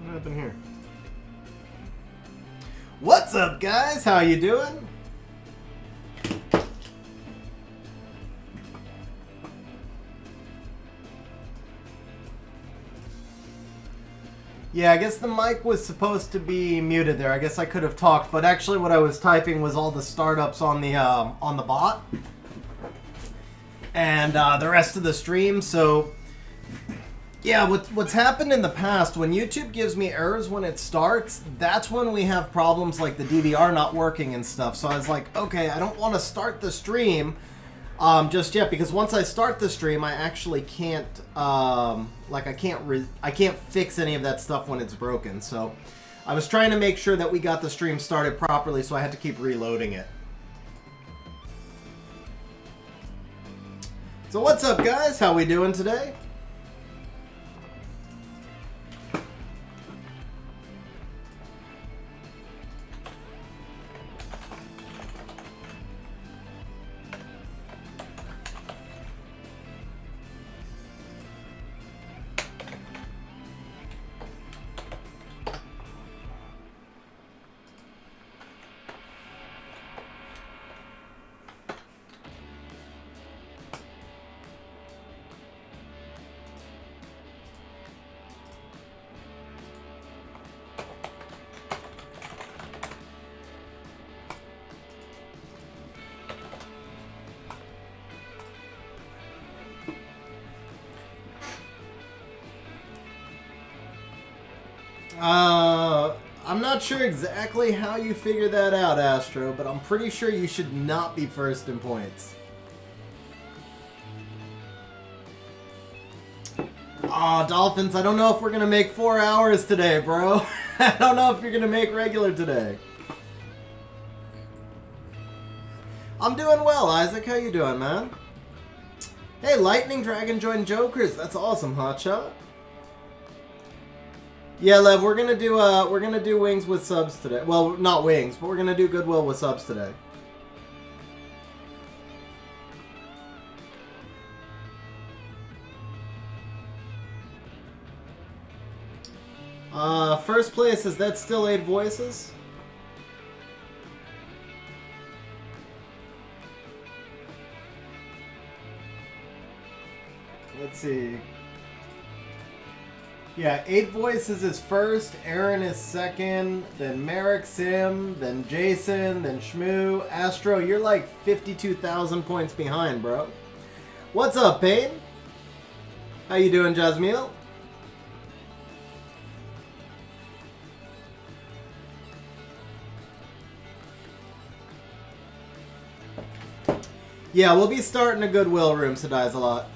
What happened here? What's up, guys? How you doing? Yeah, I guess the mic was supposed to be muted there. I guess I could have talked, but actually what I was typing was all the startups on the bot and the rest of the stream. So yeah, what's happened in the past, when YouTube gives me errors when it starts, that's when we have problems like the DVR not working and stuff. So I was like, okay, I don't want to start the stream just yet, because once I start the stream, I actually can't, I can't fix any of that stuff when it's broken. So I was trying to make sure that we got the stream started properly, so I had to keep reloading it. So what's up, guys? How we doing today? I'm not sure exactly how you figure that out, Astro, but I'm pretty sure you should not be first in points. Aw, Dolphins, I don't know if we're gonna make 4 hours today, bro. I don't know if you're gonna make regular today. I'm doing well, Isaac. How you doing, man? Hey, Lightning Dragon joined Jokers. That's awesome, Hotshot. Yeah, Lev, we're gonna do wings with subs today. Well, not wings, but we're gonna do Goodwill with subs today. First place, is that still 8 voices? Let's see. Yeah, 8 voices is first, Aaron is second, then Merrick, Sim, then Jason, then Shmoo. Astro, you're like 52,000 points behind, bro. What's up, Payne? How you doing, Jasmeel? Yeah, we'll be starting a Goodwill room, Sadies a lot.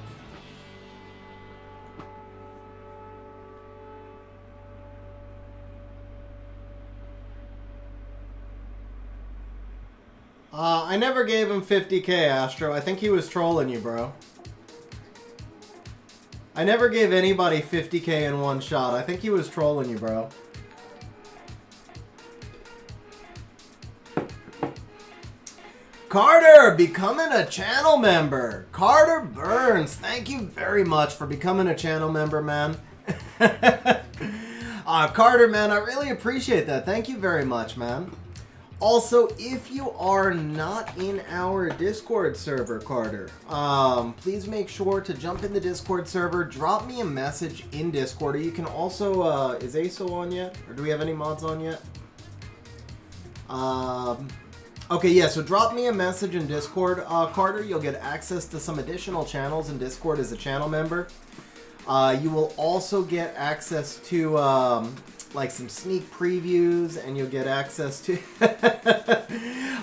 I never gave him 50k, Astro. I think he was trolling you, bro. I never gave anybody 50k in one shot. I think he was trolling you, bro. Carter, becoming a channel member. Carter Burns, thank you very much for becoming a channel member, man. Carter, man, I really appreciate that. Thank you very much, man. Also, if you are not in our Discord server, Carter, please make sure to jump in the Discord server, drop me a message in Discord, or you can also, is ASO on yet? Or do we have any mods on yet? Okay, yeah, so drop me a message in Discord, Carter. You'll get access to some additional channels in Discord as a channel member. You will also get access to, like some sneak previews, and you'll get access to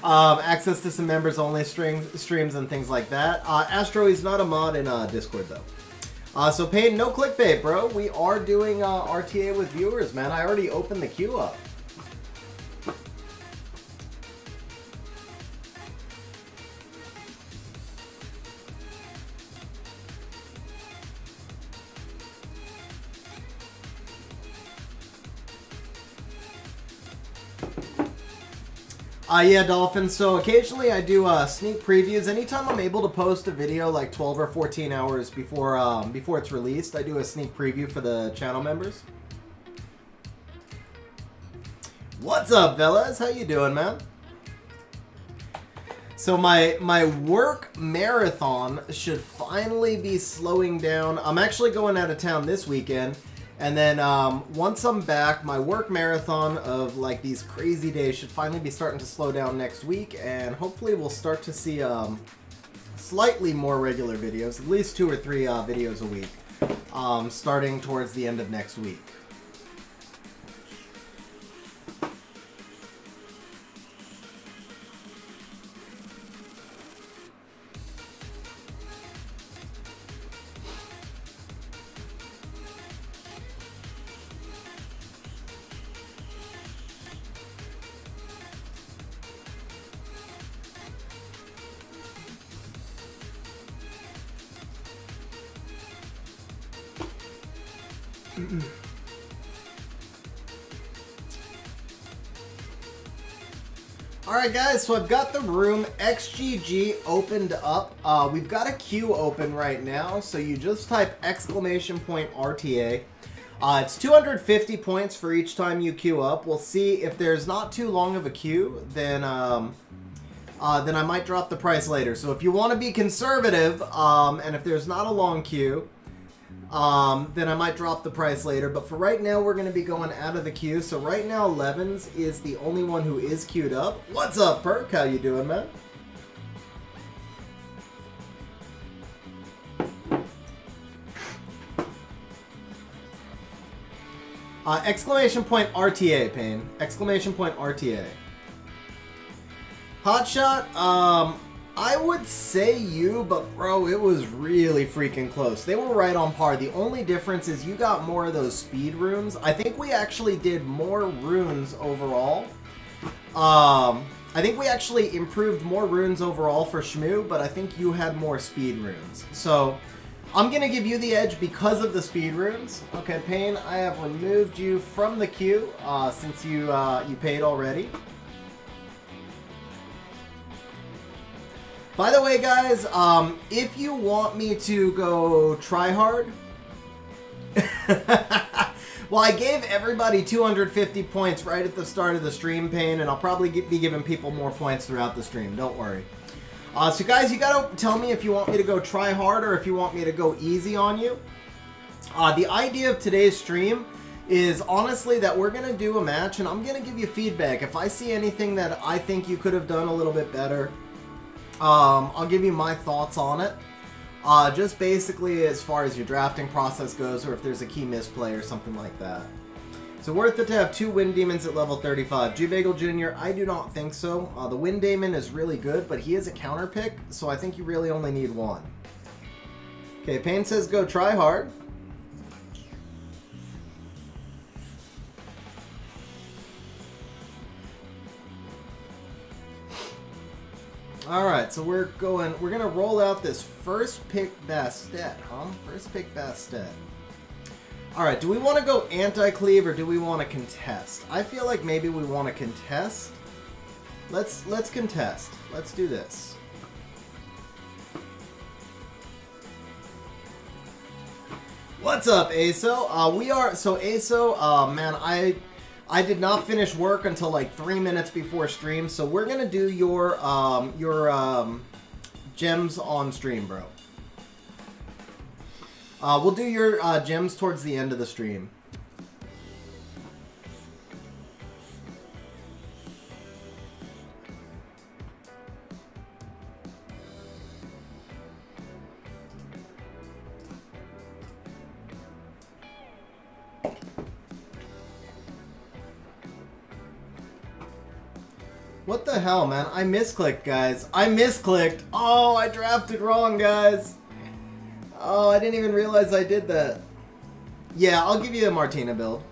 access to some members only streams and things like that. Astro is not a mod in Discord though. So Payne, no clickbait, bro. We are doing RTA with viewers, man. I already opened the queue up. Yeah, Dolphin. So occasionally I do sneak previews. Anytime I'm able to post a video like 12 or 14 hours before it's released, I do a sneak preview for the channel members. What's up, fellas? How you doing, man? So my work marathon should finally be slowing down. I'm actually going out of town this weekend, and then once I'm back, my work marathon of like these crazy days should finally be starting to slow down next week, and hopefully we'll start to see slightly more regular videos, at least 2 or 3 videos a week, starting towards the end of next week. Alright guys, so I've got the room XGG opened up. We've got a queue open right now, so you just type !RTA. It's 250 points for each time you queue up. We'll see if there's not too long of a queue, then I might drop the price later. So if you want to be conservative, and if there's not a long queue, then I might drop the price later. But for right now, we're going to be going out of the queue. So right now, Levins is the only one who is queued up. What's up, Perk? How you doing, man? !RTA, Pain. !RTA. Hotshot, I would say you, but bro, it was really freaking close. They were right on par. The only difference is you got more of those speed runes. I think we actually did more runes overall. I think we actually improved more runes overall for Shmoo, but I think you had more speed runes. So, I'm going to give you the edge because of the speed runes. Okay, Pain, I have removed you from the queue since you paid already. By the way, guys, if you want me to go try hard, well, I gave everybody 250 points right at the start of the stream, Pain, and I'll probably be giving people more points throughout the stream. Don't worry. So, guys, you gotta tell me if you want me to go try hard or if you want me to go easy on you. The idea of today's stream is honestly that we're gonna do a match, and I'm gonna give you feedback. If I see anything that I think you could have done a little bit better, I'll give you my thoughts on it. Just basically as far as your drafting process goes, or if there's a key misplay or something like that. So worth it to have 2 Wind Demons at level 35. G-Bagel Jr., I do not think so. The Wind Demon is really good, but he is a counter pick, so I think you really only need 1. Okay, Pain says go try hard. Alright, so we're gonna roll out this first pick Bastet, huh? First pick Bastet. Alright, do we want to go anti-cleave or do we want to contest? I feel like maybe we want to contest. Let's contest. Let's do this. What's up, ASO? ASO, man, I did not finish work until like 3 minutes before stream, so we're gonna do your gems on stream, bro. We'll do your gems towards the end of the stream. What the hell, man? I misclicked, guys. I misclicked. Oh, I drafted wrong, guys. Oh, I didn't even realize I did that. Yeah, I'll give you a Martina build.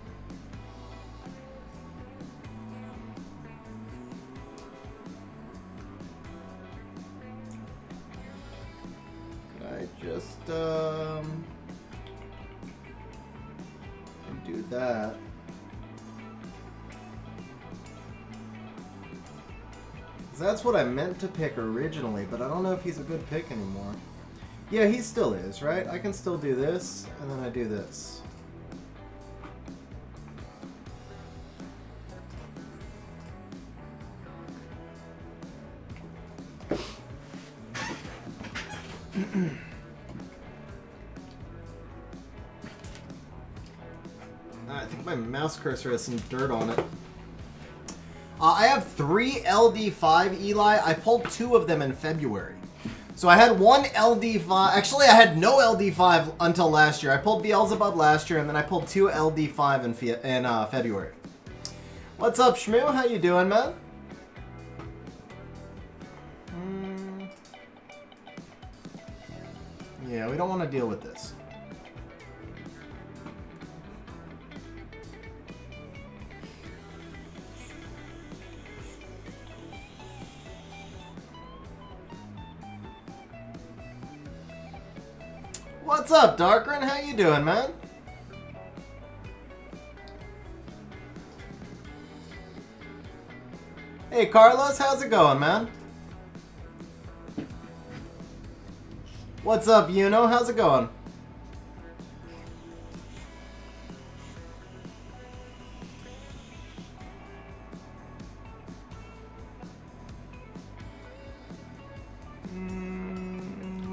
Could I just, do that? That's what I meant to pick originally, but I don't know if he's a good pick anymore. Yeah, he still is, right? I can still do this, and then I do this. I think my mouse cursor has some dirt on it. I have 3 LD5 Eli. I pulled 2 of them in February. So I had 1 LD5. Actually, I had no LD5 until last year. I pulled Beelzebub last year, and then I pulled 2 LD5 in February. What's up, Shmoo? How you doing, man? Yeah, we don't want to deal with this. What's up, Darkrin? How you doing, man? Hey, Carlos, how's it going, man? What's up, Yuno? How's it going?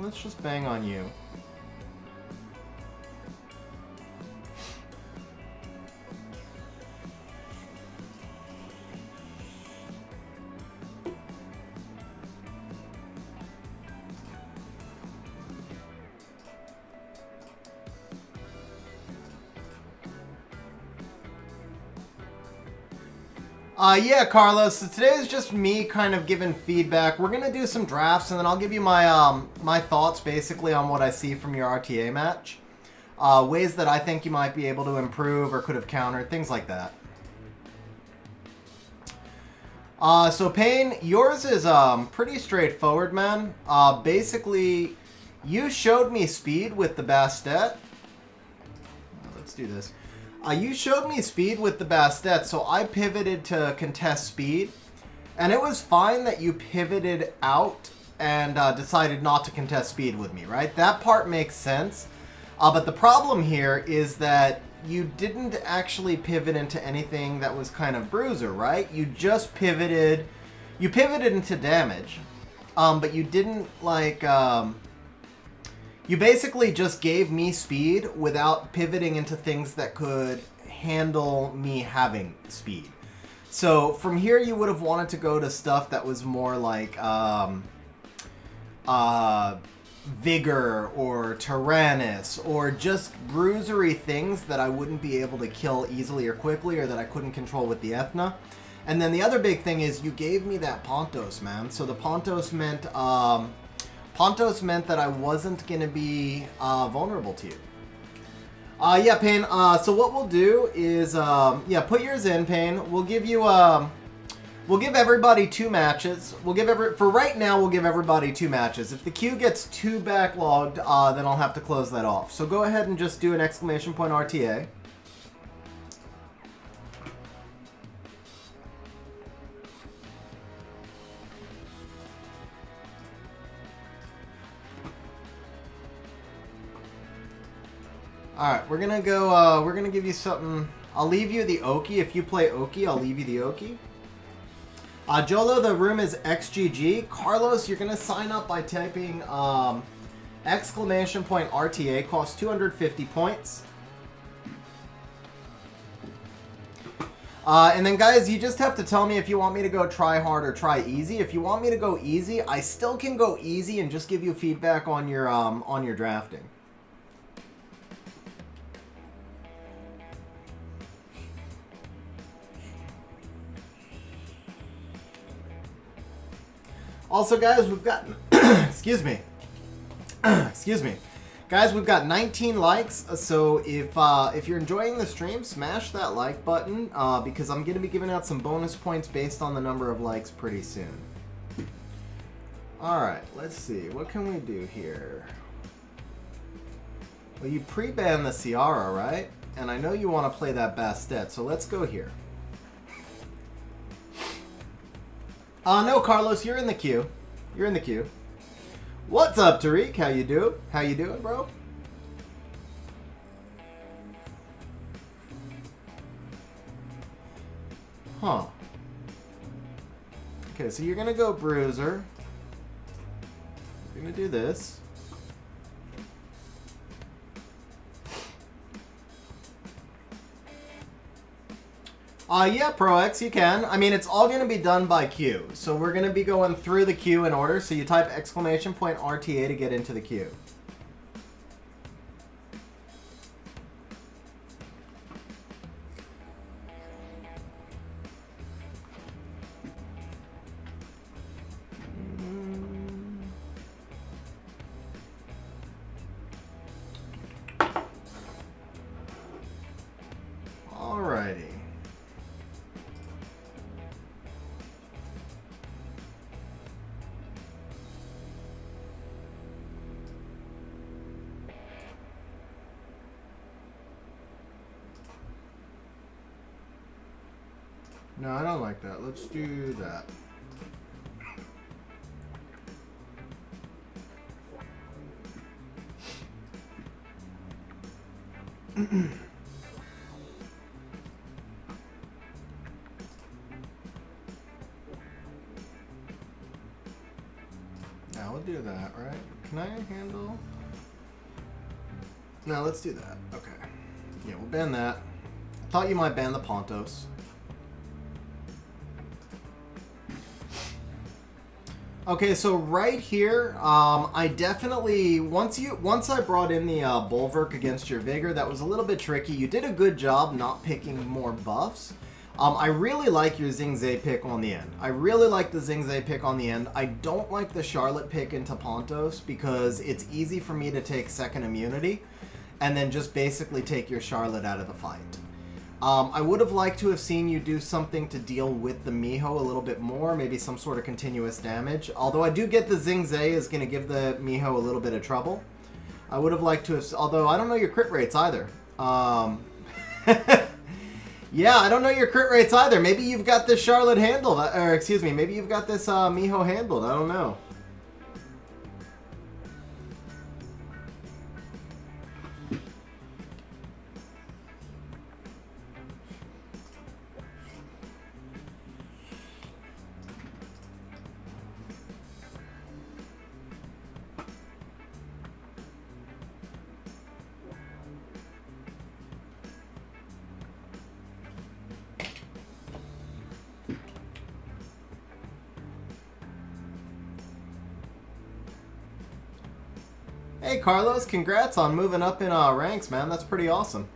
Let's just bang on you. Yeah, Carlos, so today is just me kind of giving feedback. We're going to do some drafts, and then I'll give you my my thoughts basically on what I see from your RTA match. Ways that I think you might be able to improve or could have countered, things like that. So Payne, yours is pretty straightforward, man. Basically, you showed me speed with the Bastet. Let's do this. You showed me speed with the Bastet, so I pivoted to contest speed. And it was fine that you pivoted out and decided not to contest speed with me, right? That part makes sense. But the problem here is that you didn't actually pivot into anything that was kind of bruiser, right? You just pivoted. You pivoted into damage. But you didn't, like... you basically just gave me speed without pivoting into things that could handle me having speed. So from here, you would have wanted to go to stuff that was more like Vigor or Tyrannus or just bruisery things that I wouldn't be able to kill easily or quickly or that I couldn't control with the Ethna. And then the other big thing is you gave me that Pontos, man. So the Pontos meant... Pontos meant that I wasn't going to be vulnerable to you. Yeah, Payne, so what we'll do is, yeah, put yours in, Payne. We'll give you, we'll give everybody 2 matches. We'll give for right now, we'll give everybody 2 matches. If the queue gets too backlogged, then I'll have to close that off. So go ahead and just do an exclamation point RTA. Alright, we're gonna go, we're gonna give you something. I'll leave you the Oki. If you play Oki, I'll leave you the Oki. Jolo, the room is XGG. Carlos, you're gonna sign up by typing exclamation point RTA. Costs 250 points. And then guys, you just have to tell me if you want me to go try hard or try easy. If you want me to go easy, I still can go easy and just give you feedback on your drafting. Also, guys, we've got, excuse me, guys, we've got 19 likes. So if you're enjoying the stream, smash that like button because I'm going to be giving out some bonus points based on the number of likes pretty soon. All right, let's see, what can we do here? Well, you pre-banned the Ciara, right? And I know you want to play that Bastet, so let's go here. No, Carlos, you're in the queue. You're in the queue. What's up, Tariq? How you doing? How you doing, bro? Huh. Okay, so you're gonna go Bruiser. You're gonna do this. Yeah, ProX, you can. I mean, it's all going to be done by queue. So we're going to be going through the queue in order. So you type !RTA to get into the queue. Alrighty. No, I don't like that. Let's do that. Now we'll do that, right? Can I handle? No, let's do that. Okay. Yeah, we'll ban that. I thought you might ban the Pontos. Okay, so right here, I definitely once I brought in the Bulwark against your Vigor, that was a little bit tricky. You did a good job not picking more buffs. I really like your Xing Zhe pick on the end. I really like the Xing Zhe pick on the end. I don't like the Charlotte pick into Pontos because it's easy for me to take second immunity and then just basically take your Charlotte out of the fight. I would have liked to have seen you do something to deal with the Miho a little bit more, maybe some sort of continuous damage. Although I do get the Xing Zhe is going to give the Miho a little bit of trouble. I would have liked to have, although I don't know your crit rates either. Yeah, I don't know your crit rates either. Maybe you've got this Charlotte handled, or excuse me, maybe you've got this Miho handled. I don't know. Hey Carlos, congrats on moving up in ranks, man. That's pretty awesome.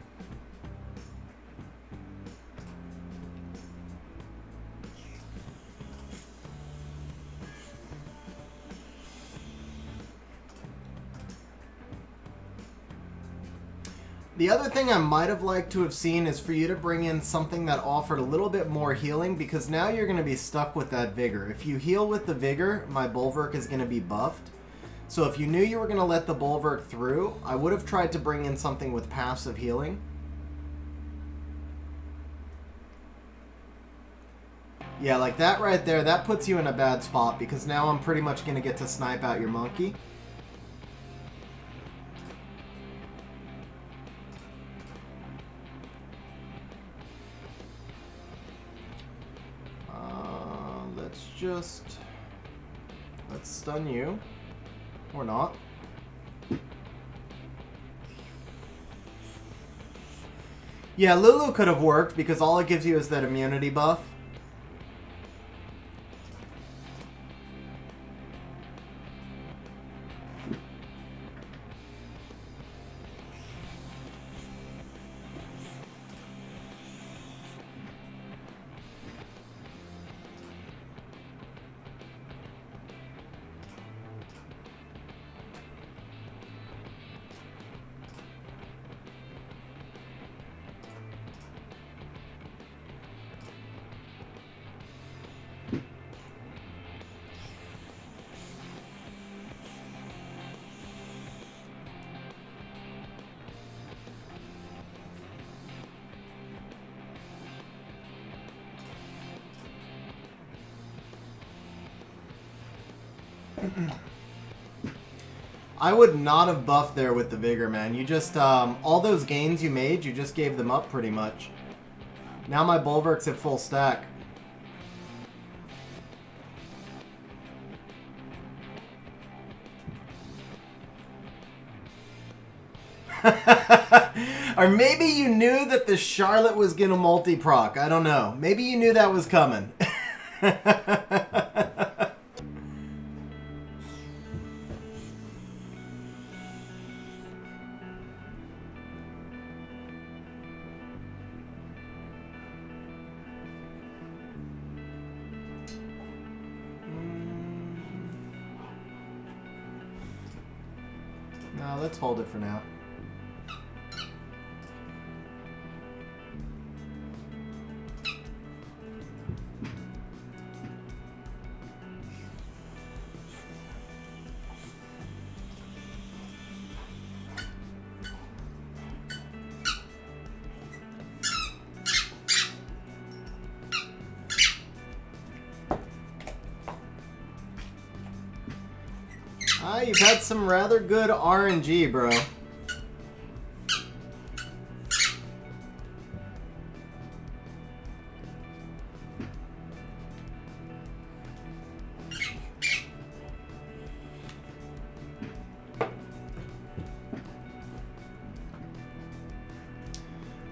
The other thing I might have liked to have seen is for you to bring in something that offered a little bit more healing, because now you're going to be stuck with that Vigor. If you heal with the Vigor, my Bulwark is going to be buffed. So if you knew you were going to let the Bulwark through, I would have tried to bring in something with passive healing. Yeah, like that right there, that puts you in a bad spot, because now I'm pretty much going to get to snipe out your monkey. Let's stun you. Or not. Yeah, Lulu could have worked because all it gives you is that immunity buff. I would not have buffed there with the Vigor, man. You just, all those gains you made, you just gave them up pretty much. Now my Bulwark's at full stack. Or maybe you knew that the Charlotte was gonna multi-proc. I don't know. Maybe you knew that was coming. No, let's hold it for now. You've had some rather good RNG, bro.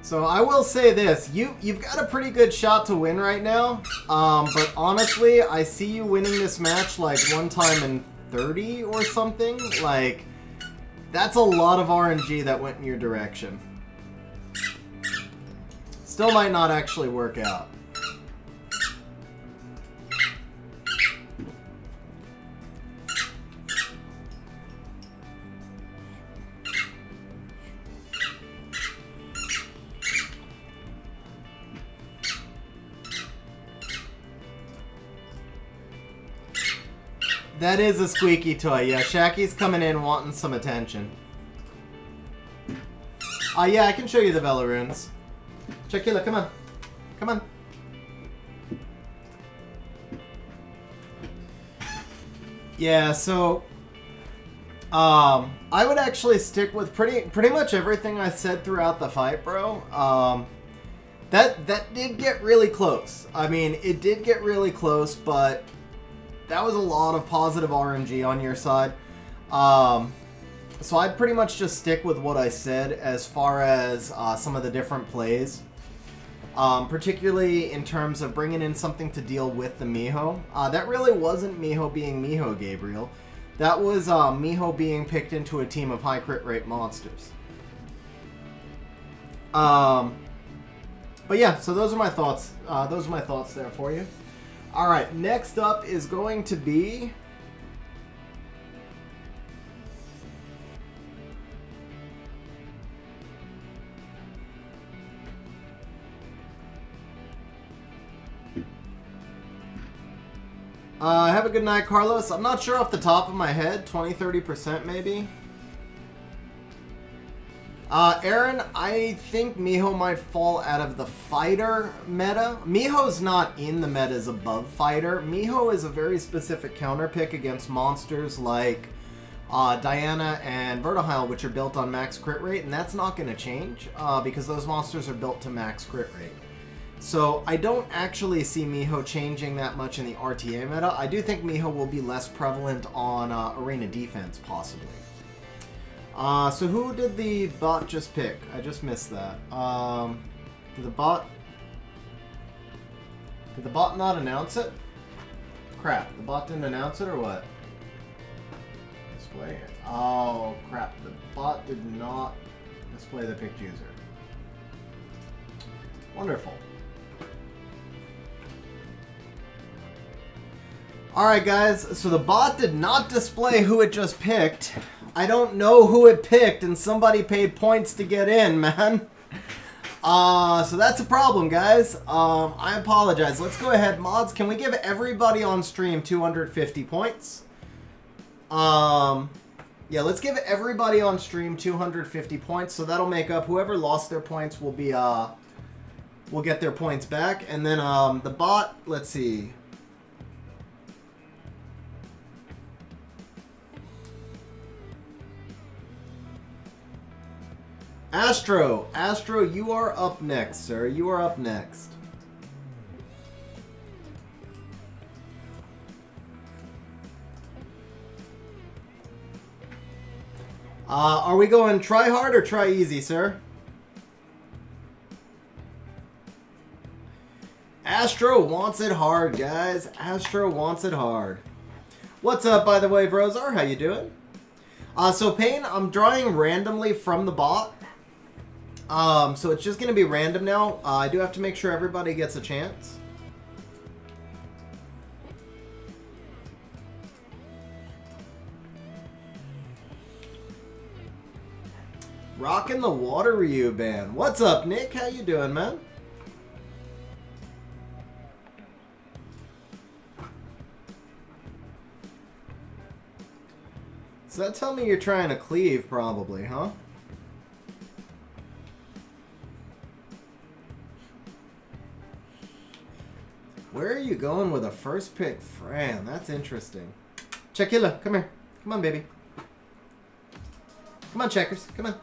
So I will say this, you've got a pretty good shot to win right now, but honestly, I see you winning this match like one time in 30 or something. Like, that's a lot of RNG that went in your direction. Still might not actually work out. That is a squeaky toy. Yeah, Shacky's coming in wanting some attention. Yeah, I can show you the Velarunes. Chakila, come on. Come on. Yeah, so I would actually stick with pretty much everything I said throughout the fight, bro. That did get really close. I mean, it did get really close, but that was a lot of positive RNG on your side. So I'd pretty much just stick with what I said as far as some of the different plays. Particularly in terms of bringing in something to deal with the Miho. That really wasn't Miho being Miho, Gabriel. That was Miho being picked into a team of high crit rate monsters. But yeah, so those are my thoughts. Those are my thoughts there for you. Alright, next up is going to be... have a good night, Carlos. I'm not sure off the top of my head. 20-30% maybe. Aaron, I think Miho might fall out of the fighter meta. Miho's not in the metas above fighter. Miho is a very specific counter pick against monsters like Diana and Vertihile, which are built on max crit rate, and that's not going to change because those monsters are built to max crit rate. So I don't actually see Miho changing that much in the RTA meta. I do think Miho will be less prevalent on arena defense, possibly. So who did the bot just pick? I just missed that. Did the bot not announce it? Crap, the bot didn't announce it or what? Display it. Oh crap, the bot did not display the picked user. Wonderful. Alright guys, so the bot did not display who it just picked. I don't know who it picked, and somebody paid points to get in, man. So that's a problem, guys. I apologize. Let's go ahead. Mods, can we give everybody on stream 250 points? Yeah, let's give everybody on stream 250 points, so that'll make up whoever lost their points will be, will get their points back. And then, the bot, let's see. Astro, you are up next, sir. You are up next. Are we going try hard or try easy, sir? Astro wants it hard, guys. Astro wants it hard. What's up, by the way, Brozar? How you doing? So Payne, I'm drawing randomly from the bot. So it's just going to be random now. I do have to make sure everybody gets a chance. Rockin' the Water Ryu band. What's up, Nick? How you doing, man? Does that tell me you're trying to cleave, probably, huh? Where are you going with a first pick Fran? That's interesting. Checkilla, come here. Come on, baby. Come on, Checkers. Come on.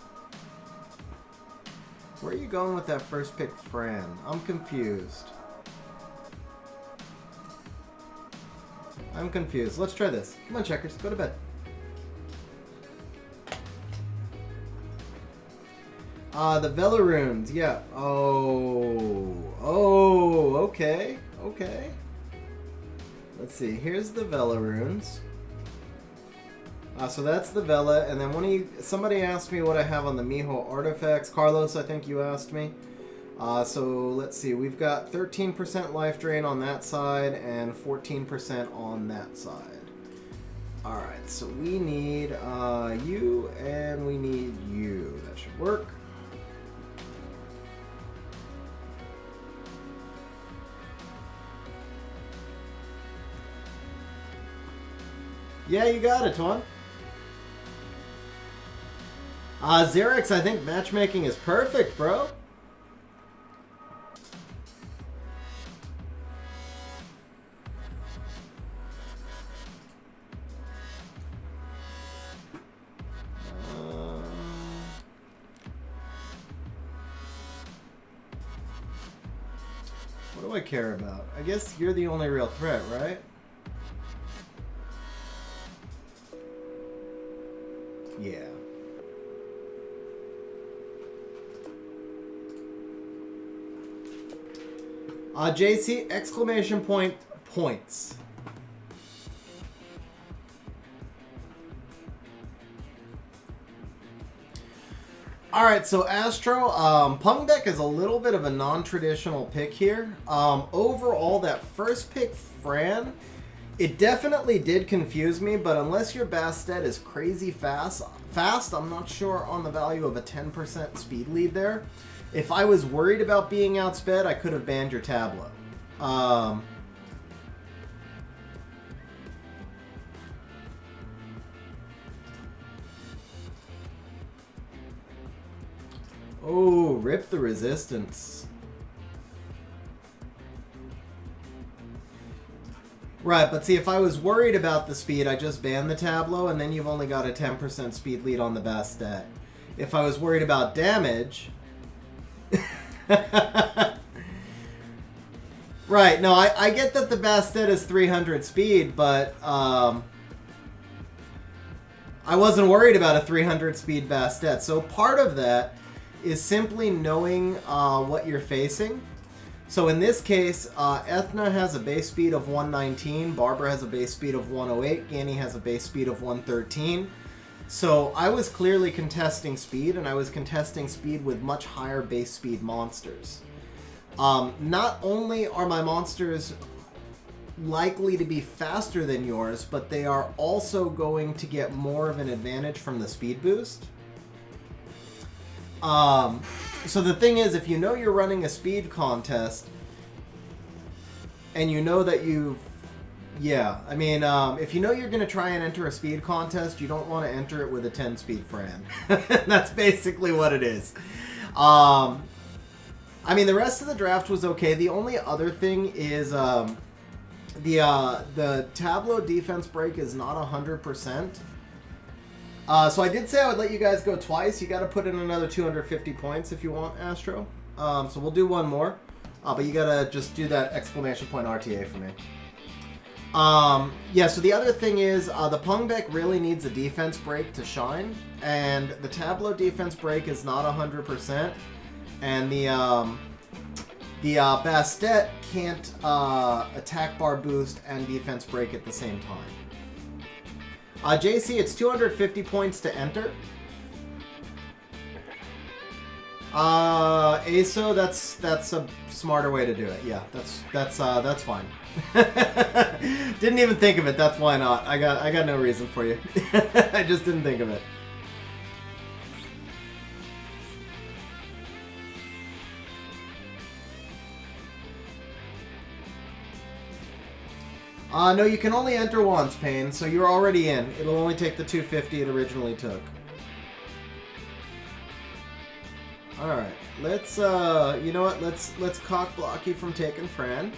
Where are you going with that first pick Fran? I'm confused. I'm confused. Let's try this. Come on, Checkers. Go to bed. The Velarunes, yeah. Oh, okay, okay. Let's see, here's the Velarunes. So that's the Vela, and then somebody asked me what I have on the Miho artifacts. Carlos, I think you asked me. So let's see, we've got 13% life drain on that side and 14% on that side. Alright, so we need you and we need you. That should work. Yeah, you got it, Twan. Xerix, I think matchmaking is perfect, bro. What do I care about? I guess you're the only real threat, right? Yeah. JC, exclamation point, points. Alright, so Astro, Pung Deck is a little bit of a non-traditional pick here. Overall, that first pick, Fran, it definitely did confuse me, but unless your Bastet is crazy fast, I'm not sure on the value of a 10% speed lead there. If I was worried about being outsped, I could have banned your Tableau. Oh, rip the resistance. Right, but see, if I was worried about the speed, I just banned the Tableau, and then you've only got a 10% speed lead on the Bastet. If I was worried about damage... Right, no, I get that the Bastet is 300 speed, but I wasn't worried about a 300 speed Bastet. So part of that is simply knowing what you're facing. So in this case, Ethna has a base speed of 119, Barbara has a base speed of 108, Ganny has a base speed of 113. So I was clearly contesting speed, and I was contesting speed with much higher base speed monsters. Not only are my monsters likely to be faster than yours, but they are also going to get more of an advantage from the speed boost. So the thing is, if you know you're running a speed contest, and you know that you've... Yeah, I mean, if you know you're going to try and enter a speed contest, you don't want to enter it with a 10-speed Fran. That's basically what it is. I mean, the rest of the draft was okay. The only other thing is the Tableau defense break is not 100%. So I did say I would let you guys go twice. You got to put in another 250 points if you want, Astro. So we'll do one more. But you got to just do that exclamation point RTA for me. Yeah, so the other thing is the Pung deck really needs a defense break to shine. And the Tableau defense break is not 100%. And The Bastet can't attack bar boost and defense break at the same time. JC, it's 250 points to enter. ASO, that's a smarter way to do it. Yeah, that's fine. Didn't even think of it. That's why not. I got no reason for you. I just didn't think of it. No, you can only enter once, Pain, so you're already in. It'll only take the 250 it originally took. Alright, let's, you know what, let's cock block you from taking Fran.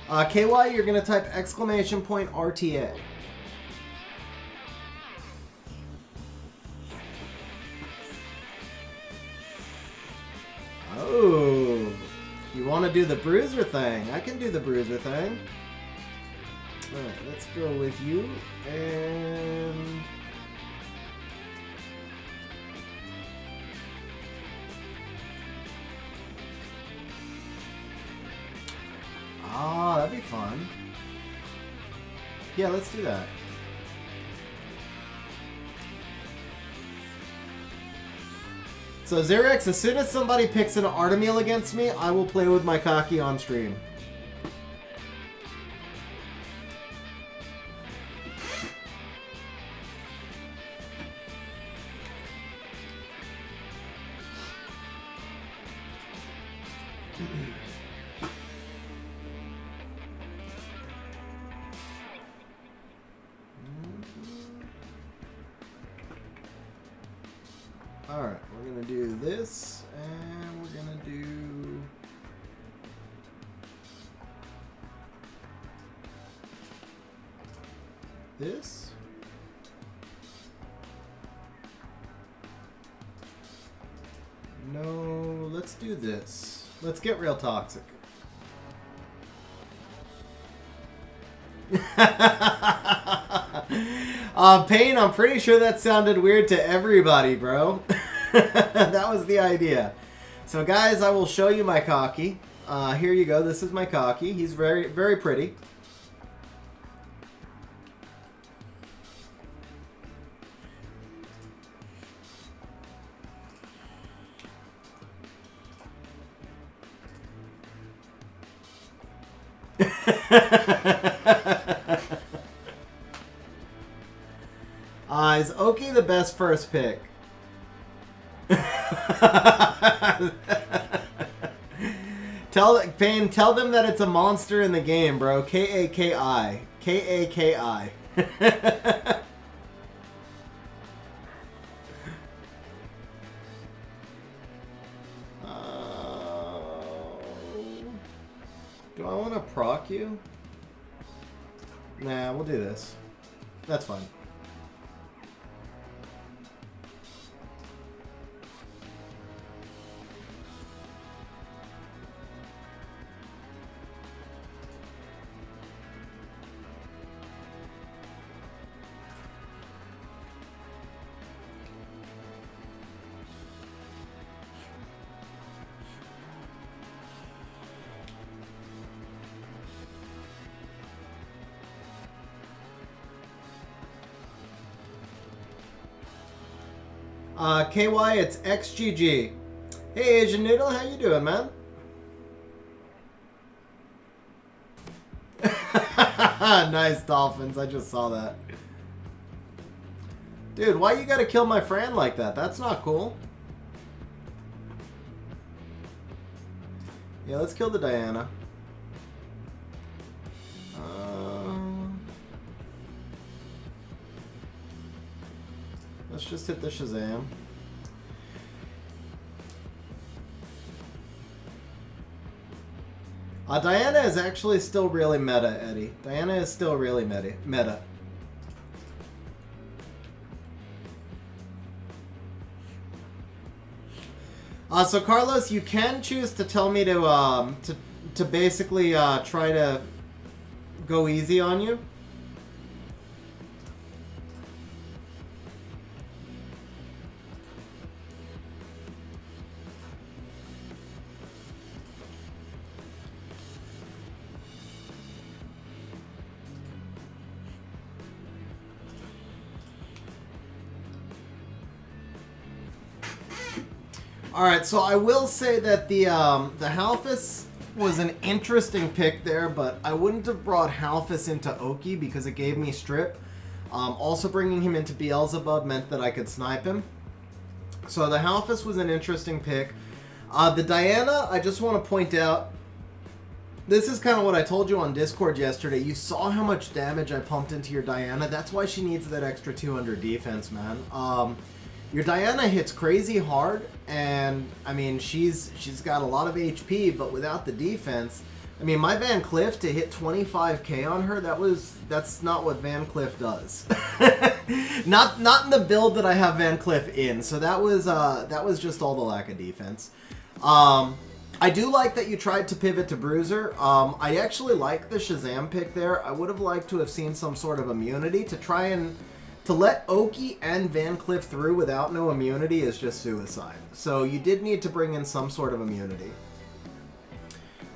KY, you're gonna type exclamation point RTA. Oh, you want to do the bruiser thing? I can do the bruiser thing. Alright, let's go with you, and... Ah, that'd be fun. Yeah, let's do that. So Xerex, as soon as somebody picks an Artemil against me, I will play with my cocky on stream. Alright, we're going to do this, and we're going to do... this. No, let's do this. Let's get real toxic. Pain, I'm pretty sure that sounded weird to everybody, bro. That was the idea. So guys, I will show you my cocky. Here you go. This is my cocky. He's very, very pretty. Is Oki the best first pick? Pain, tell them that it's a monster in the game, bro. K-A-K-I. K-A-K-I. Do I want to proc you? Nah, we'll do this. That's fine. KY, it's XGG. Hey, Asian Noodle, how you doing, man? Nice, Dolphins. I just saw that. Dude, why you gotta kill my Fran like that? That's not cool. Yeah, let's kill the Diana. Let's just hit the Shazam. Diana is actually still really meta, Eddie. Diana is still really meta. So Carlos, you can choose to tell me to basically try to go easy on you. Alright, so I will say that the Halfus was an interesting pick there, but I wouldn't have brought Halfus into Oki because it gave me strip. Also bringing him into Beelzebub meant that I could snipe him. So the Halfus was an interesting pick. The Diana, I just want to point out, this is kind of what I told you on Discord yesterday. You saw how much damage I pumped into your Diana. That's why she needs that extra 200 defense, man. Your Diana hits crazy hard, and I mean she's got a lot of HP, but without the defense, I mean my Van Cliff to hit 25k on her, that's not what Van Cliff does. not in the build that I have Van Cliff in. So that was just all the lack of defense. I do like that you tried to pivot to Bruiser. I actually like the Shazam pick there. I would have liked to have seen some sort of immunity. To let Oki and Van Cliff through without no immunity is just suicide. So you did need to bring in some sort of immunity.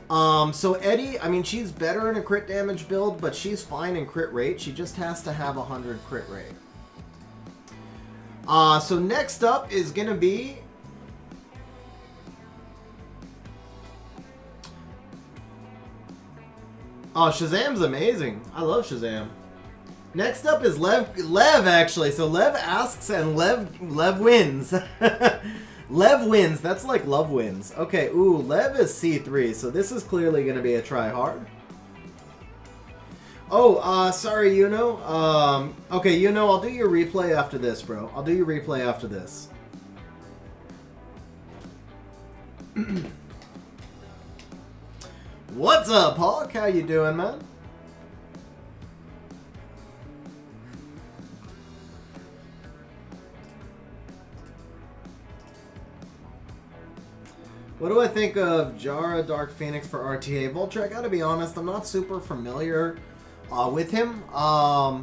So Eddie, I mean, she's better in a crit damage build, but she's fine in crit rate. She just has to have 100 crit rate. So next up is going to be... Oh, Shazam's amazing. I love Shazam. Next up is Lev actually. So Lev asks and Lev wins. Lev wins. That's like love wins. Okay, ooh, Lev is C3, so this is clearly going to be a try hard. Oh, sorry, Yuno. Okay, Yuno, I'll do your replay after this, bro. I'll do your replay after this. What's up, Hawk? How you doing, man? What do I think of Jara Dark Phoenix for RTA? Vulture, I gotta be honest, I'm not super familiar with him. I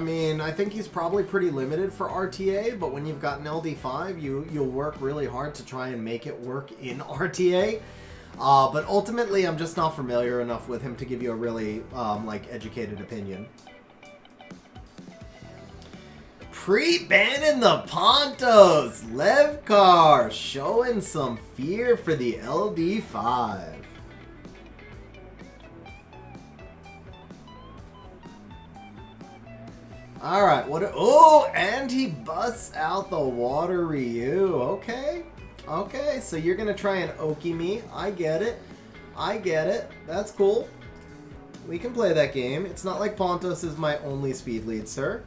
mean, I think he's probably pretty limited for RTA, but when you've got an LD5, you'll work really hard to try and make it work in RTA. But ultimately, I'm just not familiar enough with him to give you a really, like, educated opinion. Pre-banning the Pontos! Levkar showing some fear for the LD5. Alright, oh, and he busts out the Water Ryu. Okay. Okay, so you're going to try and Oki me. I get it. I get it. That's cool. We can play that game. It's not like Pontos is my only speed lead, sir.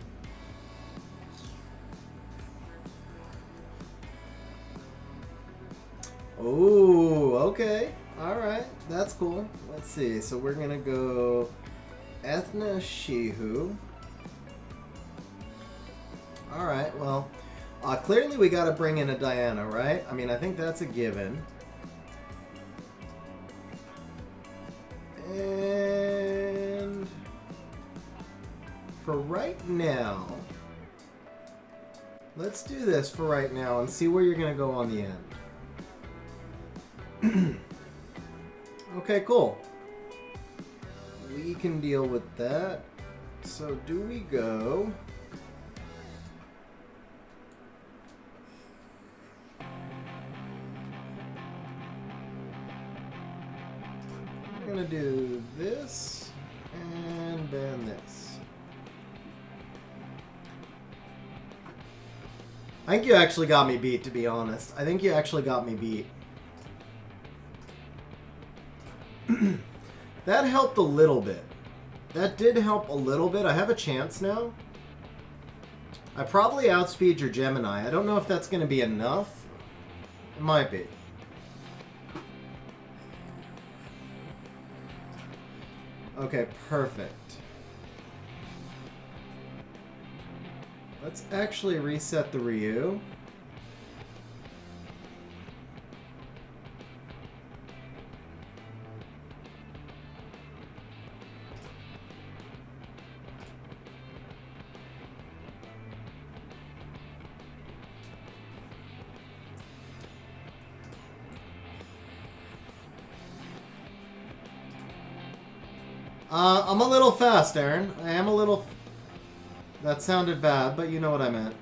Oh, okay. Alright, that's cool. Let's see. So we're going to go Ethna Shihu. Alright, well, clearly we got to bring in a Diana, right? I mean, I think that's a given. And for right now, let's do this for right now and see where you're going to go on the end. Okay, cool. We can deal with that. So do we go... We're gonna do this and then this. I think you actually got me beat, to be honest. I think you actually got me beat. That helped a little bit. That did help a little bit. I have a chance now. I probably outspeed your Gemini. I don't know if that's going to be enough. It might be. Okay, perfect. Let's actually reset the Ryu. I'm a little fast, Aaron. I am a little... That sounded bad, but you know what I meant.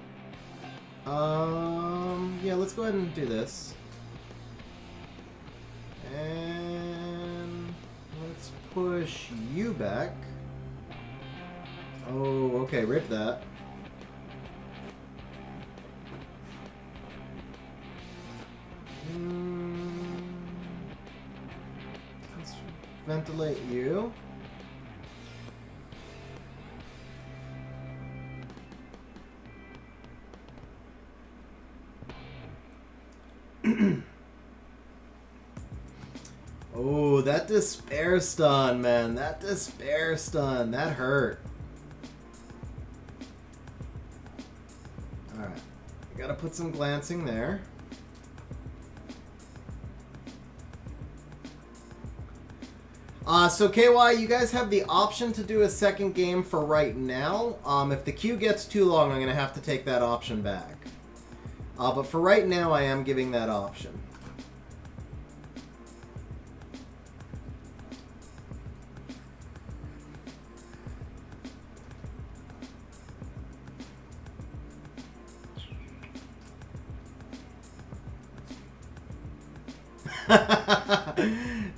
yeah, let's go ahead and do this. And let's push you back. Oh, okay, rip that. Let's ventilate you. Oh, that despair stun, man. That despair stun. That hurt. Alright. I gotta put some glancing there. So KY, you guys have the option to do a second game for right now. If the queue gets too long, I'm gonna have to take that option back. But for right now, I am giving that option.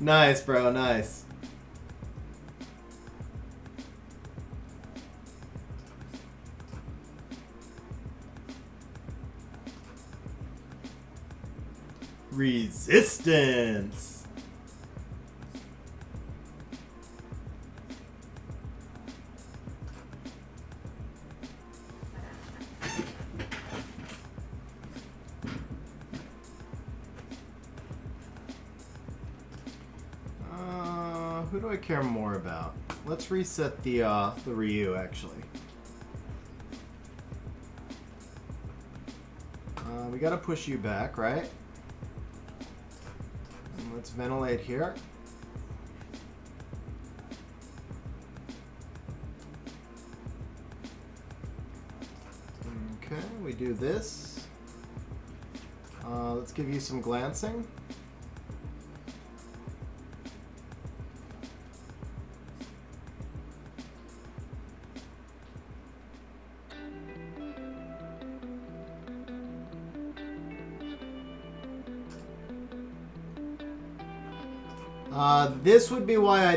Nice, bro, nice. Resistance. Who do I care more about? Let's reset the Ryu, actually. We gotta push you back, right? And let's ventilate here. Okay, we do this. Let's give you some glancing. This would be why I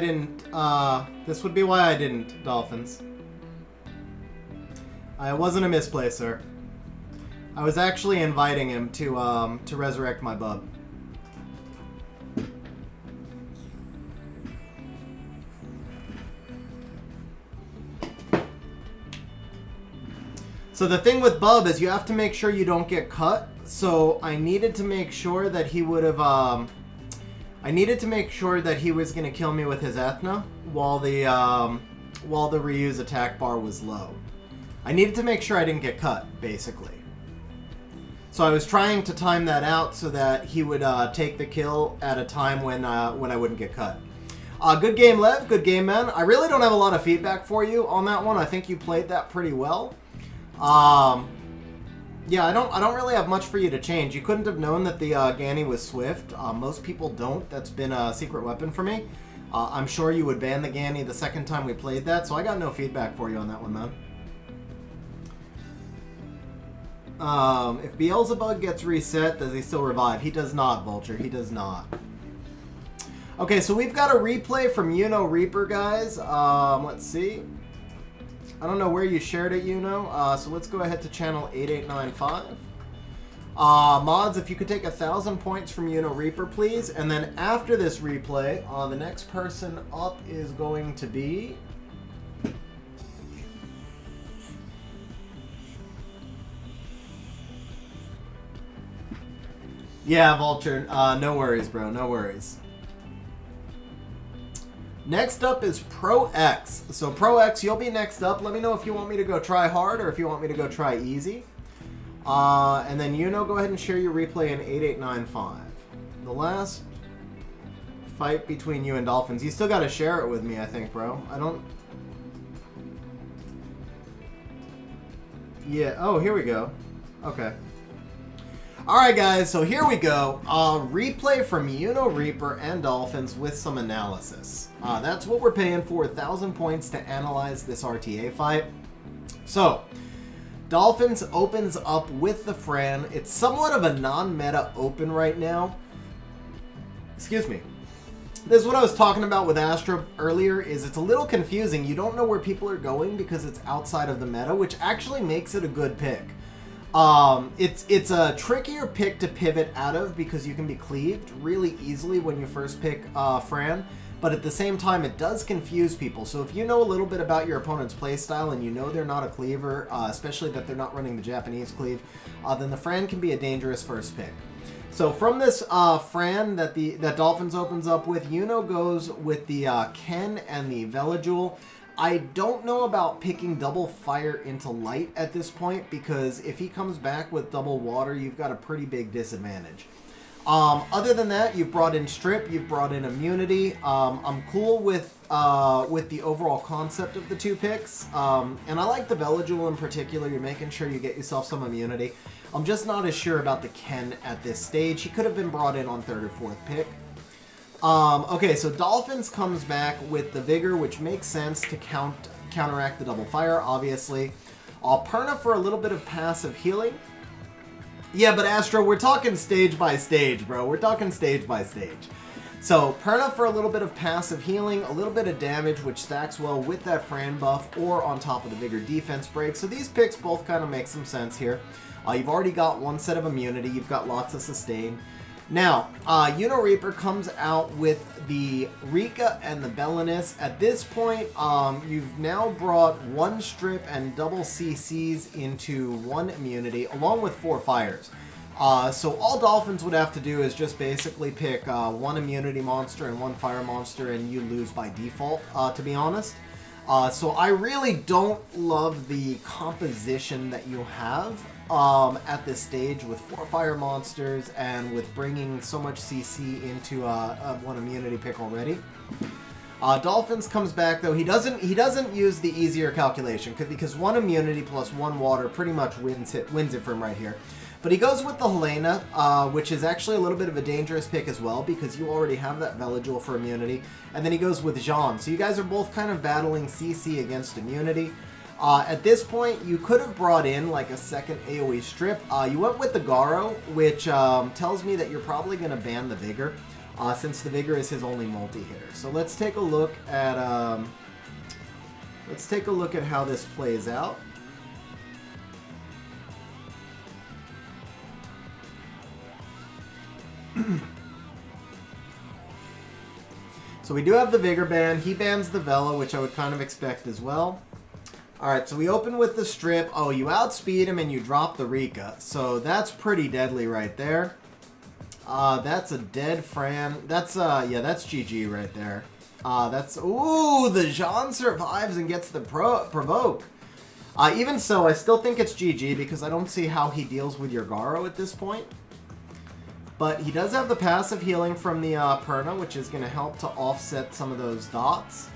didn't, Dolphins. It wasn't a misplay, sir. I was actually inviting him to resurrect my bub. So the thing with Bub is you have to make sure you don't get cut. So I needed to make sure that he would have, I needed to make sure that he was going to kill me with his Ethna while the Ryu's attack bar was low. I needed to make sure I didn't get cut, basically. So I was trying to time that out so that he would take the kill at a time when I wouldn't get cut. Good game, Lev. Good game, man. I really don't have a lot of feedback for you on that one. I think you played that pretty well. Yeah, I don't really have much for you to change. You couldn't have known that the Ganny was swift. Most people don't. That's been a secret weapon for me. I'm sure you would ban the Ganny the second time we played that, so I got no feedback for you on that one, man. If Beelzebub gets reset, does he still revive? He does not, Vulture. He does not. Okay, so we've got a replay from Reaper, guys. Let's see. I don't know where you shared it, so let's go ahead to channel 8895. Mods, if you could take 1,000 points from Reaper, please. And then after this replay, the next person up is going to be... Yeah, Vulture. No worries, bro. No worries. Next up is Pro X. So Pro X, you'll be next up. Let me know if you want me to go try hard or if you want me to go try easy. And then go ahead and share your replay in 8895. The last fight between you and Dolphins. You still got to share it with me, I think, bro. I don't... Yeah. Oh, here we go. Okay. Alright guys, so here we go. Replay from Reaper and Dolphins with some analysis. That's what we're paying for, 1,000 points to analyze this RTA fight. So, Dolphins opens up with the Fran. It's somewhat of a non-meta open right now. Excuse me. This is what I was talking about with Astra earlier, is it's a little confusing. You don't know where people are going because it's outside of the meta, which actually makes it a good pick. It's a trickier pick to pivot out of because you can be cleaved really easily when you first pick Fran, but at the same time it does confuse people. So if you know a little bit about your opponent's playstyle and you know they're not a cleaver, especially that they're not running the Japanese cleave, then the Fran can be a dangerous first pick. So from this Fran that Dolphins opens up with, Yuno goes with the Ken and the Velajul. I don't know about picking double fire into light at this point, because if he comes back with double water, you've got a pretty big disadvantage. Other than that, you've brought in Strip, you've brought in Immunity. I'm cool with the overall concept of the two picks, and I like the Velajul in particular. You're making sure you get yourself some immunity. I'm just not as sure about the Ken at this stage. He could have been brought in on third or fourth pick. Okay, so Dolphins comes back with the Vigor, which makes sense to counteract the double fire, obviously. Perna for a little bit of passive healing. Yeah, but Astro, we're talking stage by stage, bro. We're talking stage by stage. So, Perna for a little bit of passive healing, a little bit of damage, which stacks well with that Fran buff, or on top of the Vigor defense break. So these picks both kind of make some sense here. You've already got one set of immunity. You've got lots of sustain. Now, Yuno Reaper comes out with the Rika and the Belinus. At this point, you've now brought one Strip and double CCs into one immunity, along with 4 fires. So all Dolphins would have to do is just basically pick one immunity monster and one fire monster, and you lose by default, to be honest. So I really don't love the composition that you have at this stage with 4 fire monsters and with bringing so much CC into one immunity pick already. Dolphins comes back though. He doesn't use the easier calculation because one immunity plus one water pretty much wins it for him right here. But he goes with the Helena, which is actually a little bit of a dangerous pick as well, because you already have that Velajul for immunity. And then he goes with Jean. So you guys are both kind of battling CC against immunity. At this point, you could have brought in like a second AoE Strip. You went with the Garo, which tells me that you're probably going to ban the Vigor, since the Vigor is his only multi-hitter. So let's take a look at how this plays out. So we do have the Vigor ban. He bans the Vela, which I would kind of expect as well. Alright, so we open with the Strip. Oh, you outspeed him and you drop the Rika. So that's pretty deadly right there. That's a dead Fran. That's GG right there. Ooh, the Jean survives and gets the provoke. Even so, I still think it's GG because I don't see how he deals with your Garo at this point. But he does have the passive healing from the Perna, which is going to help to offset some of those dots.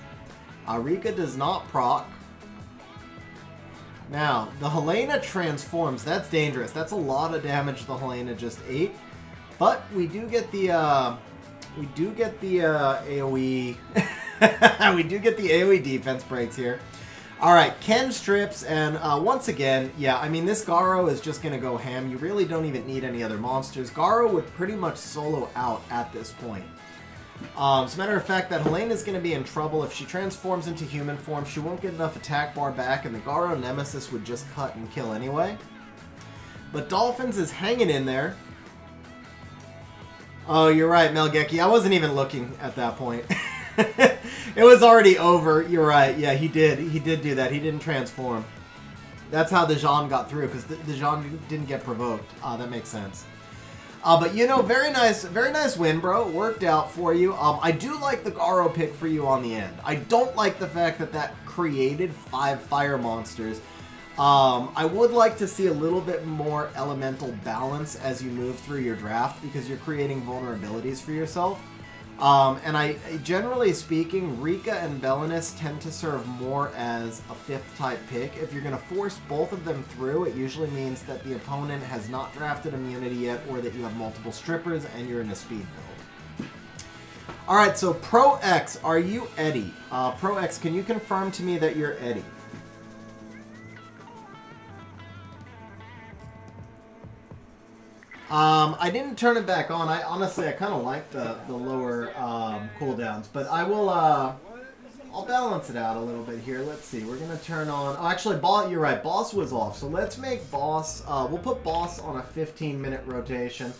Rika does not proc. Now, the Helena transforms. That's dangerous. That's a lot of damage the Helena just ate. But we do get the AoE. we do get the AoE defense breaks here. Alright, Ken strips, and once again, yeah, I mean, this Garo is just going to go ham. You really don't even need any other monsters. Garo would pretty much solo out at this point. As a matter of fact, that Helena is going to be in trouble. If she transforms into human form, she won't get enough attack bar back, and the Garo Nemesis would just cut and kill anyway. But Dolphins is hanging in there. Oh, you're right, Melgeki. I wasn't even looking at that point. It was already over. You're right. Yeah, he did. He did do that. He didn't transform. That's how the Jean got through, because the Jean didn't get provoked. That makes sense. But, you know, very nice win, bro. Worked out for you. I do like the Garo pick for you on the end. I don't like the fact that that created 5 fire monsters. I would like to see a little bit more elemental balance as you move through your draft, because you're creating vulnerabilities for yourself. And generally speaking, Rika and Belinus tend to serve more as a 5th type pick. If you're going to force both of them through, it usually means that the opponent has not drafted immunity yet, or that you have multiple strippers and you're in a speed build. Alright, so Pro X, are you Eddie? Pro X, can you confirm to me that you're Eddie? I didn't turn it back on. I honestly kind of like the lower cooldowns, but I will. I'll balance it out a little bit here. Let's see. We're gonna turn on. Oh, actually, you're right. Boss was off, so let's make boss. We'll put boss on a 15-minute rotation.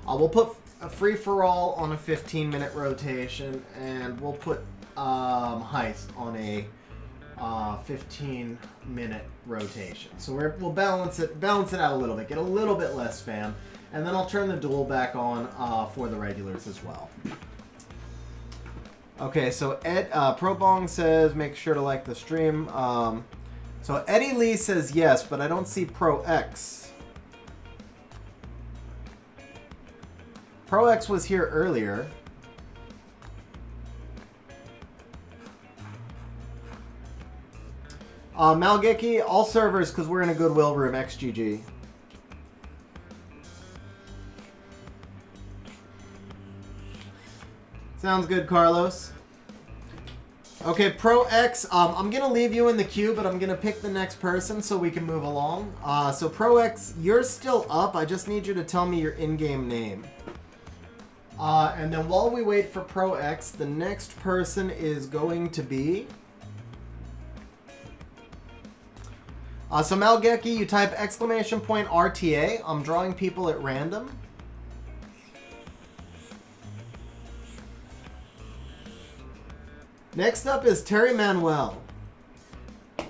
We'll put a free for all on a 15-minute rotation, and we'll put heist on a 15-minute rotation. So we'll balance it out a little bit. Get a little bit less spam. And then I'll turn the duel back on for the regulars as well. Okay, so Probong says, make sure to like the stream. So Eddie Lee says yes, but I don't see Pro X. Pro X was here earlier. Malgeki, all servers, because we're in a Goodwill room, XGG. Sounds good, Carlos. Okay, Pro X, I'm going to leave you in the queue, but I'm going to pick the next person so we can move along. So Pro X, you're still up. I just need you to tell me your in-game name. And then while we wait for Pro X, the next person is going to be... so Malgeki, you type exclamation point RTA. I'm drawing people at random. Next up is Terry Manuel.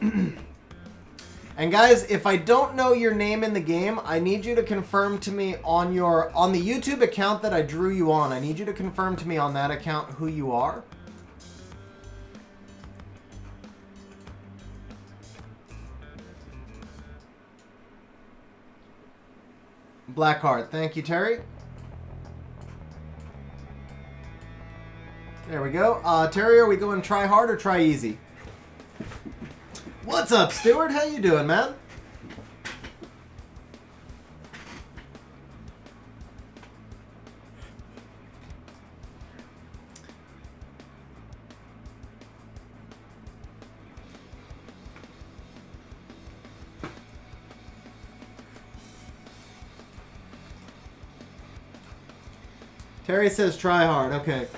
And guys, if I don't know your name in the game, I need you to confirm to me on the YouTube account that I drew you on. I need you to confirm to me on that account who you are. Blackheart. Thank you, Terry. There we go. Terry, are we going try hard or try easy? What's up, Stuart? How you doing, man? Terry says try hard. Okay.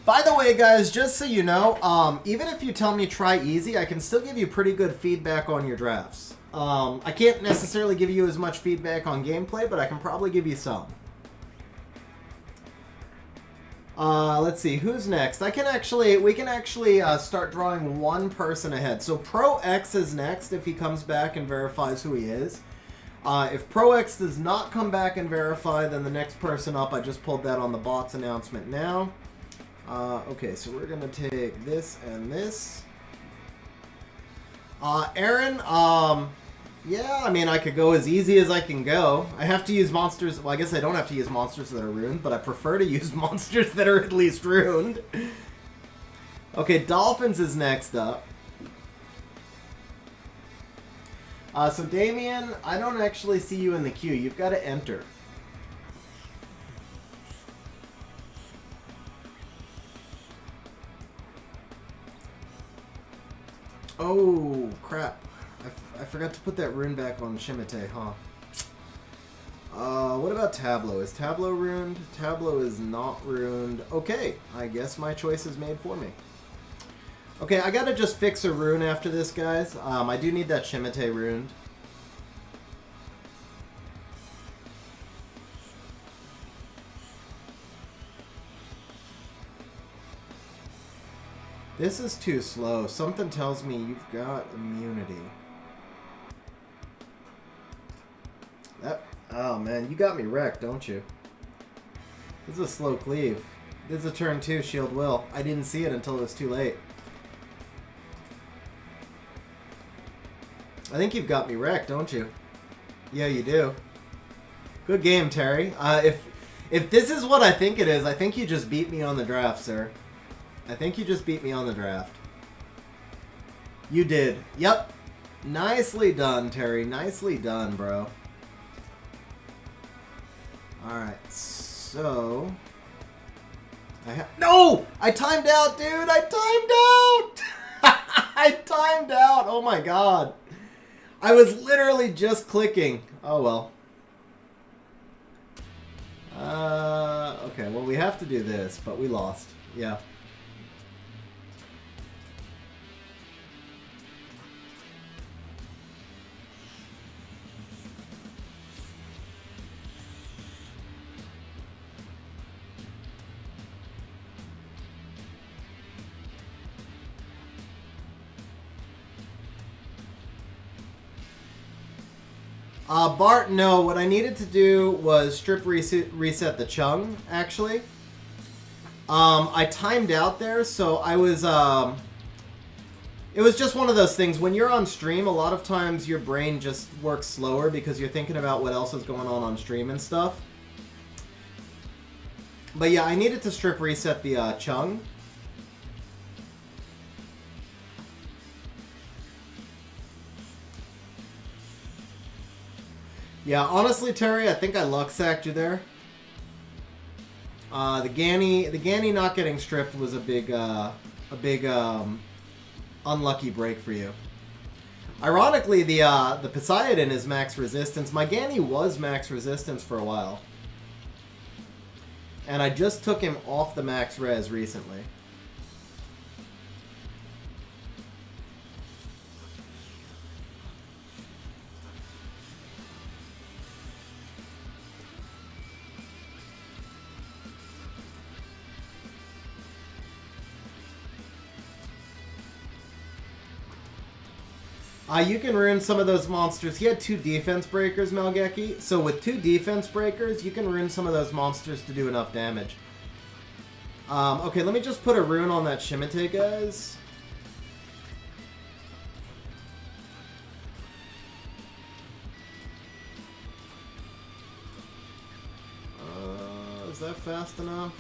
By the way, guys, just so you know, even if you tell me try easy, I can still give you pretty good feedback on your drafts. I can't necessarily give you as much feedback on gameplay, but I can probably give you some. Let's see, who's next? we can actually start drawing one person ahead. So Pro X is next if he comes back and verifies who he is. If Pro X does not come back and verify, then the next person up, I just pulled that on the bots announcement now. Okay, so we're going to take this and this. Aaron, yeah, I mean, I could go as easy as I can go. I have to use monsters. Well, I guess I don't have to use monsters that are ruined, but I prefer to use monsters that are at least ruined. Okay, Dolphins is next up. So Damien, I don't actually see you in the queue. You've got to enter. Oh, crap. I forgot to put that rune back on Shimite, huh? What about Tableau? Is Tableau ruined? Tableau is not ruined. Okay, I guess my choice is made for me. Okay, I gotta just fix a rune after this, guys. I do need that Shimite ruined. This is too slow. Something tells me you've got immunity. Oh man, you got me wrecked, don't you? This is a slow cleave. This is a turn 2 shield will. I didn't see it until it was too late. I think you've got me wrecked, don't you? Yeah, you do. Good game, Terry. If this is what I think it is, I think you just beat me on the draft, sir. I think you just beat me on the draft. You did. Yep. Nicely done, Terry. Nicely done, bro. Alright, so... No! I timed out, dude! I timed out! I timed out! Oh my god. I was literally just clicking. Oh well. Okay, well, we have to do this, but we lost. Yeah. Bart, no. What I needed to do was strip reset the chung, actually. I timed out there, so I was... it was just one of those things. When you're on stream, a lot of times your brain just works slower because you're thinking about what else is going on stream and stuff. But yeah, I needed to strip reset the chung. Yeah, honestly, Terry, I think I luck-sacked you there. The Ganny not getting stripped was a big unlucky break for you. Ironically, the Poseidon is max resistance. My Ganny was max resistance for a while, and I just took him off the max res recently. You can ruin some of those monsters. He had 2 defense breakers, Melgeki. So with 2 defense breakers, you can ruin some of those monsters to do enough damage. Okay, let me just put a rune on that Shimite, guys. Is that fast enough?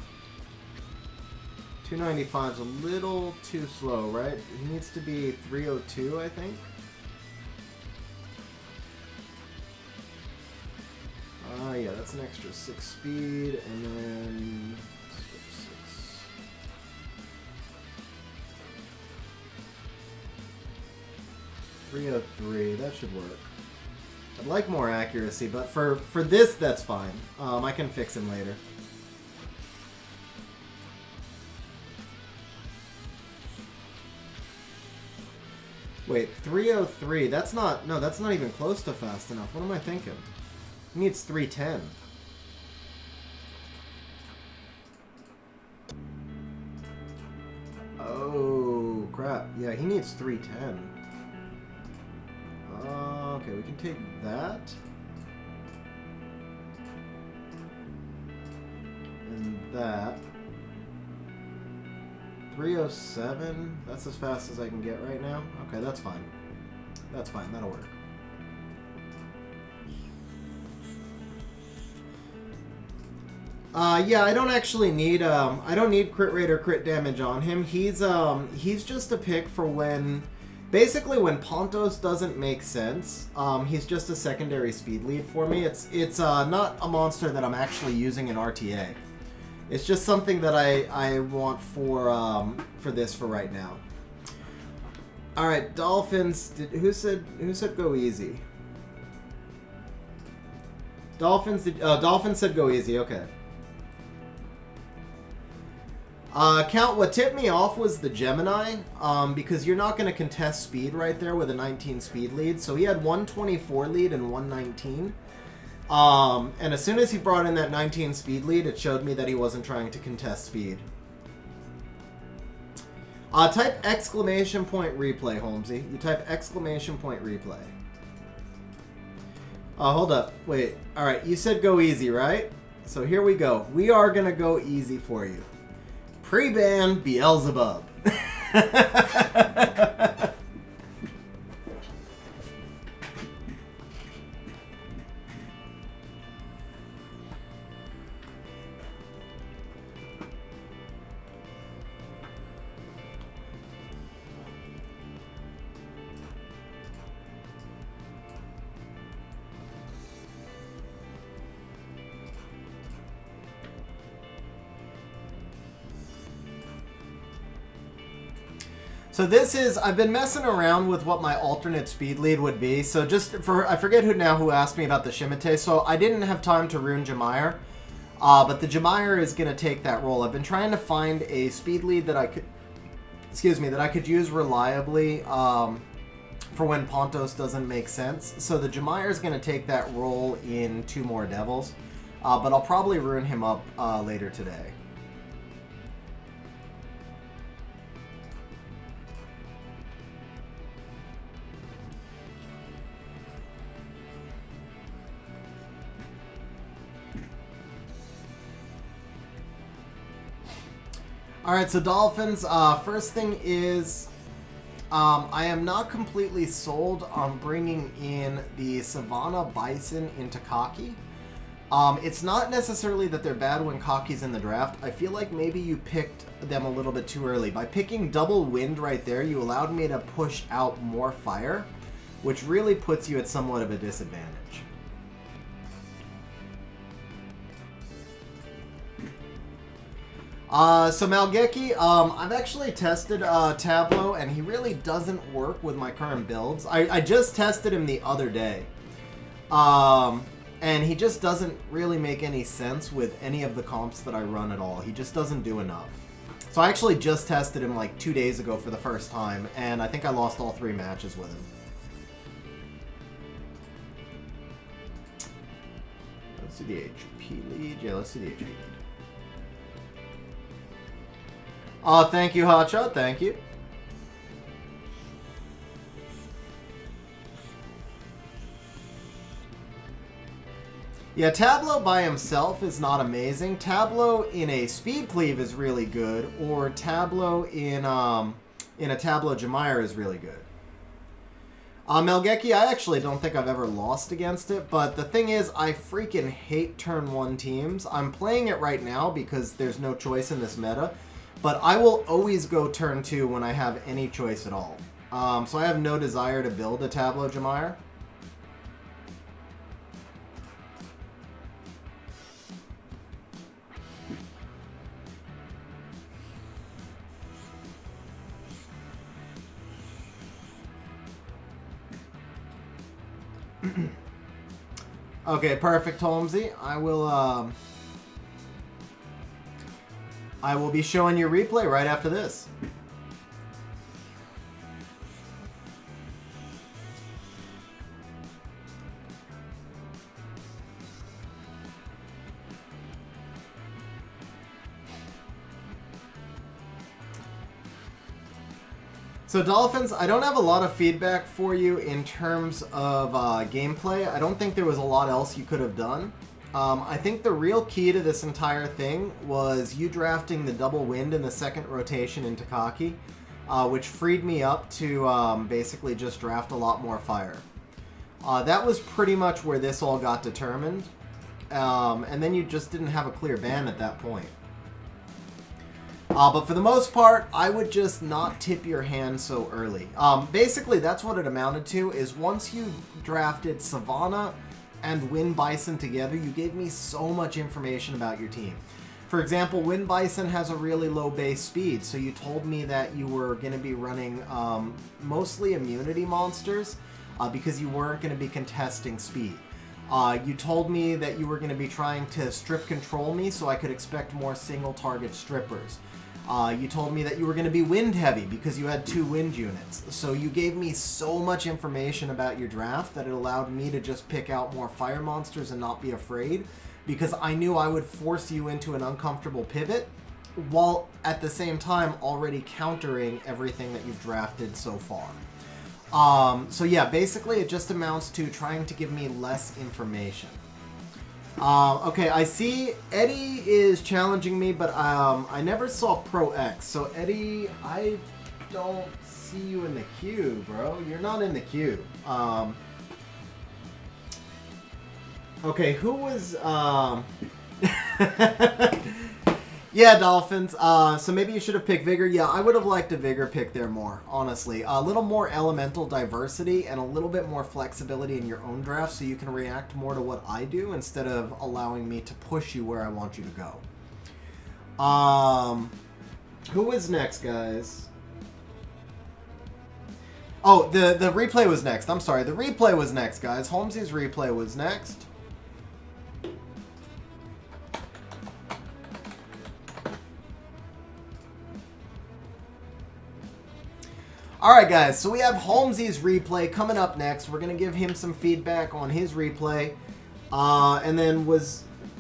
295 is a little too slow, right? He needs to be 302, I think. Yeah, that's an extra 6 speed, and then 6. 303, that should work. I'd like more accuracy, but for this, that's fine. I can fix him later. Wait, 303, that's not even close to fast enough. What am I thinking? He needs 310. Oh, crap. Yeah, he needs 310. Okay, we can take that. And that. 307. That's as fast as I can get right now. Okay, that's fine. That's fine. That'll work. Yeah, I don't actually need, I don't need crit rate or crit damage on him. He's just a pick for when, basically when Pontos doesn't make sense. He's just a secondary speed lead for me. It's not a monster that I'm actually using in RTA. It's just something that I want for this for right now. All right, Dolphins, who said go easy? Dolphins said go easy, okay. Count, what tipped me off was the Gemini, because you're not going to contest speed right there with a 19 speed lead. So he had 124 lead and 119. And as soon as he brought in that 19 speed lead, it showed me that he wasn't trying to contest speed. Type exclamation point replay, Holmesy. You type exclamation point replay. Hold up. Wait. All right. You said go easy, right? So here we go. We are going to go easy for you. Pre-ban Beelzebub. So this is, I've been messing around with what my alternate speed lead would be. So just for, I forget who asked me about the Shimite, so I didn't have time to rune Jameir. But the Jemire is going to take that role. I've been trying to find a speed lead that I could, that I could use reliably for when Pontos doesn't make sense. So the Jemire is going to take that role in 2 more Devils. But I'll probably ruin him up later today. Alright, so Dolphins, first thing is, I am not completely sold on bringing in the Savannah Bison into Kaki. It's not necessarily that they're bad when Kaki's in the draft. I feel like maybe you picked them a little bit too early. By picking double wind right there, you allowed me to push out more fire, which really puts you at somewhat of a disadvantage. So Malgeki, I've actually tested Tableau, and he really doesn't work with my current builds. I just tested him the other day. And he just doesn't really make any sense with any of the comps that I run at all. He just doesn't do enough. So I actually just tested him like 2 days ago for the first time, and I think I lost all 3 matches with him. Let's see the HP lead. Yeah, let's see the HP lead. Thank you, Hotshot. Thank you. Yeah, Tableau by himself is not amazing. Tableau in a speed cleave is really good, or Tableau in a Tableau Jemire is really good. Melgeki, I actually don't think I've ever lost against it, but the thing is, I freaking hate turn 1 teams. I'm playing it right now because there's no choice in this meta, but I will always go turn 2 when I have any choice at all. So I have no desire to build a Tableau Jemire. Okay, perfect, Holmesy. I will be showing you replay right after this. So Dolphins, I don't have a lot of feedback for you in terms of gameplay. I don't think there was a lot else you could have done. I think the real key to this entire thing was you drafting the double wind in the second rotation into Kaki, which freed me up to basically just draft a lot more fire. That was pretty much where this all got determined, and then you just didn't have a clear ban at that point. But for the most part, I would just not tip your hand so early. Basically, that's what it amounted to, is once you drafted Savannah and Wind Bison together, you gave me so much information about your team. For example, Wind Bison has a really low base speed, so you told me that you were going to be running mostly immunity monsters because you weren't going to be contesting speed. You told me that you were going to be trying to strip control me, so I could expect more single target strippers. You told me that you were going to be wind heavy because you had 2 wind units. So you gave me so much information about your draft that it allowed me to just pick out more fire monsters and not be afraid, because I knew I would force you into an uncomfortable pivot while at the same time already countering everything that you've drafted so far. So yeah, basically it just amounts to trying to give me less information. Okay, I see Eddie is challenging me, but I never saw Pro X. So Eddie, I don't see you in the queue, bro. You're not in the queue. Okay, who was... Yeah, Dolphins. So maybe you should have picked Vigor. Yeah, I would have liked a Vigor pick there more, honestly. A little more elemental diversity and a little bit more flexibility in your own draft so you can react more to what I do instead of allowing me to push you where I want you to go. Who is next, guys? Oh, the replay was next. I'm sorry. The replay was next, guys. Holmesy's replay was next. Alright guys, so we have Holmesy's replay coming up next. We're going to give him some feedback on his replay. And then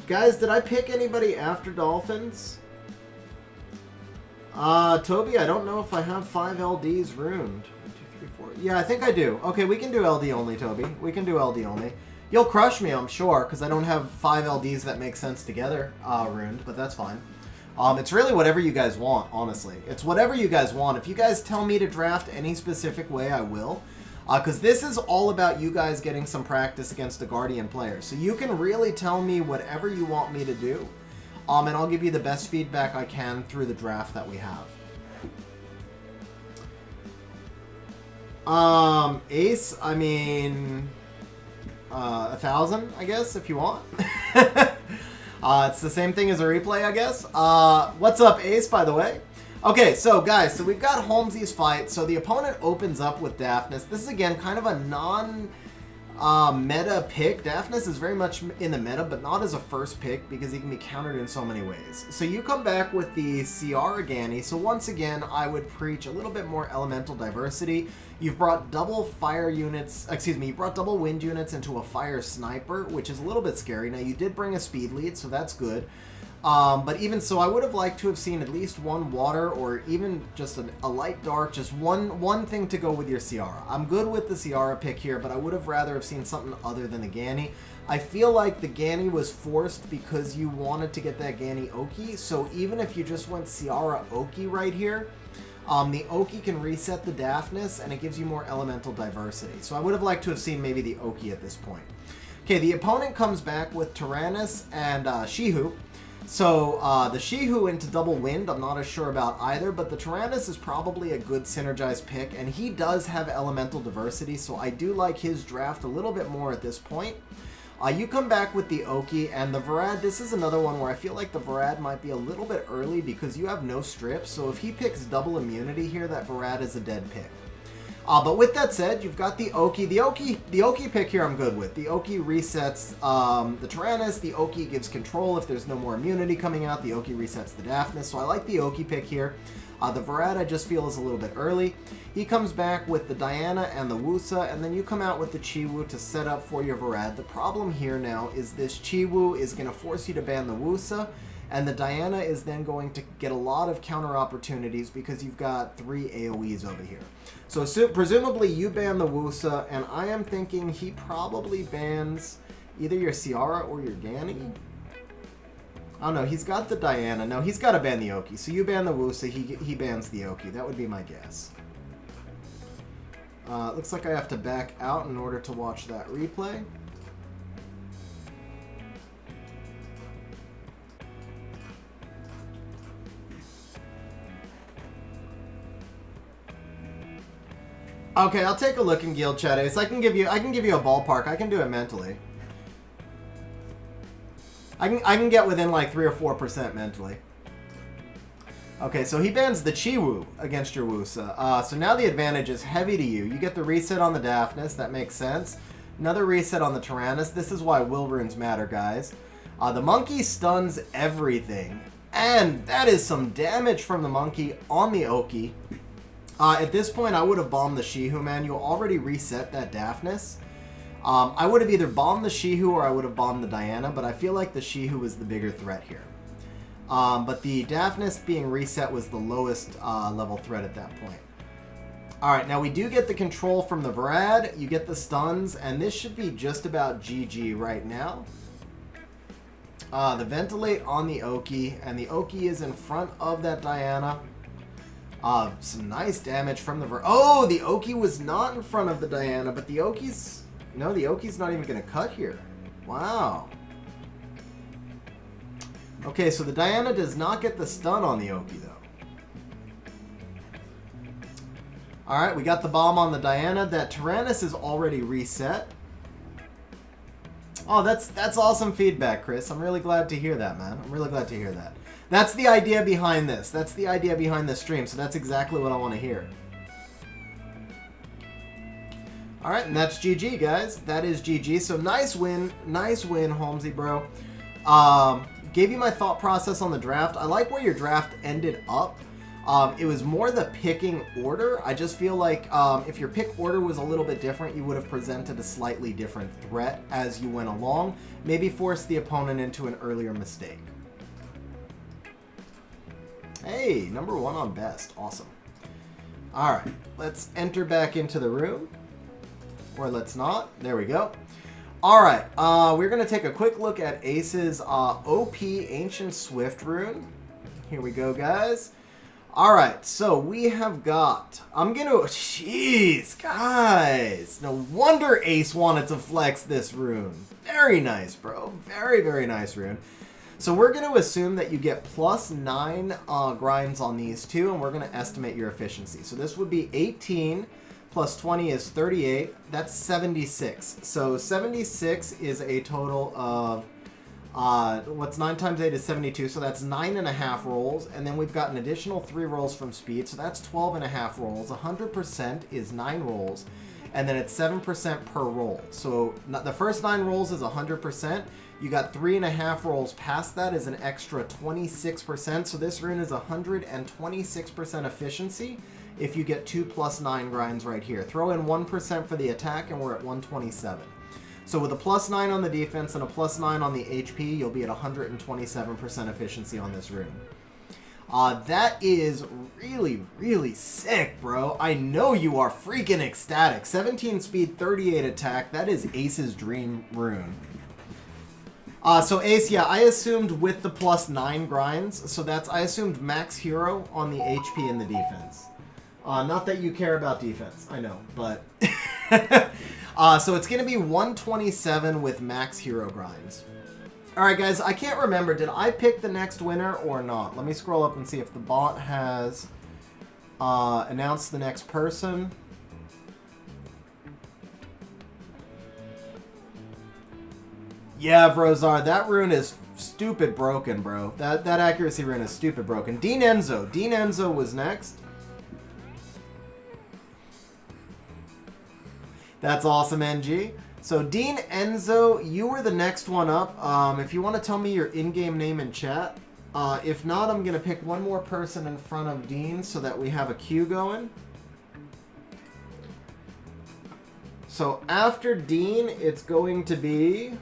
guys, did I pick anybody after Dolphins? Toby, I don't know if I have 5 LDs ruined. 1, 2, 3, 4. Yeah, I think I do. Okay, we can do LD only, Toby. We can do LD only. You'll crush me, I'm sure, because I don't have 5 LDs that make sense together ruined, but that's fine. It's really whatever you guys want, honestly. It's whatever you guys want. If you guys tell me to draft any specific way, I will. Because this is all about you guys getting some practice against a Guardian player. So you can really tell me whatever you want me to do. And I'll give you the best feedback I can through the draft that we have. Ace, I mean... 1,000, I guess, if you want. It's the same thing as a replay, I guess. What's up, Ace, by the way? Okay, so, guys, so we've got Holmesy's fight. So the opponent opens up with Daphnis. This is, again, kind of a non-meta pick. Daphnis is very much in the meta, but not as a first pick because he can be countered in so many ways. So you come back with the Ciara Ganny. So once again, I would preach a little bit more elemental diversity. You've brought double fire units, you brought double wind units into a fire sniper, which is a little bit scary. Now, you did bring a speed lead, so that's good. But even so, I would have liked to have seen at least one water or even just a light dark, just one thing to go with your Ciara. I'm good with the Ciara pick here, but I would have rather have seen something other than the Ganny. I feel like the Ganny was forced because you wanted to get that Ganny Oki, so even if you just went Ciara Oki right here, the Oki can reset the Daphnis, and it gives you more elemental diversity. So I would have liked to have seen maybe the Oki at this point. Okay, the opponent comes back with Tyrannus and Shihu. So the Shihu into double wind, I'm not as sure about either, but the Tyrannus is probably a good synergized pick, and he does have elemental diversity, so I do like his draft a little bit more at this point. You come back with the Oki, and the Varad, this is another one where I feel like the Varad might be a little bit early because you have no strips, so if he picks double immunity here, that Varad is a dead pick. But with that said, you've got the Oki. The Oki pick here I'm good with. The Oki resets the Tyrannus. The Oki gives control if there's no more immunity coming out. The Oki resets the Daphnis, so I like the Oki pick here. The Varad I just feel is a little bit early. He comes back with the Diana and the Wusa, and then you come out with the Chiwu to set up for your Varad. The problem here now is this Chiwu is going to force you to ban the Wusa, and the Diana is then going to get a lot of counter opportunities because you've got 3 AoEs over here. So presumably you ban the Wusa, and I am thinking he probably bans either your Ciara or your Ganny. Oh no, he's got the Diana. No, he's got to ban the Oki. So you ban the Wusa, he bans the Oki. That would be my guess. Looks like I have to back out in order to watch that replay. Okay, I'll take a look in Guild Chat Ace. I can give you a ballpark. I can do it mentally. I can get within like 3 or 4% mentally. Okay, so he bans the Chiwu against your Wusa. So now the advantage is heavy to you. You get the reset on the Daphnis. That makes sense. Another reset on the Tyrannus. This is why will runes matter, guys. The monkey stuns everything. And that is some damage from the monkey on the Oki. At this point, I would have bombed the Shihu, man. You already reset that Daphnis. I would have either bombed the Shihu or I would have bombed the Diana, but I feel like the Shihu is the bigger threat here. But the Daphnis being reset was the lowest level threat at that point. Alright, now we do get the control from the Varad, you get the stuns, and this should be just about GG right now. The Ventilate on the Oki, and the Oki is in front of that Diana. Some nice damage from the Oh, the Oki was not in front of the Diana, but the Oki's... No, the Oki's not even going to cut here. Wow. Okay, so the Diana does not get the stun on the Oki, though. Alright, we got the bomb on the Diana. That Tyrannus is already reset. Oh, that's awesome feedback, Chris. I'm really glad to hear that, man. I'm really glad to hear that. That's the idea behind this. That's the idea behind this stream, so that's exactly what I want to hear. Alright, and that's GG, guys. That is GG. So nice win, Holmesy, bro. Gave you my thought process on the draft. I like where your draft ended up. It was more the picking order. I just feel like if your pick order was a little bit different, you would have presented a slightly different threat as you went along. Maybe force the opponent into an earlier mistake. Hey, number 1 on best. Awesome. Alright, let's enter back into the room. Or let's not. There we go. Alright, we're going to take a quick look at Ace's OP Ancient Swift rune. Here we go, guys. Alright, so we have got... Jeez, guys. No wonder Ace wanted to flex this rune. Very nice, bro. Very, very nice rune. So we're going to assume that you get +9 grinds on these two, and we're going to estimate your efficiency. So this would be 18 plus 20 is 38. That's 76. So 76 is a total of, what's 9 times 8 is 72. So that's 9.5 rolls. And then we've got an additional 3 rolls from speed. So that's 12.5 rolls. 100% is 9 rolls. And then it's 7% per roll. So the first 9 rolls is 100%. You got 3.5 rolls past that is an extra 26%. So this rune is 126% efficiency if you get 2 + 9 grinds right here. Throw in 1% for the attack and we're at 127. So with a +9 on the defense and a +9 on the HP, you'll be at 127% efficiency on this rune. That is really, really sick, bro. I know you are freaking ecstatic. 17 speed, 38 attack. That is Ace's dream rune. So Ace, yeah, I assumed with the +9 grinds. So I assumed max hero on the HP and the defense. Not that you care about defense, I know, but... so it's going to be 127 with max hero grinds. Alright guys, I can't remember, did I pick the next winner or not? Let me scroll up and see if the bot has announced the next person. Yeah, Vrozar, that rune is stupid broken, bro. That accuracy rune is stupid broken. Dean Enzo. Dean Enzo was next. That's awesome, NG. So, Dean Enzo, you were the next one up. If you want to tell me your in-game name in chat. If not, I'm going to pick one more person in front of Dean so that we have a queue going. So, after Dean, it's going to be...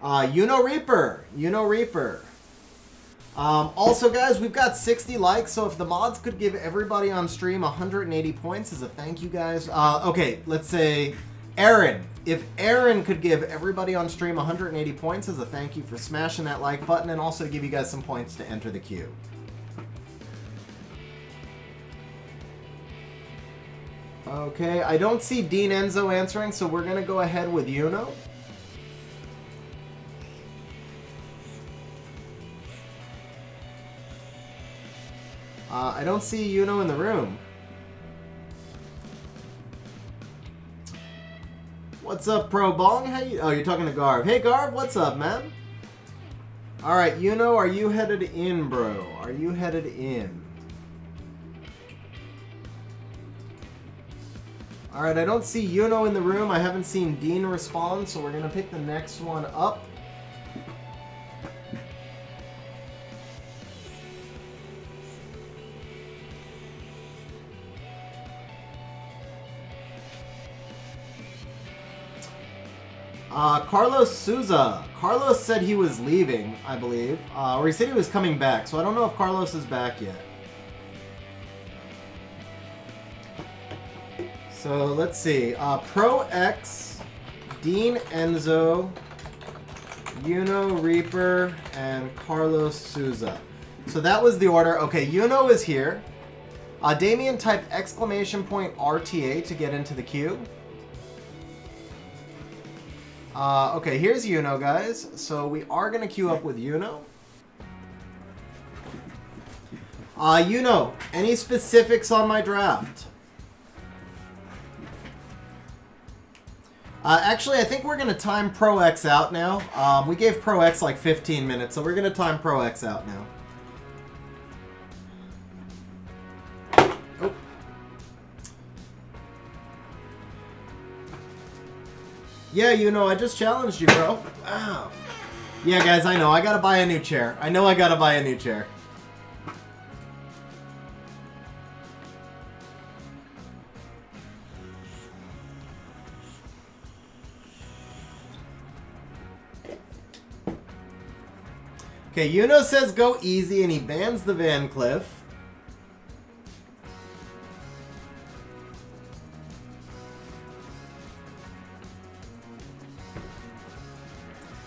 Reaper. Reaper. Also, guys, we've got 60 likes, so if the mods could give everybody on stream 180 points as a thank you, guys. Okay, let's say Aaron. If Aaron could give everybody on stream 180 points as a thank you for smashing that like button, and also give you guys some points to enter the queue. Okay, I don't see Dean Enzo answering, so we're going to go ahead with Yuno. I don't see Yuno in the room. What's up, Pro Bong? How you? Oh, you're talking to Garv. Hey, Garv, what's up, man? All right, Yuno, are you headed in, bro? Are you headed in? All right, I don't see Yuno in the room. I haven't seen Dean respond, so we're gonna pick the next one up. Carlos Souza. Carlos said he was leaving, I believe. Or he said he was coming back, so I don't know if Carlos is back yet. So let's see. Pro X, Dean Enzo, Yuno Reaper, and Carlos Souza. So that was the order. Okay, Yuno is here. Damien typed !RTA to get into the queue. Okay, here's Yuno, guys. So we are going to queue up with Yuno. Yuno, any specifics on my draft? Actually, I think we're going to time Pro X out now. We gave Pro X like 15 minutes, so we're going to time Pro X out now. Yeah, I just challenged you, bro. Wow. Yeah, guys, I know. I gotta buy a new chair. I know I gotta buy a new chair. Okay, Yuno says go easy, and he bans the Van Cliff.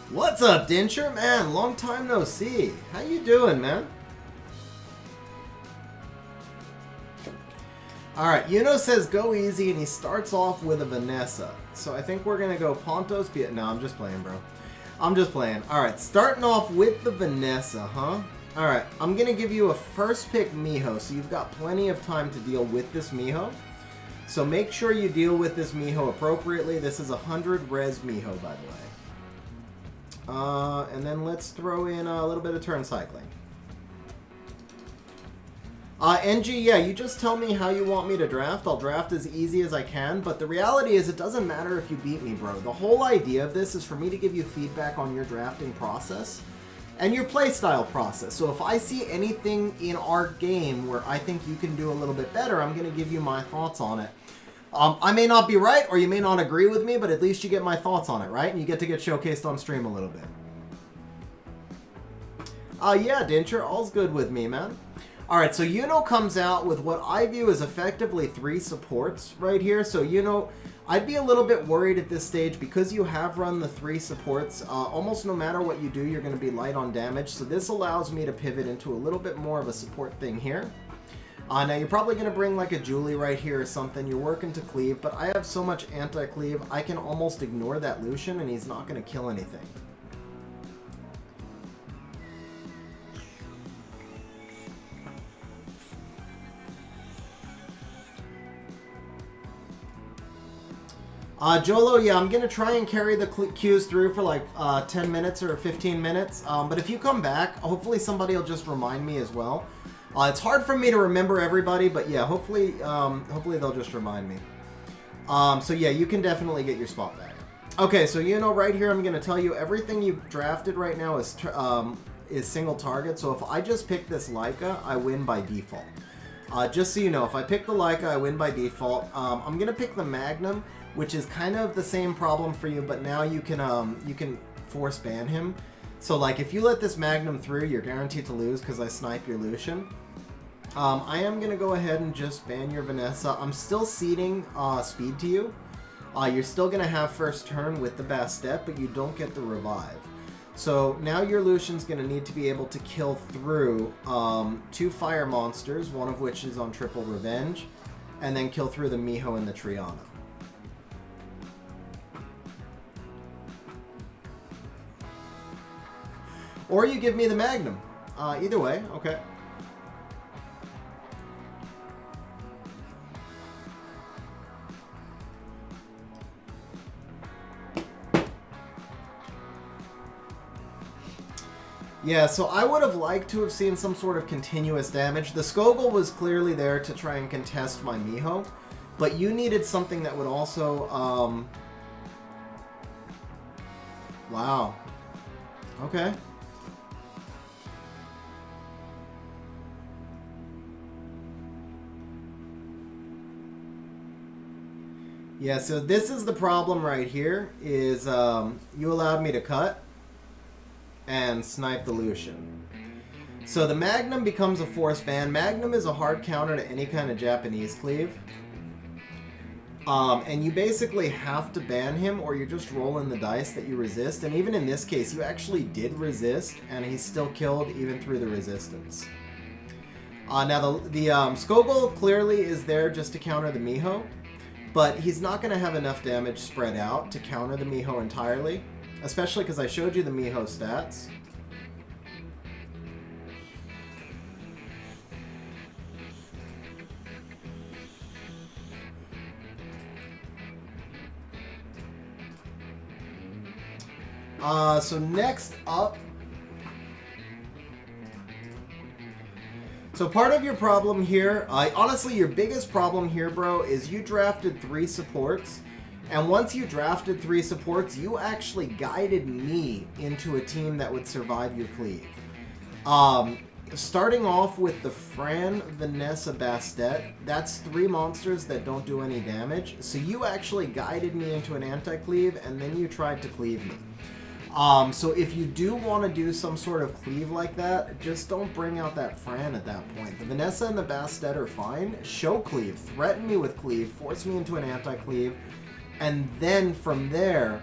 What's up, Dincher? Man, long time no see. How you doing, man? Alright, Yuno says go easy, and he starts off with a Vanessa. So I think we're going to go Pontos. No, I'm just playing, bro. I'm just playing. Alright, starting off with the Vanessa, huh? Alright, I'm going to give you a first pick Miho, so you've got plenty of time to deal with this Miho. So make sure you deal with this Miho appropriately. This is 100 res Miho, by the way. And then let's throw in a little bit of turn cycling. NG, yeah, you just tell me how you want me to draft. I'll draft as easy as I can, but the reality is it doesn't matter if you beat me, bro. The whole idea of this is for me to give you feedback on your drafting process and your playstyle process. So if I see anything in our game where I think you can do a little bit better, I'm going to give you my thoughts on it. I may not be right, or you may not agree with me, but at least you get my thoughts on it, right? And you get to get showcased on stream a little bit. Yeah, Dincher, all's good with me, man. Alright, so Yuno comes out with what I view as effectively 3 supports right here. So Yuno, I'd be a little bit worried at this stage because you have run the 3 supports. Almost no matter what you do, you're going to be light on damage. So this allows me to pivot into a little bit more of a support thing here. Now you're probably going to bring like a Julie right here or something. You're working to cleave, but I have so much anti-cleave, I can almost ignore that Lucian and he's not going to kill anything. Jolo, yeah, I'm going to try and carry the queues through for like 10 minutes or 15 minutes. But if you come back, hopefully somebody will just remind me as well. It's hard for me to remember everybody, but yeah, hopefully they'll just remind me. So yeah, you can definitely get your spot back. Okay, so you know right here, I'm going to tell you everything you've drafted right now is single target. So if I just pick this Leica, I win by default. Just so you know, if I pick the Leica, I win by default. I'm going to pick the Magnum, which is kind of the same problem for you, but now you can force ban him. So like if you let this Magnum through, you're guaranteed to lose because I snipe your Lucian. I am going to go ahead and just ban your Vanessa. I'm still ceding speed to you. You're still going to have first turn with the Bastet, but you don't get the revive. So now your Lucian's going to need to be able to kill through 2 fire monsters, one of which is on triple revenge, and then kill through the Miho and the Triana. Or you give me the Magnum. Either way, okay. Yeah, so I would have liked to have seen some sort of continuous damage. The Skogul was clearly there to try and contest my Miho, but you needed something that would also, Wow. Okay. Yeah, so this is the problem right here, is you allowed me to cut and snipe the Lucian. So the Magnum becomes a force ban. Magnum is a hard counter to any kind of Japanese cleave. And you basically have to ban him or you're just rolling the dice that you resist. And even in this case, you actually did resist and he's still killed even through the resistance. Now the Skogul clearly is there just to counter the Miho. But he's not going to have enough damage spread out to counter the Miho entirely. Especially because I showed you the Miho stats. So next up... So part of your problem here, honestly your biggest problem here, bro, is you drafted 3 supports And once you drafted 3 supports, you actually guided me into a team that would survive your cleave. Starting off with the Fran, Vanessa, Bastet, that's 3 monsters that don't do any damage. So you actually guided me into an anti-cleave, and then you tried to cleave me. So if you do want to do some sort of cleave like that, just don't bring out that Fran at that point. The Vanessa and the Bastet are fine. Show cleave, threaten me with cleave, force me into an anti-cleave, and then from there,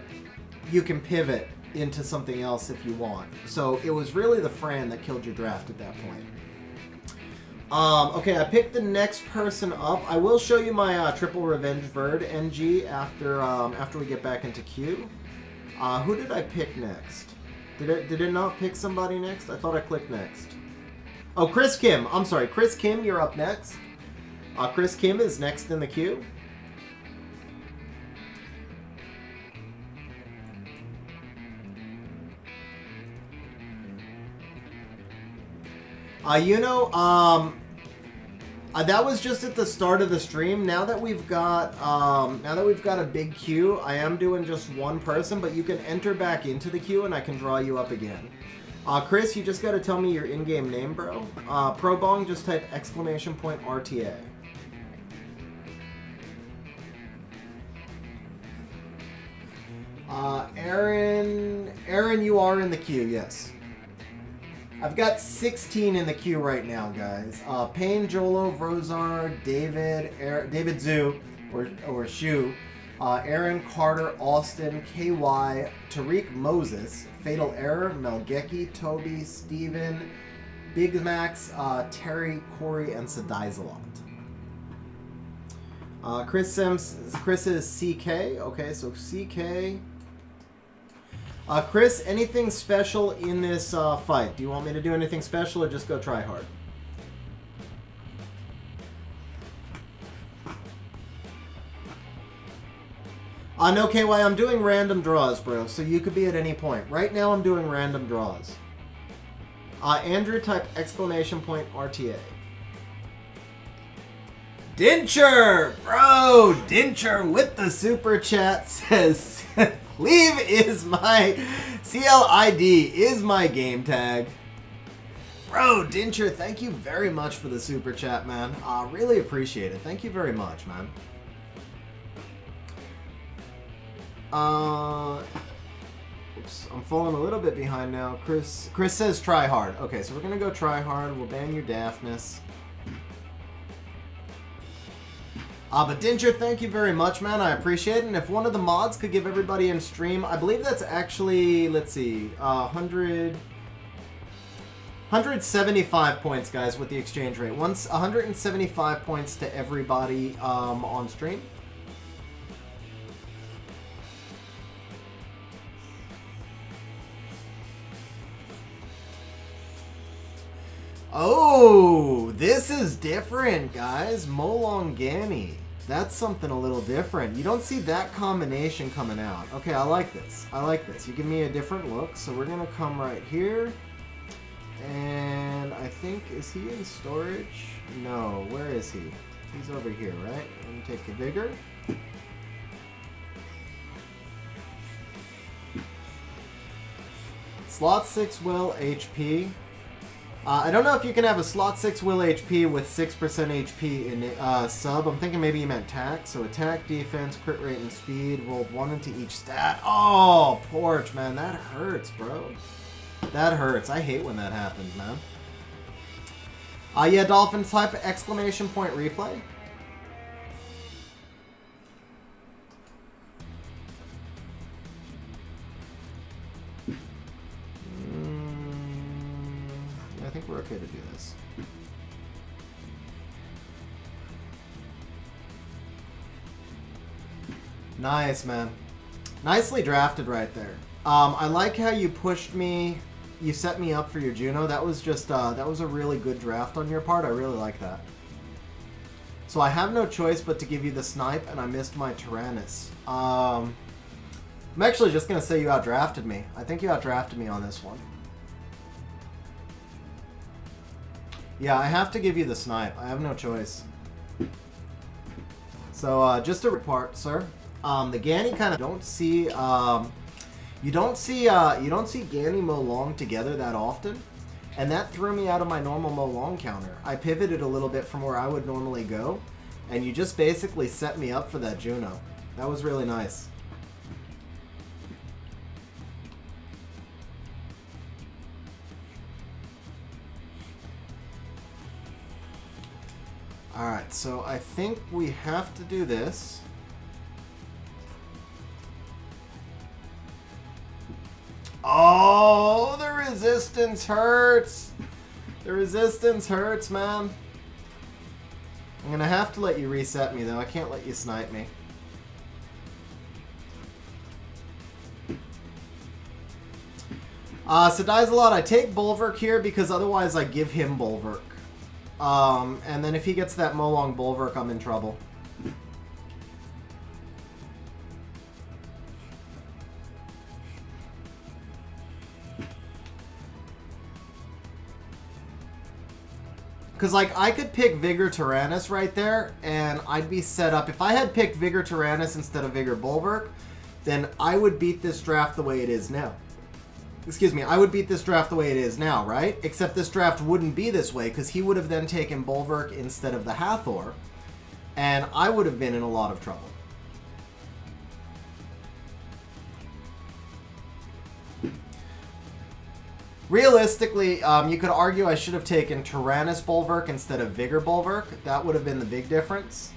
you can pivot into something else if you want. So it was really the Fran that killed your draft at that point. Okay, I picked the next person up. I will show you my Triple Revenge Verd NG after we get back into queue. Who did I pick next? Did it not pick somebody next? I thought I clicked next. Oh, Chris Kim. I'm sorry. Chris Kim, you're up next. Chris Kim is next in the queue. That was just at the start of the stream. Now that we've got a big queue, I am doing just one person, but you can enter back into the queue and I can draw you up again. Chris, you just got to tell me your in-game name, bro. Probong, just type !RTA. Aaron, you are in the queue, yes. I've got 16 in the queue right now, guys. Payne, Jolo, Vrozar, David Zoo, or Shu, Aaron, Carter, Austin, KY, Tariq Moses, Fatal Error, Melgeki, Toby, Steven, Big Max, Terry, Corey, and Sadizalot. Chris is CK. Okay, so CK. Chris, anything special in this fight? Do you want me to do anything special or just go try hard? No, KY, I'm doing random draws, bro, so you could be at any point. Right now, I'm doing random draws. Andrew, type !RTA. Dincher! Bro, Dincher with the super chat says... Cleave is my... CLID is my game tag. Bro, Dincher, thank you very much for the super chat, man. Really appreciate it. Thank you very much, man. Oops, I'm falling a little bit behind now. Chris says try hard. Okay, so we're going to go try hard. We'll ban your daftness. But Dincher, thank you very much, man. I appreciate it. And if one of the mods could give everybody in stream, I believe that's actually, let's see, 175 points, guys, with the exchange rate. 175 points to everybody on stream. Oh, this is different, guys. Molongani. That's something a little different. You don't see that combination coming out. Okay, I like this. I like this. You give me a different look. So we're going to come right here. And I think, is he in storage? No, where is he? He's over here, right? Let me take the vigor. Slot 6 will HP. I don't know if you can have a slot 6 will HP with 6% HP in sub. I'm thinking maybe you meant attack. So attack, defense, crit rate, and speed. Rolled 1 into each stat. Oh, Porch, man. That hurts, bro. That hurts. I hate when that happens, man. Yeah, Dolphins type ! Replay. I think we're okay to do this. Nice, man. Nicely drafted right there. I like how you pushed me. You set me up for your Juno. That was just that was a really good draft on your part. I really like that. So I have no choice but to give you the snipe, and I missed my Tyrannus. I'm actually just gonna say you outdrafted me. I think you outdrafted me on this one. Yeah, I have to give you the snipe. I have no choice. So, just a report, sir. The Ganny kind of don't see you don't see Ganny Mo Long together that often, and that threw me out of my normal Mo Long counter. I pivoted a little bit from where I would normally go, and you just basically set me up for that Juno. That was really nice. Alright, so I think we have to do this. Oh, the resistance hurts. The resistance hurts, man. I'm gonna have to let you reset me, though. I can't let you snipe me. So dies a lot. I take Bulwark here because otherwise I give him Bulwark. And then if he gets that Mo Long Bulwark, I'm in trouble. Because, like, I could pick Vigor Tyrannus right there, and I'd be set up. If I had picked Vigor Tyrannus instead of Vigor Bulwark, then I would beat this draft the way it is now. Excuse me, I would beat this draft the way it is now, right? Except this draft wouldn't be this way, because he would have then taken Bulwark instead of the Hathor, and I would have been in a lot of trouble. Realistically, you could argue I should have taken Tyrannus Bulwark instead of Vigor Bulwark. That would have been the big difference.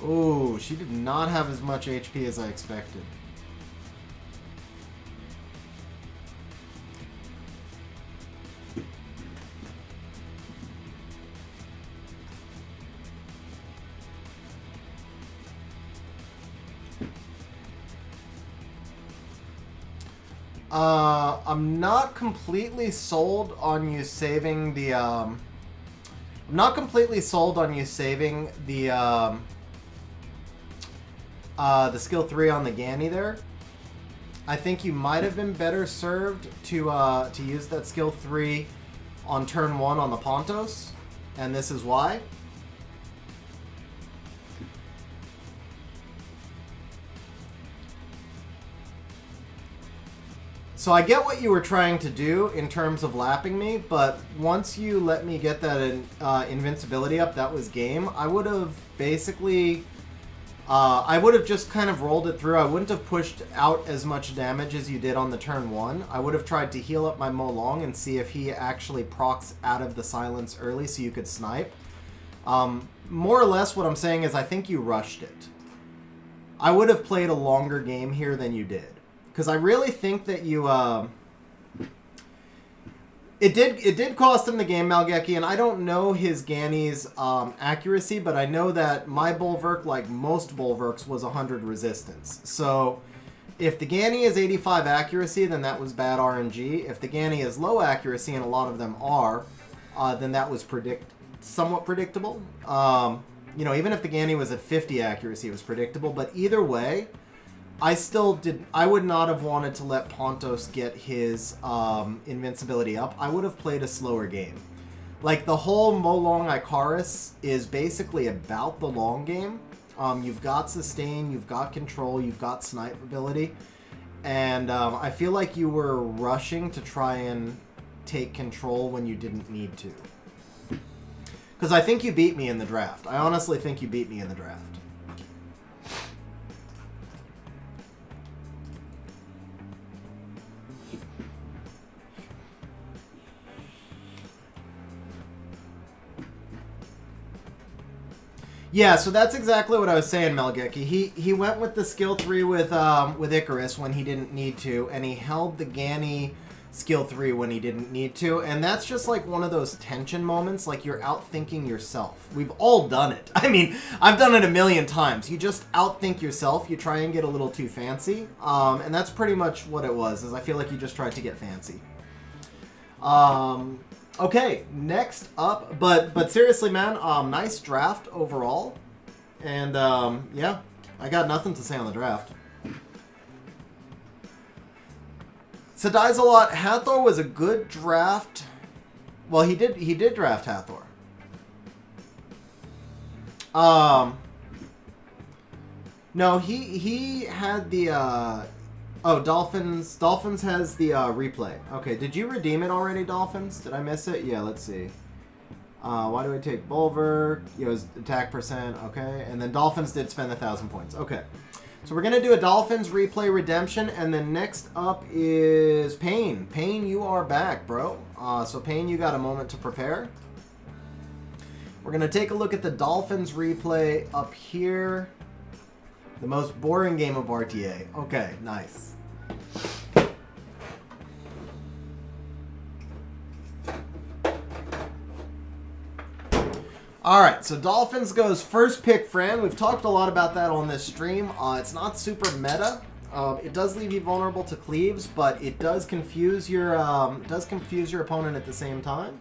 Ooh, she did not have as much HP as I expected. I'm not completely sold on you saving the, I'm not completely sold on you saving the skill 3 on the Ganny there. I think you might have been better served to use that skill 3 on turn 1 on the Pontos, and this is why. So I get what you were trying to do in terms of lapping me, but once you let me get that invincibility up, that was game. I would have basically, I would have just kind of rolled it through. I wouldn't have pushed out as much damage as you did on the turn 1. I would have tried to heal up my Mo Long and see if he actually procs out of the silence early so you could snipe. More or less what I'm saying is I think you rushed it. I would have played a longer game here than you did. Because I really think that you, it did cost him the game, Malgeki, and I don't know his Ganny's accuracy, but I know that my Bulwark, like most Bulwarks, was 100 resistance. So if the Ganny is 85 accuracy, then that was bad RNG. If the Ganny is low accuracy, and a lot of them are, then that was somewhat predictable. You know, even if the Ganny was at 50 accuracy, it was predictable. But either way, I would not have wanted to let Pontos get his invincibility up. I would have played a slower game. Like, the whole Mo Long Icarus is basically about the long game. You've got sustain, you've got control, you've got snipe ability. And I feel like you were rushing to try and take control when you didn't need to. Because I think you beat me in the draft. I honestly think you beat me in the draft. Yeah, so that's exactly what I was saying, Melgeki. He went with the skill 3 with Icarus when he didn't need to, and he held the Ganny skill 3 when he didn't need to, and that's just like one of those tension moments, like you're outthinking yourself. We've all done it. I mean, I've done it a million times. You just outthink yourself, you try and get a little too fancy, and that's pretty much what it was, is I feel like you just tried to get fancy. Okay, next up, but seriously, man, nice draft overall, and yeah, I got nothing to say on the draft. Dies a lot. Hathor was a good draft. Well, he did draft Hathor. No, he had the oh, Dolphins. Dolphins has the replay. Okay, did you redeem it already, Dolphins? Did I miss it? Yeah, let's see. Why do I take Bulver? It was attack percent. Okay, and then Dolphins did spend 1,000 points. Okay. So we're going to do a Dolphins replay redemption, and then next up is Payne. Payne, you are back, bro. So Payne, you got a moment to prepare. We're going to take a look at the Dolphins replay up here. The most boring game of RTA. Okay, nice. Alright, so Dolphins goes first pick Fran. We've talked a lot about that on this stream. It's not super meta. It does leave you vulnerable to cleaves, but it does confuse your opponent at the same time.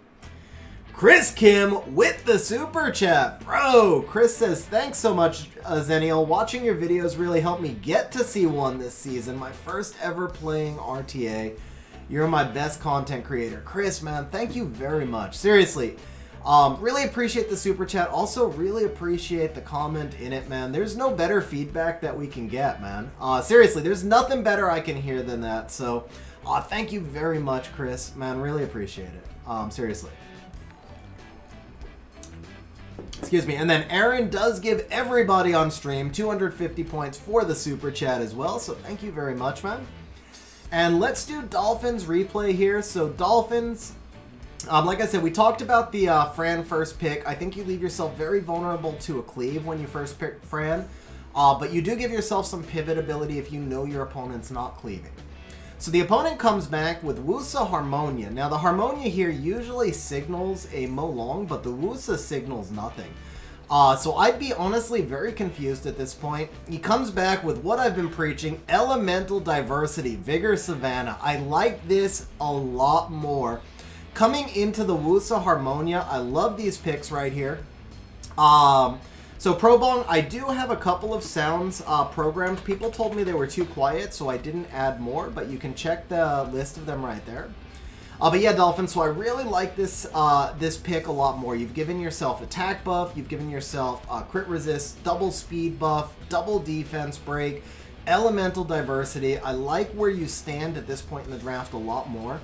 Chris Kim with the super chat. Bro, Chris says, thanks so much, Xennial. Watching your videos really helped me get to C1 this season. My first ever playing RTA. You're my best content creator. Chris, man, thank you very much. Seriously. Really appreciate the super chat. Also, really appreciate the comment in it, man. There's no better feedback that we can get, man. Seriously, there's nothing better I can hear than that. So, thank you very much, Chris. Man, really appreciate it. Seriously. Excuse me. And then Aaron does give everybody on stream 250 points for the super chat as well. So, thank you very much, man. And let's do Dolphins replay here. So, Dolphins... like I said, we talked about the Fran first pick. I think you leave yourself very vulnerable to a cleave when you first pick Fran. But you do give yourself some pivot ability if you know your opponent's not cleaving. So the opponent comes back with Wusa Harmonia. Now the Harmonia here usually signals a Molong, but the Wusa signals nothing. So I'd be honestly very confused at this point. He comes back with what I've been preaching, Elemental Diversity, Vigor Savannah. I like this a lot more. Coming into the Wusa Harmonia, I love these picks right here. So Probong, I do have a couple of sounds programmed. People told me they were too quiet, so I didn't add more, but you can check the list of them right there. But yeah, Dolphin, so I really like this this pick a lot more. You've given yourself attack buff, you've given yourself crit resist, double speed buff, double defense break, elemental diversity. I like where you stand at this point in the draft a lot more.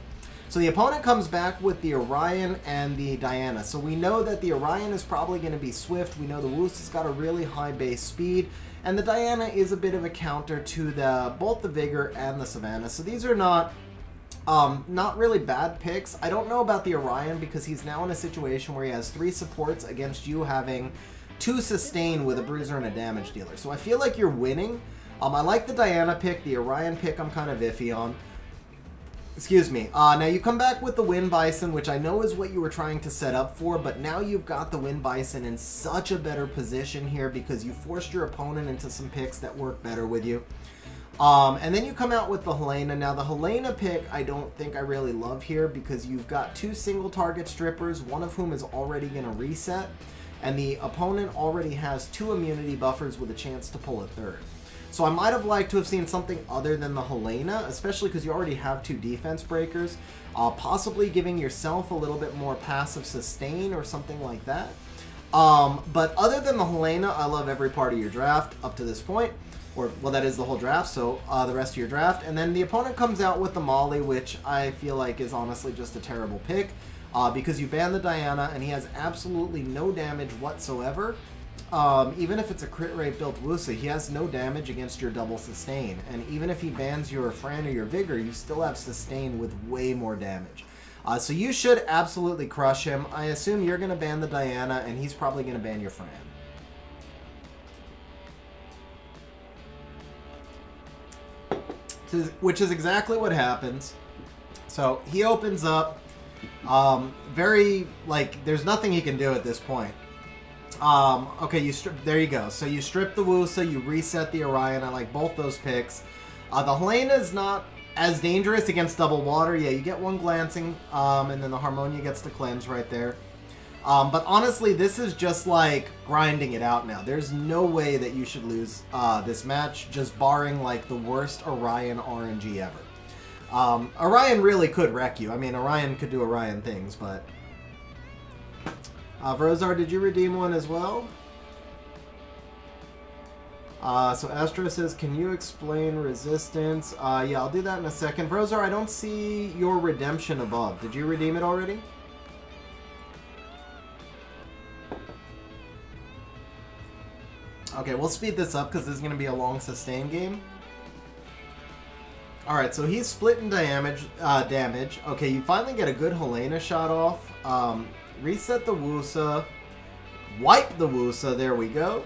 So the opponent comes back with the Orion and the Diana. So we know that the Orion is probably going to be swift. We know the Wusa's got a really high base speed. And the Diana is a bit of a counter to both the Vigor and the Savannah. So these are not really bad picks. I don't know about the Orion because he's now in a situation where he has 3 supports against you having 2 sustain with a Bruiser and a Damage Dealer. So I feel like you're winning. I like the Diana pick. The Orion pick I'm kind of iffy on. Excuse me. Now you come back with the Wind Bison, which I know is what you were trying to set up for, but now you've got the Wind Bison in such a better position here because you forced your opponent into some picks that work better with you. And then you come out with the Helena. Now the Helena pick I don't think I really love here because you've got 2 single target strippers, one of whom is already going to reset, and the opponent already has 2 immunity buffers with a chance to pull a 3rd. So I might have liked to have seen something other than the Helena, especially because you already have 2 defense breakers, possibly giving yourself a little bit more passive sustain or something like that. But other than the Helena, I love every part of your draft up to this point. Or, well, that is the whole draft, so the rest of your draft. And then the opponent comes out with the Molly, which I feel like is honestly just a terrible pick, because you ban the Diana, and he has absolutely no damage whatsoever. Even if it's a crit rate built Wusa, he has no damage against your double sustain. And even if he bans your Fran or your Vigor, you still have sustain with way more damage. So you should absolutely crush him. I assume you're going to ban the Diana, and he's probably going to ban your Fran. Which is exactly what happens. So he opens up. There's nothing he can do at this point. Okay, there you go. So you strip the Wusa, you reset the Orion. I like both those picks. The Helena is not as dangerous against double water. Yeah, you get 1 glancing, and then the Harmonia gets the cleanse right there. But honestly, this is just like grinding it out now. There's no way that you should lose this match, just barring like the worst Orion RNG ever. Orion really could wreck you. I mean, Orion could do Orion things, but... Vrozar, did you redeem one as well? So Astro says, can you explain resistance? Yeah, I'll do that in a second. Vrozar, I don't see your redemption above. Did you redeem it already? Okay, we'll speed this up because this is going to be a long sustain game. Alright, so he's splitting damage. Okay, you finally get a good Helena shot off. Reset the Wusa. Wipe the Wusa. There we go.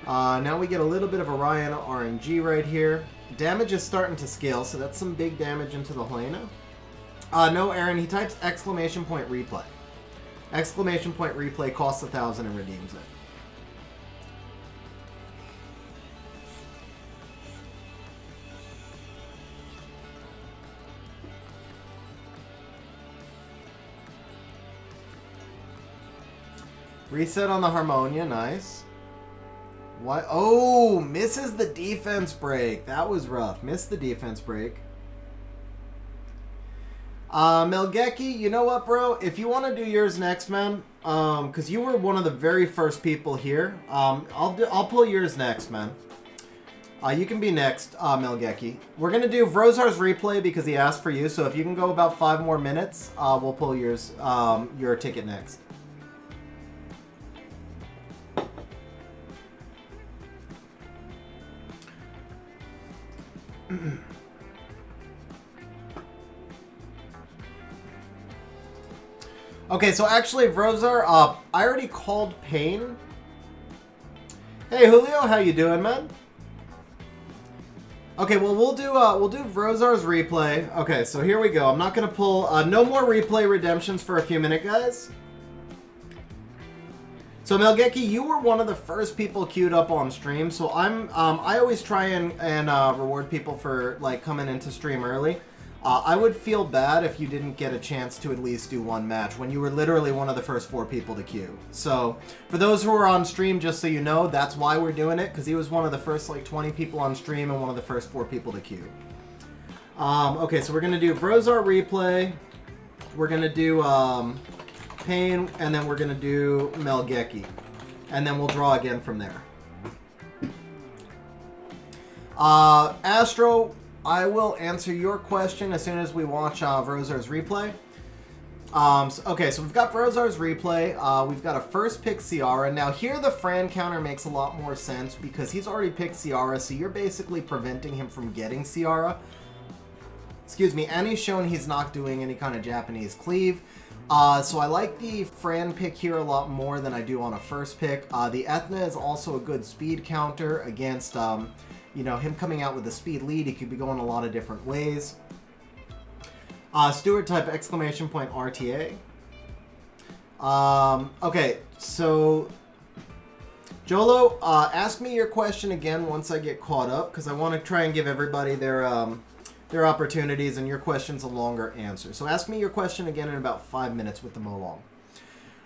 Now we get a little bit of Orion RNG right here. Damage is starting to scale, so that's some big damage into the Helena. No, Aaron, he types exclamation point replay. Exclamation point replay costs 1,000 and redeems it. Reset on the Harmonia, nice. What? Oh, misses the defense break. That was rough. Missed the defense break. Melgeki, you know what, bro? If you want to do yours next, man, because you were one of the very first people here, I'll pull yours next, man. You can be next, Melgeki. We're gonna do Vrozar's replay because he asked for you. So if you can go about 5 more minutes, we'll pull yours, your ticket next. Okay, so actually, Vrozar, I already called Pain. Hey, Julio, how you doing, man? Okay, well, we'll do Vrozar's replay. Okay, so here we go. I'm not gonna pull no more replay redemptions for a few minutes, guys. So Melgeki, you were one of the first people queued up on stream, so I always try and reward people for like coming into stream early. I would feel bad if you didn't get a chance to at least do one match when you were literally one of the first 4 people to queue. So for those who are on stream, just so you know, that's why we're doing it, because he was one of the first like 20 people on stream and one of the first 4 people to queue. Okay, so we're gonna do Vrozar replay. We're gonna do Pain, and then we're gonna do Melgeki, and then we'll draw again from there. Astro, I will answer your question as soon as we watch Vrozar's replay. Okay, so we've got Vrozar's replay. We've got a first pick Ciara. Now here the Fran counter makes a lot more sense because he's already picked Ciara, so you're basically preventing him from getting Ciara. Excuse me, and he's shown he's not doing any kind of Japanese cleave. So I like the Fran pick here a lot more than I do on a first pick. The Ethna is also a good speed counter against, you know, him coming out with a speed lead. He could be going a lot of different ways. Steward type exclamation point RTA. Okay, so Jolo, ask me your question again once I get caught up, because I want to try and give everybody their opportunities, and your question's a longer answer. So ask me your question again in about 5 minutes with the Molong.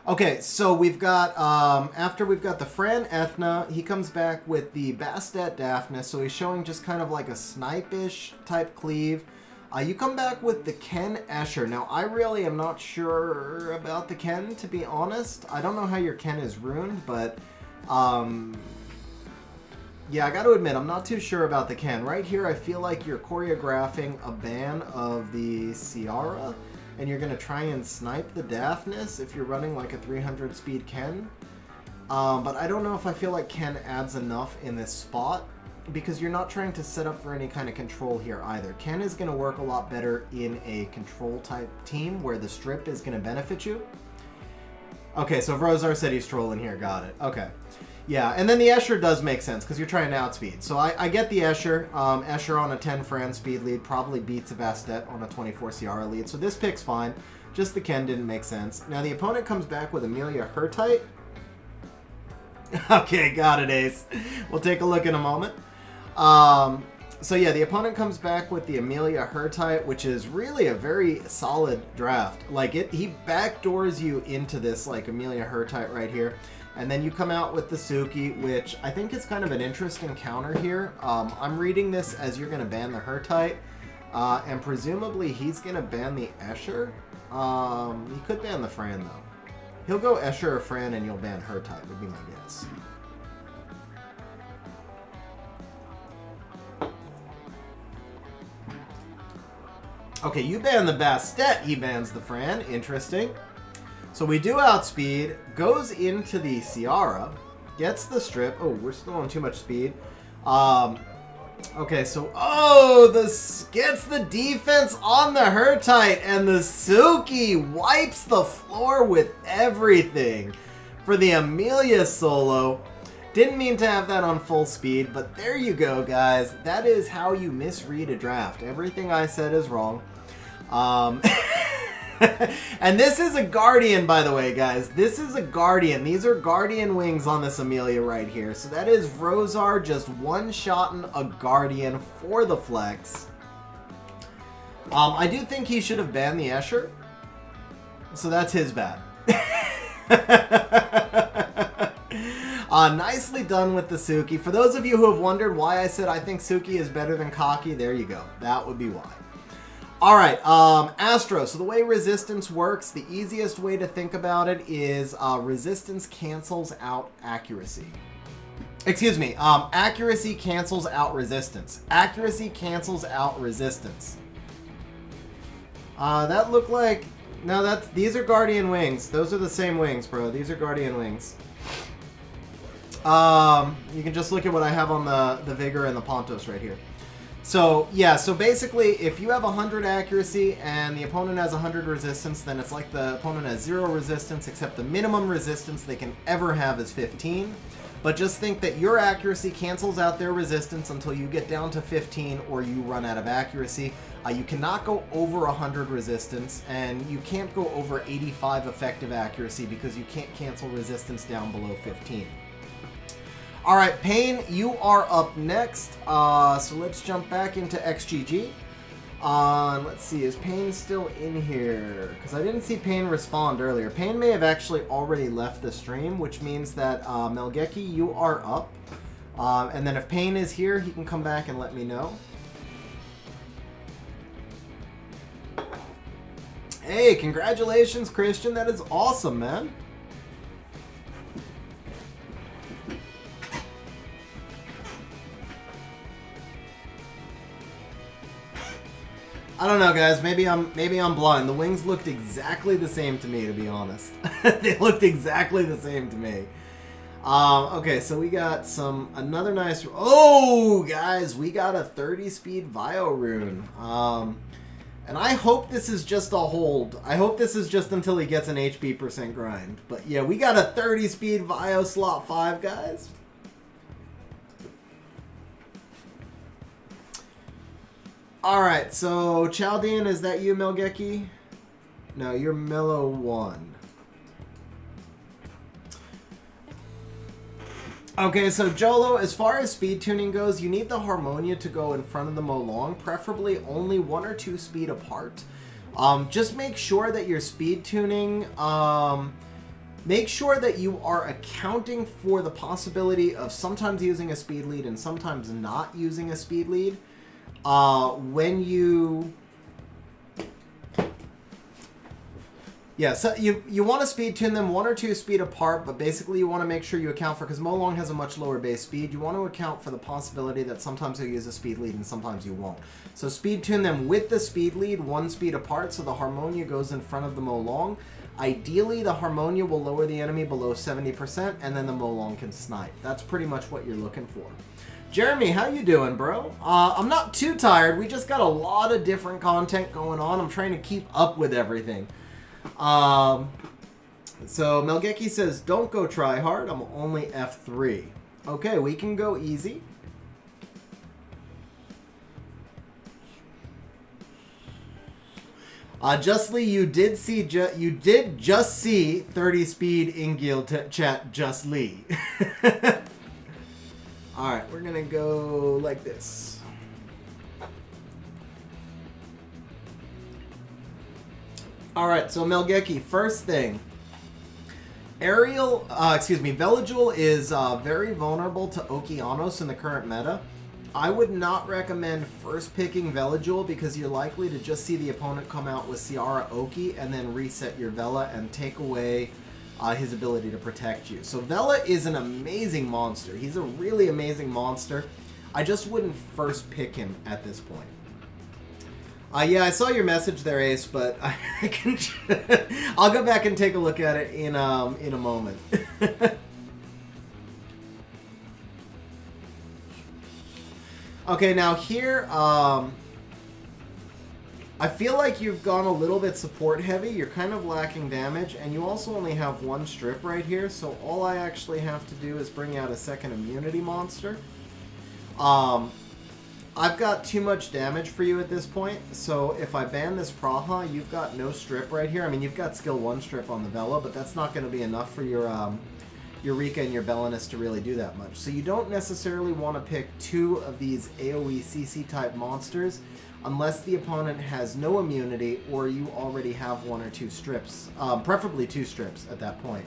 Okay, so we've got, after we've got the Fran Ethna, he comes back with the Bastet Daphne, so he's showing just kind of like a snipe-ish type cleave. You come back with the Ken Escher. Now, I really am not sure about the Ken, to be honest. I don't know how your Ken is ruined, but, yeah, I gotta admit, I'm not too sure about the Ken. Right here, I feel like you're choreographing a ban of the Ciara, and you're gonna try and snipe the Daphnis if you're running like a 300 speed Ken. But I don't know if I feel like Ken adds enough in this spot, because you're not trying to set up for any kind of control here either. Ken is gonna work a lot better in a control type team where the strip is gonna benefit you. Okay, so Vrozar said he's trolling here, got it. Okay. Yeah, and then the Escher does make sense, because you're trying to outspeed. So I get the Escher. Escher on a 10 Fran speed lead probably beats a Bastet on a 24 Ciara lead. So this pick's fine. Just the Ken didn't make sense. Now the opponent comes back with Amelia Hertite. Okay, got it, Ace. We'll take a look in a moment. So yeah, the opponent comes back with the Amelia Hertite, which is really a very solid draft. Like, he backdoors you into this, like, Amelia Hertite right here. And then you come out with the Suki, which I think is kind of an interesting counter here. I'm reading this as you're going to ban the Hertite. And presumably he's going to ban the Escher. He could ban the Fran, though. He'll go Escher or Fran, and you'll ban her type, would be my guess. Okay, you ban the Bastet, he bans the Fran. Interesting. So we do outspeed, goes into the Ciara, gets the strip. Oh, we're still on too much speed. Okay, so, gets the defense on the Hertite, and the Suki wipes the floor with everything for the Amelia solo. Didn't mean to have that on full speed, but there you go, guys. That is how you misread a draft. Everything I said is wrong. And this is a Guardian, by the way, guys. This is a Guardian. These are Guardian wings on this Amelia right here. So that is Rosar just one-shotting a Guardian for the flex. I do think he should have banned the Escher. So that's his bad. Nicely done with the Suki. For those of you who have wondered why I said I think Suki is better than Kaki, there you go. That would be why. Alright, Astro. So the way resistance works, the easiest way to think about it is resistance cancels out accuracy. Excuse me, accuracy cancels out resistance. Accuracy cancels out resistance. That looked like... No, these are Guardian wings. Those are the same wings, bro. These are Guardian wings. You can just look at what I have on the Vigor and the Pontos right here. So, yeah, so basically, if you have 100 accuracy and the opponent has 100 resistance, then it's like the opponent has 0 resistance, except the minimum resistance they can ever have is 15. But just think that your accuracy cancels out their resistance until you get down to 15 or you run out of accuracy. You cannot go over 100 resistance, and you can't go over 85 effective accuracy because you can't cancel resistance down below 15. Alright, Pain, you are up next. So let's jump back into XGG. Let's see, is Pain still in here? Because I didn't see Pain respond earlier. Pain may have actually already left the stream, which means that Melgeki, you are up. And then if Pain is here, he can come back and let me know. Hey, congratulations, Christian. That is awesome, man. I don't know, guys. Maybe I'm blind. The wings looked exactly the same to me, to be honest. They looked exactly the same to me. Okay, so we got another nice... Oh, guys, we got a 30-speed Vio rune. And I hope this is just a hold. I hope this is just until he gets an HP % grind. But yeah, we got a 30-speed Vio slot 5, guys. Alright, so Chaldean, is that you, Melgeki? No, you're Mellow 1. Okay, so Jolo, as far as speed tuning goes, you need the Harmonia to go in front of the Molong, preferably only 1 or 2 speed apart. Just make sure that you're speed tuning, make sure that you are accounting for the possibility of sometimes using a speed lead and sometimes not using a speed lead. When you... Yeah, so you want to speed tune them 1 or 2 speed apart, but basically you want to make sure you account for, because Molong has a much lower base speed, you want to account for the possibility that sometimes you'll use a speed lead and sometimes you won't. So speed tune them with the speed lead 1 speed apart, so the Harmonia goes in front of the Molong. Ideally, the Harmonia will lower the enemy below 70%, and then the Molong can snipe. That's pretty much what you're looking for. Jeremy, how you doing, bro? I'm not too tired. We just got a lot of different content going on. I'm trying to keep up with everything. So Melgeki says, don't go try hard. I'm only F3. Okay, we can go easy. Justly, you did just see 30 speed in guild chat, Justly. Alright, we're gonna go like this. Alright, so Melgeki, first thing. Veligil is very vulnerable to Okeanos in the current meta. I would not recommend first picking Velajul because you're likely to just see the opponent come out with Ciara Oki and then reset your Vela and take away his ability to protect you. So Vela is an amazing monster. He's a really amazing monster. I just wouldn't first pick him at this point. Yeah, I saw your message there, Ace, but I can. I'll go back and take a look at it in a moment. Okay, now here, I feel like you've gone a little bit support heavy. You're kind of lacking damage, and you also only have one strip right here, so all I actually have to do is bring out a second immunity monster. I've got too much damage for you at this point, so if I ban this Praha, you've got no strip right here. I mean, you've got skill 1 strip on the Vela, but that's not going to be enough for your Rika and your Belenus to really do that much. So you don't necessarily want to pick 2 of these AoE CC type monsters unless the opponent has no immunity or you already have 1 or 2 strips, preferably 2 strips at that point.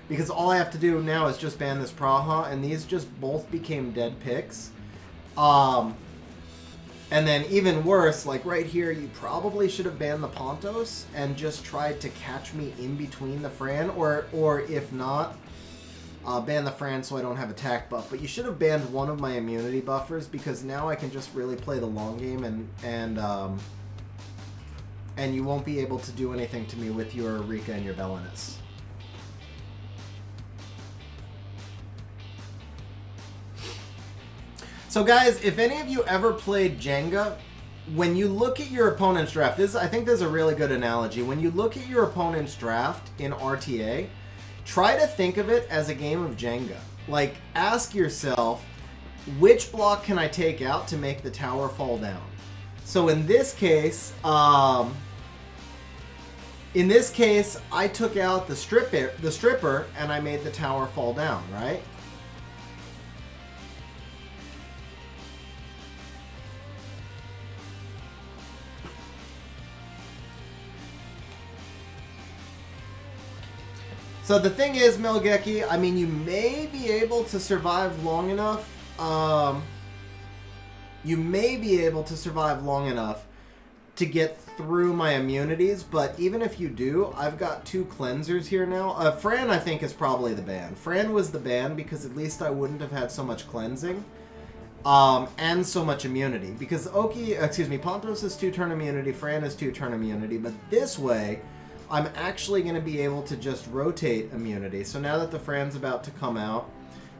Because all I have to do now is just ban this Praha, and these just both became dead picks. And then even worse, like right here, you probably should have banned the Pontos and just tried to catch me in between the Fran, or if not, ban the Fran so I don't have attack buff. But you should have banned one of my immunity buffers because now I can just really play the long game and you won't be able to do anything to me with your Rika and your Belenus. So guys, if any of you ever played Jenga, when you look at your opponent's draft, I think this is a really good analogy. When you look at your opponent's draft in RTA, try to think of it as a game of Jenga. Like, ask yourself, which block can I take out to make the tower fall down? So in this case, I took out the stripper, and I made the tower fall down, right? So the thing is, Melgeki, I mean, you may be able to survive long enough. You may be able to survive long enough to get through my immunities, but even if you do, I've got 2 cleansers here now. Fran, I think, is probably the ban. Fran was the ban because at least I wouldn't have had so much cleansing and so much immunity. Because Pontos is 2-turn immunity, Fran is 2-turn immunity, but this way, I'm actually going to be able to just rotate immunity. So now that the Fran's about to come out,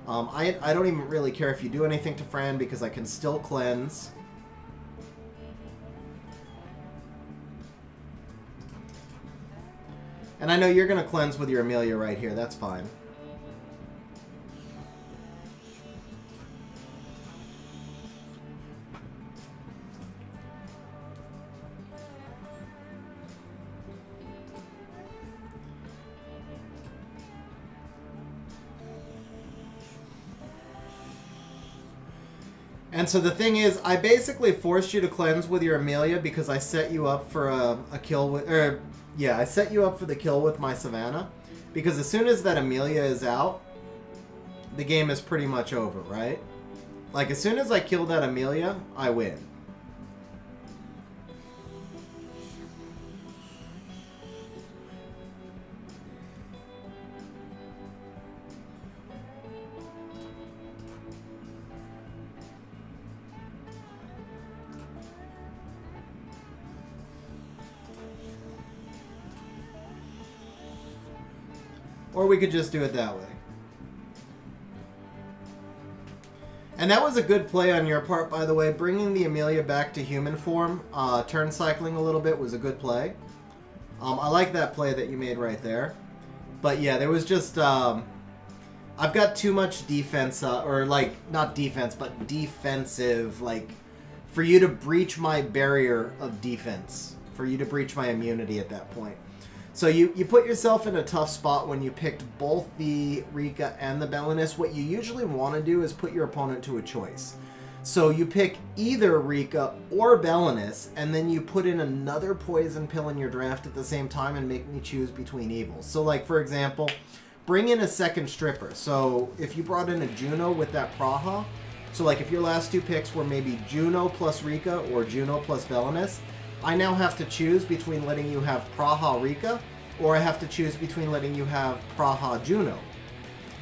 I don't even really care if you do anything to Fran because I can still cleanse. And I know you're going to cleanse with your Amelia right here. That's fine. And so the thing is, I basically forced you to cleanse with your Amelia because I set you up for a kill with, I set you up for the kill with my Savannah. Because as soon as that Amelia is out, the game is pretty much over, right? Like, as soon as I kill that Amelia, I win. Or we could just do it that way. And that was a good play on your part, by the way. Bringing the Amelia back to human form, turn cycling a little bit was a good play. I like that play that you made right there. But yeah, there was just... I've got too much defense, or like, not defense, but defensive, like, for you to breach my barrier of defense. For you to breach my immunity at that point. So you put yourself in a tough spot when you picked both the Rika and the Belenus. What you usually want to do is put your opponent to a choice. So you pick either Rika or Belenus, and then you put in another poison pill in your draft at the same time and make me choose between evils. So like, for example, bring in a second stripper. So if you brought in a Juno with that Praha, So like if your last two picks were maybe Juno plus Rika or Juno plus Belinus, I now have to choose between letting you have Praha Rika, or I have to choose between letting you have Praha Juno.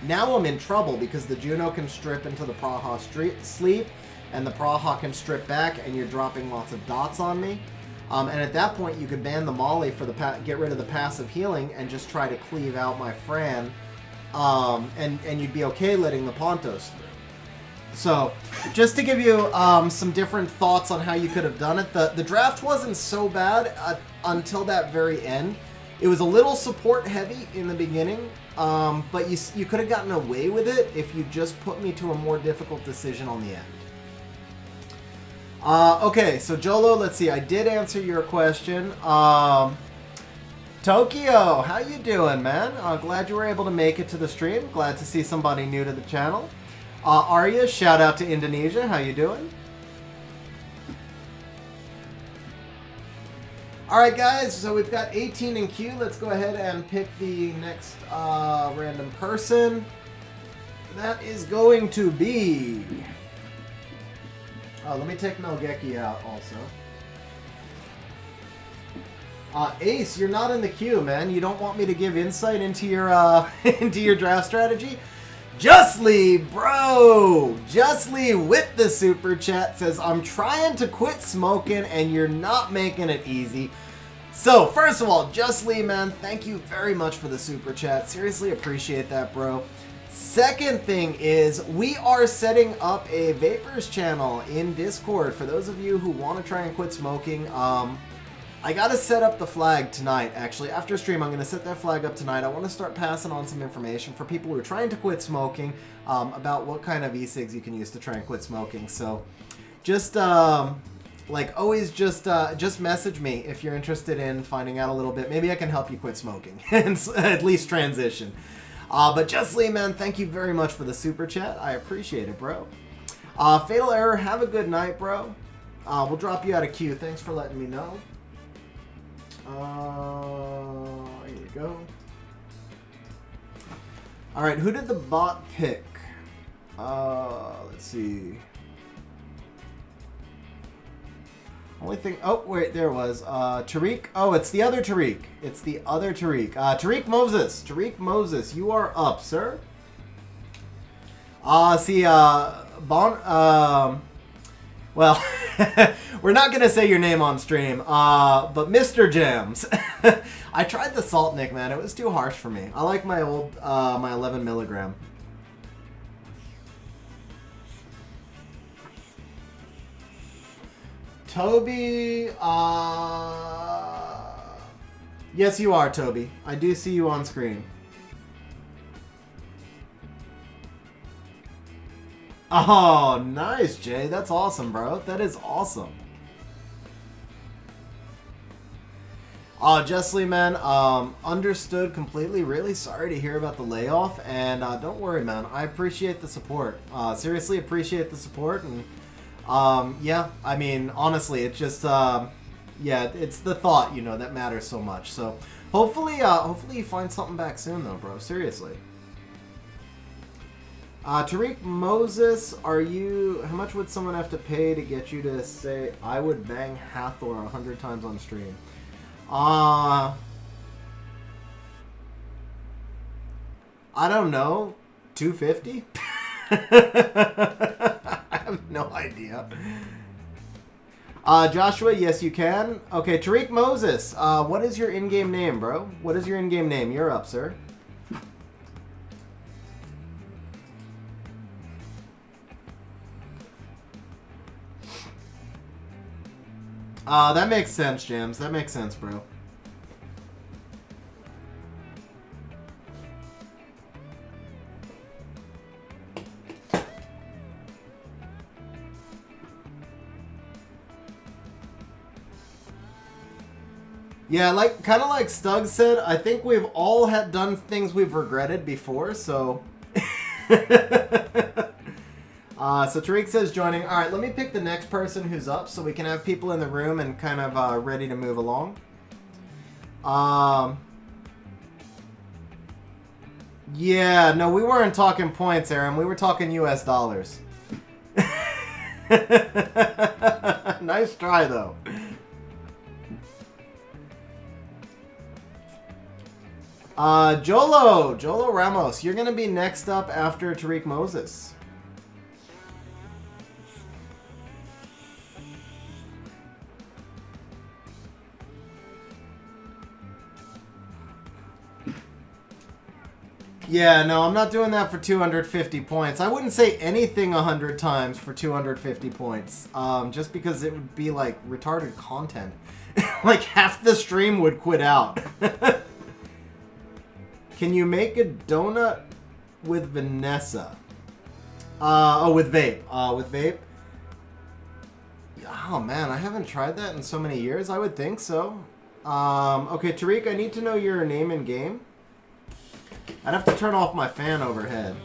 Now I'm in trouble because the Juno can strip into the Praha sleep, and the Praha can strip back, and you're dropping lots of dots on me. And at that point, you could ban the Molly for the get rid of the passive healing and just try to cleave out my Fran, and you'd be okay letting the Pontos through. So, just to give you some different thoughts on how you could have done it, the draft wasn't so bad until that very end. It was a little support heavy in the beginning, but you could have gotten away with it if you just put me to a more difficult decision on the end. Okay, so Jolo, let's see. I did answer your question. Tokyo, how you doing, man? Glad you were able to make it to the stream. Glad to see somebody new to the channel. Arya, shout out to Indonesia. How you doing? Alright guys, so we've got 18 in queue. Let's go ahead and pick the next random person. That is going to be... let me take Melgeki out also. Ace, you're not in the queue, man. You don't want me to give insight into your into your draft strategy? Justly, bro! Justly with the super chat says, I'm trying to quit smoking and you're not making it easy. So, first of all, Justly, man, thank you very much for the super chat. Seriously appreciate that, bro. Second thing is, we are setting up a Vapors channel in Discord. For those of you who want to try and quit smoking, I gotta set up the flag tonight, actually. After stream, I'm gonna set that flag up tonight. I want to start passing on some information for people who are trying to quit smoking about what kind of e-cigs you can use to try and quit smoking. So, just, like always, just message me if you're interested in finding out a little bit. Maybe I can help you quit smoking and at least transition. But Justly, man, thank you very much for the super chat. I appreciate it, bro. Fatal Error, have a good night, bro. We'll drop you out of queue. Thanks for letting me know. Here you go. Alright, who did the bot pick? Let's see. Only thing... Oh, wait, there it was. Tariq. Oh, it's the other Tariq. It's the other Tariq. Tariq Moses. Tariq Moses, you are up, sir. See, well, we're not going to say your name on stream, but Mr. Jams. I tried the Salt Nick, man. It was too harsh for me. I like my old, my 11 milligram. Toby, yes you are, Toby. I do see you on screen. Oh, nice, Jay. That's awesome, bro. That is awesome. Justly, man, understood completely. Really sorry to hear about the layoff, and don't worry, man. I appreciate the support. Seriously appreciate the support, and yeah, I mean, honestly, it's just, yeah, it's the thought, you know, that matters so much. So, hopefully you find something back soon, though, bro. Seriously. Tariq Moses, how much would someone have to pay to get you to say, I would bang Hathor 100 times on stream? I don't know, 250? I have no idea. Joshua, yes you can. Okay, Tariq Moses, what is your in-game name, bro? What is your in-game name? You're up, sir. That makes sense, Jams. That makes sense, bro. Yeah, like kind of like Stug said, I think we've all had done things we've regretted before, so... so Tariq says joining. All right, let me pick the next person who's up so we can have people in the room and kind of ready to move along. Yeah, no, we weren't talking points, Aaron. We were talking US dollars. Nice try, though. Jolo Ramos, you're going to be next up after Tariq Moses. Yeah, no, I'm not doing that for 250 points. I wouldn't say anything 100 times for 250 points. Just because it would be like retarded content. Like half the stream would quit out. Can you make a donut with Vanessa? Oh, with vape. With vape? Oh man, I haven't tried that in so many years. I would think so. Okay, Tariq, I need to know your name in game. I'd have to turn off my fan overhead.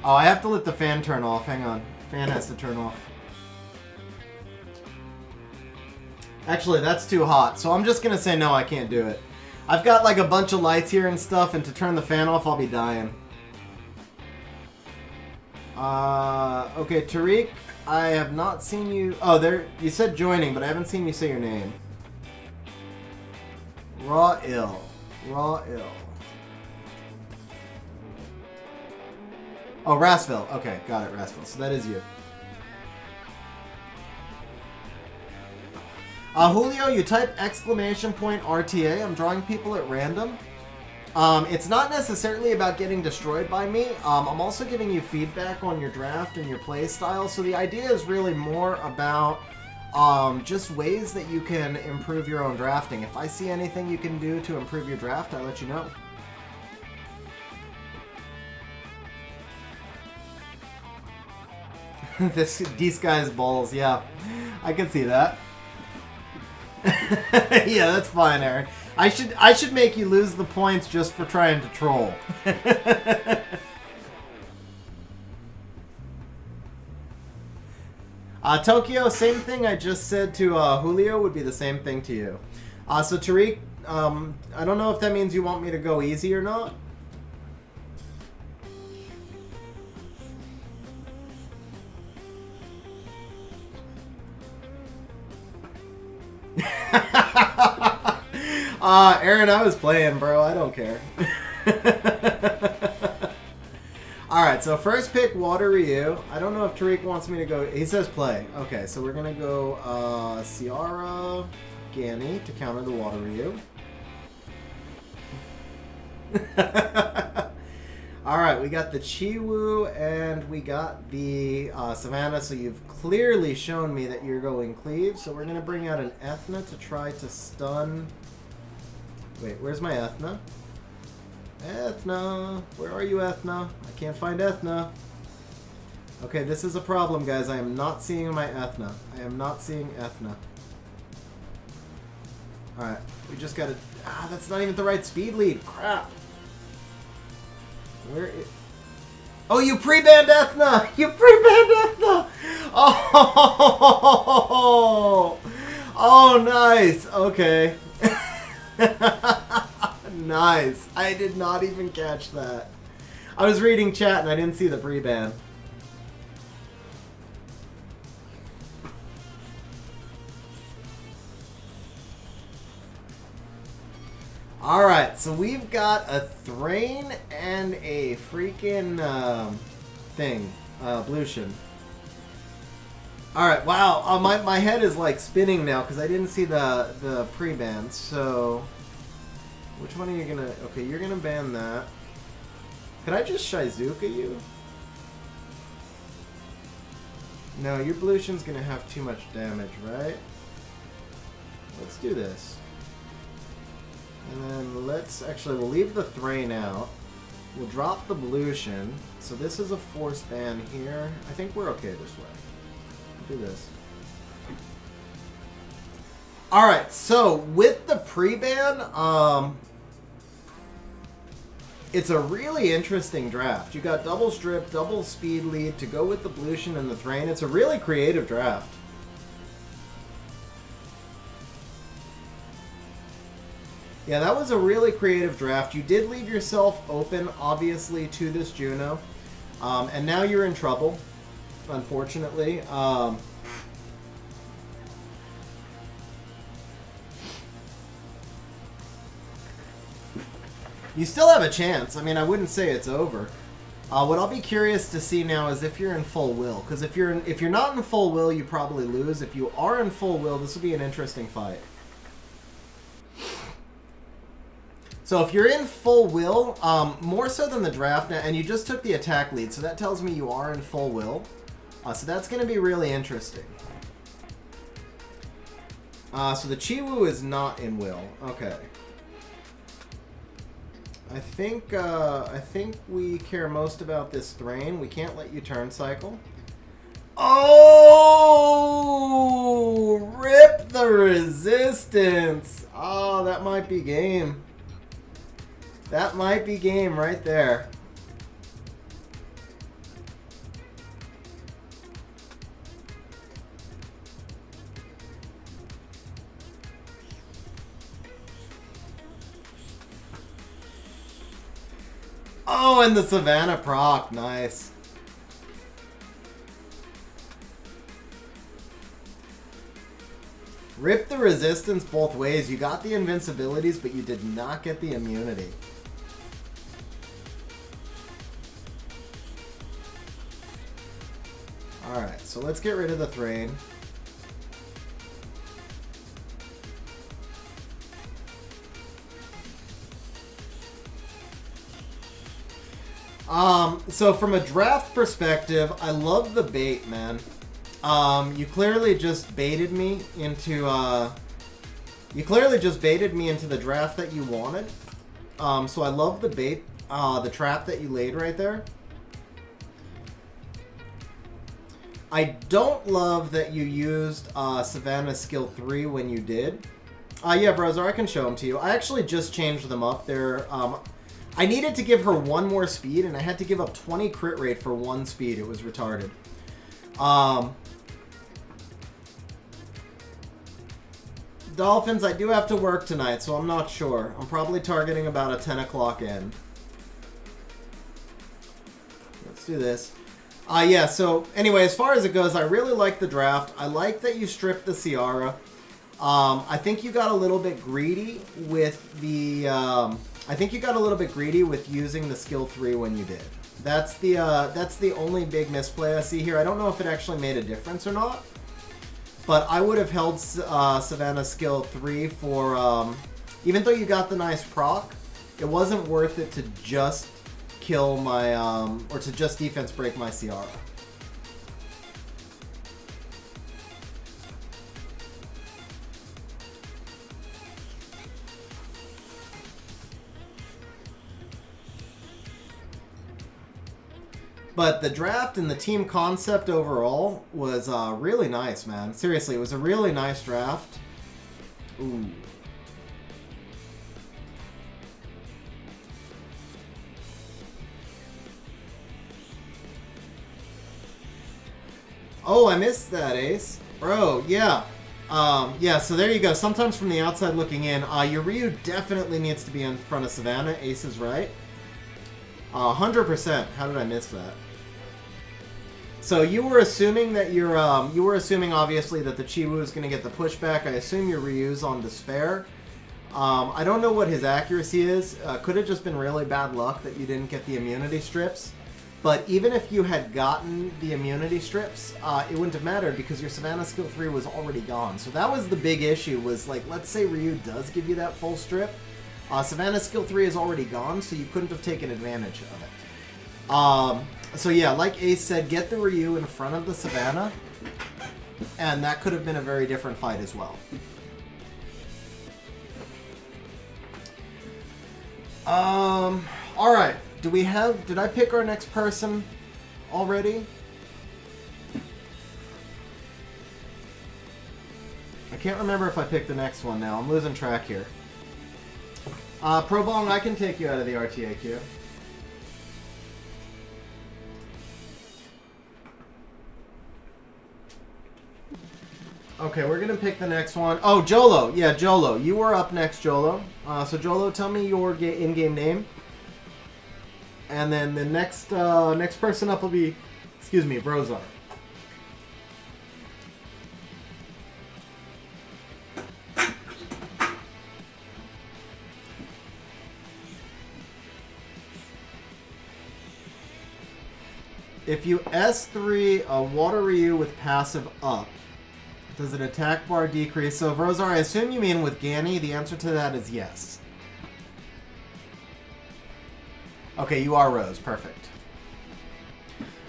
Oh, I have to let the fan turn off. Hang on. Fan has to turn off. Actually, that's too hot. So I'm just going to say no, I can't do it. I've got like a bunch of lights here and stuff, and to turn the fan off, I'll be dying. Okay, Tariq, I have not seen you... Oh, there. You said joining, but I haven't seen you say your name. Raw Ill. Raw Ill. Oh, Rasville. Okay, got it, Rasville. So that is you. Julio, you type !RTA. I'm drawing people at random. It's not necessarily about getting destroyed by me. I'm also giving you feedback on your draft and your play style. So the idea is really more about just ways that you can improve your own drafting. If I see anything you can do to improve your draft, I'll let you know. These guys' balls, yeah. I can see that. Yeah, that's fine, Aaron. I should make you lose the points just for trying to troll. Tokyo, same thing I just said to Julio would be the same thing to you. So Tariq, I don't know if that means you want me to go easy or not. Aaron, I was playing, bro. I don't care. Alright, so first pick, Water Ryu. I don't know if Tariq wants me to go... He says play. Okay, so we're going to go Ciara, Ganny to counter the Water Ryu. Alright, we got the Chiwu and we got the Savannah, so you've clearly shown me that you're going Cleave. So we're going to bring out an Ethna to try to stun... Wait, where's my Ethna? Ethna! Where are you, Ethna? I can't find Ethna. Okay, this is a problem, guys. I am not seeing my Ethna. I am not seeing Ethna. Alright, we just gotta... Ah, that's not even the right speed lead. Crap. Where is... Oh, you pre-banned Ethna! You pre-banned Ethna! Oh! Oh, nice. Okay. Nice. I did not even catch that. I was reading chat and I didn't see the pre-ban. Alright, so we've got a Thrain and a freaking thing. Blution. Alright, wow. My head is like spinning now because I didn't see the pre-ban. So, which one are you gonna... Okay, you're gonna ban that. Could I just Shizuka you? No, your Blution's gonna have too much damage, right? Let's do this. And then let's... Actually, we'll leave the Thrain out. We'll drop the Blution. So this is a force ban here. I think we're okay this way. Do this. Alright, so with the pre-ban, it's a really interesting draft. You got double strip, double speed lead to go with the Blution and the Thrain. It's a really creative draft. Yeah, that was a really creative draft. You did leave yourself open, obviously, to this Juno. And now you're in trouble, unfortunately. You still have a chance. I mean, I wouldn't say it's over. What I'll be curious to see now is if you're in full will. Because if you're not in full will, you probably lose. If you are in full will, this will be an interesting fight. So if you're in full will, more so than the draft, and you just took the attack lead, so that tells me you are in full will. So that's going to be really interesting. So the Chiwu is not in will. Okay. I think we care most about this Thrain. We can't let you turn cycle. Oh! Rip the resistance! Oh, that might be game. That might be game right there. Oh, and the Savannah proc. Nice. Rip the resistance both ways. You got the invincibilities, but you did not get the immunity. Alright, so let's get rid of the Thrain. So from a draft perspective, I love the bait, man. You clearly just baited me into the draft that you wanted. So I love the bait, the trap that you laid right there. I don't love that you used Savannah's skill 3 when you did. Yeah, Brozer, I can show them to you. I actually just changed them up. They're I needed to give her 1 more speed, and I had to give up 20 crit rate for 1 speed. It was retarded. Dolphins, I do have to work tonight, so I'm not sure. I'm probably targeting about a 10 o'clock end. Let's do this. Yeah, so anyway, as far as it goes, I really like the draft. I like that you stripped the Ciara. I think you got a little bit greedy with the... I think you got a little bit greedy with using the skill 3 when you did. That's the only big misplay I see here. I don't know if it actually made a difference or not, but I would have held Savannah's skill 3 for... even though you got the nice proc, it wasn't worth it to just kill my... or to just defense break my Ciara. But the draft and the team concept overall was really nice, man. Seriously, it was a really nice draft. Ooh. Oh, I missed that, Ace. Bro, yeah. Yeah, so there you go. Sometimes from the outside looking in, your Ryu definitely needs to be in front of Savannah. Ace is right. 100%. How did I miss that? So you were assuming that you were assuming obviously that the Chiwu is going to get the pushback. I assume your Ryu's on Despair. I don't know what his accuracy is. Could have just been really bad luck that you didn't get the immunity strips. But even if you had gotten the immunity strips, it wouldn't have mattered because your Savannah skill 3 was already gone. So that was the big issue, was like, let's say Ryu does give you that full strip. Savannah's skill 3 is already gone, so you couldn't have taken advantage of it. So yeah, like Ace said, get the Ryu in front of the Savannah, and that could have been a very different fight as well. Alright, did I pick our next person already? I can't remember if I picked the next one now. I'm losing track here. Probong, I can take you out of the RTA queue. Okay, we're gonna pick the next one. Oh, Jolo. Yeah, Jolo. You were up next, Jolo. So Jolo, tell me your in-game name. And then the next next person up will be, excuse me, Vrozar. If you S3 a Water Ryu with passive up, does an attack bar decrease? So, Vrozar, I assume you mean with Ganny. The answer to that is yes. Okay, you are Rose. Perfect.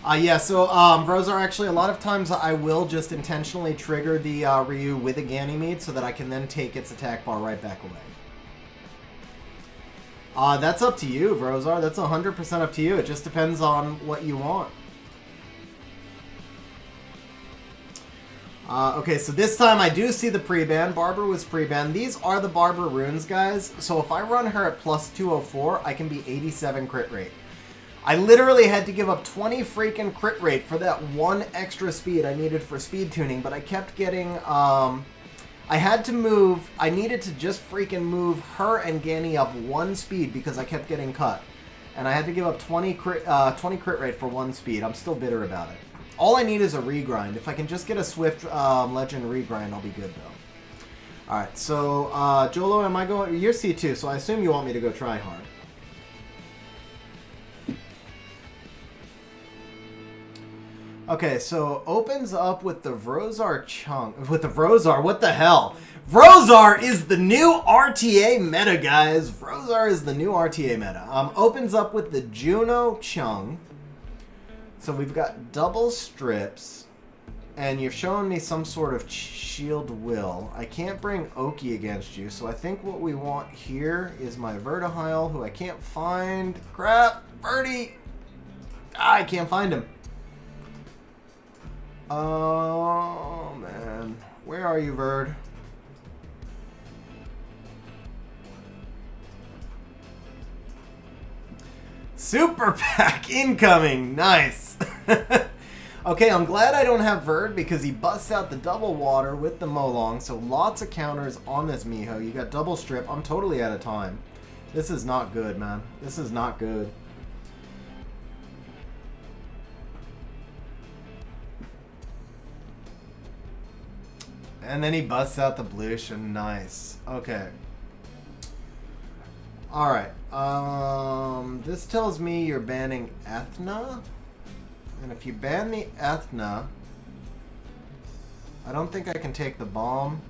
Yeah, so, Vrozar, actually, a lot of times I will just intentionally trigger the Ryu with a Ganymede so that I can then take its attack bar right back away. That's up to you, Vrozar. That's 100% up to you. It just depends on what you want. Okay, so this time I do see the pre-ban. Barber was pre-ban. These are the Barber runes, guys. So if I run her at plus 204, I can be 87 crit rate. I literally had to give up 20 freaking crit rate for that one extra speed I needed for speed tuning, but I kept getting, I had to move, I needed to just freaking move her and Ganny up one speed because I kept getting cut. And I had to give up 20 crit rate for one speed. I'm still bitter about it. All I need is a regrind. If I can just get a swift legend regrind, I'll be good, though. Alright, so, Jolo, am I going... You're C2, so I assume you want me to go try hard. Okay, so opens up with the Vrozar chunk. With the Vrozar, what the hell? Vrozar is the new RTA meta, guys. Vrozar is the new RTA meta. Opens up with the Juno Chung. So we've got double strips, and you're showing me some sort of shield will. I can't bring Oki against you, so I think what we want here is my Vertihile, who I can't find. Crap, Verti! I can't find him. Oh, man. Where are you, Verd? Super pack incoming! Nice! Okay, I'm glad I don't have Verd because he busts out the double water with the Molong, so lots of counters on this Miho. You got double strip. I'm totally out of time. This is not good, man. This is not good. And then he busts out the Blush, and nice. Okay. Alright. This tells me you're banning Ethna. And if you ban the Ethna, I don't think I can take the bomb.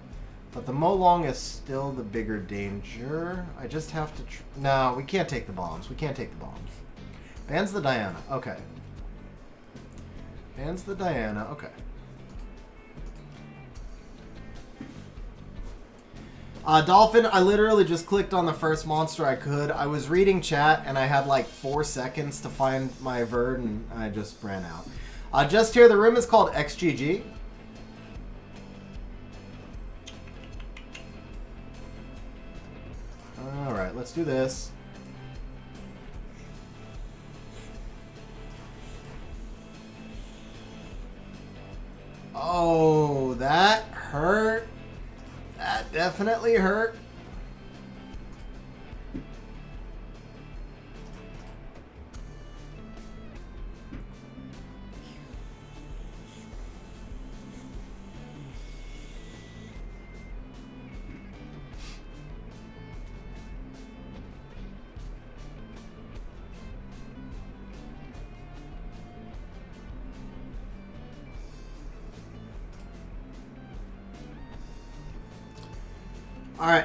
But the Molong is still the bigger danger. I just have to... No, we can't take the bombs. We can't take the bombs. Bans the Diana. Okay. Bans the Diana. Okay. Dolphin, I literally just clicked on the first monster I could. I was reading chat, and I had like 4 seconds to find my Verd, and I just ran out. Just here, the room is called XGG. Alright, let's do this. Oh, that hurt. That definitely hurt. Alright,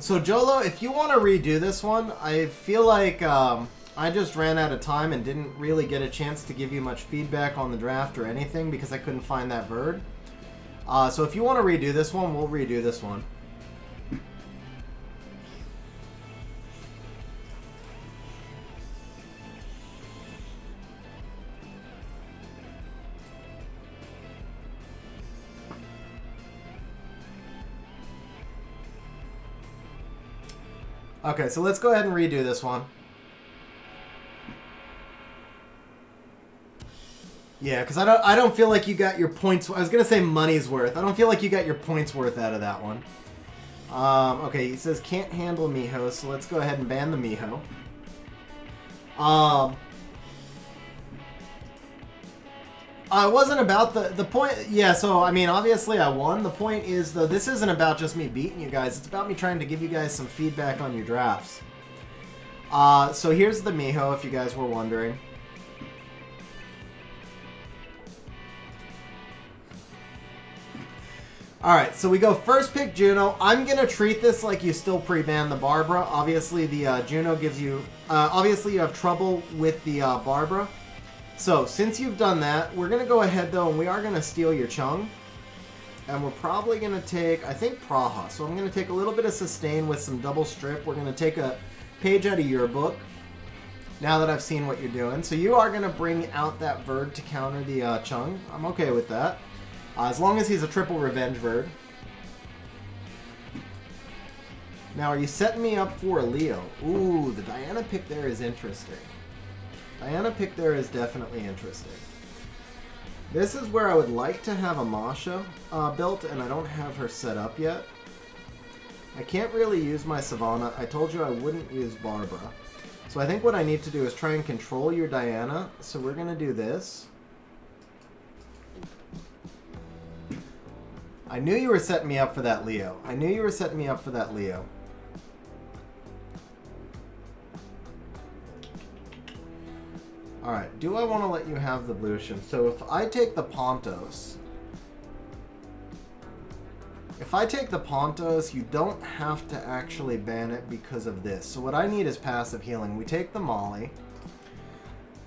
so Jolo, if you want to redo this one, I feel like I just ran out of time and didn't really get a chance to give you much feedback on the draft or anything because I couldn't find that Verd. So if you want to redo this one, we'll redo this one. Okay, so let's go ahead and redo this one. Yeah, because I don't feel like you got your points. I was gonna say money's worth. I don't feel like you got your points worth out of that one. Okay, he says can't handle Miho, so let's go ahead and ban the Miho. It wasn't about the point. Yeah, so I mean, obviously I won. The point is, though, this isn't about just me beating you guys. It's about me trying to give you guys some feedback on your drafts. So here's the Miho, if you guys were wondering. Alright, so we go first pick Juno. I'm going to treat this like you still pre-banned the Barbara. Obviously, the Juno gives you... obviously, you have trouble with the Barbara. So, since you've done that, we're going to go ahead, though, and we are going to steal your Chung. And we're probably going to take, I think, Praha. So I'm going to take a little bit of Sustain with some double strip. We're going to take a page out of your book, now that I've seen what you're doing. So you are going to bring out that Verd to counter the Chung. I'm okay with that. As long as he's a triple revenge Verd. Now, are you setting me up for a Leo? Ooh, the Diana pick there is interesting. Diana pick there is definitely interesting. This is where I would like to have a Masha built, and I don't have her set up yet. I can't really use my Savannah. I told you I wouldn't use Barbara. So I think what I need to do is try and control your Diana. So we're going to do this. I knew you were setting me up for that Leo. I knew you were setting me up for that Leo. Alright, do I want to let you have the Blution? So if I take the Pontos... If I take the Pontos, you don't have to actually ban it because of this. So what I need is passive healing. We take the Molly.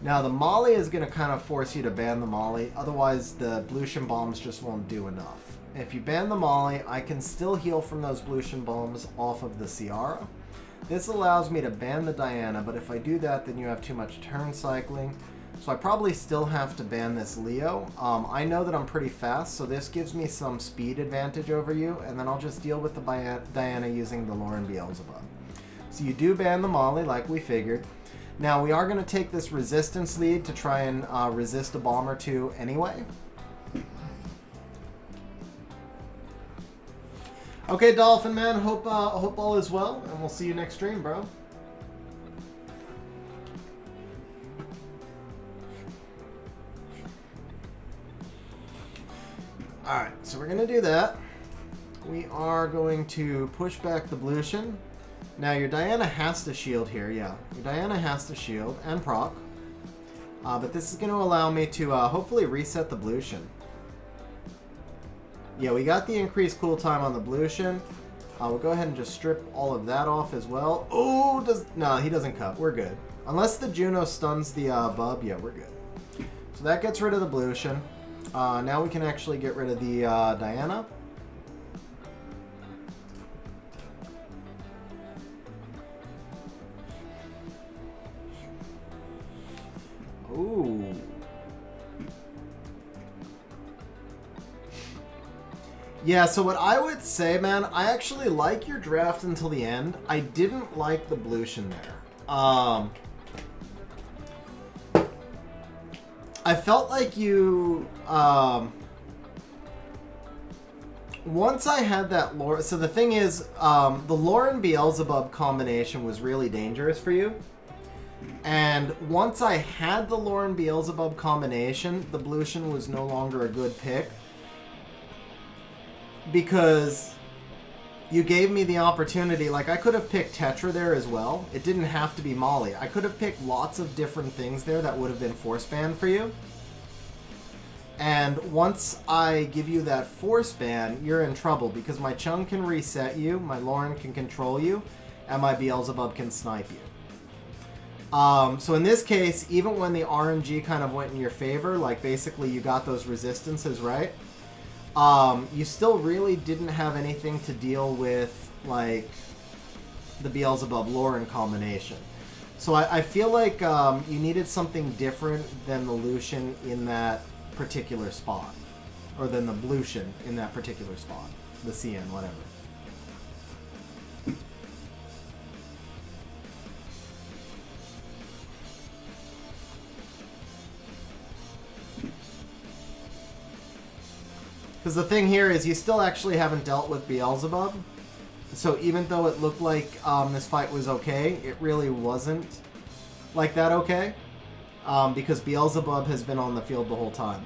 Now the Molly is going to kind of force you to ban the Molly. Otherwise the Blution Bombs just won't do enough. If you ban the Molly, I can still heal from those Blution Bombs off of the Ciara. This allows me to ban the Diana, but if I do that, then you have too much turn cycling. So I probably still have to ban this Leo. I know that I'm pretty fast, so this gives me some speed advantage over you, and then I'll just deal with the Diana using the Lauren Beelzebub. So you do ban the Molly, like we figured. Now, we are going to take this resistance lead to try and resist a bomb or two anyway. Okay, Dolphin Man, hope all is well, and we'll see you next stream, bro. Alright, so we're going to do that. We are going to push back the Blution. Now, your Diana has to shield here, yeah. Your Diana has to shield, and proc. But this is going to allow me to hopefully reset the Blution. Yeah, we got the increased cool time on the Blution. We'll go ahead and just strip all of that off as well. Oh, no, he doesn't cut. We're good. Unless the Juno stuns the Bub, yeah, we're good. So that gets rid of the Blution. Now we can actually get rid of the Diana. Ooh. Yeah, so what I would say, man, I actually like your draft until the end. I didn't like the Blution there. I felt like you, once I had that Lauren, so the thing is, the Lauren Beelzebub combination was really dangerous for you. And once I had the Lauren Beelzebub combination, the Blution was no longer a good pick. Because you gave me the opportunity, like I could have picked Tetra there as well. It didn't have to be Molly. I could have picked lots of different things there that would have been force ban for you. And once I give you that force ban, you're in trouble because my Chung can reset you, my Lauren can control you, and my Beelzebub can snipe you. So in this case, even when the RNG kind of went in your favor, like basically you got those resistances, right? You still really didn't have anything to deal with, like, the Beelzebub Lauren combination. So I feel like you needed something different than the Lucian in that particular spot. Or than the Blution in that particular spot. The CN, whatever. Because the thing here is you still actually haven't dealt with Beelzebub. So even though it looked like this fight was okay, it really wasn't like that okay. Because Beelzebub has been on the field the whole time.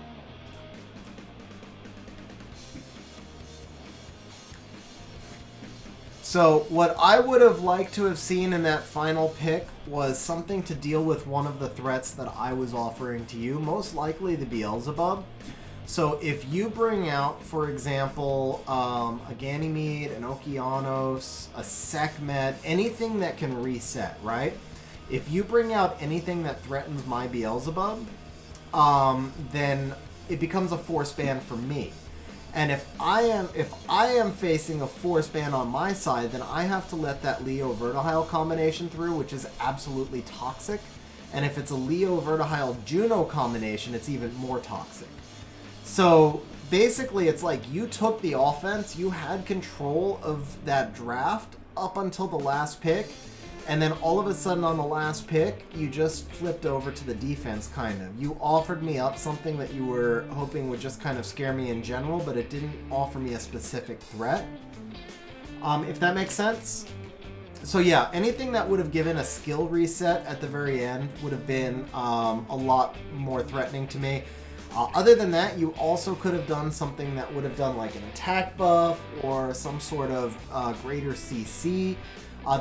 So what I would have liked to have seen in that final pick was something to deal with one of the threats that I was offering to you, most likely the Beelzebub. So if you bring out, for example, a Ganymede, an Okeanos, a Sekhmet, anything that can reset, right? If you bring out anything that threatens my Beelzebub, then it becomes a force ban for me. And if I am facing a force ban on my side, then I have to let that Leo Vertihile combination through, which is absolutely toxic. And if it's a Leo Vertihile Juno combination, it's even more toxic. So basically, it's like you took the offense, you had control of that draft up until the last pick, and then all of a sudden on the last pick, you just flipped over to the defense, kind of. You offered me up something that you were hoping would just kind of scare me in general, but it didn't offer me a specific threat. If that makes sense. So yeah, anything that would have given a skill reset at the very end would have been a lot more threatening to me. Other than that, you also could have done something that would have done like an attack buff or some sort of greater CC.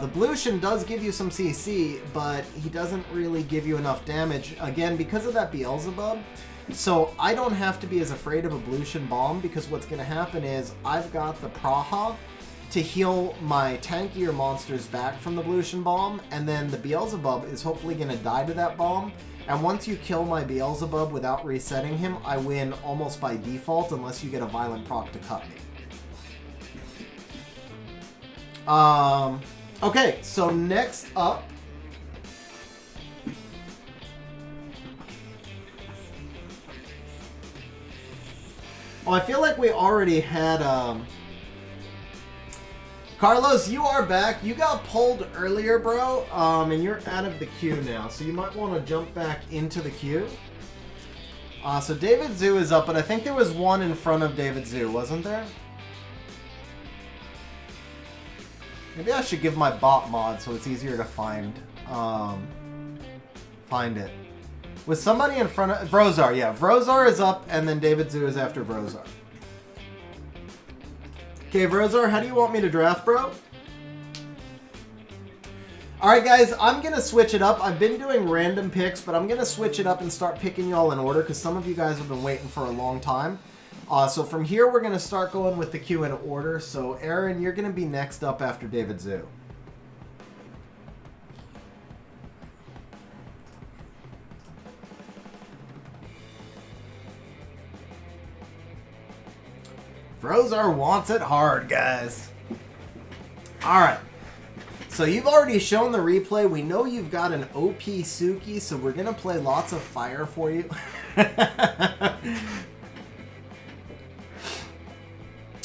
The Blution does give you some CC, but he doesn't really give you enough damage, again, because of that Beelzebub. So I don't have to be as afraid of a Blution Bomb, because what's going to happen is I've got the Praha to heal my tankier monsters back from the Blution Bomb, and then the Beelzebub is hopefully going to die to that bomb. And once you kill my Beelzebub without resetting him, I win almost by default, unless you get a violent proc to cut me. Okay, so next up... Oh, I feel like we already had... Carlos, you are back. You got pulled earlier, bro, and you're out of the queue now, so you might want to jump back into the queue. So David Zoo is up, but I think there was one in front of David Zoo, wasn't there? Maybe I should give my bot mod so it's easier to find it. Was somebody in front of... Vrozar, yeah. Vrozar is up, and then David Zoo is after Vrozar. Okay, Vrozar, how do you want me to draft, bro? Alright, guys, I'm going to switch it up. I've been doing random picks, but I'm going to switch it up and start picking y'all in order, because some of you guys have been waiting for a long time. So from here, we're going to start going with the queue in order. So, Aaron, you're going to be next up after David Zoo. Vrozar wants it hard, guys. Alright. So you've already shown the replay. We know you've got an OP Suki, so we're going to play lots of fire for you.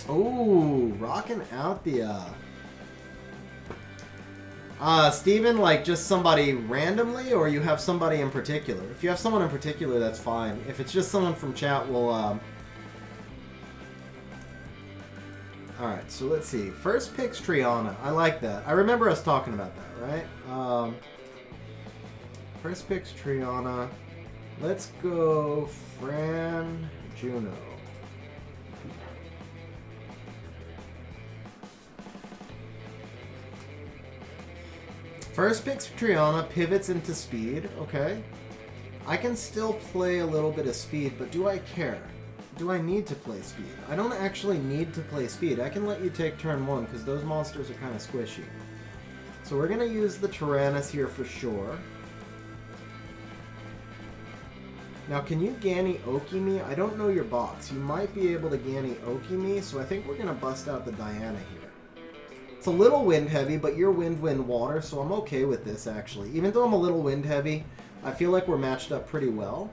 Ooh, rocking out the... Steven, like just somebody randomly, or you have somebody in particular? If you have someone in particular, that's fine. If it's just someone from chat, we'll... Alright, so let's see. First pick's Triana. I like that. I remember us talking about that, right? First pick's Triana. Let's go Fran Juno. First pick's Triana, pivots into speed. Okay. I can still play a little bit of speed, but do I care? Do I need to play speed? I don't actually need to play speed. I can let you take turn one because those monsters are kind of squishy. So we're going to use the Tyrannus here for sure. Now, can you Ganny Oki me? I don't know your box. You might be able to Ganny Oki me, so I think we're going to bust out the Diana here. It's a little wind heavy, but you're wind, water, so I'm okay with this actually. Even though I'm a little wind heavy, I feel like we're matched up pretty well.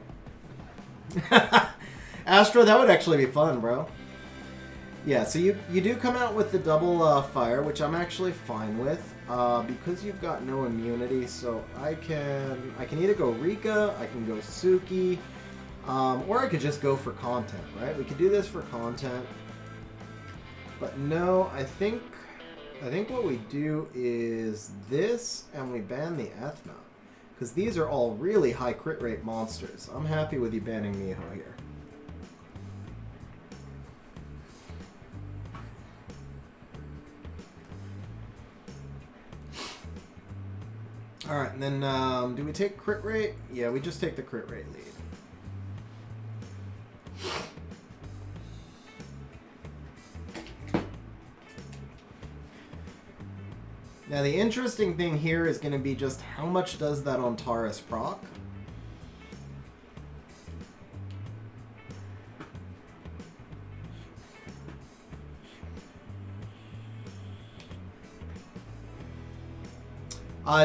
Astro, that would actually be fun, bro. Yeah, so you do come out with the double fire, which I'm actually fine with, because you've got no immunity. So I can either go Rika, I can go Suki. Or I could just go for content, right? We could do this for content. But no, I think what we do is this, and we ban the Ethna. Because these are all really high crit rate monsters. I'm happy with you banning Miho here. Alright, and then do we take crit rate? Yeah, we just take the crit rate lead. Now the interesting thing here is going to be just how much does that Antares proc?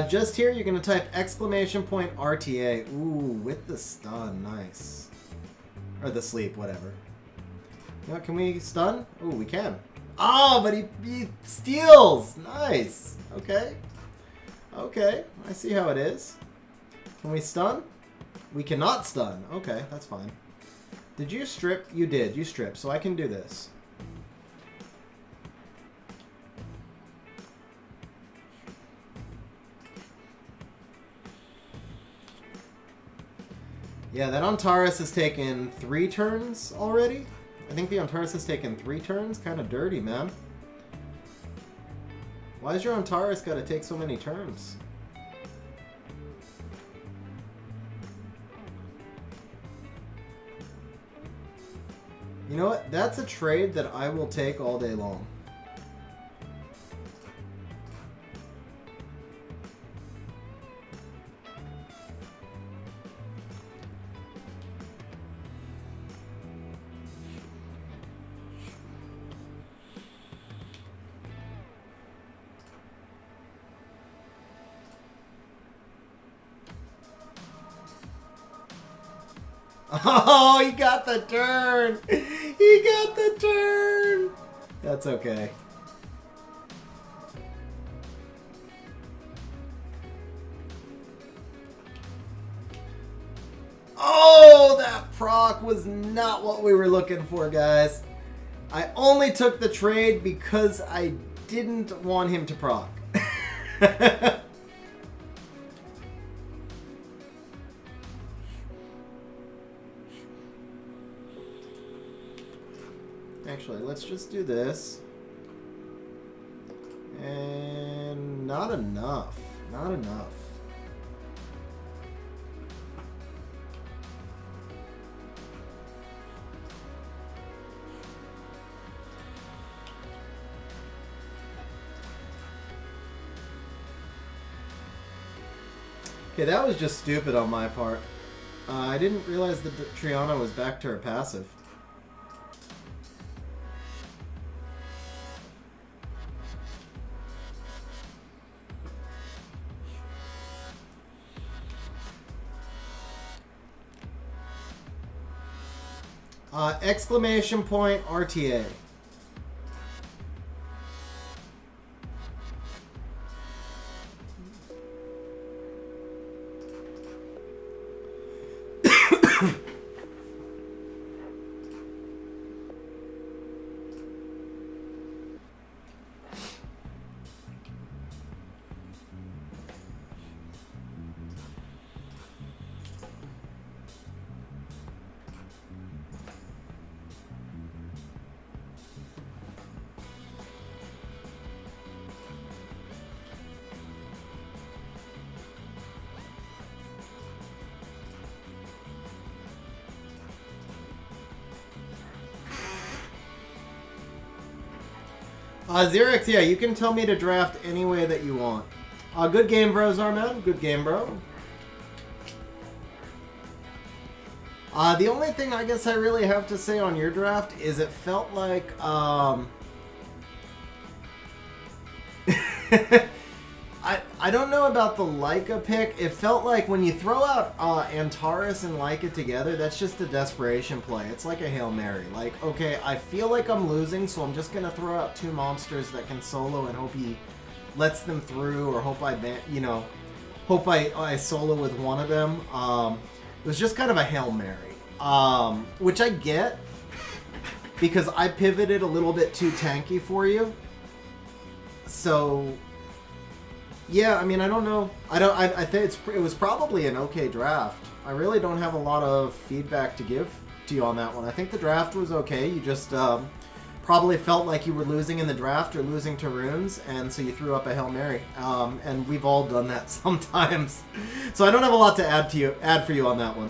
Just here you're going to type exclamation point RTA. Ooh, with the stun. Nice. Or the sleep, whatever. You know, can we stun? Ooh, we can. Oh, but he steals! Nice! Okay. Okay, I see how it is. Can we stun? We cannot stun. Okay, that's fine. Did you strip? You did. You stripped, so I can do this. Yeah, that Antares has taken 3 turns already. I think the Antares has taken 3 turns. Kind of dirty, man. Why is your Antares got to take so many turns? You know what? That's a trade that I will take all day long. Oh, he got the turn! He got the turn! That's okay. Oh, that proc was not what we were looking for, guys. I only took the trade because I didn't want him to proc. Actually, let's just do this. And not enough. Not enough. Okay, that was just stupid on my part. I didn't realize that Triana was back to her passive. Exclamation point RTA. Xerix, yeah, you can tell me to draft any way that you want. Good game, bro, Zarman. Good game, bro. The only thing I guess I really have to say on your draft is it felt like, I don't know about the Leica pick. It felt like when you throw out Antares and Leica together, that's just a desperation play. It's like a Hail Mary. Like, okay, I feel like I'm losing, so I'm just going to throw out 2 monsters that can solo and hope he lets them through, or hope I, hope I solo with one of them. It was just kind of a Hail Mary. which I get because I pivoted a little bit too tanky for you. So, yeah, I mean, I don't know. I think it was probably an okay draft. I really don't have a lot of feedback to give to you on that one. I think the draft was okay. You just probably felt like you were losing in the draft or losing to runes, and so you threw up a Hail Mary. And we've all done that sometimes. So I don't have a lot to add for you on that one.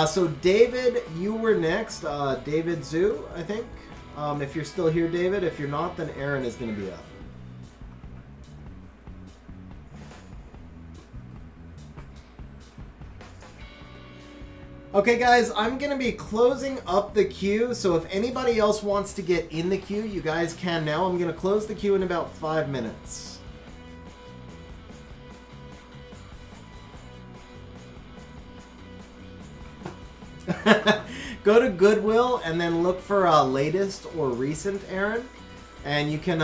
So David, you were next. David Zoo, I think. If you're still here, David. If you're not, then Aaron is going to be up. Okay, guys, I'm going to be closing up the queue, so if anybody else wants to get in the queue, you guys can now. I'm going to close the queue in about 5 minutes. Go to Goodwill and then look for latest or recent, Aaron, and you can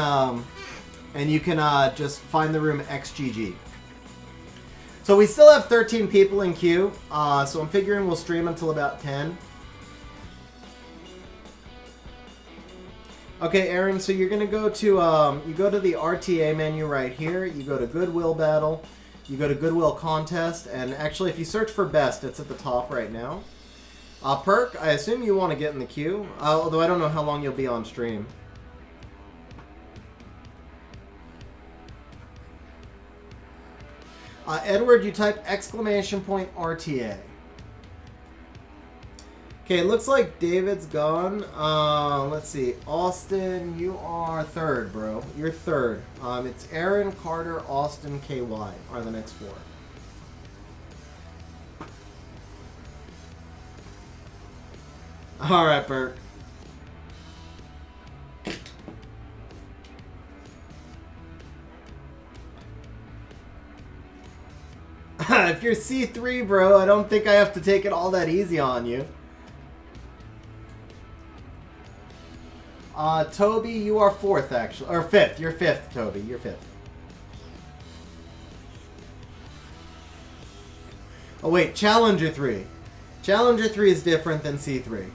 just find the room XGG. So we still have 13 people in queue, so I'm figuring we'll stream until about 10. Okay, Aaron, so you're gonna go to you go to the RTA menu right here. You go to Goodwill Battle, you go to Goodwill Contest, and actually, if you search for Best, it's at the top right now. Perk, I assume you want to get in the queue, although I don't know how long you'll be on stream. Edward, you type !RTA. Okay, it looks like David's gone. Let's see. Austin, you are third, bro. You're third. It's Aaron, Carter, Austin, KY are the next four. All right, Bert. If you're C3, bro, I don't think I have to take it all that easy on you. Toby, you are fourth, actually. Or fifth. You're fifth, Toby. You're fifth. Oh, wait. Challenger 3. Challenger 3 is different than C3.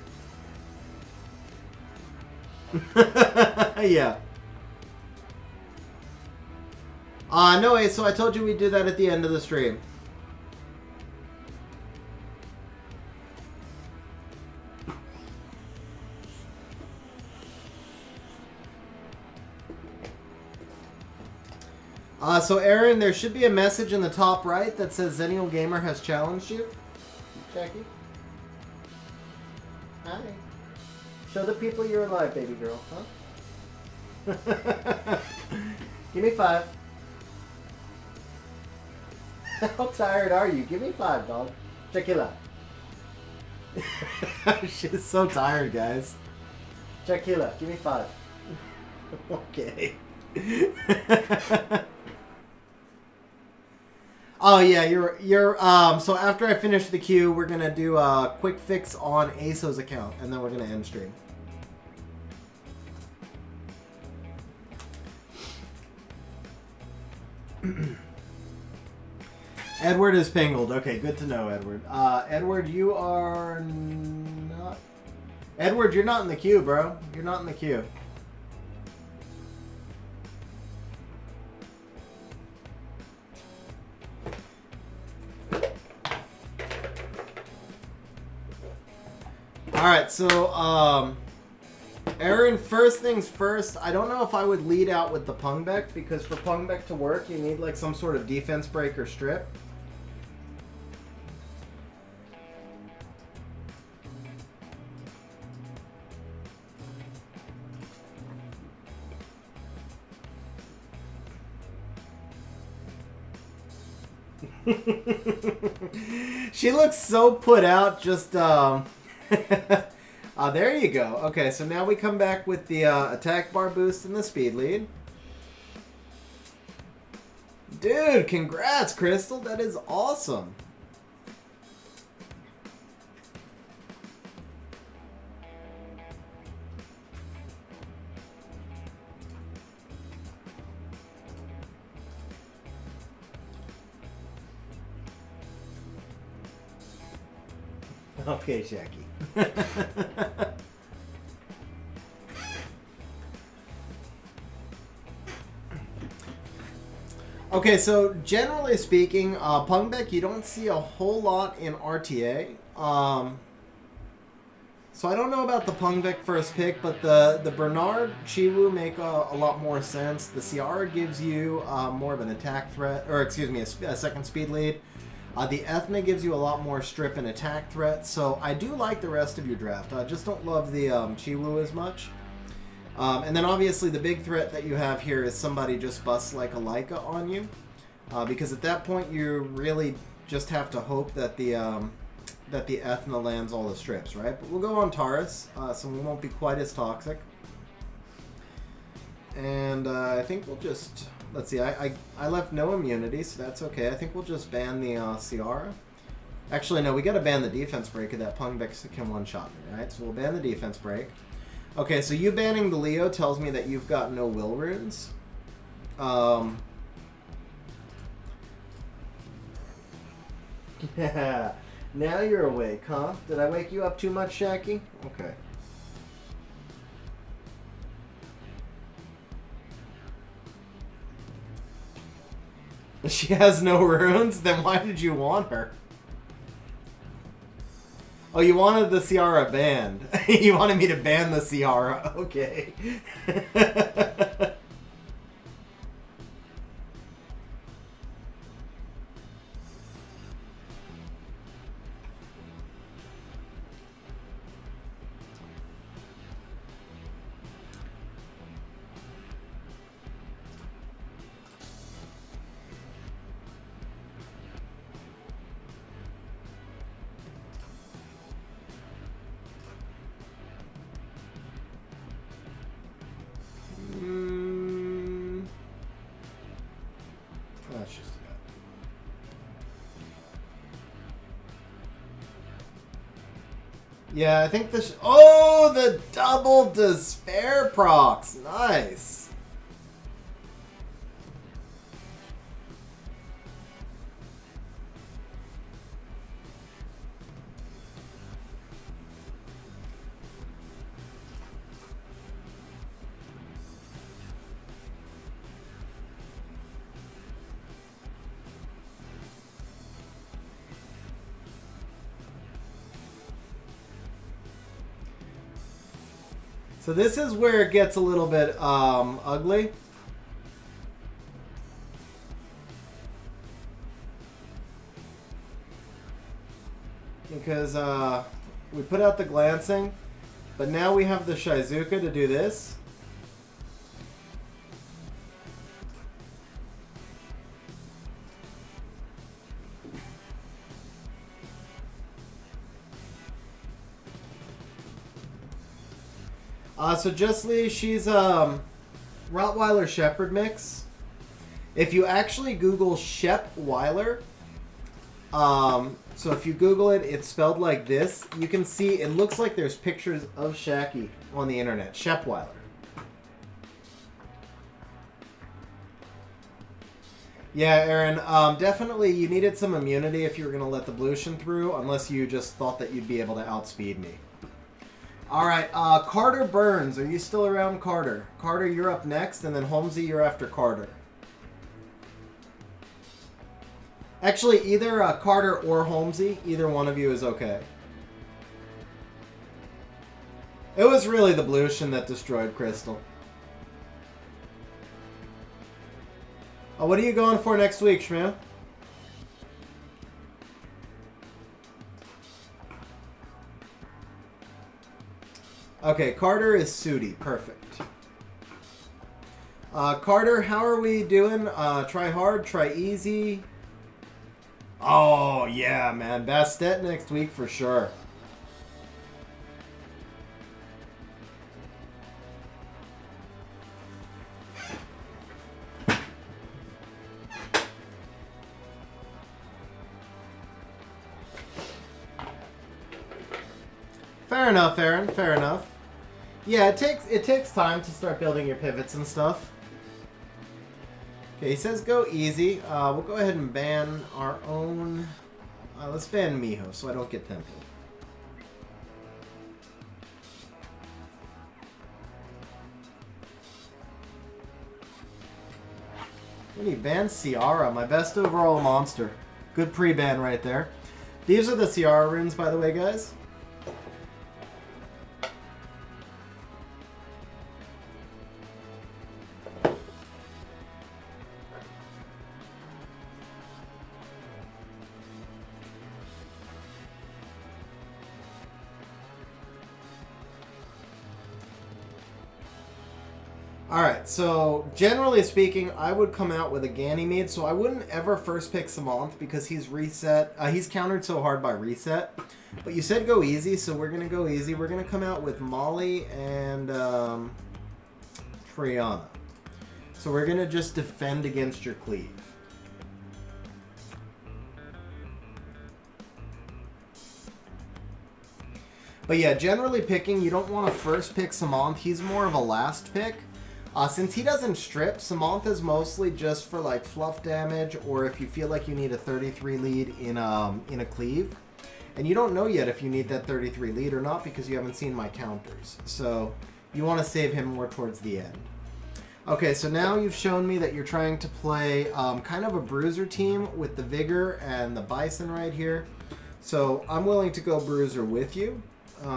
Yeah. No way. So I told you we'd do that at the end of the stream. So Aaron, there should be a message in the top right that says XennialGamer has challenged you. Jackie? Hi. Show the people you're alive, baby girl, huh? Give me 5. How tired are you? Give me 5, dog. Check it out. She's so tired, guys. Check it out. Give me 5. Okay. Oh yeah, you're so after I finish the queue, we're gonna do a quick fix on ASO's account, and then we're gonna end stream. Edward is pingled. Okay, good to know, Edward. Edward, you are not. Edward, you're not in the queue, bro. You're not in the queue. Alright, so, Aaron, first things first, I don't know if I would lead out with the Pungbeck, because for Pungbeck to work, you need, like, some sort of defense break or strip. She looks so put out, just, there you go. Okay, so now we come back with the attack bar boost and the speed lead. Dude, congrats, Crystal. That is awesome. Okay, Shaggy. Okay, so generally speaking, Pungbeck you don't see a whole lot in RTA. So I don't know about the Pungbeck first pick, but the Bernard Chiwu make a lot more sense. The Ciara gives you more of an attack threat, or excuse me, a second speed lead. The Ethna gives you a lot more strip and attack threat, so I do like the rest of your draft. I just don't love the Chiwu as much. And then obviously the big threat that you have here is somebody just busts like a Leica on you. Because at that point you really just have to hope that the Ethna lands all the strips, right? But we'll go on Taurus, so we won't be quite as toxic. And I think we'll just... Let's see, I left no immunity, so that's okay. I think we'll just ban the Ciara. Actually, no, we gotta ban the defense break of that Pungbeck can one-shot me, right? So we'll ban the defense break. Okay, so you banning the Leo tells me that you've got no will runes. Yeah, now you're awake, huh? Did I wake you up too much, Shaggy? Okay. She has no runes? Then why did you want her? Oh, you wanted the Ciara banned. You wanted me to ban the Ciara. Okay. That's just that. Yeah, I think this. Oh, the double despair procs. Nice. So this is where it gets a little bit ugly. Because we put out the glancing, but now we have the Shizuka to do this. So Justly, she's Rottweiler Shepherd mix. If you actually Google Shepweiler, so if you Google it, it's spelled like this. You can see it looks like there's pictures of Shaggy on the internet. Shepweiler. Yeah, Aaron, definitely you needed some immunity if you were going to let the Blution through, unless you just thought that you'd be able to outspeed me. Alright, Carter Burns. Are you still around, Carter? Carter, you're up next, and then Holmesy, you're after Carter. Actually, either Carter or Holmesy, either one of you is okay. It was really the Blution that destroyed Crystal. Oh, what are you going for next week, Shmoo? Okay, Carter is Sooty. Perfect. Carter, how are we doing? Try hard, try easy. Oh, yeah, man. Bastet next week for sure. Fair enough, Aaron. Fair enough. Yeah, it takes time to start building your pivots and stuff. Okay, he says go easy. We'll go ahead and ban our own. Let's ban Miho so I don't get tempted. We need ban Ciara, my best overall monster. Good pre-ban right there. These are the Ciara runes, by the way, guys. Alright, so generally speaking, I would come out with a Ganymede, so I wouldn't ever first pick Samanth because he's reset. He's countered so hard by reset. But you said go easy, so we're going to go easy. We're going to come out with Molly and Triana. So we're going to just defend against your cleave. But yeah, generally picking, you don't want to first pick Samanth. He's more of a last pick. Since he doesn't strip, Samanth is mostly just for like fluff damage, or if you feel like you need a 33 lead in a cleave. And you don't know yet if you need that 33 lead or not because you haven't seen my counters. So you want to save him more towards the end. Okay, so now you've shown me that you're trying to play kind of a bruiser team with the Vigor and the Bison right here. So I'm willing to go bruiser with you.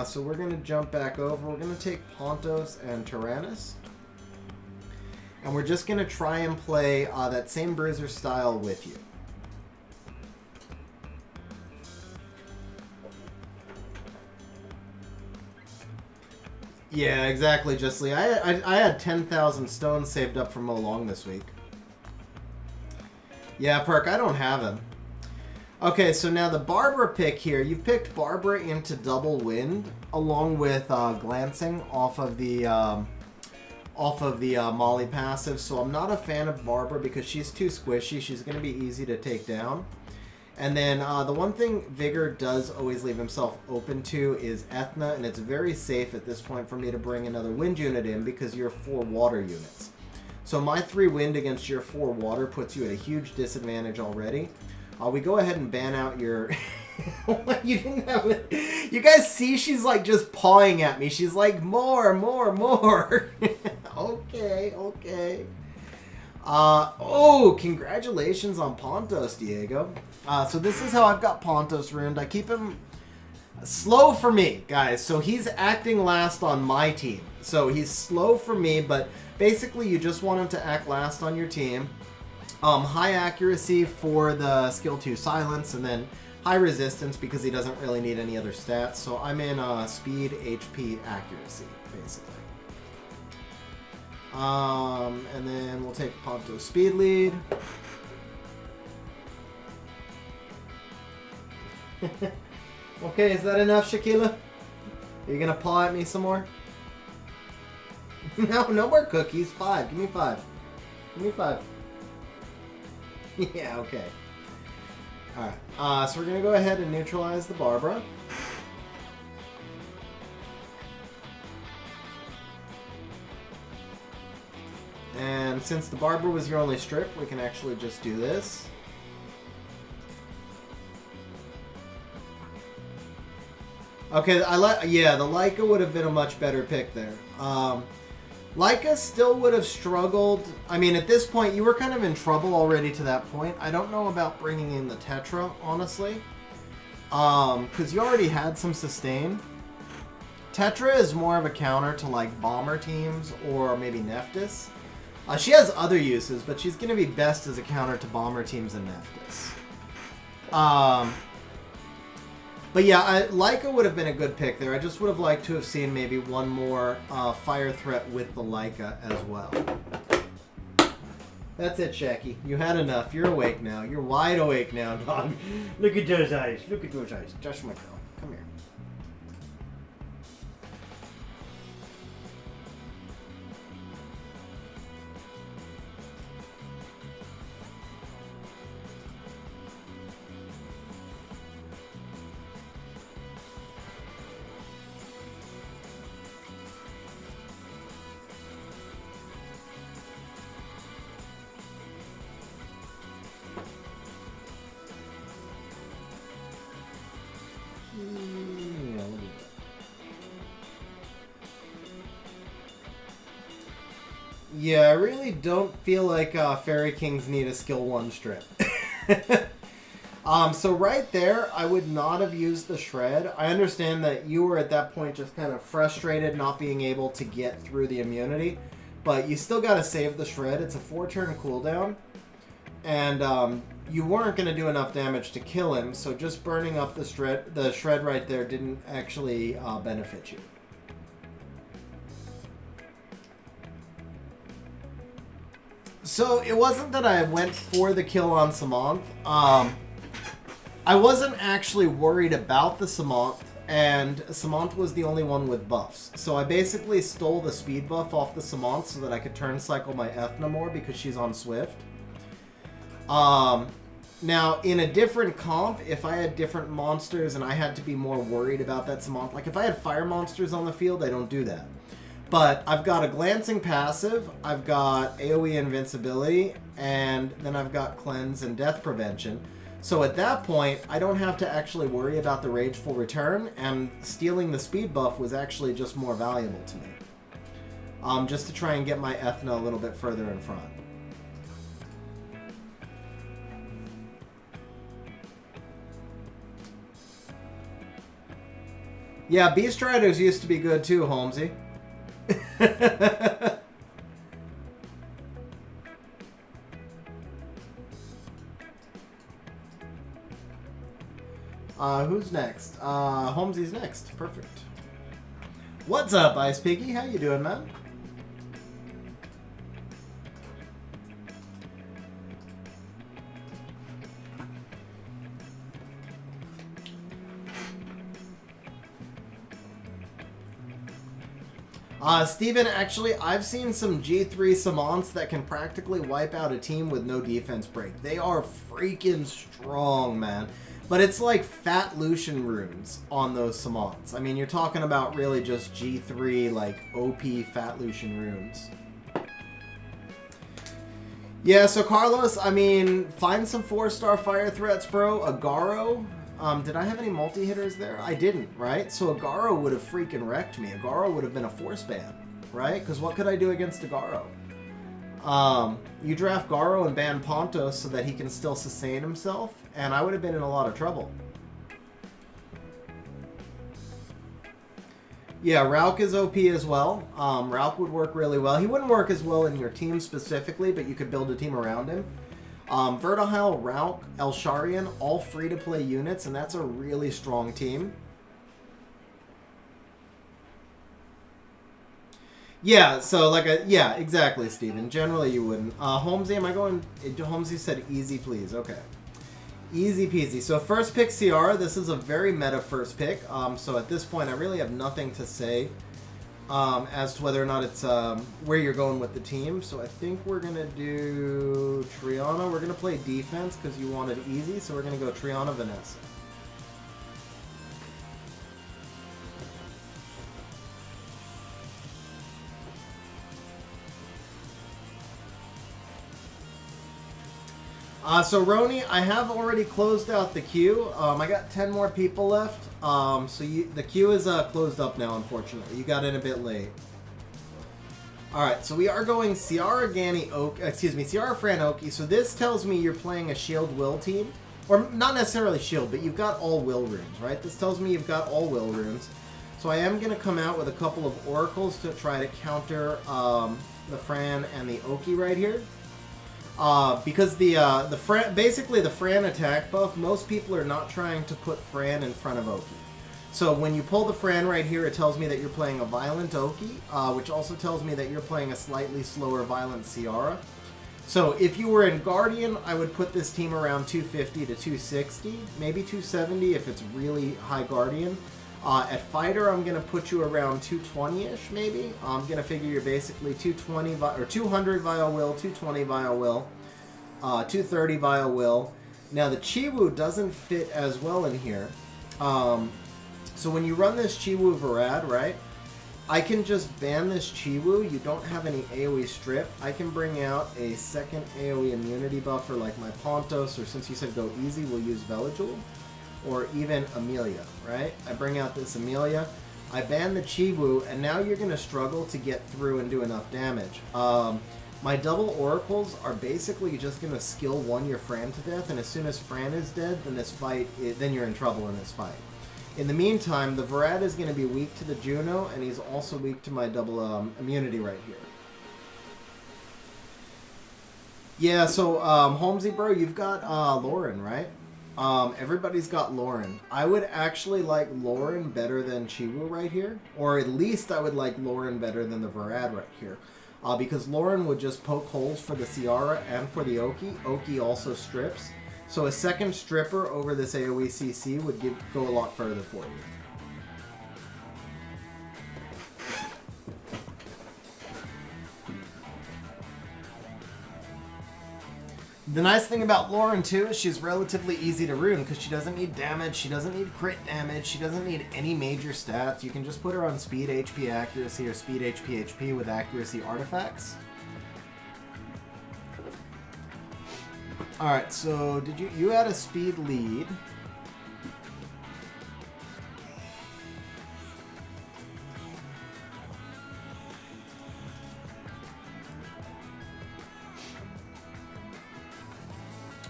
So we're going to jump back over. We're going to take Pontos and Tyrannus. And we're just going to try and play that same bruiser style with you. Yeah, exactly, Justly. I had 10,000 stones saved up for Mo Long this week. Yeah, Perk, I don't have him. Okay, so now the Barbara pick here. You've picked Barbara into Double Wind along with Glancing off of the Molly passive. So I'm not a fan of Barbara because she's too squishy. She's going to be easy to take down. And then the one thing Vigor does always leave himself open to is Ethna, and it's very safe at this point for me to bring another wind unit in because you're 4 water units. So my 3 wind against your 4 water puts you at a huge disadvantage already. We go ahead and ban out your... You didn't have it. You guys see she's like just pawing at me. She's like, more. Okay. Oh, congratulations on Pontos, Diego. So this is how I've got Pontos ruined. I keep him slow for me, guys. So he's acting last on my team. So he's slow for me, but basically you just want him to act last on your team. High accuracy for the skill 2 silence, and then high resistance because he doesn't really need any other stats. So I'm in speed, HP, accuracy, basically. And then we'll take Ponto's speed lead. Okay, is that enough, Shaquilla? Are you gonna paw at me some more? No more cookies. 5. Give me 5. Give me 5. Yeah, okay. Alright, so we're going to go ahead and neutralize the Barbara. And since the Barbara was your only strip, we can actually just do this. Okay, yeah, the Leica would have been a much better pick there. Leica still would have struggled. I mean, at this point, you were kind of in trouble already to that point. I don't know about bringing in the Tetra, honestly. Because you already had some sustain. Tetra is more of a counter to, like, bomber teams or maybe Nephthys. She has other uses, but she's going to be best as a counter to bomber teams and Nephthys. But yeah, Leica would have been a good pick there. I just would have liked to have seen maybe one more fire threat with the Leica as well. That's it, Shacky. You had enough. You're awake now. You're wide awake now, dog. Look at those eyes. Look at those eyes. Josh McDowell, come here. Yeah, I really don't feel like Fairy Kings need a skill 1 strip. So right there, I would not have used the shred. I understand that you were at that point just kind of frustrated not being able to get through the immunity, but you still got to save the shred. It's a 4-turn cooldown, and you weren't going to do enough damage to kill him, so just burning up the shred right there didn't actually benefit you. So it wasn't that I went for the kill on Samanth. I wasn't actually worried about the Samanth, and Samanth was the only one with buffs. So I basically stole the speed buff off the Samanth so that I could turn cycle my Ethna more because she's on Swift. Now, in a different comp, if I had different monsters and I had to be more worried about that Samanth, like if I had fire monsters on the field, I don't do that. But I've got a glancing passive, I've got AoE invincibility, and then I've got cleanse and death prevention. So at that point, I don't have to actually worry about the rageful return, and stealing the speed buff was actually just more valuable to me. Just to try and get my Ethna a little bit further in front. Yeah, Beast Riders used to be good too, Holmesy. Who's next? Holmesy's next. Perfect. What's up, Ice Piggy? How you doing, man? Steven, actually, I've seen some G3 Samanths that can practically wipe out a team with no defense break. They are freaking strong, man. But it's like Fat Lucian runes on those Samanths. I mean, you're talking about really just G3, like, OP Fat Lucian runes. Yeah, so Carlos, I mean, find some 4-star fire threats, bro. Agaro. Did I have any multi-hitters there? I didn't, right? So Agaro would have freaking wrecked me. Agaro would have been a force ban, right? Because what could I do against Agaro? You draft Garo and ban Pontos so that he can still sustain himself, and I would have been in a lot of trouble. Yeah, Rauk is OP as well. Rauk would work really well. He wouldn't work as well in your team specifically, but you could build a team around him. Vertihile, Rauk, Elsharian, all free-to-play units, and that's a really strong team. Yeah, so like yeah, exactly, Steven. Generally you wouldn't. Holmesy, am I going... Holmesy said easy, please. Okay. Easy peasy. So first pick, Ciara. This is a very meta first pick. So at this point, I really have nothing to say as to whether or not it's where you're going with the team. So I think we're going to do Triana. We're going to play defense because you wanted easy. So we're going to go Triana, Vanessa. So Roni, I have already closed out the queue. I got 10 more people left. So the queue is closed up now, unfortunately. You got in a bit late. Alright, so we are going Ciara Fran Oki. So this tells me you're playing a Shield Will team. Or not necessarily Shield, but you've got all Will runes, right? This tells me you've got all Will runes. So I am going to come out with a couple of Oracles to try to counter the Fran and the Oki right here. Because basically the Fran attack buff, most people are not trying to put Fran in front of Oki. So when you pull the Fran right here, it tells me that you're playing a Violent Oki, which also tells me that you're playing a slightly slower Violent Ciara. So if you were in Guardian, I would put this team around 250 to 260, maybe 270 if it's really high Guardian. At Fighter, I'm going to put you around 220-ish, maybe. I'm going to figure you're basically 220 or 200 Vile Will, 220 Vile Will, 230 Vile Will. Now, the Chiwu doesn't fit as well in here. So when you run this Chiwu Varad, right, I can just ban this Chiwu. You don't have any AoE strip. I can bring out a second AoE immunity buffer like my Pontos, or since you said go easy, we'll use Veligil. Or even Amelia, right? I bring out this Amelia. I ban the Chiwu, and now you're going to struggle to get through and do enough damage. My double oracles are basically just going to skill 1 your Fran to death, and as soon as Fran is dead, then you're in trouble in this fight. In the meantime, the Varad is going to be weak to the Juno, and he's also weak to my double immunity right here. Yeah, so Holmesy bro, you've got Lauren, right? Everybody's got Lauren. I would actually like Lauren better than Chiwu right here, or at least I would like Lauren better than the Varad right here. Because Lauren would just poke holes for the Ciara and for the Oki. Oki also strips. So a second stripper over this AoE CC would go a lot further for you. The nice thing about Lauren too is she's relatively easy to rune because she doesn't need damage, she doesn't need crit damage, she doesn't need any major stats. You can just put her on speed HP accuracy or speed HP HP with accuracy artifacts. Alright, so did you had a speed lead.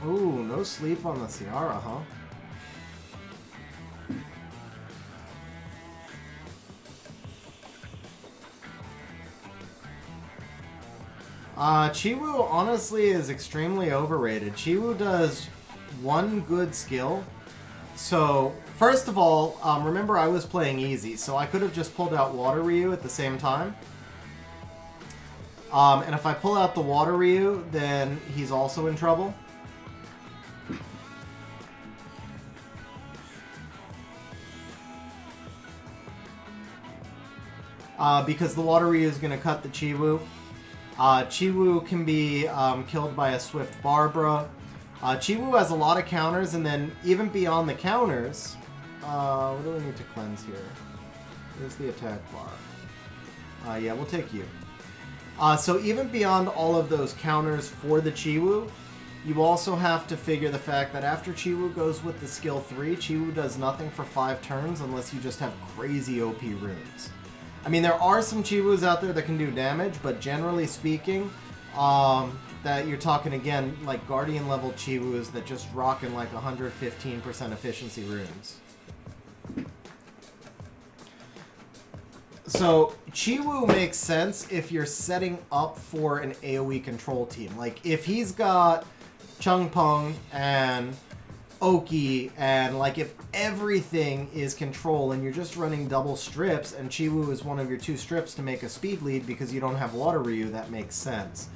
Ooh, no sleep on the Ciara, huh? Chiwu honestly is extremely overrated. Chiwu does one good skill. So, first of all, remember I was playing easy, so I could have just pulled out Water Ryu at the same time. And if I pull out the Water Ryu, then he's also in trouble. Because the Water Ryu is going to cut the Chiwu. Chiwu can be killed by a Swift Barbara. Chiwu has a lot of counters, and then even beyond the counters, what do we need to cleanse here? Here's the attack bar. Yeah, we'll take you. So even beyond all of those counters for the Chiwu, you also have to figure the fact that after Chiwu goes with the skill 3, Chiwu does nothing for 5 turns unless you just have crazy OP runes. I mean, there are some Chiwus out there that can do damage, but generally speaking, that you're talking, again, like Guardian level Chiwus that just rock in like 115% efficiency runes. So, Chiwu makes sense if you're setting up for an AoE control team. Like, if he's got Chung Peng and Oki, and like if everything is control and you're just running double strips and Chiwu is one of your 2 strips to make a speed lead because you don't have Water Ryu, that makes sense.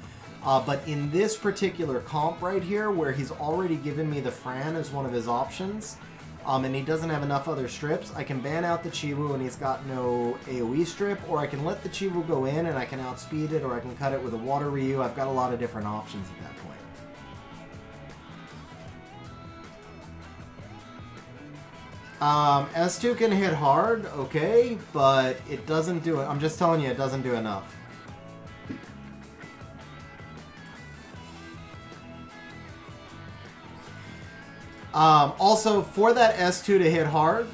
But in this particular comp right here, where he's already given me the Fran as one of his options, and he doesn't have enough other strips, I can ban out the Chiwu and he's got no AoE strip, or I can let the Chiwu go in and I can outspeed it, or I can cut it with a Water Ryu. I've got a lot of different options at that point. S2 can hit hard, okay, but it doesn't do it. I'm just telling you, it doesn't do enough. Also, for that S2 to hit hard,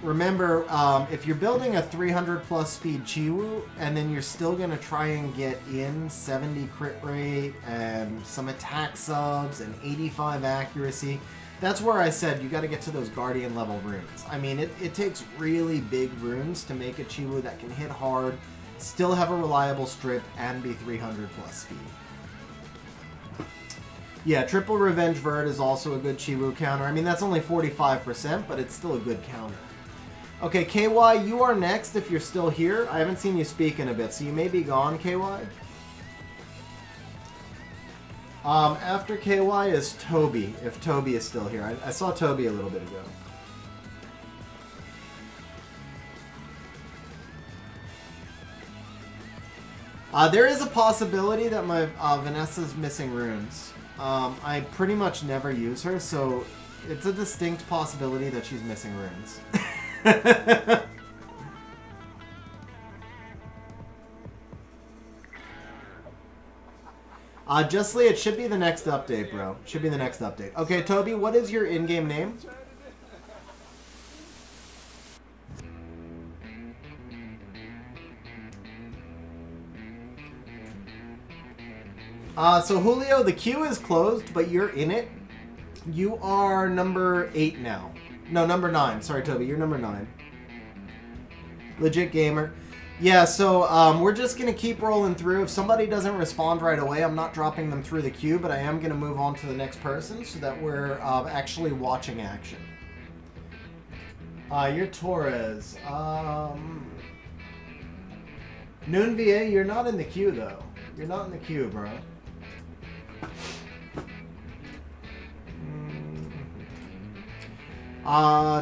remember, if you're building a 300 plus speed Chiwu, and then you're still going to try and get in 70 crit rate, and some attack subs, and 85 accuracy, that's where I said you got to get to those Guardian level runes. I mean, it takes really big runes to make a Chiwu that can hit hard, still have a reliable strip, and be 300 plus speed. Yeah, Triple Revenge Vert is also a good Chiwu counter. I mean, that's only 45%, but it's still a good counter. Okay, KY, you are next if you're still here. I haven't seen you speak in a bit, so you may be gone, KY. After KY is Toby, if Toby is still here. I saw Toby a little bit ago. There is a possibility that my Vanessa's missing runes. I pretty much never use her, so it's a distinct possibility that she's missing runes. Justly, it should be the next update, bro. Should be the next update. Okay, Toby, what is your in-game name? So Julio, the queue is closed, but you're in it. You are number 8 now. No, number 9. Sorry, Toby. You're number 9. Legit gamer. Yeah, so we're just going to keep rolling through. If somebody doesn't respond right away, I'm not dropping them through the queue, but I am going to move on to the next person so that we're actually watching action. You're Torres. Noon VA, you're not in the queue, though. You're not in the queue, bro.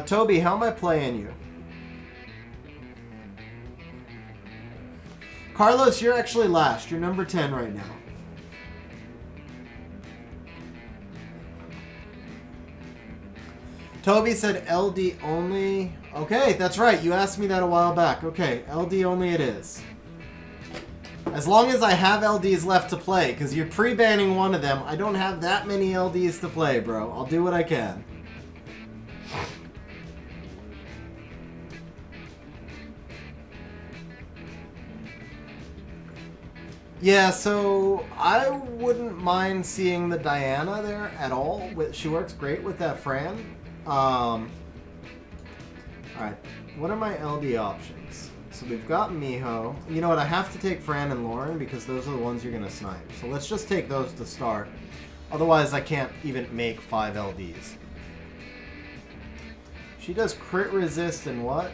Toby, how am I playing you? Carlos, you're actually last. You're number 10 right now. Toby said LD only. Okay, that's right. You asked me that a while back. Okay, LD only it is. As long as I have LDs left to play, because you're pre-banning one of them, I don't have that many LDs to play, bro. I'll do what I can. Yeah, so I wouldn't mind seeing the Diana there at all. She works great with that Fran. Alright, what are my LD options? So we've got Miho. You know what, I have to take Fran and Lauren because those are the ones you're going to snipe. So let's just take those to start. Otherwise, I can't even make 5 LDs. She does crit resist and what?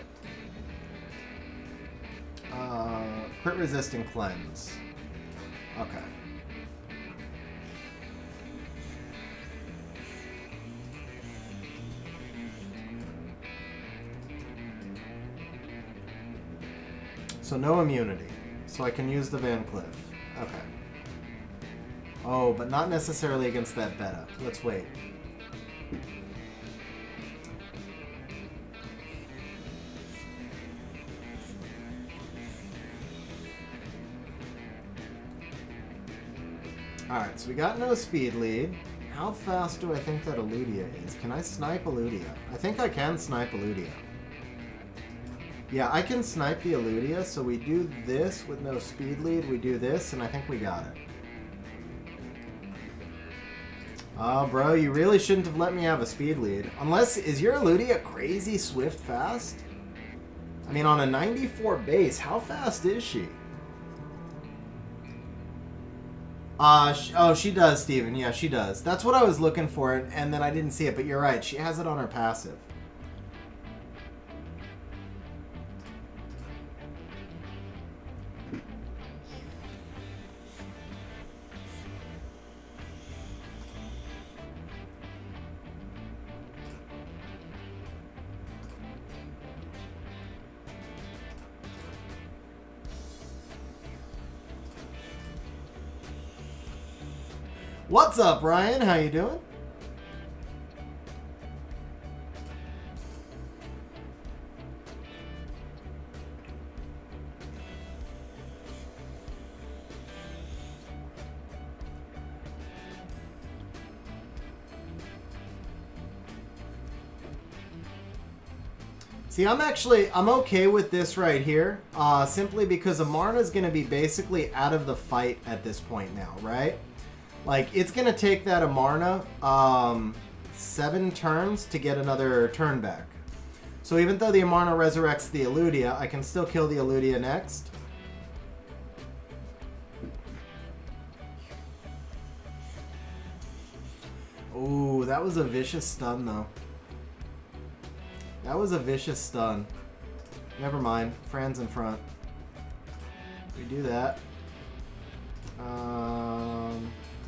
Crit resist and cleanse. Okay. So no immunity. So I can use the Van Cliff. Okay. Oh, but not necessarily against that beta. Let's wait. Alright, so we got no speed lead. How fast do I think that Eludia is? Can I snipe Eludia? I think I can snipe Eludia. Yeah, I can snipe the Eludia, so we do this with no speed lead, we do this, and I think we got it. Oh, bro, you really shouldn't have let me have a speed lead. Unless, is your Eludia crazy swift fast? I mean, on a 94 base, how fast is she? Oh, she does, Steven. Yeah, she does. That's what I was looking for, and then I didn't see it, but you're right. She has it on her passive. What's up, Ryan? How you doing? See, I'm okay with this right here, simply because Amarna's going to be basically out of the fight at this point now, right? Like, it's going to take that Amarna 7 turns to get another turn back. So even though the Amarna resurrects the Eludia, I can still kill the Eludia next. Ooh, that was a vicious stun, though. That was a vicious stun. Never mind. Fran's in front. We do that.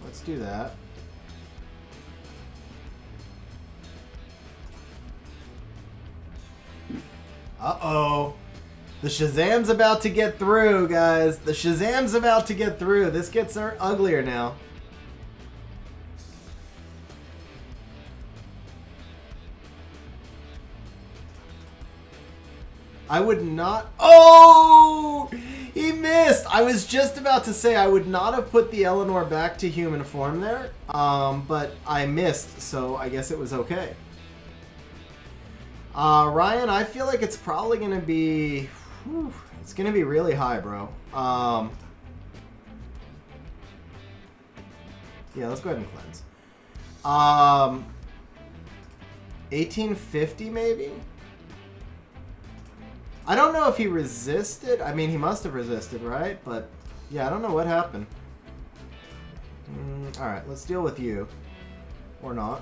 Let's do that. Uh-oh. The Shazam's about to get through, guys. The Shazam's about to get through. This gets uglier now. I would not... Oh! He missed! I was just about to say I would not have put the Eleanor back to human form there, but I missed, so I guess it was okay. Ryan, I feel like it's probably going to be... Whew, it's going to be really high, bro. Yeah, let's go ahead and cleanse. 1850 maybe? I don't know if he resisted. I mean, he must have resisted, right? But, yeah, I don't know what happened. Alright, let's deal with you. Or not.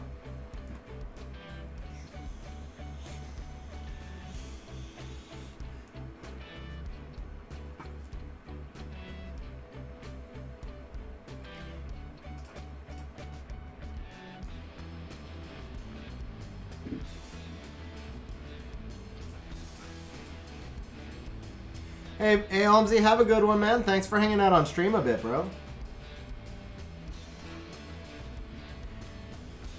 Hey, Holmesy, have a good one, man. Thanks for hanging out on stream a bit, bro.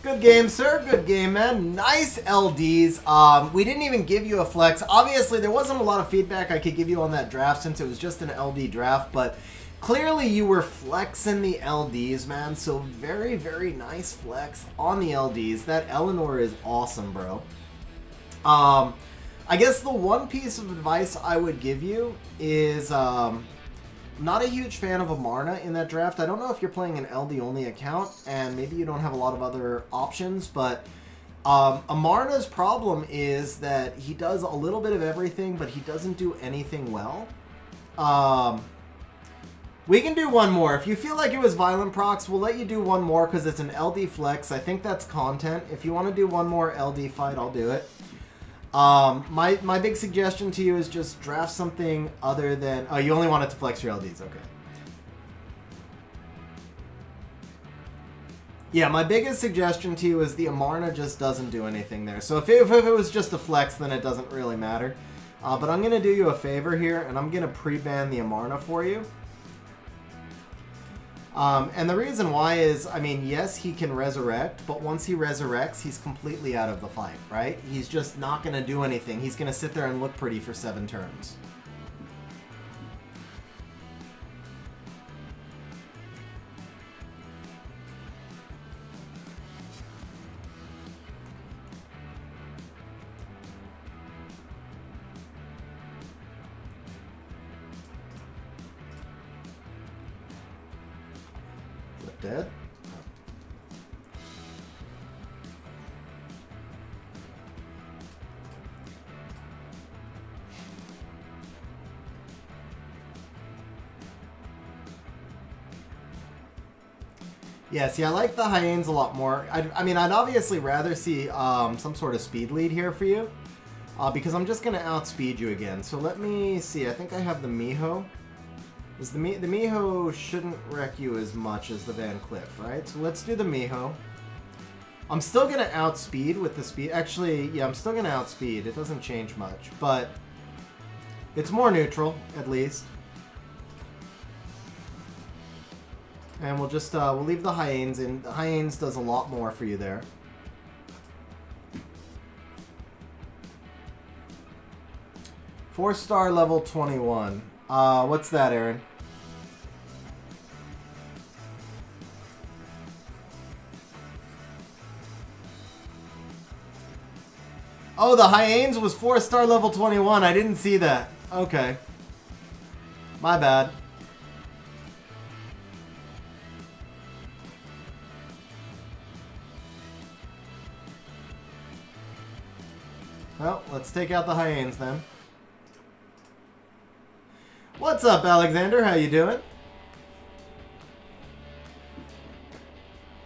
Good game, sir. Good game, man. Nice LDs. We didn't even give you a flex. Obviously, there wasn't a lot of feedback I could give you on that draft since it was just an LD draft, but clearly you were flexing the LDs, man. So very, very nice flex on the LDs. That Eleanor is awesome, bro. I guess the one piece of advice I would give you is not a huge fan of Amarna in that draft. I don't know if you're playing an LD only account and maybe you don't have a lot of other options, but Amarna's problem is that he does a little bit of everything, but he doesn't do anything well. We can do one more. If you feel like it was Violent Procs, we'll let you do one more because it's an LD flex. I think that's content. If you want to do one more LD fight, I'll do it. My big suggestion to you is just draft something other than... Oh, you only wanted to flex your LDs. Okay. Yeah, my biggest suggestion to you is the Amarna just doesn't do anything there. So if it was just a flex, then it doesn't really matter. But I'm going to do you a favor here, and I'm going to pre-ban the Amarna for you. And the reason why is, I mean, yes, he can resurrect, but once he resurrects, he's completely out of the fight, right? He's just not going to do anything. He's going to sit there and look pretty for 7 turns. Dead? Yeah, see, I like the Hyenas a lot more. I mean, I'd obviously rather see some sort of speed lead here for you, because I'm just going to outspeed you again. So let me see. I think I have the Miho. The Miho shouldn't wreck you as much as the Van Cliff, right? So let's do the Miho. I'm still going to outspeed with the speed. Actually, yeah, I'm still going to outspeed. It doesn't change much, but it's more neutral, at least. And we'll just, we'll leave the Hyenas in. The Hyenas does a lot more for you there. Four-star level 21. What's that, Aaron? Oh, the Hyenas was 4-star level 21. I didn't see that. Okay. My bad. Well, let's take out the Hyenas then. What's up, Alexander? How you doing?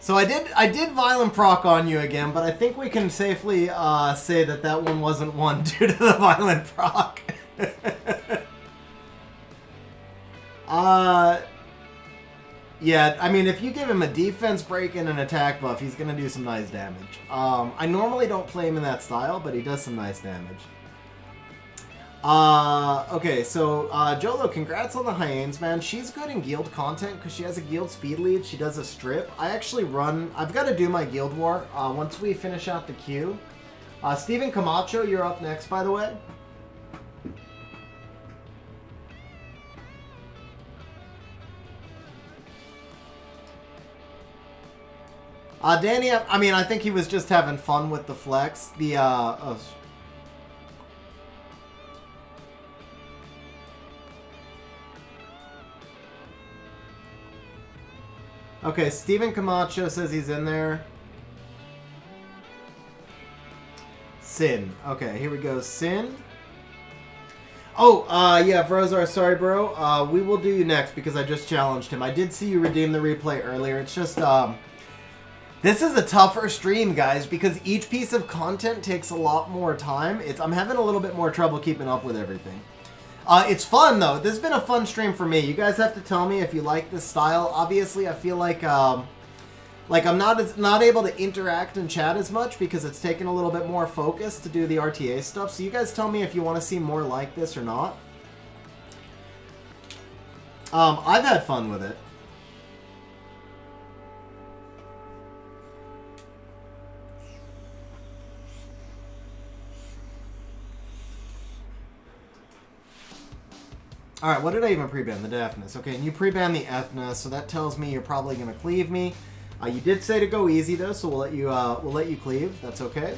So I did Violent Proc on you again, but I think we can safely say that that one wasn't one due to the Violent Proc. Yeah, I mean, if you give him a defense break and an attack buff, he's going to do some nice damage. I normally don't play him in that style, but he does some nice damage. Okay, so, Jolo, congrats on the Hyenas, man. She's good in guild content because she has a guild speed lead. She does a strip. I actually run... I've got to do my guild war once we finish out the queue. Steven Camacho, you're up next, by the way. Danny, I mean, I think he was just having fun with the flex. The, Okay, Steven Camacho says he's in there. Sin. Okay, here we go. Sin. Oh, yeah, Vrozar, sorry, bro. We will do you next because I just challenged him. I did see you redeem the replay earlier. It's just, this is a tougher stream, guys, because each piece of content takes a lot more time. I'm having a little bit more trouble keeping up with everything. It's fun, though. This has been a fun stream for me. You guys have to tell me if you like this style. Obviously, I feel like I'm not able to interact and chat as much because it's taken a little bit more focus to do the RTA stuff. So you guys tell me if you want to see more like this or not. I've had fun with it. Alright, what did I even pre-ban? The deafness. Okay, and you pre-ban the ethnos, so that tells me you're probably going to cleave me. You did say to go easy, though, so we'll let you cleave. That's okay.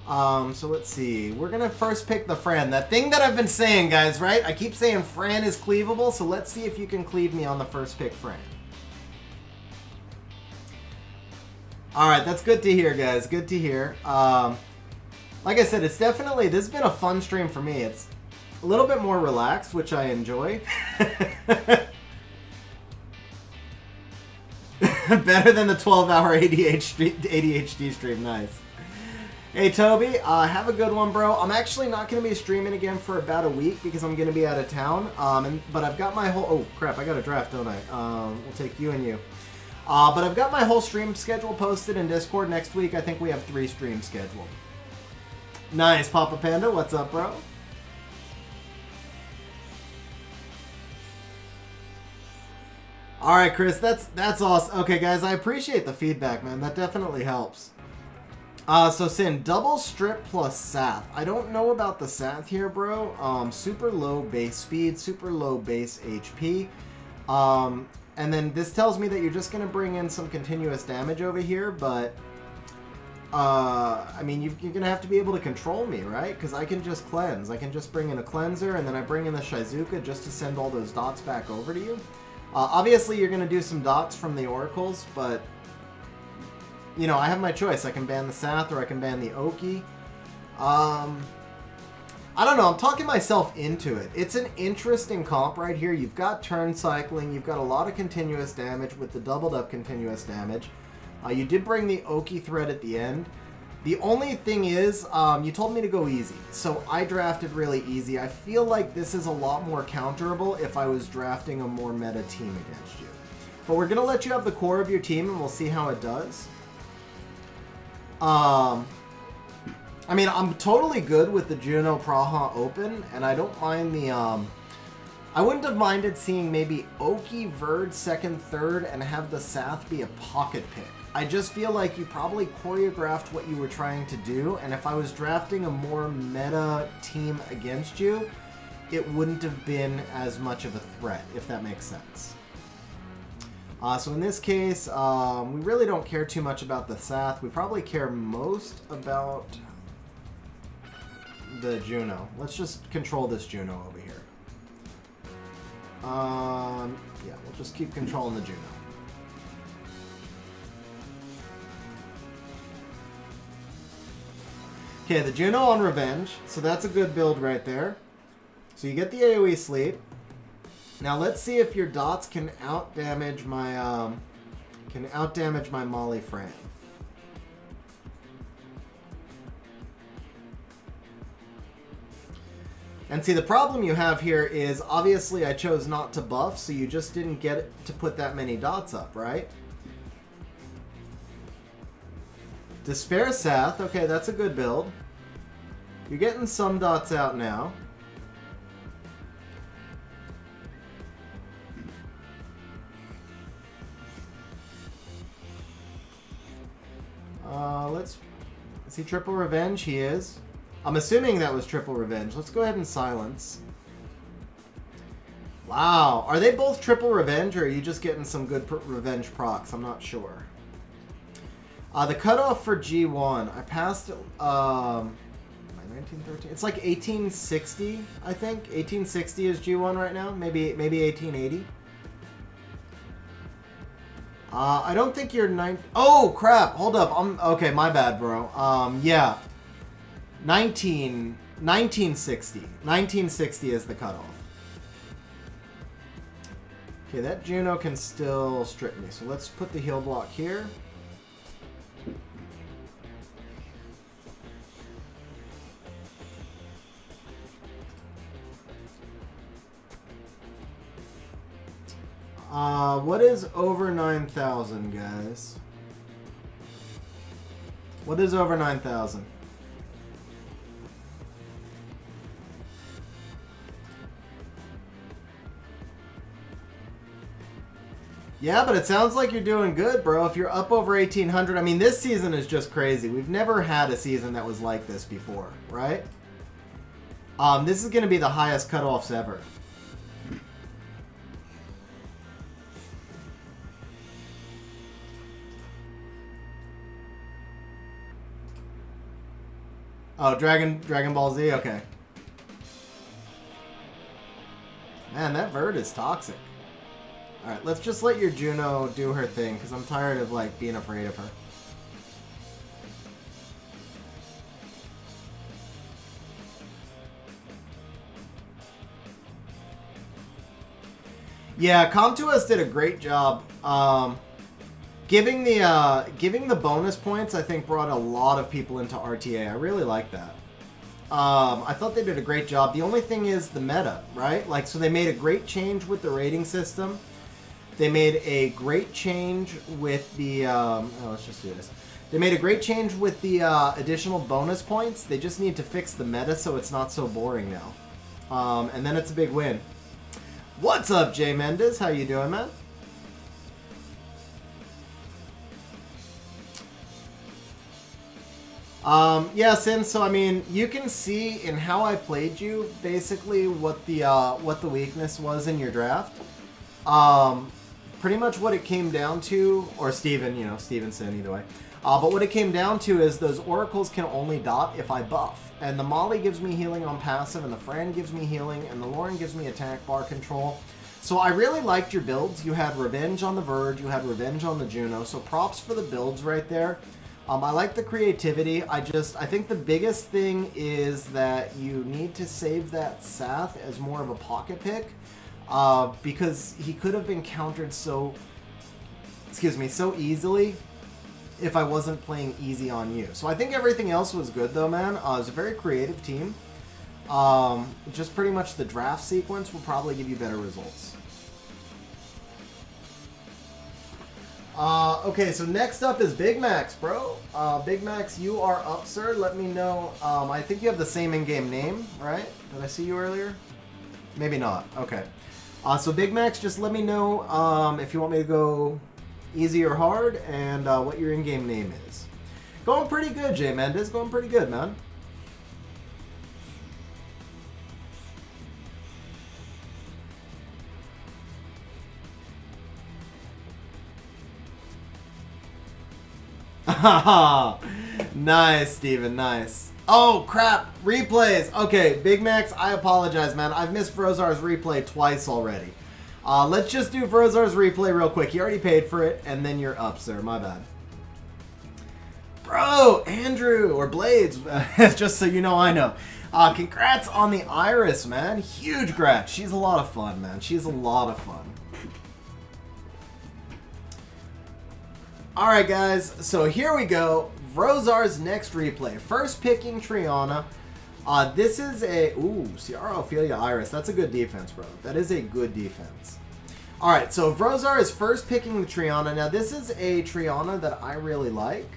So let's see. We're going to first pick the Fran. That thing that I've been saying, guys, right? I keep saying Fran is cleavable, so let's see if you can cleave me on the first pick Fran. Alright, that's good to hear, guys. Good to hear. Like I said, it's definitely... This has been a fun stream for me. It's a little bit more relaxed, which I enjoy. Better than the 12-hour ADHD stream. Nice. Hey, Toby. Have a good one, bro. I'm actually not going to be streaming again for about a week because I'm going to be out of town. But I've got my whole... Oh, crap. I got a draft, don't I? We'll take you and you. But I've got my whole stream schedule posted in Discord. Next week, I think we have 3 streams scheduled. Nice. Papa Panda, what's up, bro? Alright, Chris, that's awesome. Okay, guys, I appreciate the feedback, man. That definitely helps. So Sin, double strip plus Sath. I don't know about the Sath here, bro. Super low base speed, super low base HP. And then this tells me that you're just going to bring in some continuous damage over here, but... I mean, you're going to have to be able to control me, right? Because I can just cleanse. I can just bring in a cleanser, and then I bring in the Shizuka just to send all those dots back over to you. Obviously, you're going to do some dots from the oracles, but, you know, I have my choice. I can ban the Sath or I can ban the Oki. I don't know. I'm talking myself into it. It's an interesting comp right here. You've got turn cycling. You've got a lot of continuous damage with the doubled up continuous damage. You did bring the Oki thread at the end. The only thing is, you told me to go easy, so I drafted really easy. I feel like this is a lot more counterable if I was drafting a more meta team against you. But we're going to let you have the core of your team, and we'll see how it does. I mean, I'm totally good with the Juno Praha Open, and I don't mind the... I wouldn't have minded seeing maybe Oki, Verd, second, third, and have the Sath be a pocket pick. I just feel like you probably choreographed what you were trying to do, and if I was drafting a more meta team against you, it wouldn't have been as much of a threat, if that makes sense. So in this case, we really don't care too much about the Sath. We probably care most about the Juno. Let's just control this Juno over here. Yeah, we'll just keep controlling the Juno. Okay, the Juno on Revenge, so that's a good build right there. So you get the AoE sleep. Now let's see if your dots can outdamage my Molly Fran. And see, the problem you have here is obviously I chose not to buff, so you just didn't get to put that many dots up, right? Despair Sath, okay, that's a good build. You're getting some dots out now. Is he triple revenge? He is. I'm assuming that was triple revenge. Let's go ahead and silence. Wow. Are they both triple revenge, or are you just getting some good revenge procs? I'm not sure. The cutoff for G1, I passed 1913. It's like 1860, I think. 1860 is G1 right now. Maybe 1880. I don't think you're 9... Oh, crap. Hold up. Okay, my bad, bro. Yeah. 1960. 1960 is the cutoff. Okay, that Juno can still strip me. So let's put the heal block here. What is over 9,000, guys? What is over 9,000? Yeah, but it sounds like you're doing good, bro. If you're up over 1,800, I mean, this season is just crazy. We've never had a season that was like this before, right? This is going to be the highest cutoffs ever. Oh, Dragon Ball Z? Okay. Man, that Verd is toxic. Alright, let's just let your Juno do her thing, because I'm tired of, like, being afraid of her. Yeah, Com2us did a great job. Giving the bonus points, I think, brought a lot of people into RTA. I really like that. I thought they did a great job. The only thing is the meta, right? Like, so they made a great change with the rating system. They made a great change with the... let's just do this. They made a great change with the additional bonus points. They just need to fix the meta so it's not so boring now. And then it's a big win. What's up, Jay Mendez? How you doing, man? Yeah, Sin, so I mean, you can see in how I played you, basically, what the weakness was in your draft. Pretty much what it came down to, or Steven, you know, Stevenson, either way. But what it came down to is those oracles can only dot if I buff. And the Molly gives me healing on passive, and the Fran gives me healing, and the Lauren gives me attack bar control. So I really liked your builds. You had Revenge on the Verge, you had Revenge on the Juno, so props for the builds right there. I like the creativity. I think the biggest thing is that you need to save that Sath as more of a pocket pick, because he could have been countered so easily if I wasn't playing easy on you. So I think everything else was good though, man. It was a very creative team. Just pretty much the draft sequence will probably give you better results. Okay, so next up is Big Max, bro. Big Max, you are up, sir. Let me know. I think you have the same in-game name, right? Did I see you earlier? Maybe not. Okay. So Big Max, just let me know if you want me to go easy or hard, and what your in-game name is. Going pretty good, Jay Mendez. Going pretty good, man. Nice, Steven, nice. Oh, crap. Replays. Okay, Big Max, I apologize, man. I've missed Vrozar's replay twice already. Let's just do Vrozar's replay real quick. He already paid for it, and then you're up, sir. My bad. Bro, Andrew, or Blades, just so you know I know. Congrats on the Iris, man. Huge grats. She's a lot of fun, man. She's a lot of fun. Alright, guys, so here we go. Vrozar's next replay. First picking Triana. This is a... Ooh, Ciara Ophelia Iris. That's a good defense, bro. That is a good defense. Alright, so Vrozar is first picking the Triana. Now, this is a Triana that I really like.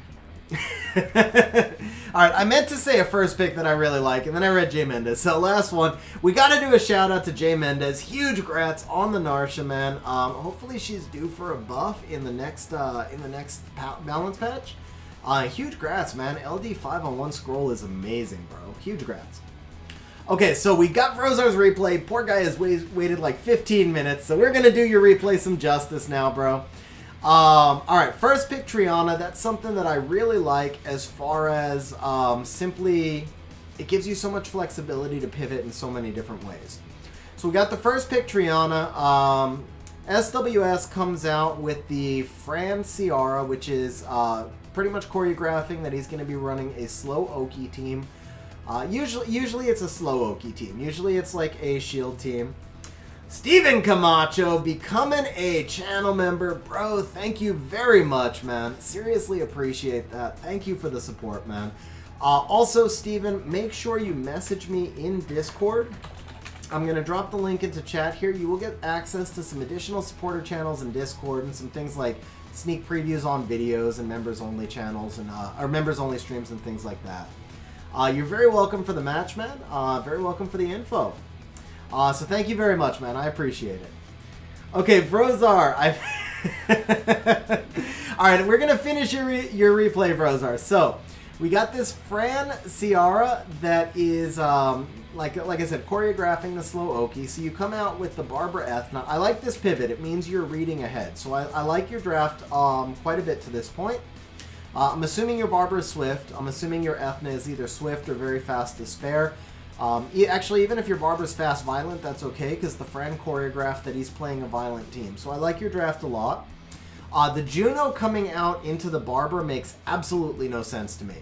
Alright, I meant to say a first pick that I really like, and then I read Jay Mendez. So last one, we got to do a shout out to Jay Mendez. Huge grats on the Narsha, man. Hopefully she's due for a buff in the next balance patch. Huge grats, man. LD 5-on-1 scroll is amazing, bro. Huge grats. Okay, so we got Vrozar's replay. Poor guy has waited like 15 minutes, so we're gonna do your replay some justice now, bro. Alright, first pick Triana. That's something that I really like as far as simply it gives you so much flexibility to pivot in so many different ways. So we got the first pick Triana. SWS comes out with the Fran Ciara, which is pretty much choreographing that he's going to be running a slow Oki team. Usually it's a slow Oki team. Usually it's like a shield team. Steven Camacho becoming a channel member. Bro, thank you very much, man. Seriously appreciate that. Thank you for the support, man. Also, Steven, make sure you message me in Discord. I'm going to drop the link into chat here. You will get access to some additional supporter channels in Discord and some things like sneak previews on videos and members-only channels and or members-only streams and things like that. You're very welcome for the match, man. Very welcome for the info. So thank you very much, man. I appreciate it. Okay, Brozar. All right, we're going to finish your replay, Brozar. So we got this Fran Ciara that is, like I said, choreographing the slow Oki. So you come out with the Barbara Ethna. I like this pivot. It means you're reading ahead. So I like your draft quite a bit to this point. I'm assuming your Barbara is Swift. I'm assuming your Ethna is either Swift or very fast to spare. Actually, even if your Barbara's fast violent, that's okay, because the Fran choreographed that he's playing a violent team. So I like your draft a lot. The Juno coming out into the Barbara makes absolutely no sense to me.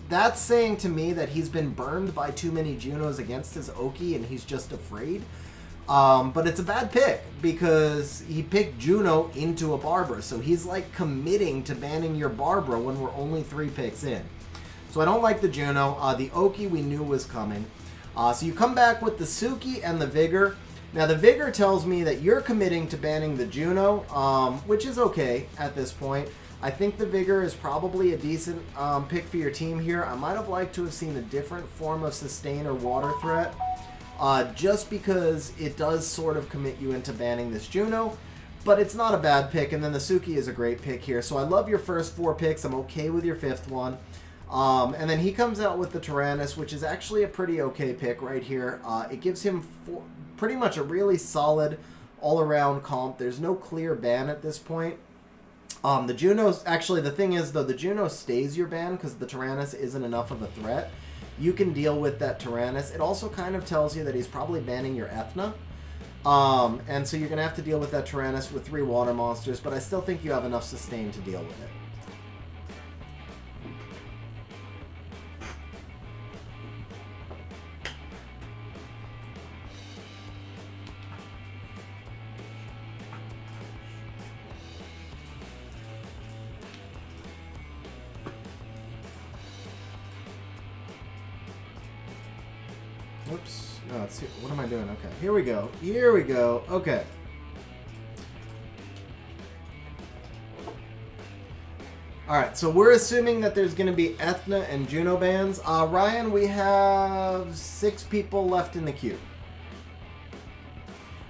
That's saying to me that he's been burned by too many Junos against his Oki and he's just afraid. But it's a bad pick because he picked Juno into a Barbara. So he's like committing to banning your Barbara when we're only 3 picks in. So I don't like the Juno. The Oki we knew was coming. So you come back with the Suki and the Vigor. Now the Vigor tells me that you're committing to banning the Juno, which is okay at this point. I think the Vigor is probably a decent pick for your team here. I might have liked to have seen a different form of sustain or water threat, just because it does sort of commit you into banning this Juno. But it's not a bad pick, and then the Suki is a great pick here. So I love your first 4 picks. I'm okay with your 5th one. And then he comes out with the Tyrannus, which is actually a pretty okay pick right here. It gives him pretty much a really solid all-around comp. There's no clear ban at this point. The Juno's, actually the thing is though, the Juno stays your ban because the Tyrannus isn't enough of a threat. You can deal with that Tyrannus. It also kind of tells you that he's probably banning your Ethna. And so you're going to have to deal with that Tyrannus with 3 water monsters, but I still think you have enough sustain to deal with it. Oops. No, let's see. What am I doing? Okay. Here we go. Here we go. Okay. Alright, so we're assuming that there's going to be Ethna and Juno bans. Ryan, we have 6 people left in the queue.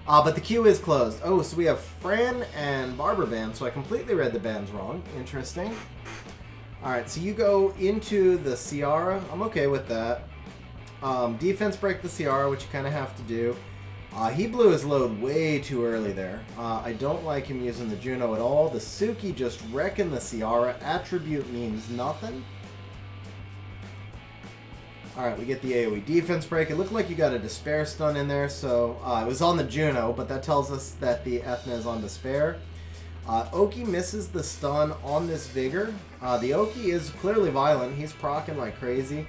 But the queue is closed. Oh, so we have Fran and Barbara bans, so I completely read the bans wrong. Interesting. Alright, so you go into the Ciara. I'm okay with that. Defense break the Ciara, which you kind of have to do. He blew his load way too early there. I don't like him using the Juno at all. The Suki just wrecking the Ciara. Attribute means nothing. Alright, we get the AoE defense break. It looked like you got a Despair stun in there, so it was on the Juno, but that tells us that the Ethna is on Despair. Oki misses the stun on this Vigor. The Oki is clearly violent. He's proccing like crazy.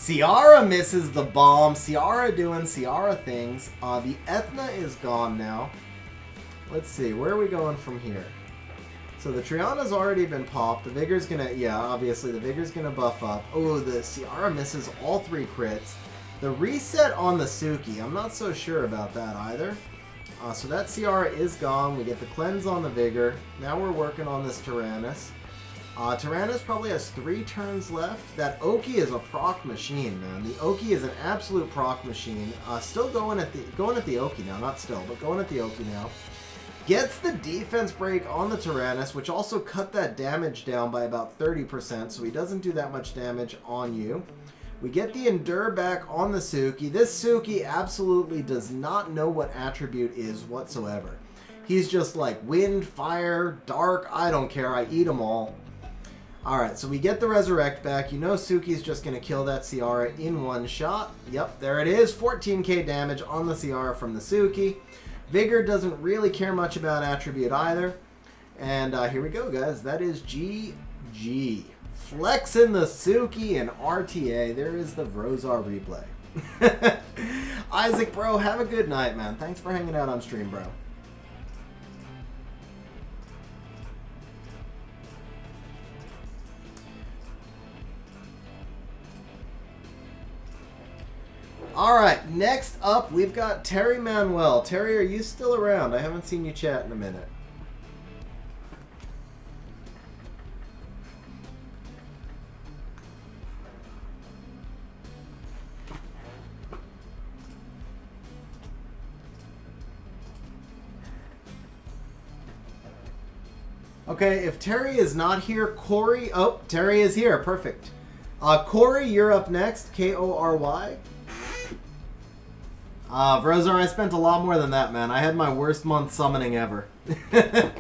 Ciara misses the bomb. Ciara doing Ciara things. The Ethna is gone now. Let's see. Where are we going from here? So the Triana's already been popped. The Vigor's gonna... Yeah, obviously the Vigor's gonna buff up. Oh, the Ciara misses all 3 crits. The reset on the Suki. I'm not so sure about that either. So that Ciara is gone. We get the cleanse on the Vigor. Now we're working on this Tyrannus. Tyrannus probably has 3 turns left. That Oki is a proc machine, man. The Oki is an absolute proc machine. Still going at the Oki now. Not still, but going at the Oki now. Gets the defense break on the Tyrannus, which also cut that damage down by about 30%, so he doesn't do that much damage on you. We get the Endure back on the Suki. This Suki absolutely does not know what attribute is whatsoever. He's just like wind, fire, dark, I don't care, I eat them all. Alright, so we get the Resurrect back. You know Suki's just going to kill that Ciara in one shot. Yep, there it is. 14k damage on the Ciara from the Suki. Vigor doesn't really care much about attribute either. And here we go, guys. That is GG. Flexing the Suki and RTA. There is the Vrozar replay. Isaac, bro, have a good night, man. Thanks for hanging out on stream, bro. All right, next up, we've got Terry Manuel. Terry, are you still around? I haven't seen you chat in a minute. Okay, if Terry is not here, Corey... Oh, Terry is here. Perfect. Corey, you're up next. K-O-R-Y. Vrozar, I spent a lot more than that, man. I had my worst month summoning ever. I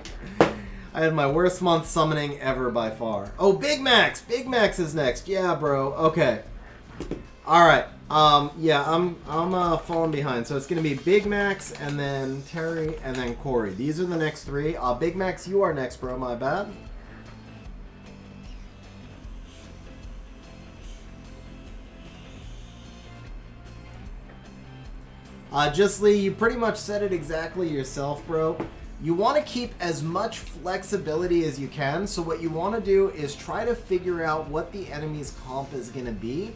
had my worst month summoning ever by far. Oh, Big Max! Big Max is next. Yeah, bro. Okay. Alright. Yeah, I'm falling behind. So it's going to be Big Max, and then Terry, and then Corey. These are the next three. Big Max, you are next, bro. My bad. Just Lee, you pretty much said it exactly yourself, bro. You want to keep as much flexibility as you can, so what you want to do is try to figure out what the enemy's comp is going to be,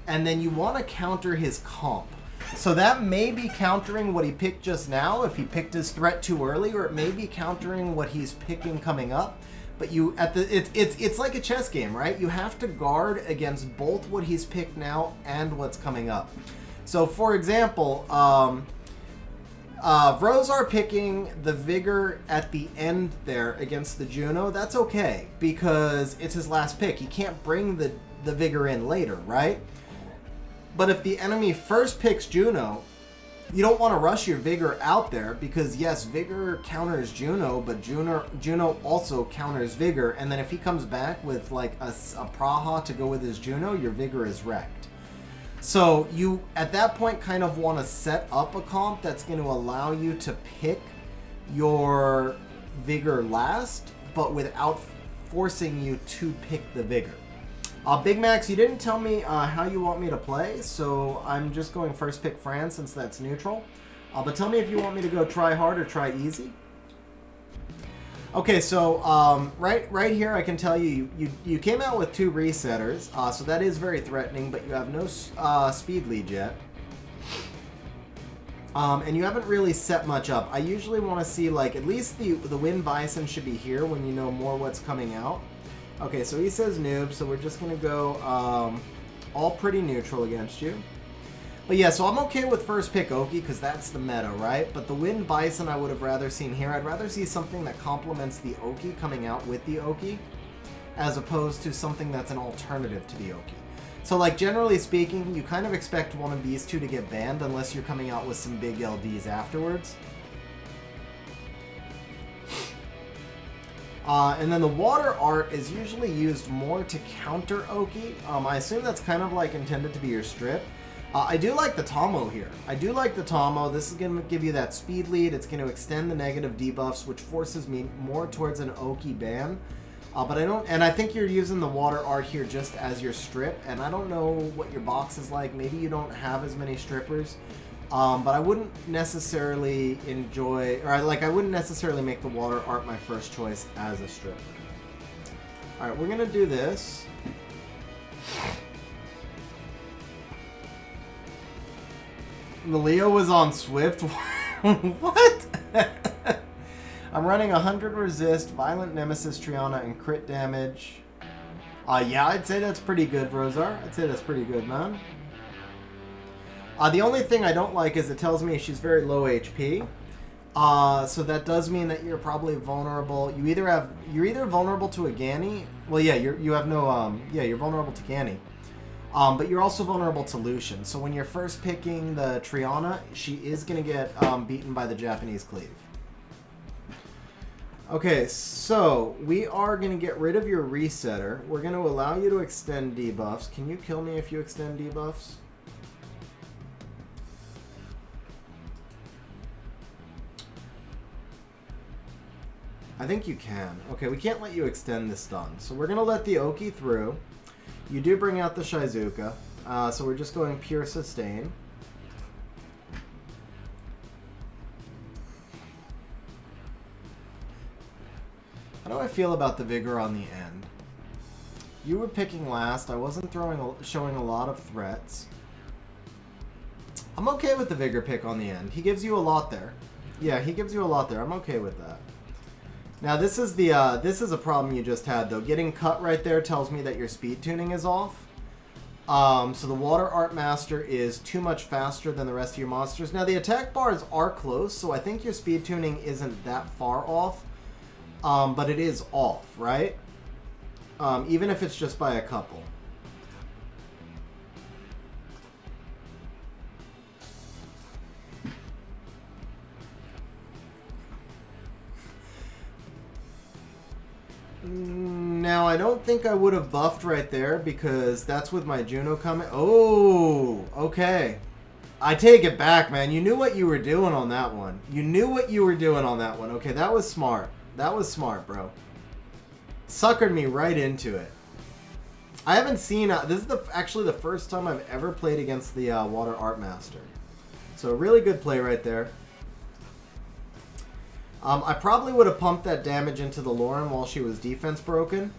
and then you want to counter his comp. So that may be countering what he picked just now, if he picked his threat too early, or it may be countering what he's picking coming up. But you it's like a chess game, right? You have to guard against both what he's picked now and what's coming up. So, for example, Vrozar picking the Vigor at the end there against the Juno, that's okay, because it's his last pick. He can't bring the Vigor in later, right? But if the enemy first picks Juno, you don't want to rush your Vigor out there, because yes, Vigor counters Juno, but Juno also counters Vigor, and then if he comes back with like a Praha to go with his Juno, your Vigor is wrecked. So you, at that point, kind of want to set up a comp that's going to allow you to pick your Vigor last, but without forcing you to pick the Vigor. Big Max, you didn't tell me how you want me to play, so I'm just going first pick Fran since that's neutral. But tell me if you want me to go try hard or try easy. Okay, so right here I can tell you came out with 2 resetters, so that is very threatening, but you have no speed lead yet. And you haven't really set much up. I usually want to see, like, at least the Wind Bison should be here when you know more what's coming out. Okay, so he says noob, so we're just going to go all pretty neutral against you. But yeah, so I'm okay with first pick Oki because that's the meta, right? But the Wind Bison I would have rather seen here. I'd rather see something that complements the Oki coming out with the Oki, as opposed to something that's an alternative to the Oki. So, like, generally speaking, you kind of expect one of these two to get banned unless you're coming out with some big LDs afterwards. And then the water art is usually used more to counter Oki. I assume that's kind of like intended to be your strip. I do like the Tomo here. I do like the Tomo. This is going to give you that speed lead. It's going to extend the negative debuffs, which forces me more towards an Oki ban. But I don't, and I think you're using the water art here just as your strip, and I don't know what your box is like. Maybe you don't have as many strippers, but I wouldn't necessarily enjoy, or I wouldn't necessarily make the water art my first choice as a stripper. All right, we're gonna do this. The Leo was on Swift. What? I'm running 100 resist, violent nemesis, Triana, and crit damage. Yeah, I'd say that's pretty good, Vrozar. I'd say that's pretty good, man. The only thing I don't like is it tells me she's very low HP. So that does mean that you're probably vulnerable. You're either vulnerable to a Ganny. Well, yeah, you have no you're vulnerable to Ganny. But you're also vulnerable to Lucian. So when you're first picking the Triana, she is gonna get beaten by the Japanese cleave. Okay, so we are going to get rid of your resetter. We're going to allow you to extend debuffs. Can you kill me if you extend debuffs? I think you can. Okay, we can't let you extend this stun. So we're going to let the Oki through. You do bring out the Shizuka. So we're just going pure sustain. How do I feel about the Vigor on the end? You were picking last. I wasn't showing a lot of threats. I'm okay with the Vigor pick on the end. He gives you a lot there. Yeah, he gives you a lot there. I'm okay with that. Now this is a problem you just had though. Getting cut right there tells me that your speed tuning is off. So the Water Art Master is too much faster than the rest of your monsters. Now the attack bars are close, so I think your speed tuning isn't that far off. But it is off, right? Even if it's just by a couple. Now, I don't think I would have buffed right there because that's with my Juno coming. Oh, okay. I take it back, man. You knew what you were doing on that one. You knew what you were doing on that one. Okay, that was smart. That was smart, bro. Suckered me right into it. I haven't seen... this is actually the first time I've ever played against the Water Art Master. So, really good play right there. I probably would have pumped that damage into the Lauren while she was defense broken.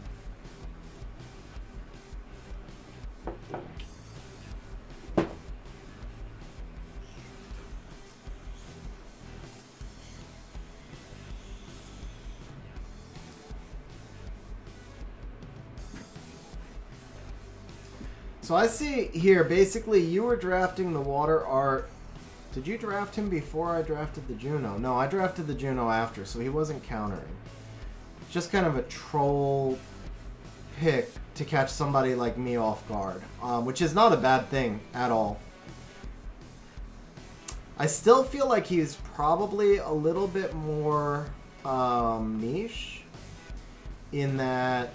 So I see here, basically, you were drafting the Water Art. Did you draft him before I drafted the Juno? No, I drafted the Juno after, so he wasn't countering. Just kind of a troll pick to catch somebody like me off guard, which is not a bad thing at all. I still feel like he's probably a little bit more niche in that,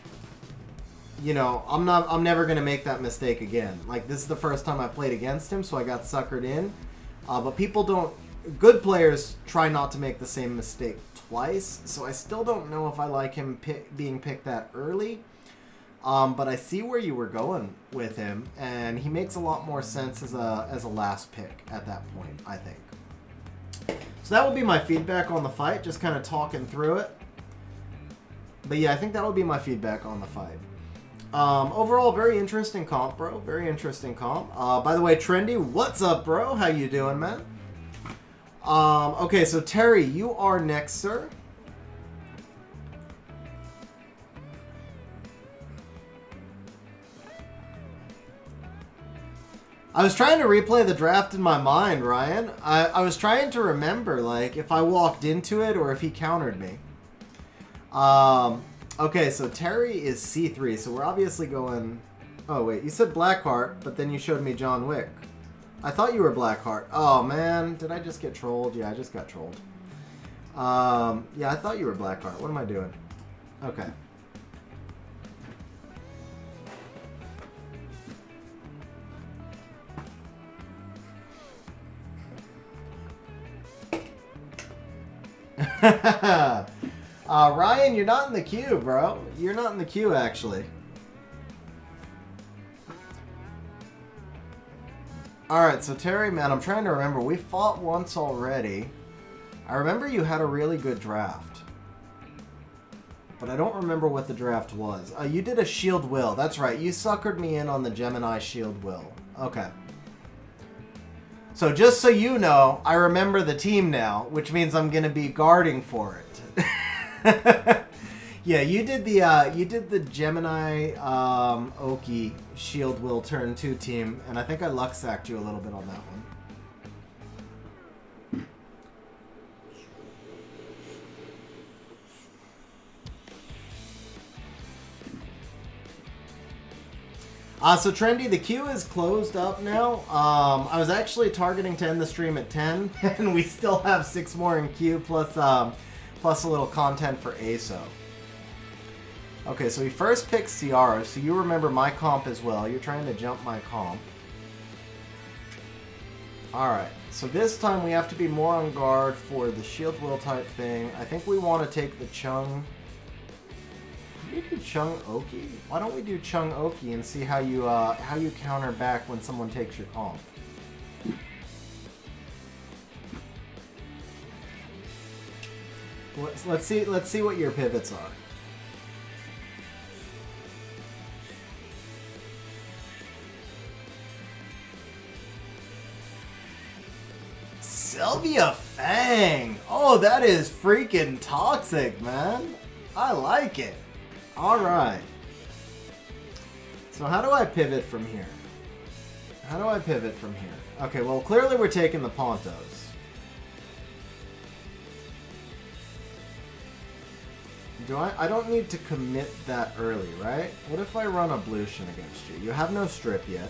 you know, I'm never gonna make that mistake again. Like, this is the first time I played against him, so I got suckered in. But people don't... Good players try not to make the same mistake twice, so I still don't know if I like him being picked that early. But I see where you were going with him, and he makes a lot more sense as a last pick at that point, I think. So that would be my feedback on the fight, just kind of talking through it. But yeah, I think that would be my feedback on the fight. Overall, very interesting comp, bro. Very interesting comp. By the way, Trendy, what's up, bro? How you doing, man? Okay, so Terry, you are next, sir. I was trying to replay the draft in my mind, Ryan. I was trying to remember, like, if I walked into it or if he countered me. Okay, so Terry is C3, so we're obviously going... Oh, wait, you said Blackheart, but then you showed me John Wick. I thought you were Blackheart. Oh, man, did I just get trolled? Yeah, I just got trolled. Yeah, I thought you were Blackheart. What am I doing? Okay. Ryan, you're not in the queue, bro. You're not in the queue, actually. Alright, so Terry, man, I'm trying to remember. We fought once already. I remember you had a really good draft. But I don't remember what the draft was. You did a Shield Will. That's right. You suckered me in on the Gemini Shield Will. Okay. So just so you know, I remember the team now, which means I'm going to be guarding for it. Yeah, you did the Gemini Oki Shield Will turn 2 team, and I think I luck sacked you a little bit on that one. So Trendy, the queue is closed up now. I was actually targeting to end the stream at 10, and we still have 6 more in queue, plus a little content for ASO. Okay, so we first picked Ciara, so you remember my comp as well. You're trying to jump my comp. Alright, so this time we have to be more on guard for the shield will type thing. I think we want to take the Chung. Can we do Chung Oki? Why don't we do Chung Oki and see how you counter back when someone takes your comp? Let's see what your pivots are. Sylvia Fang! Oh, that is freaking toxic, man. I like it. Alright. So how do I pivot from here? How do I pivot from here? Okay, well, clearly we're taking the Pontos. I don't need to commit that early, right? What if I run a Blution against you? You have no strip yet.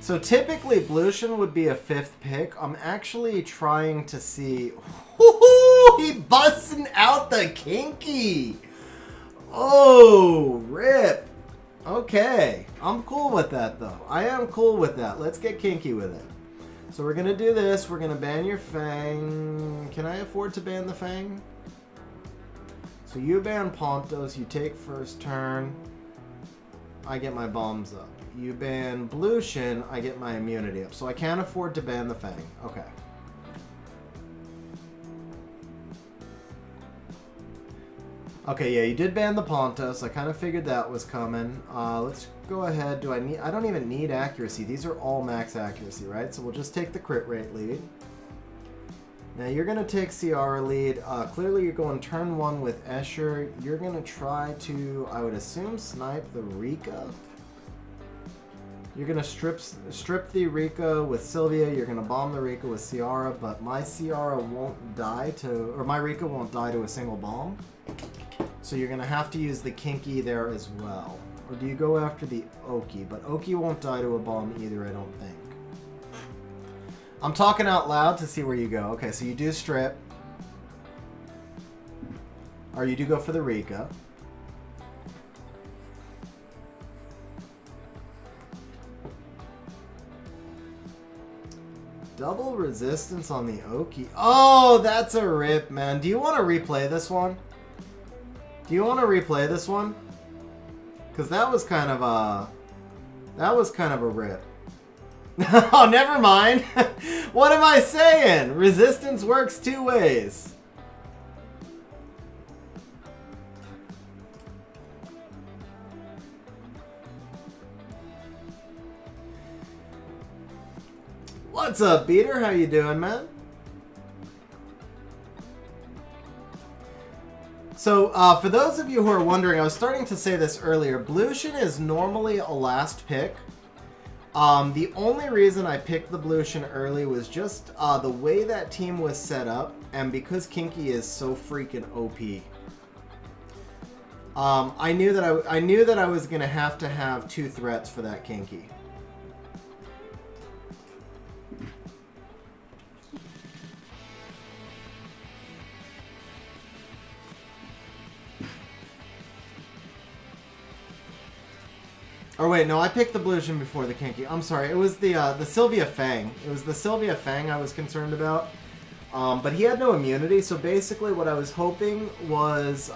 So typically Blution would be a 5th pick. I'm actually trying to see... He busting out the Kinky! Oh, rip! Okay, I'm cool with that though. I am cool with that. Let's get kinky with it. So we're gonna do this. We're gonna ban your Fang. Can I afford to ban the Fang? So you ban Pontos. You take first turn. I get my bombs up. You ban Blution. I get my immunity up. So I can't afford to ban the Fang. Okay. Okay, yeah, you did ban the Pontos. I kind of figured that was coming. Let's go ahead. I don't even need accuracy. These are all max accuracy, right? So we'll just take the crit rate lead. Now you're going to take Ciara lead. Clearly you're going turn 1 with Escher. You're going to try to, I would assume, snipe the Rika. You're going to strip the Rika with Sylvia. You're going to bomb the Rika with Ciara, but my Ciara won't die to, or my Rika won't die to a single bomb. So you're going to have to use the Kinky there as well. Or do you go after the Oki? But Oki won't die to a bomb either, I don't think. I'm talking out loud to see where you go. Okay, so you do strip. Or you do go for the Rika. Double resistance on the Oki. Oh, that's a rip, man. Do you want to replay this one? Do you want to replay this one? Because that was kind of a rip. Oh, never mind. What am I saying? Resistance works 2 ways. What's up, Beater? How you doing, man? So, for those of you who are wondering, I was starting to say this earlier, Blution is normally a last pick. The only reason I picked the Blution early was just the way that team was set up, and because Kinky is so freaking OP. I knew that I was gonna have to have 2 threats for that Kinky. Or wait, no, I picked the Blution before the Kinky. I'm sorry, it was the Sylvia Fang. It was the Sylvia Fang I was concerned about. But he had no immunity, so basically what I was hoping was...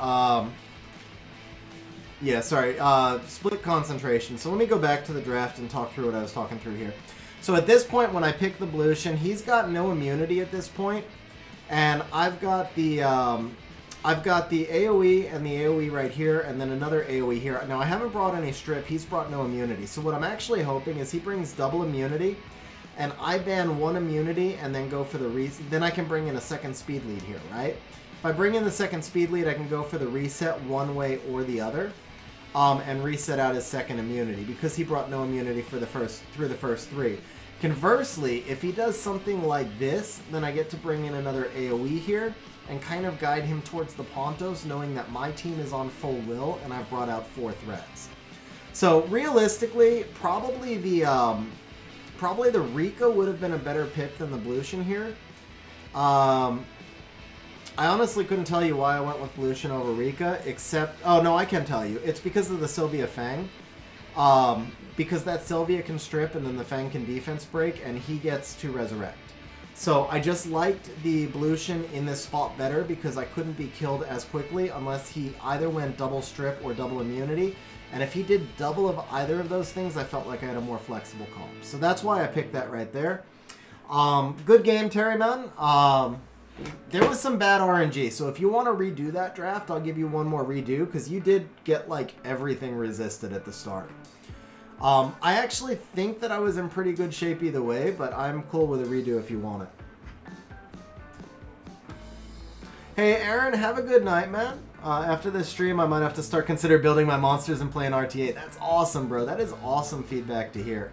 split concentration. So let me go back to the draft and talk through what I was talking through here. So at this point, when I picked the Blution, he's got no immunity at this point. And I've got the AoE and the AoE right here, and then another AoE here. Now, I haven't brought any strip. He's brought no immunity. So what I'm actually hoping is he brings double immunity, and I ban 1 immunity and then go for the reset. Then I can bring in a second speed lead here, right? If I bring in the second speed lead, I can go for the reset one way or the other, and reset out his second immunity because he brought no immunity for the first 3. Conversely, if he does something like this, then I get to bring in another AoE here and kind of guide him towards the Pontos, knowing that my team is on full will and I've brought out 4 threats. So realistically, probably the Rika would have been a better pick than the Blution here. I honestly couldn't tell you why I went with Blution over Rika, except... Oh, no, I can tell you. It's because of the Sylvia Fang. Because that Sylvia can strip and then the Fang can defense break, and he gets to resurrect. So I just liked the Blution in this spot better because I couldn't be killed as quickly unless he either went double strip or double immunity. And if he did double of either of those things, I felt like I had a more flexible comp. So that's why I picked that right there. Good game, Terry, man. There was some bad RNG, so if you want to redo that draft, I'll give you one more redo, because you did get, like, everything resisted at the start. I actually think that I was in pretty good shape either way, but I'm cool with a redo if you want it. Hey, Aaron, have a good night, man. After this stream, I might have to start consider building my monsters and playing RTA. That's awesome, bro. That is awesome feedback to hear.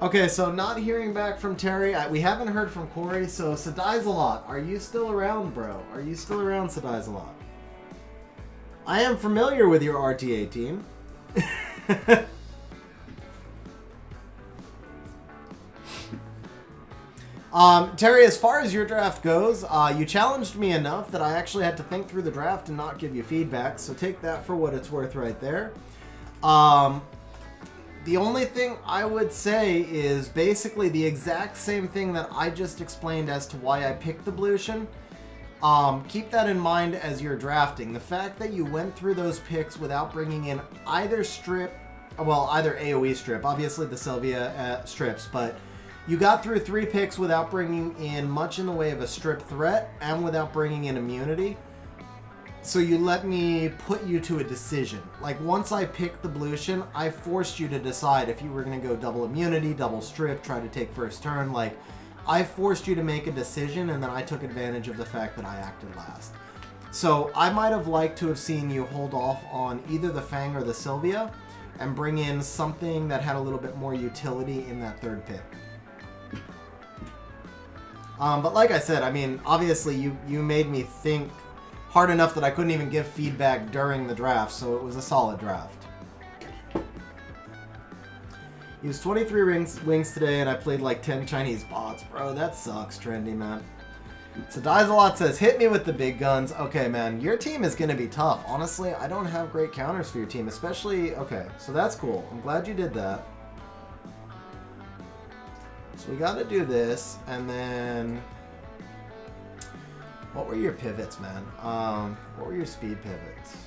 Okay, so not hearing back from Terry. We haven't heard from Corey, so Sadai's-a-lot, are you still around, bro? Are you still around, Sadai's-a-lot? I am familiar with your RTA team. Terry, as far as your draft goes, you challenged me enough that I actually had to think through the draft and not give you feedback, so take that for what it's worth right there. The only thing I would say is basically the exact same thing that I just explained as to why I picked the Blution. Keep that in mind as you're drafting. The fact that you went through those picks without bringing in either strip, well, either AoE strip, obviously the Sylvia strips, but you got through 3 picks without bringing in much in the way of a strip threat and without bringing in immunity. So you let me put you to a decision. Like, once I picked the Blution, I forced you to decide if you were going to go double immunity, double strip, try to take first turn. Like, I forced you to make a decision, and then I took advantage of the fact that I acted last. So I might have liked to have seen you hold off on either the Fang or the Sylvia and bring in something that had a little bit more utility in that 3rd pick. But like I said, I mean, obviously you made me think hard enough that I couldn't even give feedback during the draft, so it was a solid draft. Used 23 wings today, and I played like 10 Chinese bots. Bro, that sucks, Trendy, man. So Dies-a-lot says, hit me with the big guns. Okay, man, your team is going to be tough. Honestly, I don't have great counters for your team, especially... Okay, so that's cool. I'm glad you did that. So we got to do this, and then... What were your pivots, man? What were your speed pivots?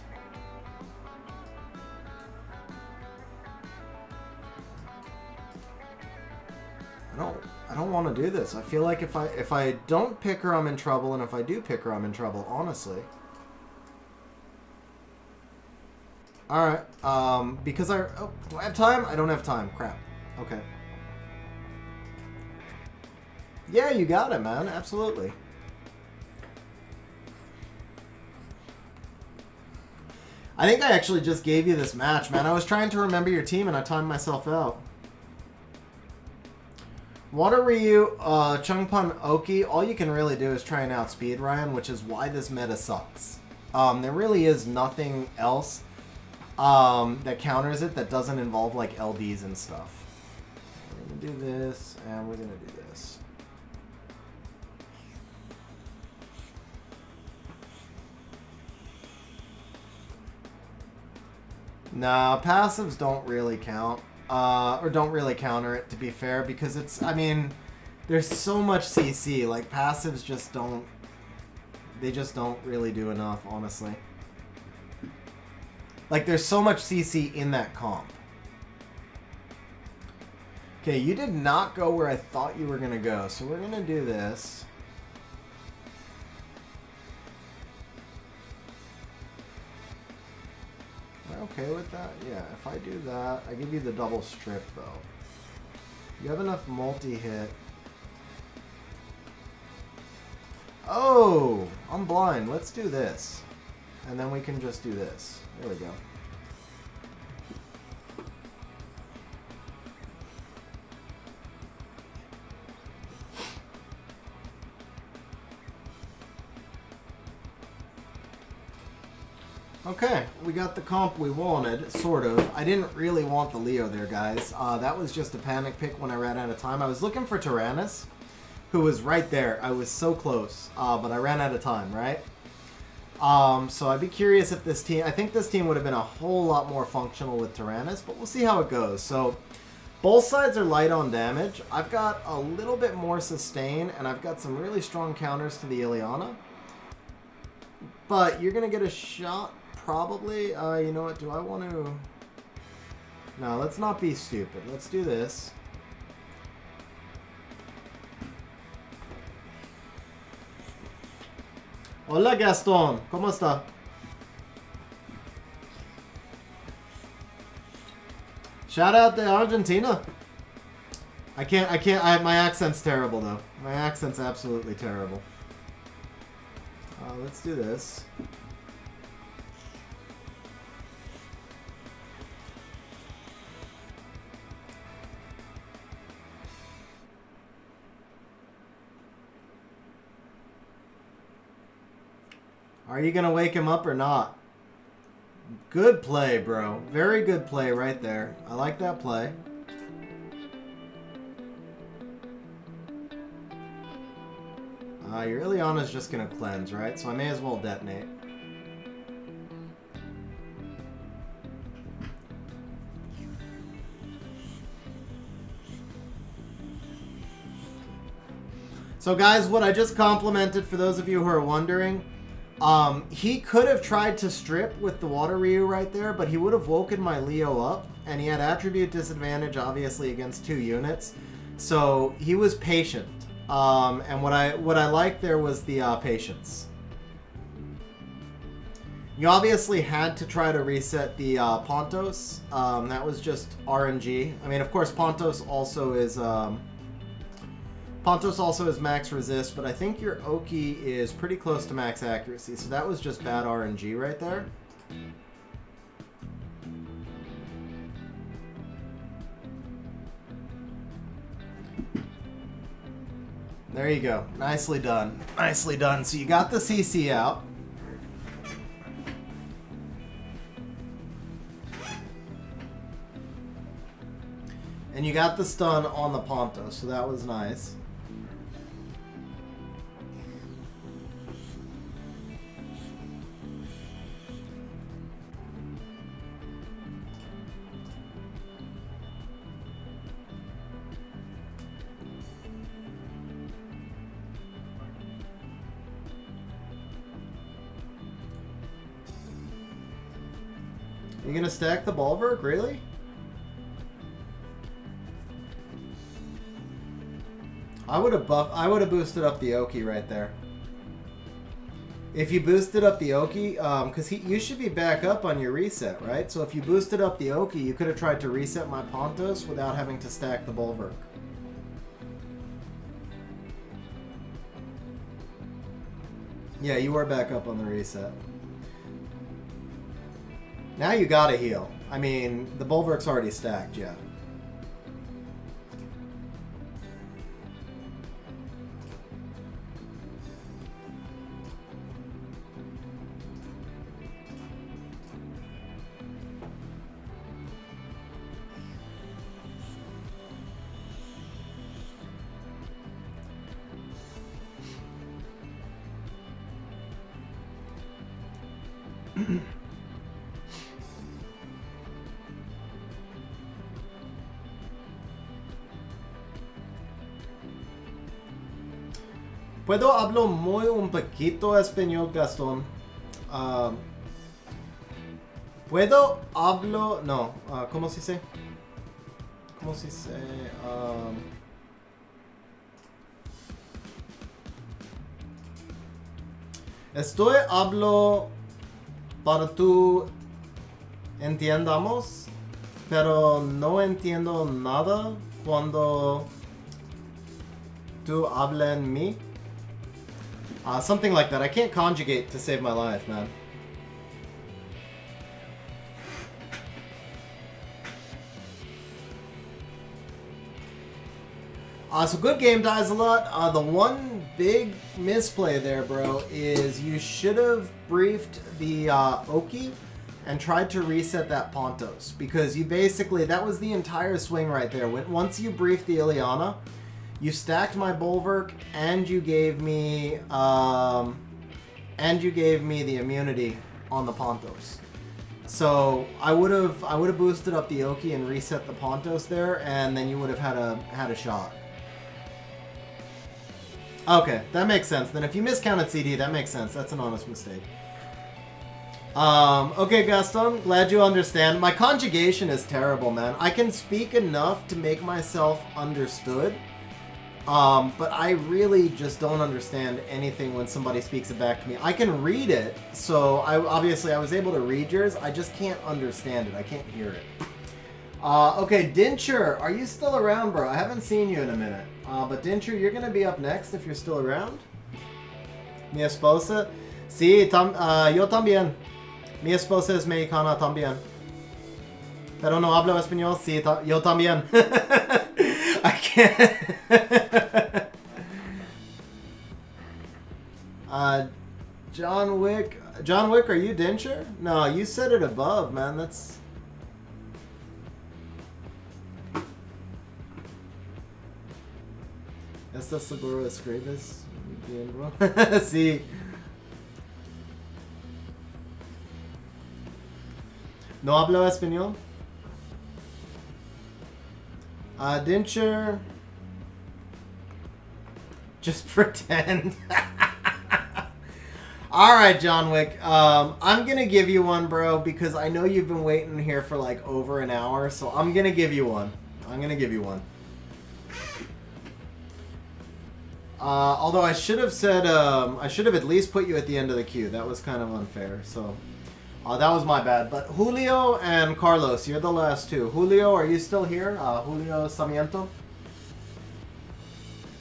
I don't want to do this. I feel like if I don't pick her, I'm in trouble, and if I do pick her, I'm in trouble, honestly. Alright, because do I have time? I don't have time. Crap. Okay. Yeah, you got it, man. Absolutely. I think I actually just gave you this match, man. I was trying to remember your team and I timed myself out. Water Ryu, Chungpun Oki, all you can really do is try and outspeed Ryan, which is why this meta sucks. There really is nothing else that counters it that doesn't involve like LDs and stuff. We're going to do this, and we're going to do this. Nah, passives don't really count. Or don't really counter it, to be fair, because it's, I mean, there's so much CC, like, passives just don't, they just don't really do enough, honestly. Like, there's so much CC in that comp. Okay, you did not go where I thought you were going to go, so we're going to do this. Okay with that? Yeah, if I do that, I give you the double strip though. You have enough multi-hit. Oh, I'm blind. Let's do this. And then we can just do this. There we go. Okay, we got the comp we wanted, sort of. I didn't really want the Leo there, guys. That was just a panic pick when I ran out of time. I was looking for Tyrannus, who was right there. I was so close, but I ran out of time, right? So I'd be curious if this team... I think this team would have been a whole lot more functional with Tyrannus, but we'll see how it goes. So both sides are light on damage. I've got a little bit more sustain, and I've got some really strong counters to the Ileana. But you're going to get a shot, probably. You know what? Do I want to... No, let's not be stupid. Let's do this. Hola Gaston, ¿cómo está? Shout out to Argentina. My accent's terrible though. My accent's absolutely terrible. Let's do this. Are you going to wake him up or not? Good play, bro. Very good play right there. I like that play. Your Ileana's just going to cleanse, right? So I may as well detonate. So guys, what I just complimented, for those of you who are wondering... he could have tried to strip with the Water Ryu right there, but he would have woken my Leo up, and he had attribute disadvantage, obviously, against 2 units. So he was patient, and what I liked there was the patience. You obviously had to try to reset the Pontos. That was just RNG. I mean, of course, Pontos also is max resist, but I think your Oki is pretty close to max accuracy, so that was just bad RNG right there. There you go. Nicely done. Nicely done. So you got the CC out. And you got the stun on the Ponto, so that was nice. You gonna stack the Bulwark, really? I would have boosted up the Oki right there. If you boosted up the Oki, because you should be back up on your reset, right? So if you boosted up the Oki, you could have tried to reset my Pontos without having to stack the Bulwark. Yeah, you were back up on the reset. Now you gotta heal. I mean, the Bulwark's already stacked, yeah. Puedo hablo muy un poquito español, Gastón. Puedo hablo... No, ¿cómo se dice? ¿Cómo se dice? Estoy hablo para tú entiendamos, pero no entiendo nada cuando tú hablas en mí. Something like that. I can't conjugate to save my life, man. So good game dies a lot. The one big misplay there, bro, is you should have briefed the Oki and tried to reset that Pontos. Because you basically, that was the entire swing right there. Once you briefed the Ileana, You stacked my bulwark, and you gave me the immunity on the Pontos. So I would have boosted up the Oki and reset the Pontos there, and then you would have had a shot. Okay, that makes sense. Then if you miscounted CD, that makes sense. That's an honest mistake. Okay, Gaston, glad you understand. My conjugation is terrible, man. I can speak enough to make myself understood, but I really just don't understand anything when somebody speaks it back to me. I can read it, so I was able to read yours. I just can't understand it. I can't hear it. Okay, Dincher, are you still around, bro? I haven't seen you in a minute. But Dincher, you're gonna be up next if you're still around. Mi esposa? Sí, yo también. Mi esposa es mexicana también. Pero no hablo español. Sí, yo también. I can't. John Wick. John Wick, are you Dincher? No, you said it above, man. That's... ¿Estás seguro escribes bien, bro? Sí. ¿No hablo español? Dincher. Just pretend. Alright, John Wick. I'm gonna give you one, bro, because I know you've been waiting here for like over an hour, so I'm gonna give you one. Although I should have said, I should have at least put you at the end of the queue. That was kind of unfair, so... that was my bad. But Julio and Carlos, you're the last two. Julio, are you still here? Julio Samiento?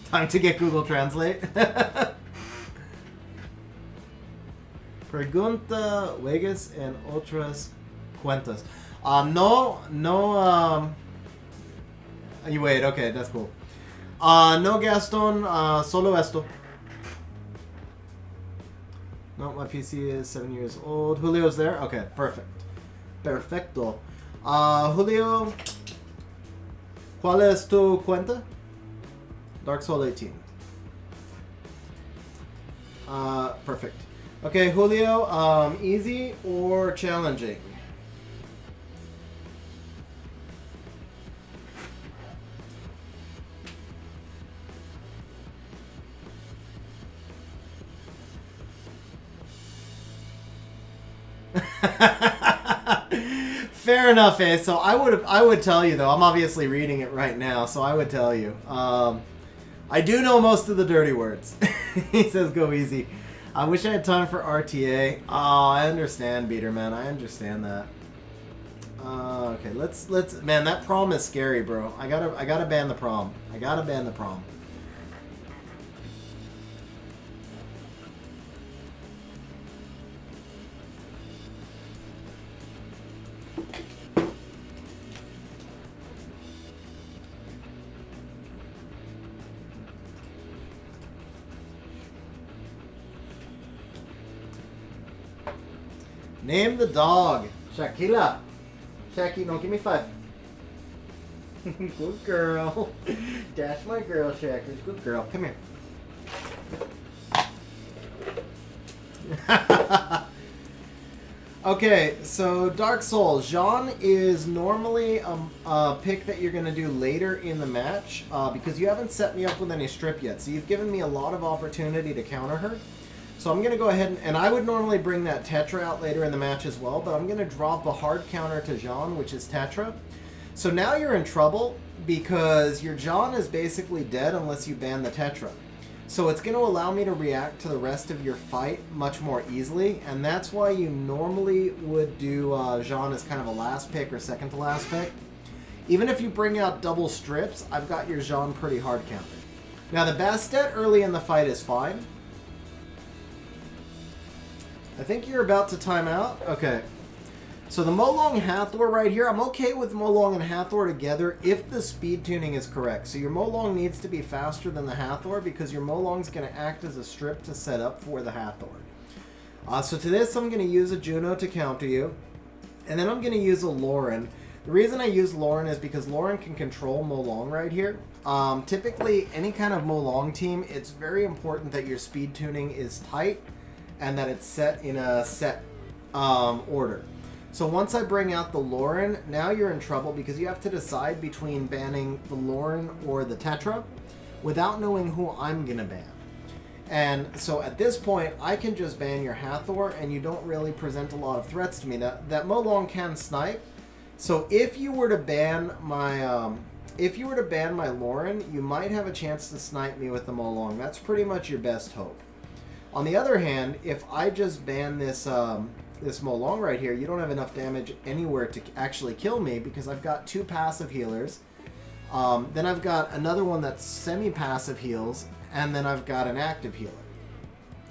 Time to get Google Translate. Pregunta, Vegas, and otras cuentas. You wait, okay, that's cool. No, Gaston, solo esto. No, my PC is 7 years old. Julio's there? Okay, perfect. Perfecto. Julio, ¿cuál es tu cuenta? Dark Soul 18. Perfect. Okay, Julio, easy or challenging? Fair enough, eh? So I would tell you though. I'm obviously reading it right now, so I would tell you. I do know most of the dirty words. He says go easy. I wish I had time for RTA. Oh, I understand, Beater man. I understand that. Okay, let's man, that prom is scary, bro. I gotta ban the prom. I gotta ban the prom. Name the dog. Shakila. Shaki, no, give me 5. Good girl. That's my girl, Shaki. Good girl. Come here. Okay, so Dark Souls. Jean is normally a pick that you're going to do later in the match because you haven't set me up with any strip yet. So you've given me a lot of opportunity to counter her. So I'm going to go ahead and I would normally bring that Tetra out later in the match as well, but I'm going to drop a hard counter to Jean, which is Tetra. So now you're in trouble because your Jean is basically dead unless you ban the Tetra. So it's going to allow me to react to the rest of your fight much more easily, and that's why you normally would do Jean as kind of a last pick or second to last pick. Even if you bring out double strips, I've got your Jean pretty hard counted. Now the Bastet early in the fight is fine. I think you're about to time out. Okay. So the Molong Hathor right here, I'm okay with Molong and Hathor together if the speed tuning is correct. So your Molong needs to be faster than the Hathor because your Molong's going to act as a strip to set up for the Hathor. So to this, I'm going to use a Juno to counter you. And then I'm going to use a Lauren. The reason I use Lauren is because Lauren can control Molong right here. Typically, any kind of Molong team, it's very important that your speed tuning is tight and that it's set in a set order. So once I bring out the Lauren, now you're in trouble because you have to decide between banning the Lauren or the Tetra without knowing who I'm going to ban. And so at this point, I can just ban your Hathor and you don't really present a lot of threats to me. That Molong can snipe. So if you were to ban my Lauren, you might have a chance to snipe me with the Molong. That's pretty much your best hope. On the other hand, if I just ban this this Molong right here, you don't have enough damage anywhere to actually kill me because I've got 2 passive healers. Then I've got another one that's semi-passive heals, and then I've got an active healer.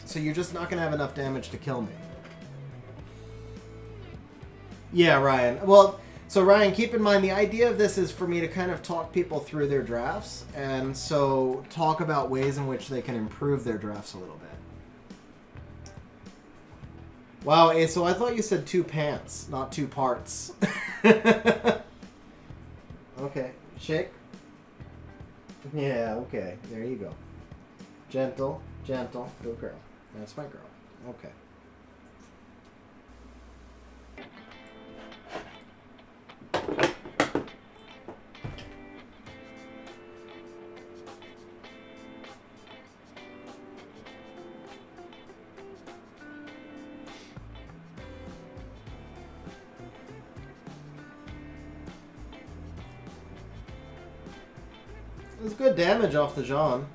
So you're just not going to have enough damage to kill me. Yeah, Ryan. Well, so Ryan, keep in mind the idea of this is for me to kind of talk people through their drafts, and so talk about ways in which they can improve their drafts a little bit. Wow, so I thought you said 2 pants, not 2 parts. Okay, shake. Yeah, okay, there you go. Gentle, gentle, good girl. That's my girl. Okay. It was good damage off the Jean.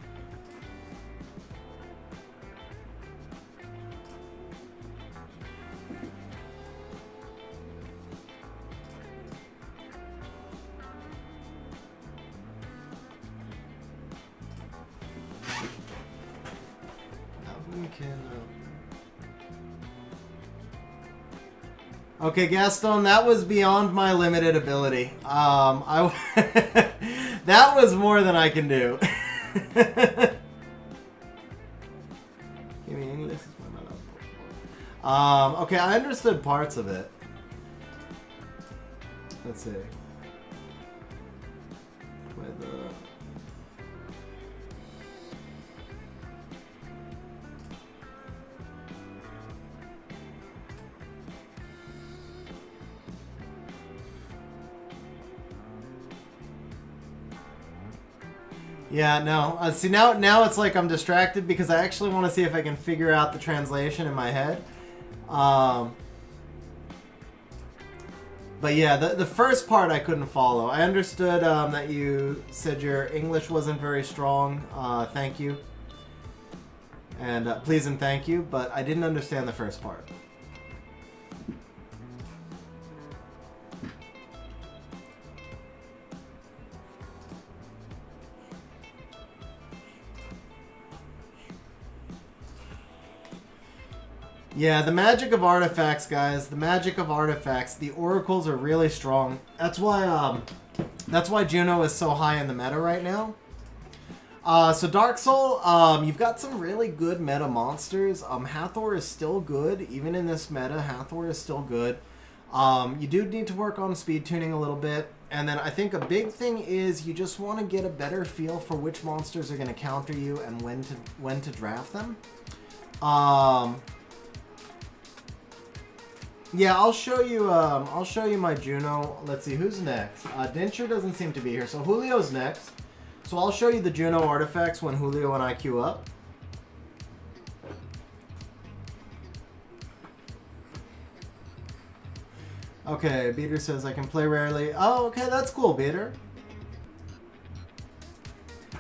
Okay, Gaston, that was beyond my limited ability. That was more than I can do. Give me English is my love. Okay, I understood parts of it. Let's see. Yeah, no. See, now it's like I'm distracted because I actually want to see if I can figure out the translation in my head. But yeah, the first part I couldn't follow. I understood that you said your English wasn't very strong. Thank you. And please and thank you, but I didn't understand the first part. Yeah, the magic of artifacts, guys. The magic of artifacts. The oracles are really strong. That's why Juno is so high in the meta right now. So Dark Soul, you've got some really good meta monsters. Hathor is still good. Even in this meta, Hathor is still good. You do need to work on speed tuning a little bit. And then I think a big thing is you just want to get a better feel for which monsters are going to counter you and when to draft them. Yeah, I'll show you my Juno. Let's see, who's next? Dincher doesn't seem to be here, so Julio's next. So I'll show you the Juno artifacts when Julio and I queue up. Okay, Beater says I can play rarely. Oh, okay, that's cool, Beater.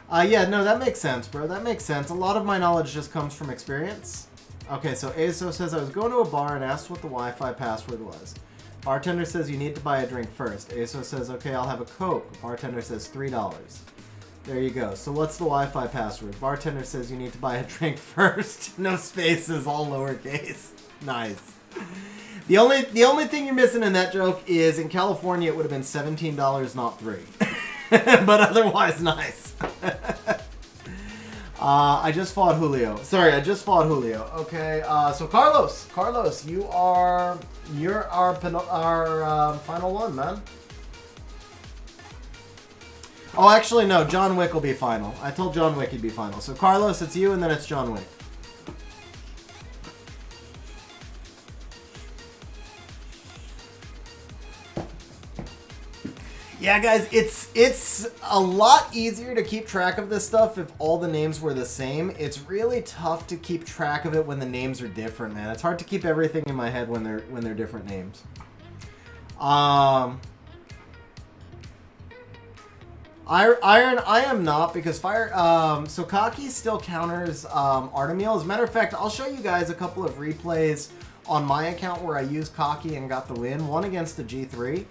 Yeah, no, that makes sense, bro. That makes sense. A lot of my knowledge just comes from experience. Okay, so ASO says, I was going to a bar and asked what the Wi-Fi password was. Bartender says you need to buy a drink first. ASO says, okay, I'll have a Coke. Bartender says $3. There you go. So what's the Wi-Fi password? Bartender says you need to buy a drink first. No spaces, all lowercase. Nice. The only thing you're missing in that joke is in California it would have been $17, not $3. But otherwise, nice. I just fought Julio. Sorry, I just fought Julio. Okay, so Carlos, you're our final one, man. Oh, actually, no. John Wick will be final. I told John Wick he'd be final. So, Carlos, it's you, and then it's John Wick. Yeah, guys, it's a lot easier to keep track of this stuff if all the names were the same. It's really tough to keep track of it when the names are different, man. It's hard to keep everything in my head when they're different names. Iron, I am not, because fire. So Kaki still counters Artemil. As a matter of fact, I'll show you guys a couple of replays on my account where I used Kaki and got the win. One against the G3.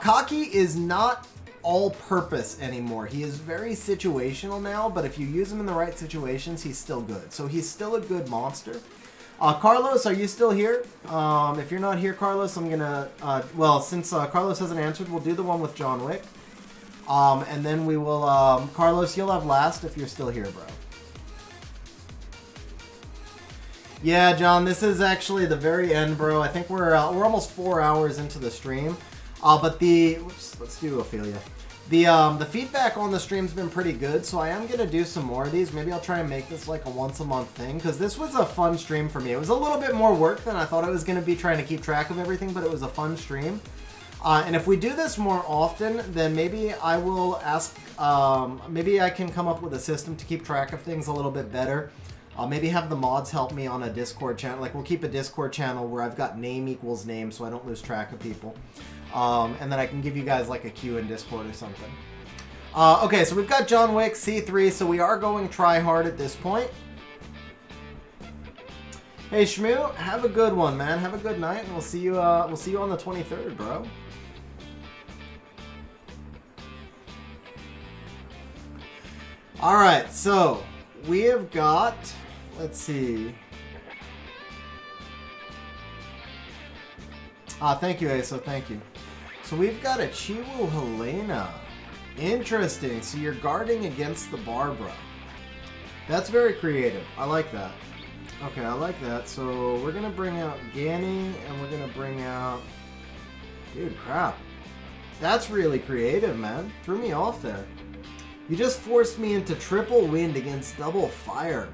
Kaki is not all-purpose anymore. He is very situational now, but if you use him in the right situations, he's still good. So he's still a good monster. Carlos, are you still here? If you're not here, Carlos, I'm gonna... well, since Carlos hasn't answered, we'll do the one with John Wick. And then we will... Carlos, you'll have last if you're still here, bro. Yeah, John, this is actually the very end, bro. I think we're almost 4 hours into the stream. But the... Oops, let's do Ophelia. The feedback on the stream's been pretty good, so I am going to do some more of these. Maybe I'll try and make this like a once-a-month thing, because this was a fun stream for me. It was a little bit more work than I thought it was going to be trying to keep track of everything, but it was a fun stream. And if we do this more often, then maybe I will ask... maybe I can come up with a system to keep track of things a little bit better. Maybe have the mods help me on a Discord channel. Like, we'll keep a Discord channel where I've got name equals name, so I don't lose track of people. And then I can give you guys like a queue in Discord or something. Okay, so we've got John Wick, C3, so we are going try hard at this point. Hey Shmoo, have a good one, man. Have a good night, and we'll see you on the 23rd, bro. Alright, so we have got, let's see. Thank you, Aso, thank you. So we've got a Chiwu Helena. Interesting. So you're guarding against the Barbara. That's very creative. I like that. Okay, I like that. So we're going to bring out Ganny, and we're going to bring out... Dude, crap. That's really creative, man. Threw me off there. You just forced me into triple wind against double fire.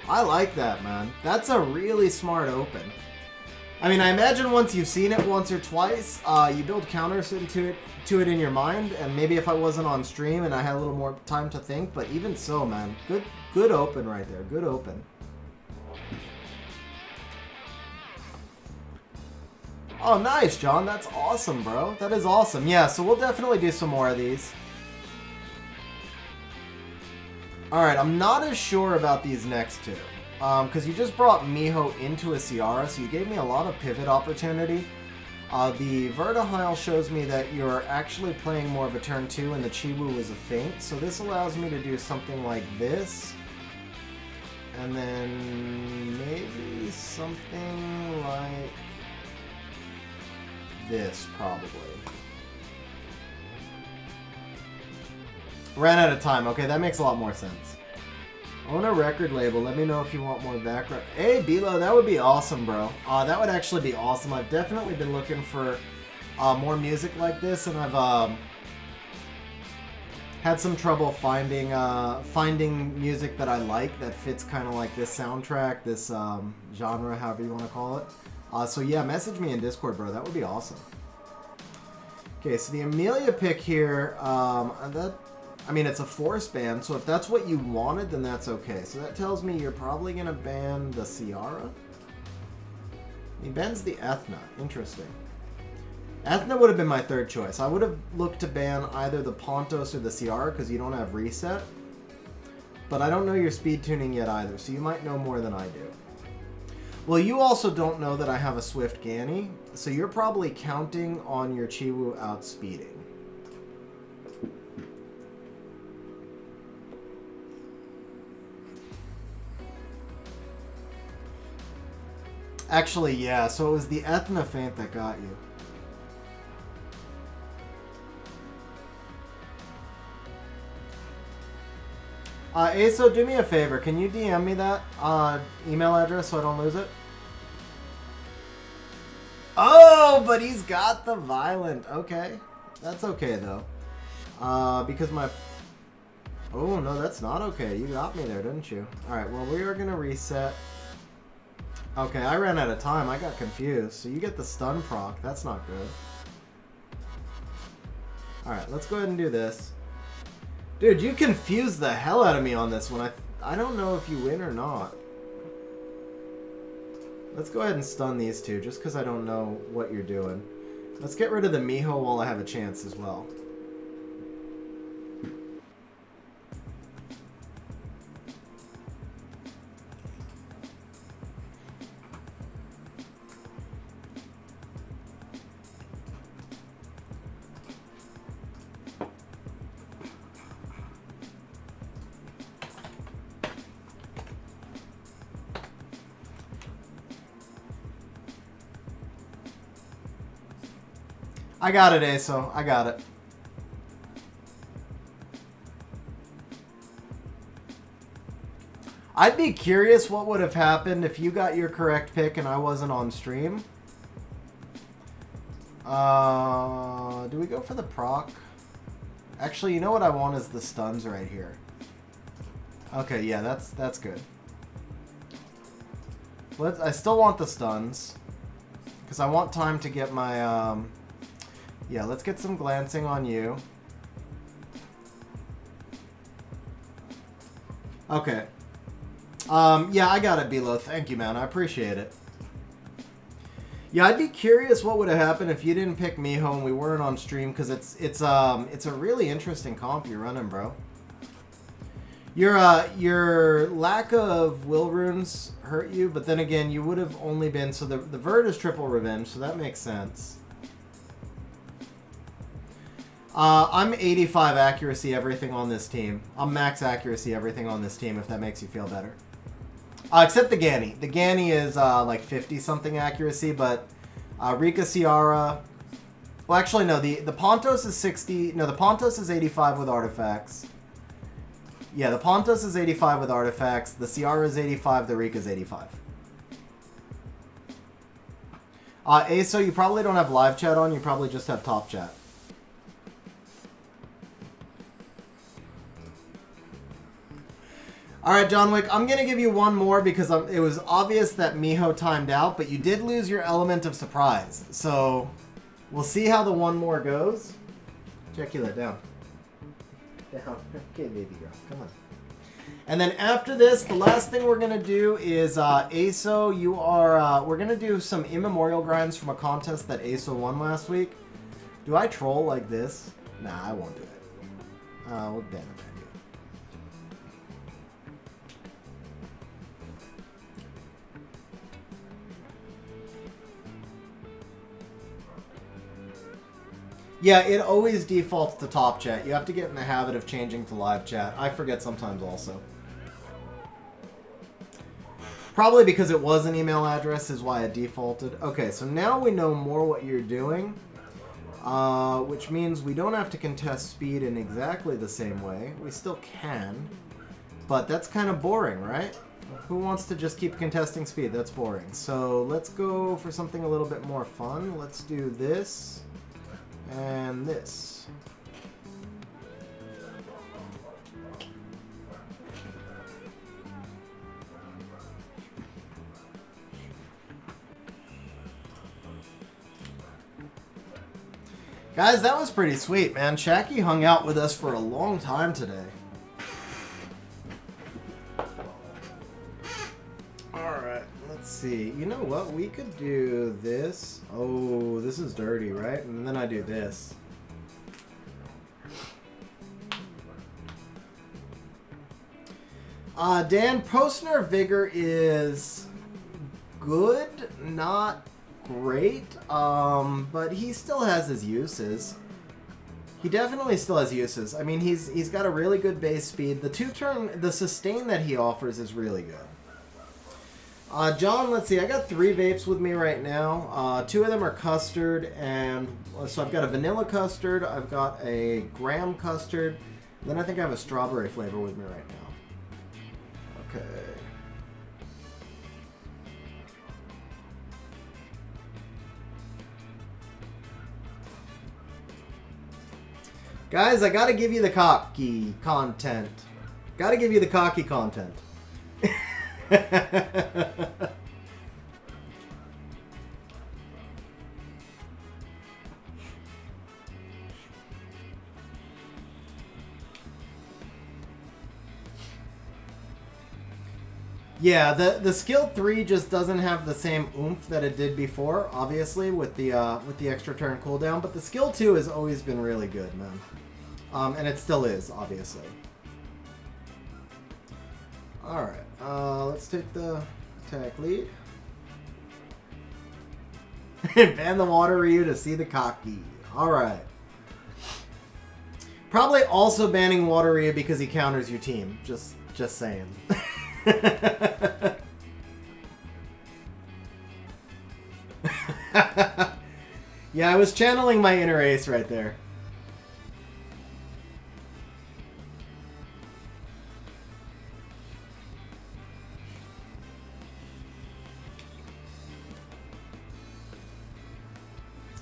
I like that, man. That's a really smart open. I mean, I imagine once you've seen it once or twice, you build counters to it in your mind, and maybe if I wasn't on stream and I had a little more time to think, but even so, man, good open right there, good open. Oh, nice, John, that's awesome, bro. That is awesome. Yeah, so we'll definitely do some more of these. Alright, I'm not as sure about these next two. Because you just brought Miho into a Ciara, so you gave me a lot of pivot opportunity. The Vertihile shows me that you're actually playing more of a turn 2 and the Chiwu is a feint. So this allows me to do something like this. And then maybe something like this, probably. Ran out of time. Okay, that makes a lot more sense. Own a record label. Let me know if you want more background. Hey, Bilo, that would be awesome, bro. That would actually be awesome. I've definitely been looking for more music like this, and I've had some trouble finding music that I like that fits kind of like this soundtrack, this genre, however you want to call it. So yeah, message me in Discord, bro. That would be awesome. Okay, so the Amelia pick here, I mean, it's a force ban, so if that's what you wanted, then that's okay. So that tells me you're probably going to ban the Ciara. He bans the Ethna. Interesting. Ethna would have been my third choice. I would have looked to ban either the Pontos or the Ciara because you don't have reset. But I don't know your speed tuning yet either, so you might know more than I do. Well, you also don't know that I have a Swift Ganny, so you're probably counting on your Chiwu outspeeding. Actually, yeah, so it was the Ethna feint that got you. Aso, do me a favor. Can you DM me that email address so I don't lose it? Oh, but he's got the violent. Okay. That's okay, though. Because my... Oh, no, that's not okay. You got me there, didn't you? Alright, well, we are going to reset. Okay, I ran out of time. I got confused. So you get the stun proc. That's not good. Alright, let's go ahead and do this. Dude, you confused the hell out of me on this one. I don't know if you win or not. Let's go ahead and stun these two, just because I don't know what you're doing. Let's get rid of the Miho while I have a chance as well. I got it, Aso. I got it. I'd be curious what would have happened if you got your correct pick and I wasn't on stream. Do we go for the proc? Actually, you know what I want is the stuns right here. Okay, yeah, that's good. I still want the stuns. Because I want time to get my... Yeah, let's get some glancing on you. Okay. Yeah, I got it, Bilo. Thank you, man. I appreciate it. Yeah, I'd be curious what would have happened if you didn't pick Miho and we weren't on stream, because it's a really interesting comp you're running, bro. Your lack of will runes hurt you, but then again, you would have only been... So the Verd is triple revenge, so that makes sense. I'm 85 accuracy everything on this team. I'm max accuracy everything on this team, if that makes you feel better. Except the Ganny. The Ganny is like 50-something accuracy, but Rika Ciara... Well, actually, no. The Pontos is 60... No, the Pontos is 85 with artifacts. Yeah, the Pontos is 85 with artifacts. The Ciara is 85. The Rika is 85. Aso, you probably don't have live chat on. You probably just have top chat. Alright, John Wick, I'm going to give you one more because it was obvious that Miho timed out, but you did lose your element of surprise. So, we'll see how the one more goes. Ejaculate, down. Down. Okay, baby girl. Come on. And then after this, the last thing we're going to do is, Aso, you are, we're going to do some immemorial grinds from a contest that Aso won last week. Do I troll like this? Nah, I won't do it. We'll ban it. Yeah, it always defaults to top chat. You have to get in the habit of changing to live chat. I forget sometimes also. Probably because it was an email address is why it defaulted. Okay, so now we know more what you're doing. Which means we don't have to contest speed in exactly the same way. We still can. But that's kind of boring, right? Who wants to just keep contesting speed? That's boring. So let's go for something a little bit more fun. Let's do this. And this. Guys, that was pretty sweet, man. Shaki hung out with us for a long time today. Alright, let's see. You know what? We could do this. Oh, this is dirty, right? And then I do this. Dan, post-nerf Vigor is good, not great, but he still has his uses. He definitely still has uses. I mean, he's got a really good base speed. The sustain that he offers is really good. John, let's see. I got 3 vapes with me right now. 2 of them are custard, and so I've got a vanilla custard. I've got a graham custard. Then I think I have a strawberry flavor with me right now. Okay. Guys, I gotta give you the cocky content. Gotta give you the cocky content. Yeah, the skill 3 just doesn't have the same oomph that it did before, obviously, with the extra turn cooldown. But the skill 2 has always been really good, man. And it still is, obviously. Alright, let's take the attack lead. Ban the water Ryu to see the cocky. Alright. Probably also banning water Ryu because he counters your team. Just saying. Yeah, I was channeling my inner ace right there.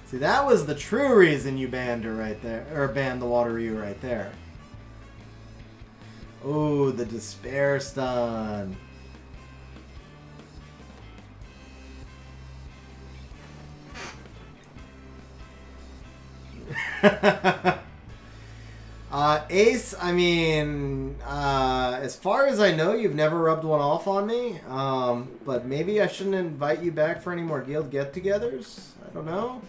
See, that was the true reason you banned her right there, or banned the water Ryu right there. Oh, the despair stun. Ace, I mean, as far as I know, you've never rubbed one off on me. But maybe I shouldn't invite you back for any more guild get-togethers. I don't know.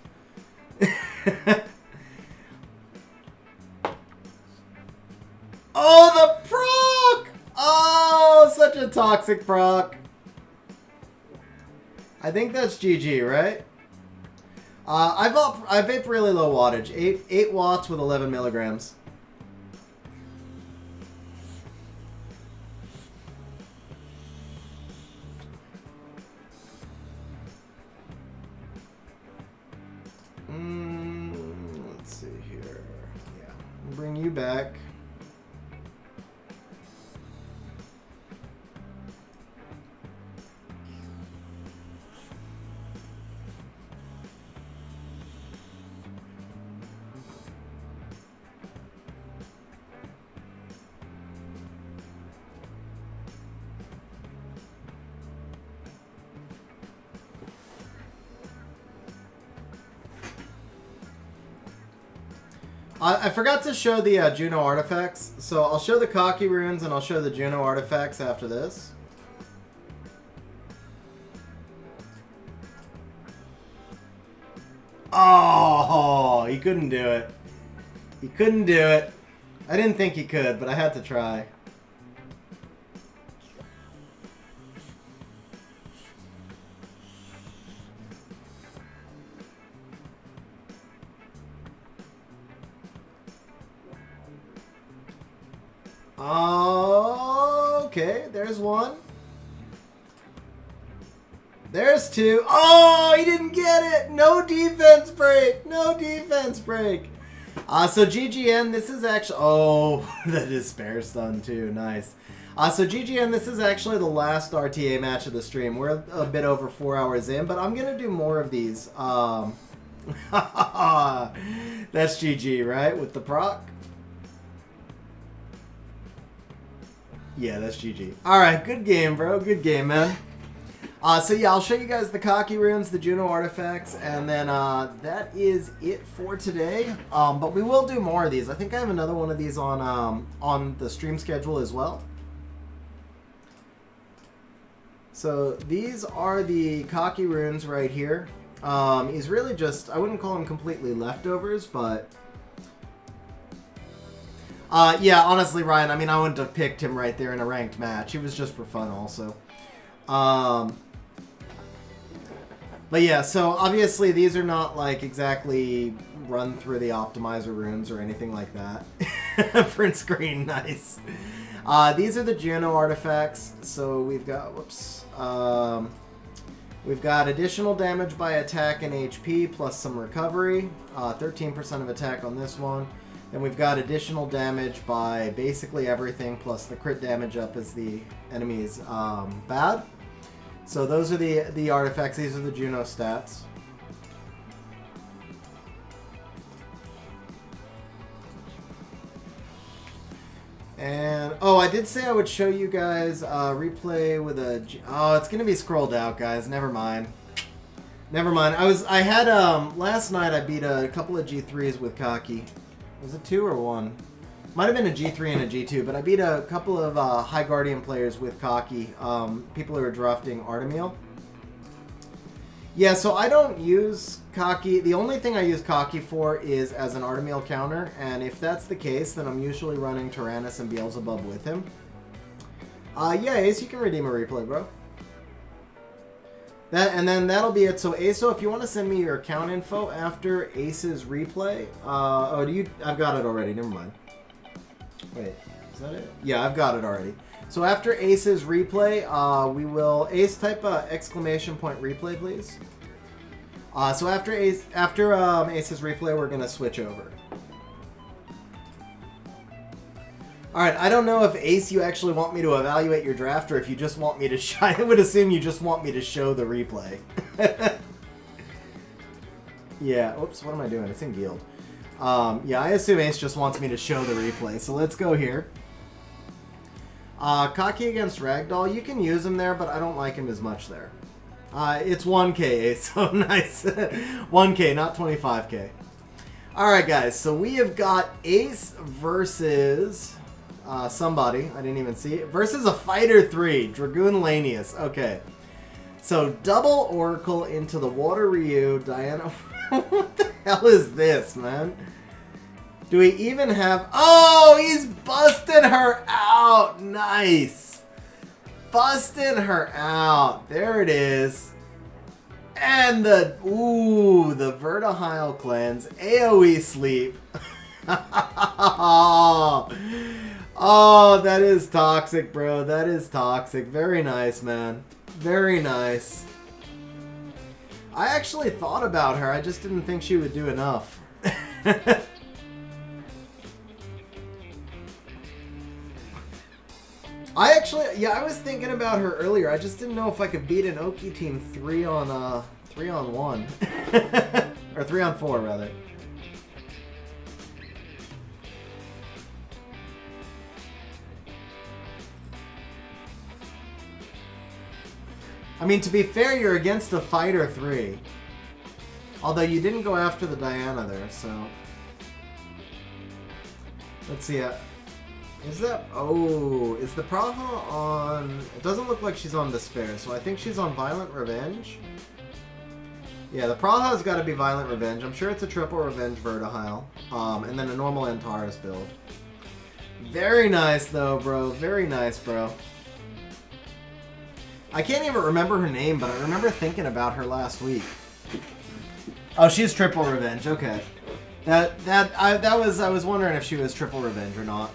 Oh, the proc! Oh, such a toxic proc. I think that's GG, right? I vape really low wattage. 8 watts with 11 milligrams. Let's see here. Yeah, we'll bring you back. I forgot to show the Juno artifacts, so I'll show the Cocky runes and I'll show the Juno artifacts after this. Oh, he couldn't do it. He couldn't do it. I didn't think he could, but I had to try. Okay, there's one. There's two. Oh, he didn't get it. No defense break. No defense break. So GGN, this is actually... Oh, the despair stun too. Nice. So GGN, this is actually the last RTA match of the stream. We're a bit over 4 hours in, but I'm going to do more of these. That's GG, right? With the proc? Yeah, that's GG. Alright, good game, bro. Good game, man. So yeah, I'll show you guys the Cocky runes, the Juno artifacts, and then that is it for today. But we will do more of these. I think I have another one of these on the stream schedule as well. So these are the Cocky runes right here. He's really just, I wouldn't call him completely leftovers, but... yeah, honestly, Ryan, I mean, I wouldn't have picked him right there in a ranked match. It was just for fun also. But yeah, so obviously these are not like exactly run through the optimizer runes or anything like that. Print screen, nice. These are the Juno artifacts. So we've got, whoops. We've got additional damage by attack and HP plus some recovery. 13% of attack on this one. Then we've got additional damage by basically everything plus the crit damage up as the enemy's bad. So those are the artifacts. These are the Juno stats. And, oh, I did say I would show you guys replay with a... Oh, it's going to be scrolled out, guys. Never mind. Never mind. Last night I beat a couple of G3s with Kaki. Was it 2 or 1? Might have been a G3 and a G2, but I beat a couple of High Guardian players with Kaki. People who are drafting Artemil. Yeah, so I don't use Kaki. The only thing I use Kaki for is as an Artemil counter, and if that's the case, then I'm usually running Tyrannus and Beelzebub with him. Yeah, Ace, you can redeem a replay, bro. And then that'll be it. So, Aso, if you want to send me your account info after Ace's replay... I've got it already. Never mind. Wait, is that it? Yeah, I've got it already. So after Ace's replay, we will... Ace, type exclamation point replay, please. So after Ace's replay, we're going to switch over. Alright, I don't know if Ace, you actually want me to evaluate your draft, or if you just want me to... I would assume you just want me to show the replay. Yeah, oops, what am I doing? It's in Guild. Yeah, I assume Ace just wants me to show the replay, so let's go here. Kaki against Ragdoll, you can use him there, but I don't like him as much there. It's 1k, Ace, so nice. 1k, not 25k. Alright, guys, so we have got Ace versus somebody, I didn't even see it, versus a Fighter 3, Dragoon Lanius. Okay, so double Oracle into the Water Ryu, Diana. What the hell is this, man? Do we even have... Oh, he's busting her out. Nice. Busting her out. There it is. And the... Ooh, the Vertihile Cleanse. AoE Sleep. Oh, that is toxic, bro. That is toxic. Very nice, man. Very nice. I actually thought about her. I just didn't think she would do enough. I was thinking about her earlier. I just didn't know if I could beat an Oki team 3 on 1. Or 3 on 4, rather. I mean, to be fair, you're against a Fighter 3. Although you didn't go after the Diana there, so... Let's see. Is that... Oh, is the Praha on... It doesn't look like she's on Despair, so I think she's on Violent Revenge. Yeah, the Praha's got to be Violent Revenge. I'm sure it's a triple Revenge Vertihile. And then a normal Antares build. Very nice, though, bro. Very nice, bro. I can't even remember her name, but I remember thinking about her last week. Oh, she's triple Revenge. Okay. I was wondering if she was triple Revenge or not.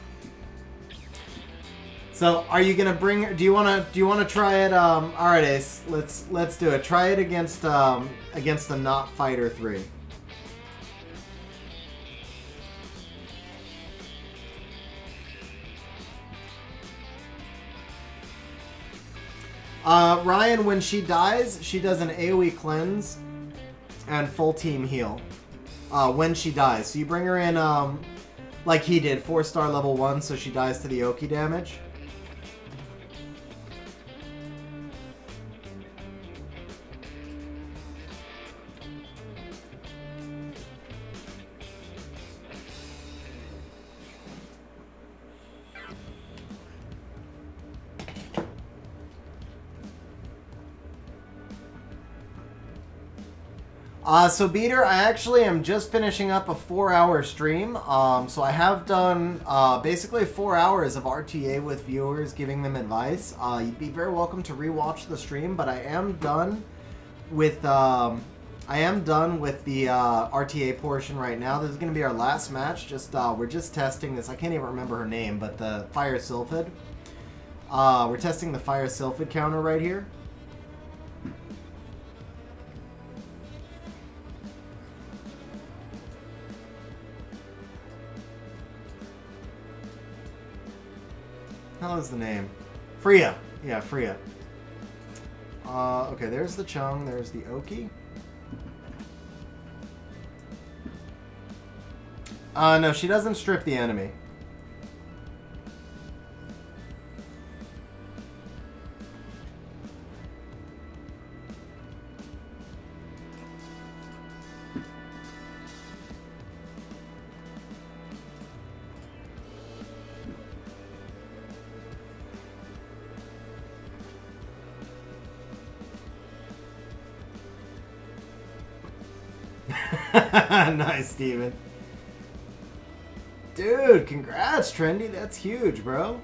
So, are you gonna bring her? Do you wanna try it? All right, Ace. Let's do it. Try it against a not Fighter 3. Ryan, when she dies, she does an AoE cleanse and full team heal. When she dies, so you bring her in like he did, 4-star level 1, so she dies to the Oki damage. So Beater, I actually am just finishing up a 4-hour stream. So I have done basically 4 hours of RTA with viewers, giving them advice. You'd be very welcome to rewatch the stream, but I am done with the RTA portion right now. This is going to be our last match. We're just testing this. I can't even remember her name, but the Fire Sylphid. We're testing the Fire Sylphid counter right here. How is the name? Freya. Yeah, Freya. Okay, there's the Chung, there's the Oki. No, she doesn't strip the enemy. Nice, Steven. Dude, congrats, Trendy. That's huge, bro.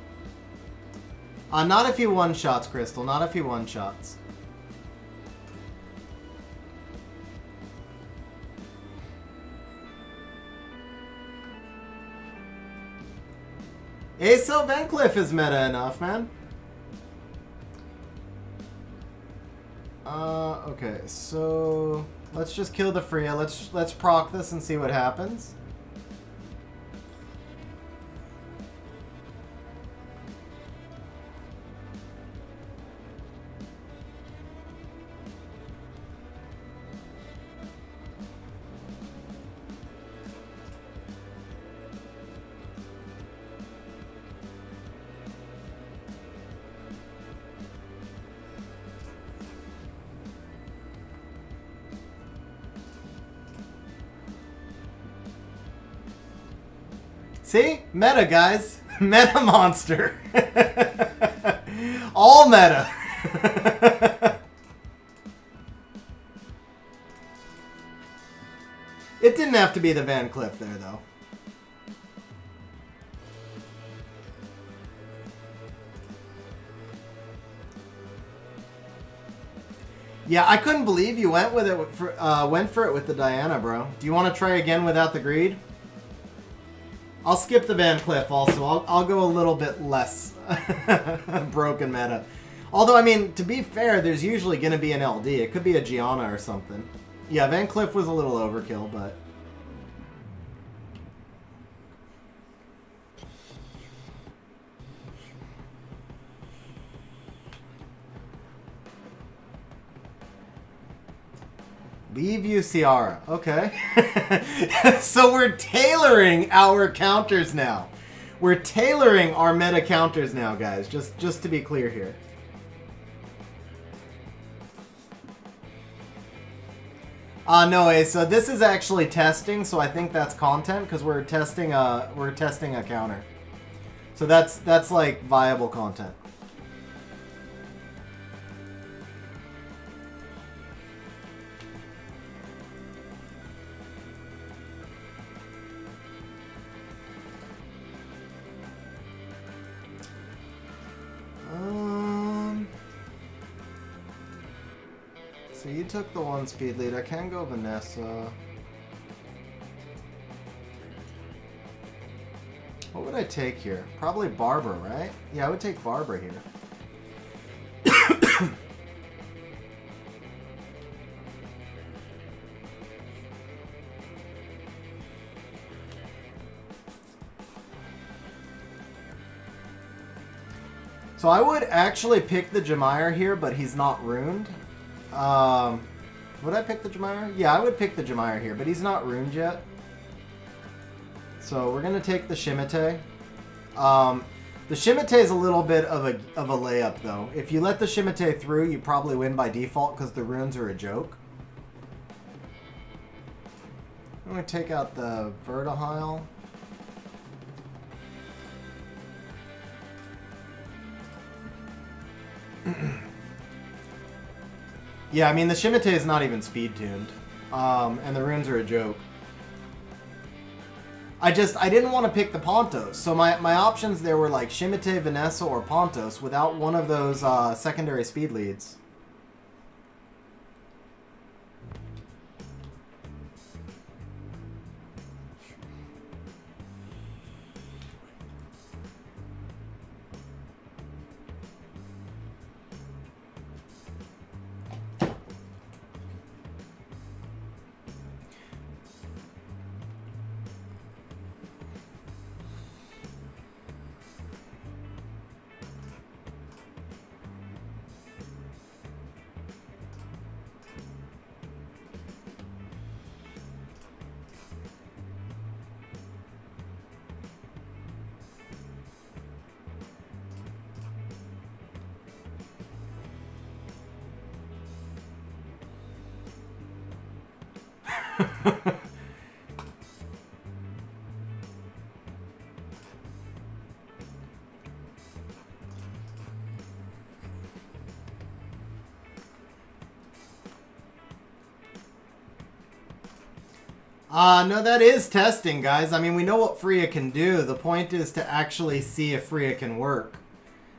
Not if he one-shots, Crystal. Not if he one-shots. So Van Cliff is meta enough, man. Okay, so let's just kill the Freya. Let's proc this and see what happens. See? Meta, guys. Meta monster. All meta. It didn't have to be the Van Cliff there, though. Yeah, I couldn't believe you went with it went for it with the Diana, bro. Do you want to try again without the greed? I'll skip the Van Cliff also. I'll go a little bit less broken meta. Although, I mean, to be fair, there's usually going to be an LD. It could be a Gianna or something. Yeah, Van Cliff was a little overkill, but... Leave you, Ciara. Okay. So we're tailoring our counters now. We're tailoring our meta counters now, guys. Just to be clear here. No, so this is actually testing, so I think that's content because we're testing a counter. So that's like viable content. So you took the 1 speed lead. I can go Vanessa. What would I take here? Probably Barbara, right? Yeah, I would take Barbara here. So I would actually pick the Jemire here, but he's not ruined. Would I pick the Jemire? Yeah, I would pick the Jemire here, but he's not ruined yet. So we're gonna take the Shimite. The Shimite is a little bit of a layup though. If you let the Shimite through, you probably win by default because the runes are a joke. I'm gonna take out the Vertihile. Yeah, I mean, the Shimite is not even speed-tuned. And the runes are a joke. I didn't want to pick the Pontos. So my options there were like Shimite, Vanessa, or Pontos without one of those secondary speed leads. No, that is testing, guys. I mean, we know what Freya can do. The point is to actually see if Freya can work.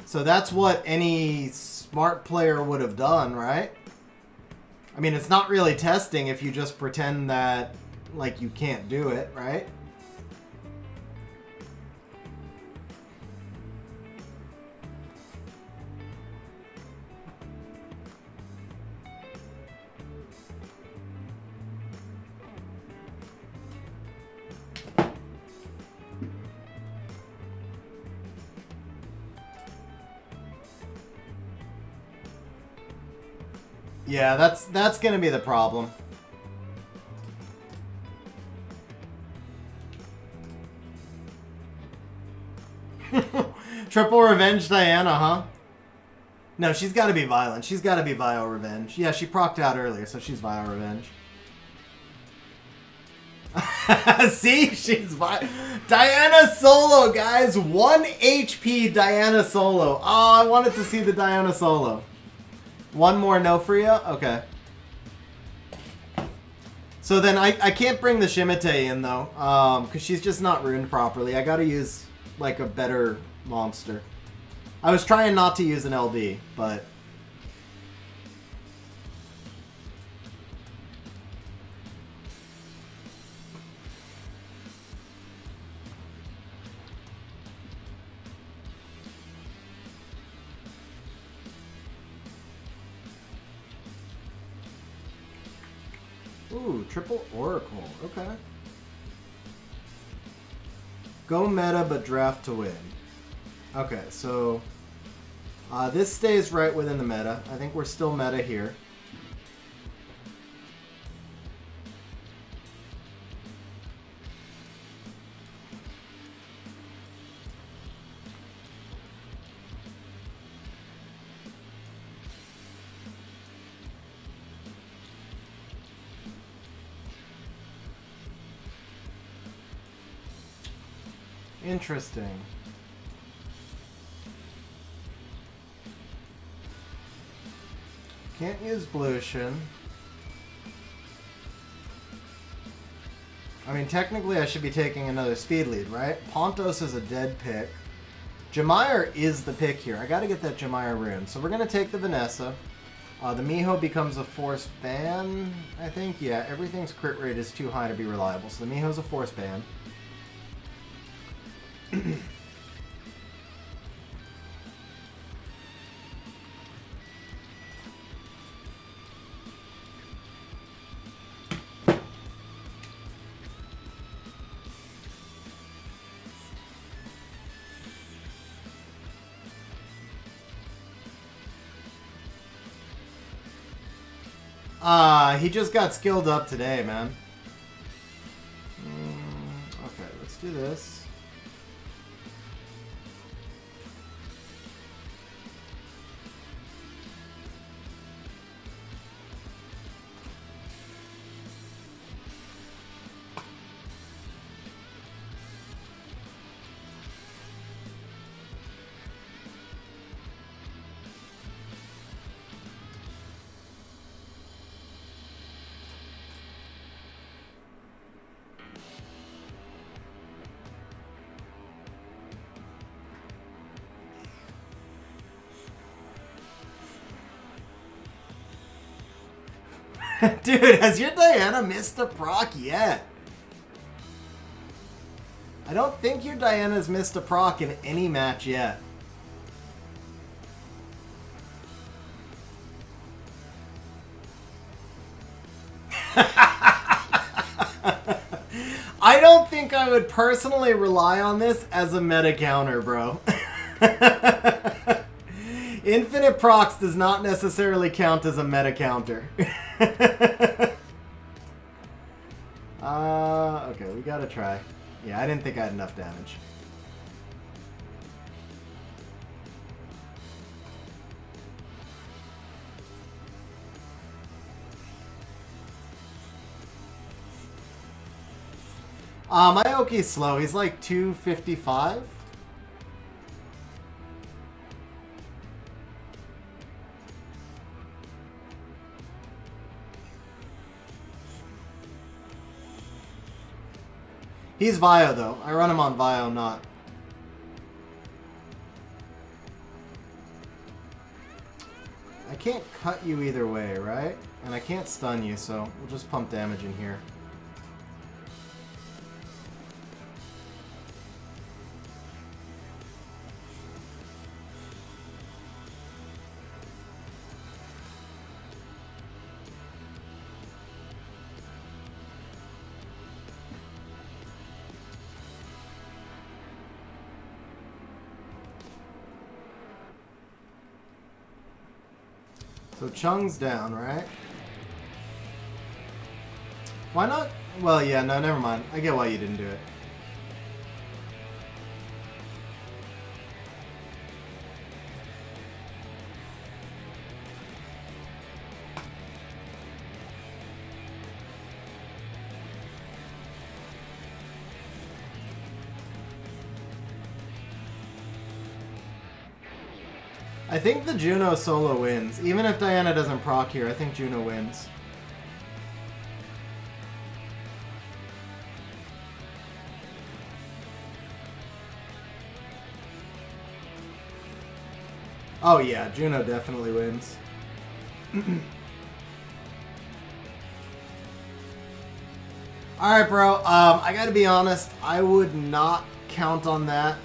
So that's what any smart player would have done, right? I mean, it's not really testing if you just pretend that, like, you can't do it, right? Yeah, that's gonna be the problem. Triple revenge Diana, huh? No, she's got to be violent. She's got to be Vile Revenge. Yeah, she procced out earlier, so she's Vile Revenge. See? She's Diana solo, guys! 1 HP Diana solo. Oh, I wanted to see the Diana solo. One more no Freya? Okay. So then I can't bring the Shimite in, though. Because she's just not ruined properly. I gotta use, like, a better monster. I was trying not to use an LD, but... Ooh, triple Oracle. Okay. Go meta, but draft to win. Okay, so... this stays right within the meta. I think we're still meta here. Interesting. Can't use Blution. I mean, technically I should be taking another speed lead, right? Pontos is a dead pick. Jamire is the pick here. I gotta get that Jamire rune. So we're gonna take the Vanessa. The Miho becomes a force ban, I think. Yeah, everything's crit rate is too high to be reliable. So the Miho's a force ban. He just got skilled up today, man. Okay, let's do this. Dude, has your Diana missed a proc yet? I don't think your Diana's missed a proc in any match yet. I don't think I would personally rely on this as a meta counter, bro. Infinite procs does not necessarily count as a meta counter. Okay, we gotta try. Yeah, I didn't think I had enough damage. My Oki's slow. He's like 255. He's Vio, though. I run him on Vio, not... I can't cut you either way, right? And I can't stun you, so we'll just pump damage in here. So Chung's down, right? Why not? Well, yeah, no, never mind. I get why you didn't do it. I think the Juno solo wins. Even if Diana doesn't proc here, I think Juno wins. Oh yeah, Juno definitely wins. Alright, bro. I gotta be honest, I would not count on that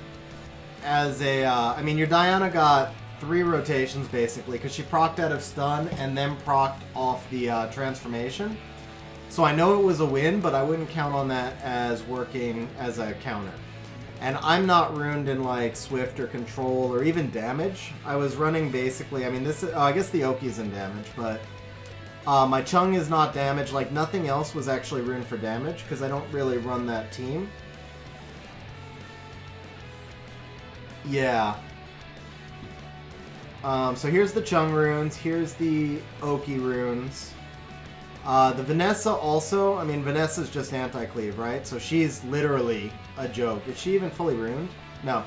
as a... I mean, your Diana got 3 rotations, basically, because she procced out of stun and then procced off the transformation. So I know it was a win, but I wouldn't count on that as working as a counter. And I'm not ruined in, like, Swift or Control or even damage. I was running, basically... I mean, this is... I guess the Oki's in damage, but... my Chung is not damaged. Like, nothing else was actually ruined for damage, because I don't really run that team. Yeah. So here's the Chung runes. Here's the Oki runes. The Vanessa also... I mean, Vanessa's just anti-cleave, right? So she's literally a joke. Is she even fully runed? No.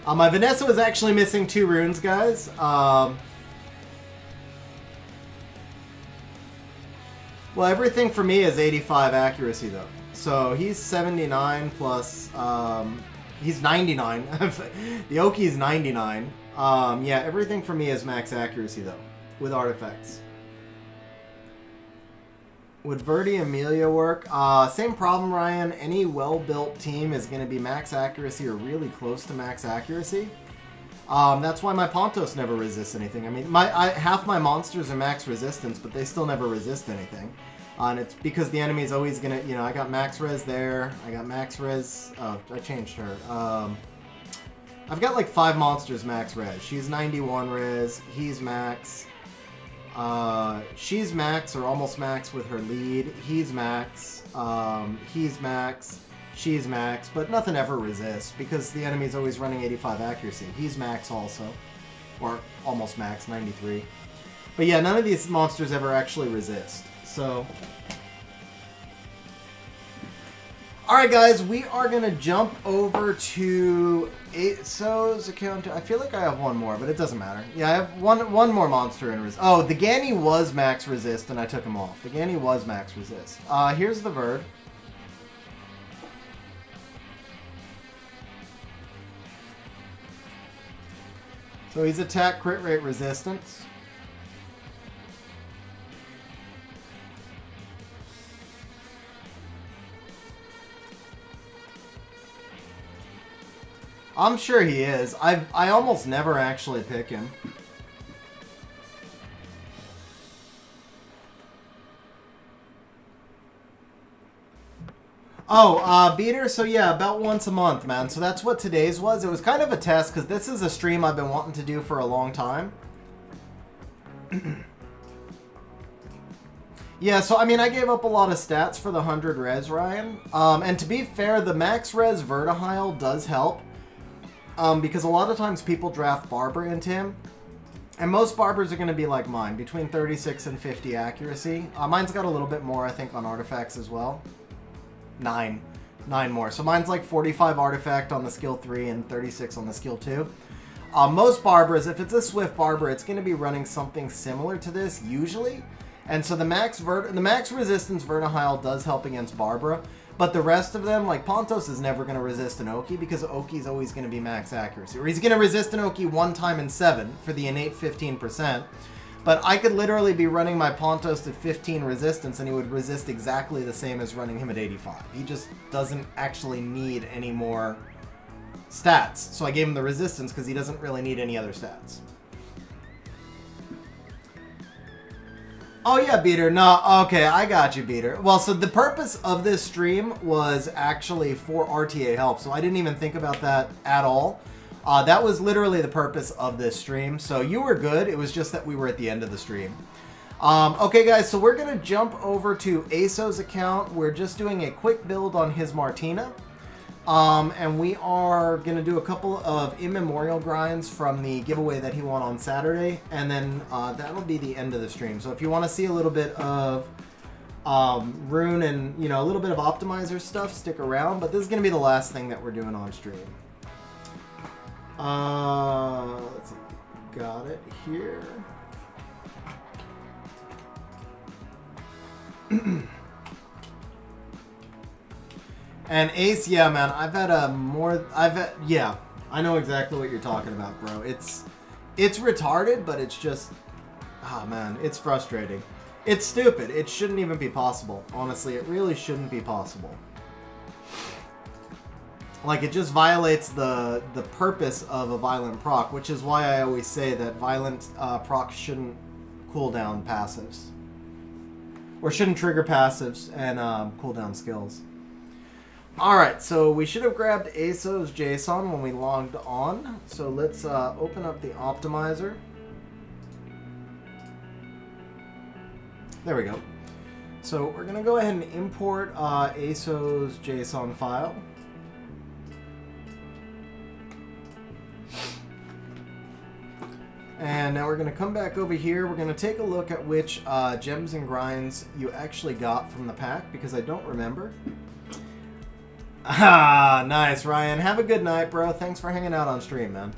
My Vanessa was actually missing 2 runes, guys. Well, everything for me is 85 accuracy, though. So he's 79 plus... he's 99. The Oki's 99. Yeah, everything for me is max accuracy, though, with artifacts. Would Verdi Amelia work? Same problem, Ryan. Any well-built team is going to be max accuracy or really close to max accuracy. That's why my Pontos never resist anything. I mean, half my monsters are max resistance, but they still never resist anything. And it's because the enemy is always going to, you know, I got max res there. I got max res. Oh, I changed her. I've got like 5 monsters max res. She's 91 res. He's max. She's max or almost max with her lead. He's max. He's max. She's max. But nothing ever resists because the enemy's always running 85 accuracy. He's max also. Or almost max, 93. But yeah, none of these monsters ever actually resist. So... Alright guys, we are going to jump over to So's account. I feel like I have one more, but it doesn't matter. Yeah, I have one more monster in resist. Oh, the Ganny was max resist and I took him off. The Ganny was max resist. Here's the Verd. So he's attack crit rate resistance. I'm sure he is. I almost never actually pick him. Oh, Beater, so yeah, about once a month, man. So that's what today's was. It was kind of a test, because this is a stream I've been wanting to do for a long time. Yeah, so I mean, I gave up a lot of stats for the 100 res, Ryan. And to be fair, the max res Vertihile does help. Because a lot of times people draft Barber into him. And most Barbers are going to be like mine, between 36 and 50 accuracy. Mine's got a little bit more, I think, on artifacts as well. 9 more. So mine's like 45 artifact on the skill 3 and 36 on the skill 2. Most Barbers, if it's a Swift Barber, it's going to be running something similar to this, usually. And so the max resistance Vertihile does help against Barbara. But the rest of them, like Pontos is never going to resist an Oki because Oki's always going to be max accuracy. Or he's going to resist an Oki 1 time in 7 for the innate 15%. But I could literally be running my Pontos at 15 resistance and he would resist exactly the same as running him at 85. He just doesn't actually need any more stats. So I gave him the resistance because he doesn't really need any other stats. Oh yeah, Beater. No, okay, I got you, Beater. Well, so the purpose of this stream was actually for RTA help, so I didn't even think about that at all. That was literally the purpose of this stream, so you were good. It was just that we were at the end of the stream. Okay, guys, so we're going to jump over to ASO's account. We're just doing a quick build on his Martina. And we are going to do a couple of immemorial grinds from the giveaway that he won on Saturday. And then that'll be the end of the stream. So if you want to see a little bit of rune and, you know, a little bit of optimizer stuff, stick around. But this is going to be the last thing that we're doing on stream. Let's see. Got it here. And Ace, yeah, man, yeah, I know exactly what you're talking about, bro. It's retarded, but it's just, man, it's frustrating. It's stupid. It shouldn't even be possible. Honestly, it really shouldn't be possible. Like, it just violates the purpose of a violent proc, which is why I always say that violent procs shouldn't cool down passives. Or shouldn't trigger passives and cool down skills. Alright, so we should have grabbed ASO's JSON when we logged on. So let's open up the optimizer. There we go. So we're going to go ahead and import ASO's JSON file. And now we're going to come back over here. We're going to take a look at which gems and grinds you actually got from the pack, because I don't remember. Ah, nice, Ryan. Have a good night, bro. Thanks for hanging out on stream, man.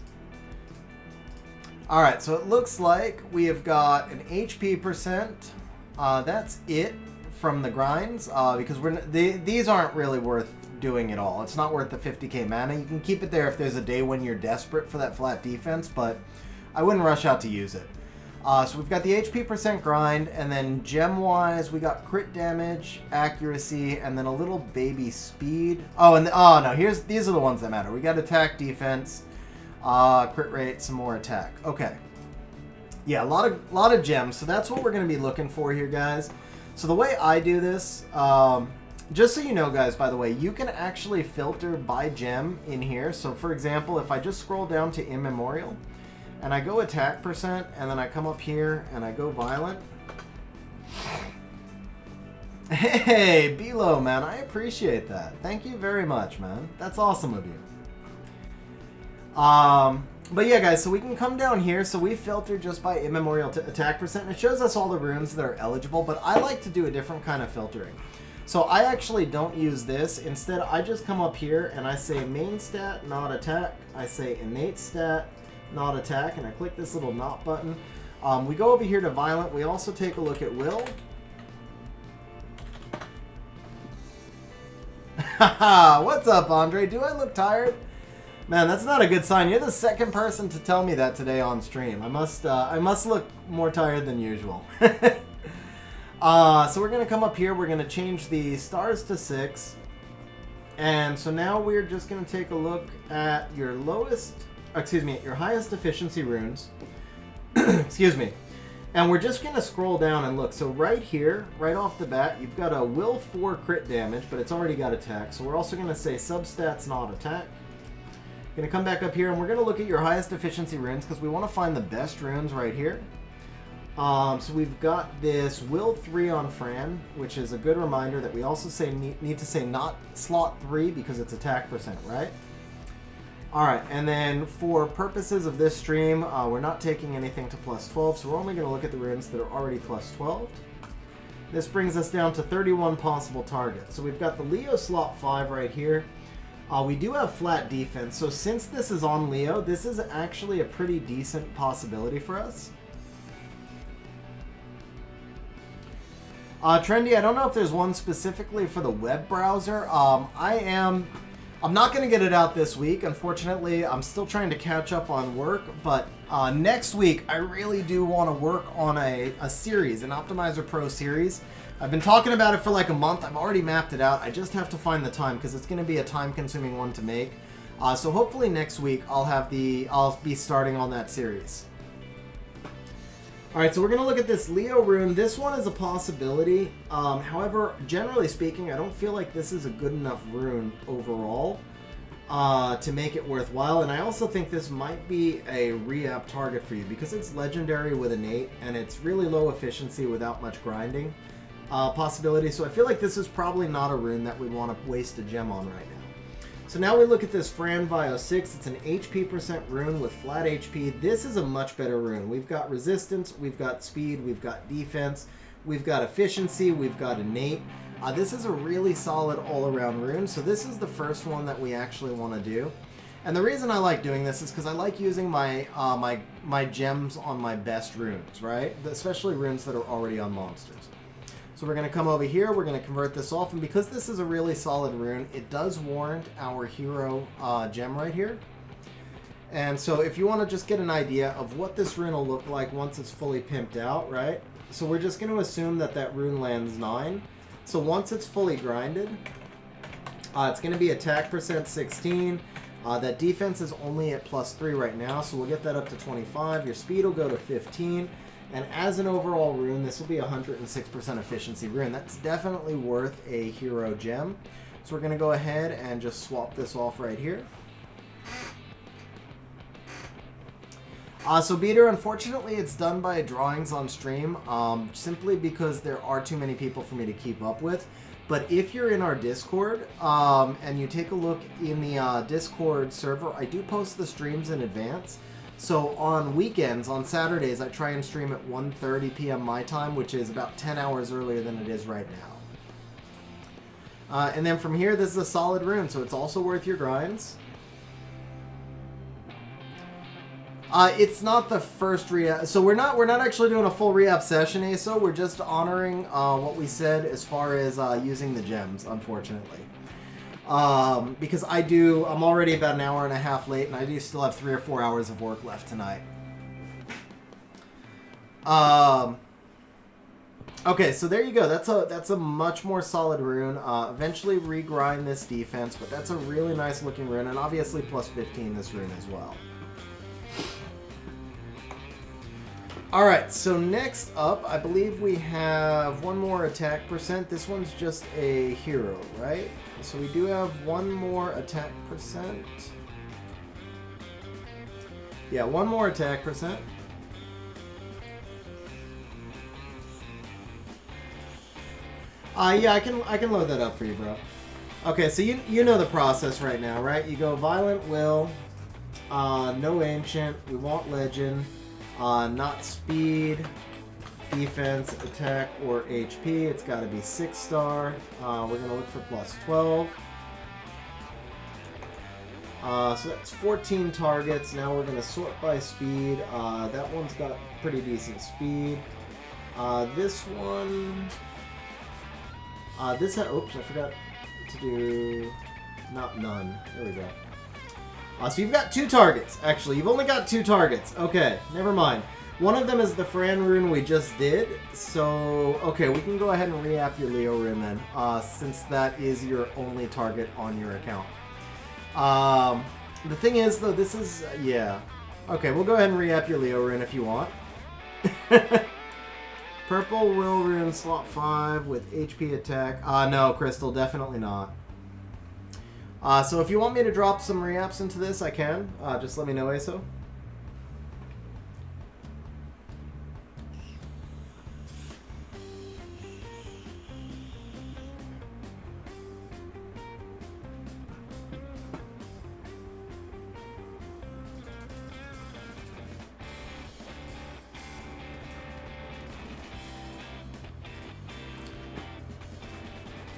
Alright, so it looks like we have got an HP percent. That's it from the grinds, because these aren't really worth doing at all. It's not worth the 50k mana. You can keep it there if there's a day when you're desperate for that flat defense, but I wouldn't rush out to use it. So we've got the HP percent grind, and then gem-wise, we got crit damage, accuracy, and then a little baby speed. Oh, and oh no, these are the ones that matter. We got attack, defense, crit rate, some more attack. Okay. Yeah, a lot of gems. So that's what we're going to be looking for here, guys. So the way I do this, just so you know, guys, by the way, you can actually filter by gem in here. So for example, if I just scroll down to immemorial, and I go attack percent, and then I come up here, and I go violent. Hey, Bilo, man, I appreciate that. Thank you very much, man. That's awesome of you. But yeah, guys, so we can come down here. So we filter just by immemorial attack percent, and it shows us all the runes that are eligible, but I like to do a different kind of filtering. So I actually don't use this. Instead, I just come up here, and I say main stat, not attack. I say innate stat, not attack, and I click this little not button. We go over here to violent. We also take a look at will. Haha, what's up, Andre? Do I look tired? Man, that's not a good sign. You're the second person to tell me that today on stream. I must look more tired than usual. So we're gonna come up here. We're gonna change the stars to 6, and so now we're just gonna take a look at your your highest efficiency runes. Excuse me. And we're just going to scroll down and look. So right here, right off the bat, you've got a will 4 crit damage, but it's already got attack. So we're also going to say substats not attack. Going to come back up here, and we're going to look at your highest efficiency runes because we want to find the best runes right here. So we've got this will 3 on Fran, which is a good reminder that we also need to say not slot 3 because it's attack percent, right? Alright, and then for purposes of this stream, we're not taking anything to plus 12, so we're only going to look at the runes that are already plus 12. This brings us down to 31 possible targets. So we've got the Leo slot 5 right here. We do have flat defense, so since this is on Leo, this is actually a pretty decent possibility for us. Trendy, I don't know if there's one specifically for the web browser. I'm not going to get it out this week. Unfortunately, I'm still trying to catch up on work, but next week, I really do want to work on a series, an Optimizer Pro series. I've been talking about it for like a month. I've already mapped it out. I just have to find the time because it's going to be a time-consuming one to make. So hopefully next week, I'll be starting on that series. Alright, so we're going to look at this Leo rune. This one is a possibility. However, generally speaking, I don't feel like this is a good enough rune overall to make it worthwhile. And I also think this might be a re-up target for you because it's legendary with innate and it's really low efficiency without much grinding possibility. So I feel like this is probably not a rune that we want to waste a gem on right now. So now we look at this Fran Vio 6. It's an HP percent rune with flat HP. This is a much better rune. We've got resistance, we've got speed, we've got defense, we've got efficiency, we've got innate. This is a really solid all-around rune. So this is the first one that we actually want to do. And the reason I like doing this is because I like using my my gems on my best runes, right? Especially runes that are already on monsters. So we're going to come over here, we're going to convert this off, and because this is a really solid rune, it does warrant our hero gem right here. And so if you want to just get an idea of what this rune will look like once it's fully pimped out, right? So we're just going to assume that that rune lands 9. So once it's fully grinded, it's going to be attack percent 16. That defense is only at +3 right now, so we'll get that up to 25. Your speed will go to 15. And as an overall rune, this will be 106% efficiency rune. That's definitely worth a hero gem. So we're going to go ahead and just swap this off right here. So Beater, unfortunately, it's done by drawings on stream, simply because there are too many people for me to keep up with. But if you're in our Discord, and you take a look in the Discord server, I do post the streams in advance. So on weekends, on Saturdays, I try and stream at 1:30 p.m. my time, which is about 10 hours earlier than it is right now. And then from here, this is a solid rune, so it's also worth your grinds. It's not the first re-up, so we're not actually doing a full re-up session, ASO. We're just honoring what we said as far as using the gems, unfortunately. Because I'm already about an hour and a half late, and I do still have 3 or 4 hours of work left tonight. Okay, so there you go. That's a much more solid rune. Eventually regrind this defense, but that's a really nice looking rune, and obviously +15 this rune as well. Alright, so next up, I believe we have one more attack percent. This one's just a hero, right? So we do have one more attack percent. Yeah, one more attack percent. Yeah, I can load that up for you, bro. Okay, so you know the process right now, right? You go Violent Will, no Ancient, we want Legend, not Speed, Defense, Attack, or HP. It's got to be 6-star. We're going to look for +12. So that's 14 targets. Now we're going to sort by speed. That one's got pretty decent speed. This one... oops, I forgot to do... none. There we go. So you've got 2 targets, actually. You've only got 2 targets. Okay, never mind. One of them is the Fran rune we just did. So, okay, we can go ahead and re-app your Leo rune then, since that is your only target on your account. The thing is, though, this is... yeah. Okay, we'll go ahead and re-app your Leo rune if you want. Purple Will rune, slot 5 with HP attack. No, Crystal, definitely not. So if you want me to drop some re-apps into this, I can. Just let me know, ASO.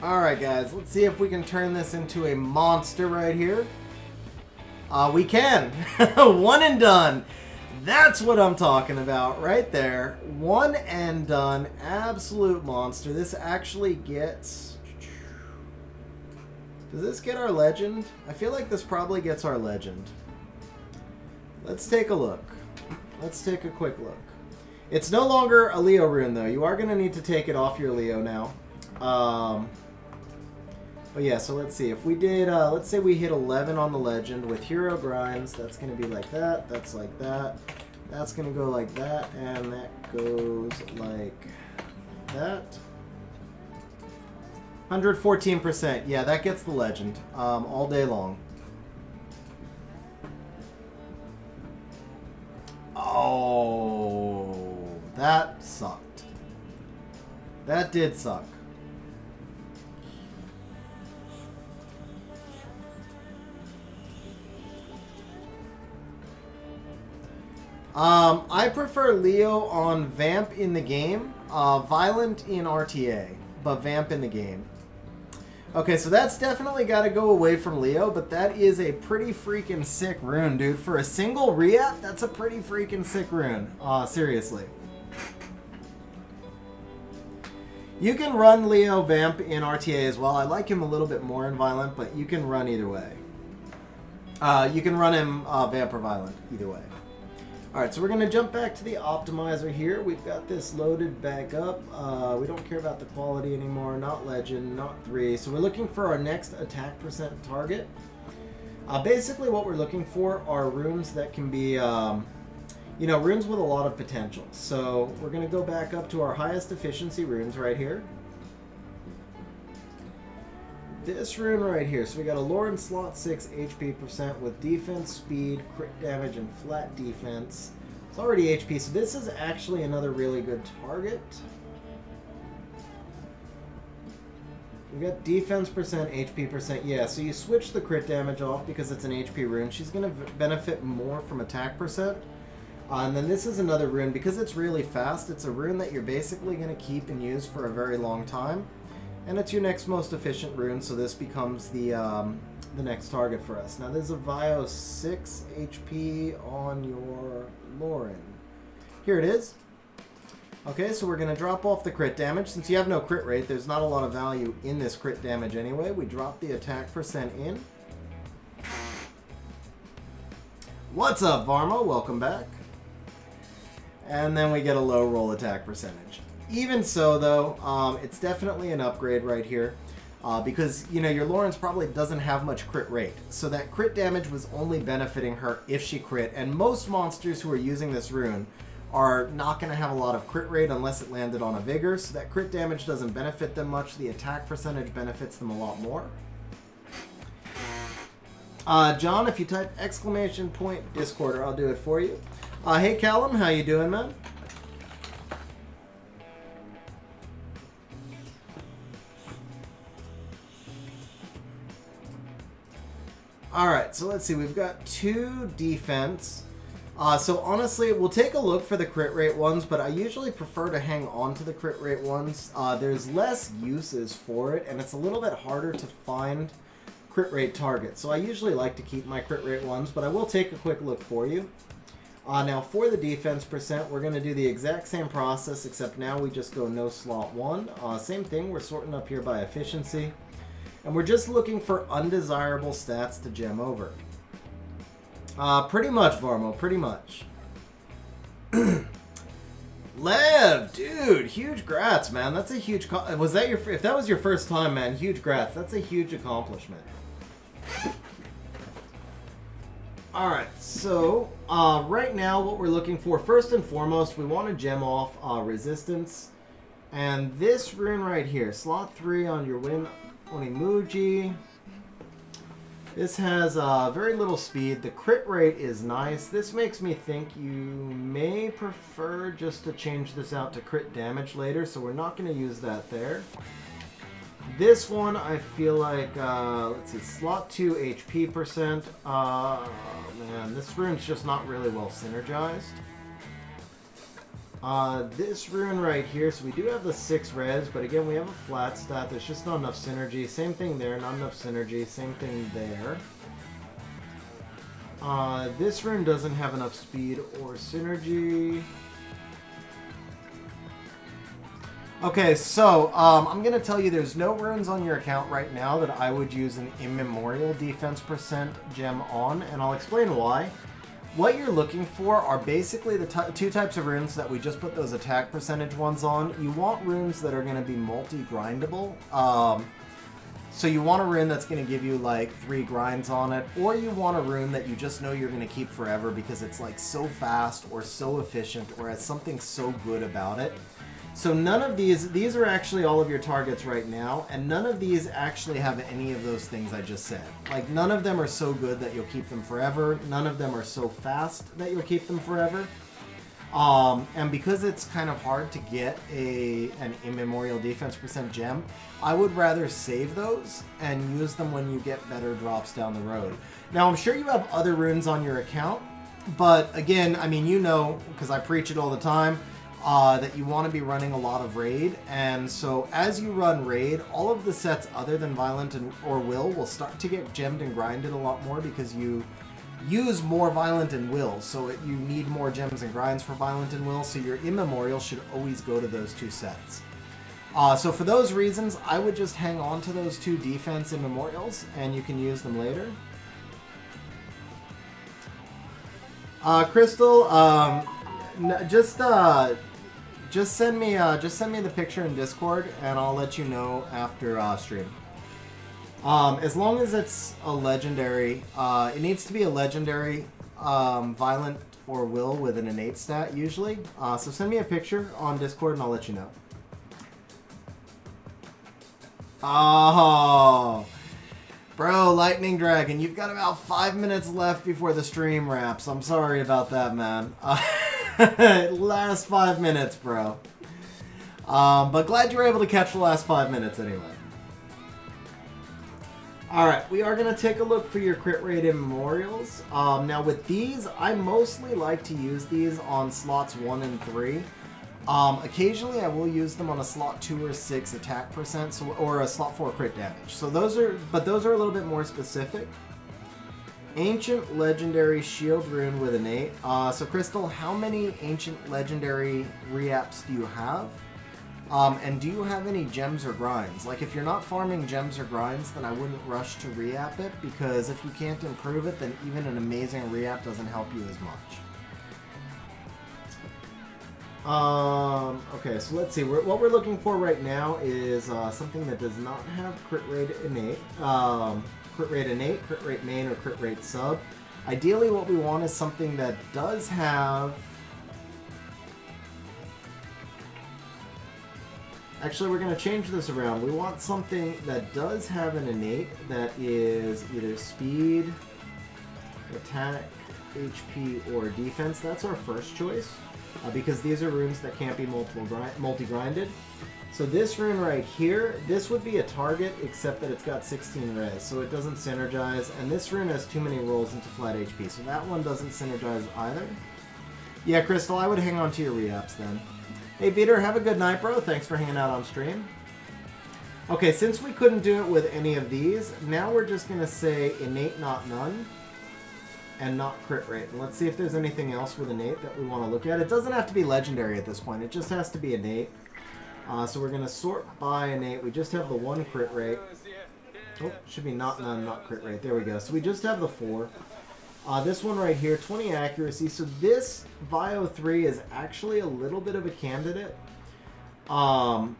Alright guys, let's see if we can turn this into a monster right here. We can! One and done! That's what I'm talking about right there. One and done. Absolute monster. This actually gets... Does this get our legend? I feel like this probably gets our legend. Let's take a look. Let's take a quick look. It's no longer a Leo rune, though. You are going to need to take it off your Leo now. But yeah, so let's see. If we did, let's say we hit 11 on the legend with hero grinds, that's going to be like that. That's like that. That's going to go like that. And that goes like that. 114%. Yeah, that gets the legend all day long. Oh, that sucked. That did suck. I prefer Leo on Vamp in the game, Violent in RTA, but Vamp in the game. Okay, so that's definitely got to go away from Leo, but that is a pretty freaking sick rune, dude. For a single re-app, that's a pretty freaking sick rune. Seriously. You can run Leo Vamp in RTA as well. I like him a little bit more in Violent, but you can run either way. You can run him Vamp or Violent, either way. Alright, so we're going to jump back to the optimizer here. We've got this loaded back up. We don't care about the quality anymore. Not legend, not 3. So we're looking for our next attack percent target. Basically what we're looking for are runes that can be, you know, runes with a lot of potential. So we're going to go back up to our highest efficiency runes right here. This rune right here. So we got a Lauren slot 6 HP percent with defense, speed, crit damage, and flat defense. It's already HP, so this is actually another really good target. We got defense percent, HP percent. Yeah, so you switch the crit damage off because it's an HP rune. She's going to benefit more from attack percent. And then this is another rune. Because it's really fast, it's a rune that you're basically going to keep and use for a very long time. And it's your next most efficient rune, so this becomes the next target for us. Now there's a Vio 6 HP on your Lauren. Here it is. Okay, so we're going to drop off the crit damage. Since you have no crit rate, there's not a lot of value in this crit damage anyway. We drop the attack percent in. What's up, Varma? Welcome back. And then we get a low roll attack percentage. Even so, though, it's definitely an upgrade right here. Because, you know, your Lauren's probably doesn't have much crit rate. So that crit damage was only benefiting her if she crit. And most monsters who are using this rune are not going to have a lot of crit rate unless it landed on a Vigor. So that crit damage doesn't benefit them much. The attack percentage benefits them a lot more. John, if you type !point Discorder, I'll do it for you. Hey, Callum, how you doing, man? Alright, so let's see. We've got 2 defense. So honestly, we'll take a look for the crit rate ones, but I usually prefer to hang on to the crit rate ones. There's less uses for it, and it's a little bit harder to find crit rate targets. So I usually like to keep my crit rate ones, but I will take a quick look for you. Now for the defense percent, we're going to do the exact same process, except now we just go no slot 1. Same thing, we're sorting up here by efficiency. And we're just looking for undesirable stats to gem over. Pretty much, Varmo, pretty much. Lev, dude, huge grats, man. That's a huge... Was that your... If that was your first time, man, huge grats. That's a huge accomplishment. Alright, so, right now what we're looking for, first and foremost, we want to gem off resistance. And this rune right here, slot 3 on your win... Onimuji. This has very little speed. The crit rate is nice. This makes me think you may prefer just to change this out to crit damage later, so we're not going to use that there. This one, I feel like, let's see, slot 2 HP percent. Man, this rune's just not really well synergized. This rune right here, so we do have the 6 res, but again, we have a flat stat. There's just not enough synergy. Same thing there, not enough synergy. Same thing there. This rune doesn't have enough speed or synergy. Okay, so I'm going to tell you there's no runes on your account right now that I would use an immemorial defense percent gem on, and I'll explain why. What you're looking for are basically the two types of runes that we just put those attack percentage ones on. You want runes that are going to be multi-grindable. So you want a rune that's going to give you like 3 grinds on it, or you want a rune that you just know you're going to keep forever because it's like so fast or so efficient or has something so good about it. So none of these are actually all of your targets right now, and none of these actually have any of those things I just said. Like, none of them are so good that you'll keep them forever. None of them are so fast that you'll keep them forever. And because it's kind of hard to get an immemorial defense percent gem, I would rather save those and use them when you get better drops down the road. Now, I'm sure you have other runes on your account, but again, I mean, you know, because I preach it all the time, that you want to be running a lot of Raid, and so as you run Raid, all of the sets other than Violent or Will start to get gemmed and grinded a lot more because you use more Violent and Will, so you need more gems and grinds for Violent and Will, so your Immemorial should always go to those 2 sets. So for those reasons, I would just hang on to those 2 defense Immemorials, and you can use them later. Crystal, just send me the picture in Discord, and I'll let you know after stream. As long as it's a legendary, it needs to be a legendary Violent or Will with an innate stat usually. So send me a picture on Discord, and I'll let you know. Oh, bro, Lightning Dragon, you've got about 5 minutes left before the stream wraps. I'm sorry about that, man. Last 5 minutes, bro. But glad you were able to catch the last 5 minutes anyway. Alright, we are going to take a look for your crit rate immemorials. Now with these, I mostly like to use these on slots 1 and 3. Occasionally I will use them on a slot 2 or 6 attack percent, or a slot 4 crit damage. So those are a little bit more specific. Ancient Legendary Shield Rune with innate. So Crystal, how many Ancient Legendary Reaps do you have? And do you have any gems or grinds? Like, if you're not farming gems or grinds, then I wouldn't rush to re-app it, because if you can't improve it, then even an amazing re-app doesn't help you as much. Okay, so let's see. What we're looking for right now is something that does not have crit rate innate. Crit rate innate, crit rate main, or crit rate sub. Ideally, what we want is something that does have... Actually, we're going to change this around. We want something that does have an innate that is either speed, attack, HP, or defense. That's our first choice, because these are runes that can't be multi-grinded. So this rune right here, this would be a target, except that it's got 16 res, so it doesn't synergize. And this rune has too many rolls into flat HP, so that one doesn't synergize either. Yeah, Crystal, I would hang on to your re-ups then. Hey, Peter, have a good night, bro. Thanks for hanging out on stream. Okay, since we couldn't do it with any of these, now we're just going to say innate, not none, and not crit rate. And let's see if there's anything else with innate that we want to look at. It doesn't have to be legendary at this point. It just has to be innate. So we're going to sort by innate. We just have the 1 crit rate. Oh, should be not none, not crit rate. There we go. So we just have the 4. This one right here, 20 accuracy. So this Bio 3 is actually a little bit of a candidate.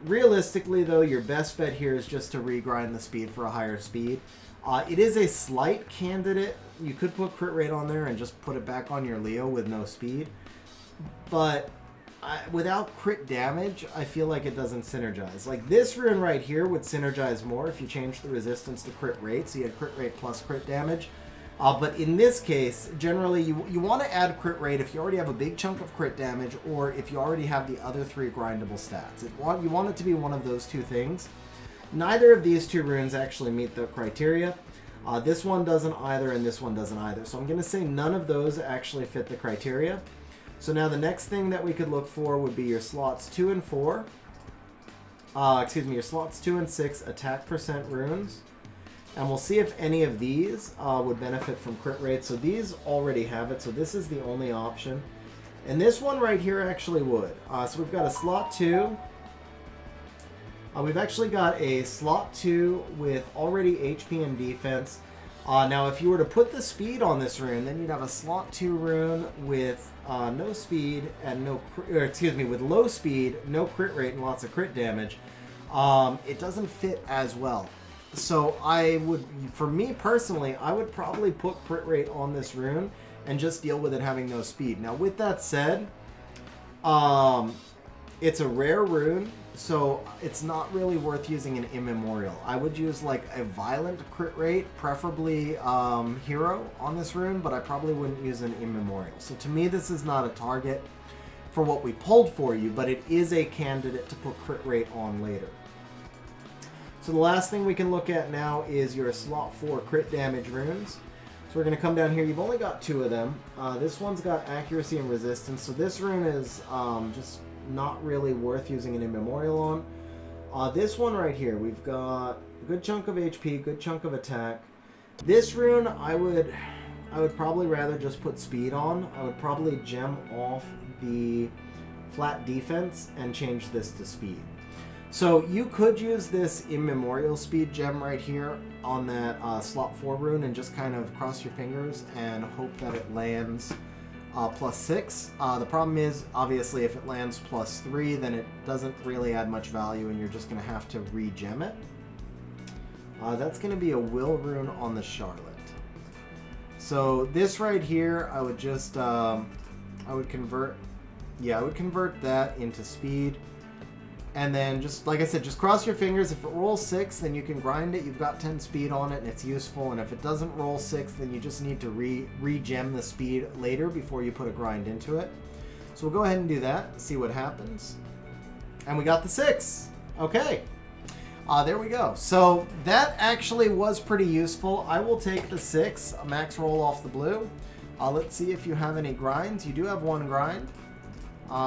Realistically, though, your best bet here is just to regrind the speed for a higher speed. It is a slight candidate. You could put crit rate on there and just put it back on your Leo with no speed. But without crit damage, I feel like it doesn't synergize. Like this rune right here would synergize more if you change the resistance to crit rate. So you had crit rate plus crit damage. But in this case, generally you want to add crit rate if you already have a big chunk of crit damage, or if you already have the other 3 grindable stats. You want it to be one of those 2 things. Neither of these 2 runes actually meet the criteria. This one doesn't either, and this one doesn't either. So I'm going to say none of those actually fit the criteria. So now the next thing that we could look for would be your slots 2 and 4. Your slots 2 and 6 attack percent runes. And we'll see if any of these would benefit from crit rate. So these already have it, so this is the only option. And this one right here actually would. So we've got a slot 2. We've actually got a slot 2 with already HP and defense. Now if you were to put the speed on this rune, then you'd have a slot 2 rune with no speed and with low speed, no crit rate, and lots of crit damage. It doesn't fit as well. So for me personally, I would probably put crit rate on this rune and just deal with it having no speed. Now with that said, it's a rare rune, so it's not really worth using an immemorial. I would use like a violent crit rate, preferably hero on this rune, but I probably wouldn't use an immemorial. So to me, this is not a target for what we pulled for you, but it is a candidate to put crit rate on later. So the last thing we can look at now is your slot 4 crit damage runes. So we're going to come down here. You've only got 2 of them. This one's got accuracy and resistance. So this rune is just not really worth using an immemorial on. This one right here, we've got a good chunk of HP, good chunk of attack. This rune, I would probably rather just put speed on. I would probably gem off the flat defense and change this to speed. So you could use this immemorial speed gem right here on that slot 4 rune and just kind of cross your fingers and hope that it lands +6. The problem is, obviously, if it lands +3, then it doesn't really add much value and you're just going to have to re-gem it. That's going to be a will rune on the Charlotte. So this right here, I would just, I would convert that into speed. And then, just like I said, just cross your fingers. If it rolls 6, then you can grind it. You've got 10 speed on it, and it's useful. And if it doesn't roll 6, then you just need to re-gem the speed later before you put a grind into it. So we'll go ahead and do that, see what happens. And we got the 6. Okay. There we go. So that actually was pretty useful. I will take the 6, a max roll off the blue. Let's see if you have any grinds. You do have 1 grind.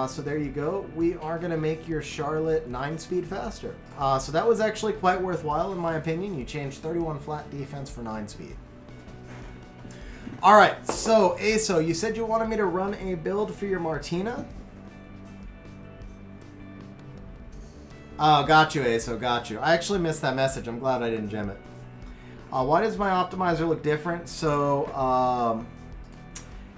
So there you go. We are going to make your Charlotte 9 speed faster. So that was actually quite worthwhile in my opinion. You changed 31 flat defense for 9 speed. Alright, so Aso, you said you wanted me to run a build for your Martina? Oh, got you, Aso, got you. I actually missed that message. I'm glad I didn't gem it. Why does my optimizer look different? So,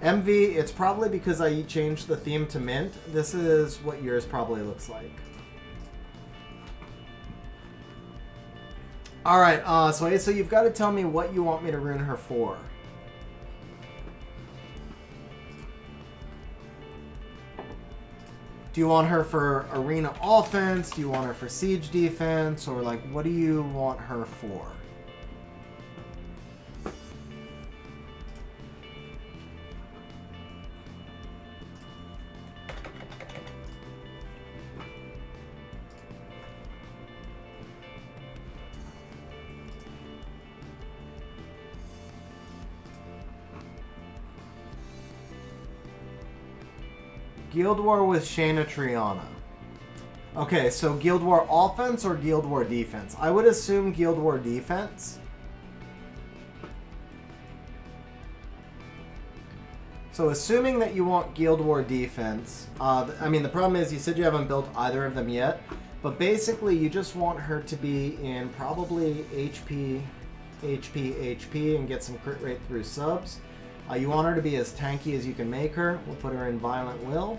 MV, it's probably because I changed the theme to mint. This is what yours probably looks like. Alright, so you've got to tell me what you want me to rune her for. Do you want her for arena offense? Do you want her for siege defense? Or like, what do you want her for? Guild War with Shayna Triana. Okay, so Guild War offense or Guild War defense? I would assume Guild War defense. So assuming that you want Guild War defense, I mean the problem is you said you haven't built either of them yet, but basically you just want her to be in probably HP, and get some crit rate through subs. You want her to be as tanky as you can make her. We'll put her in Violent Will.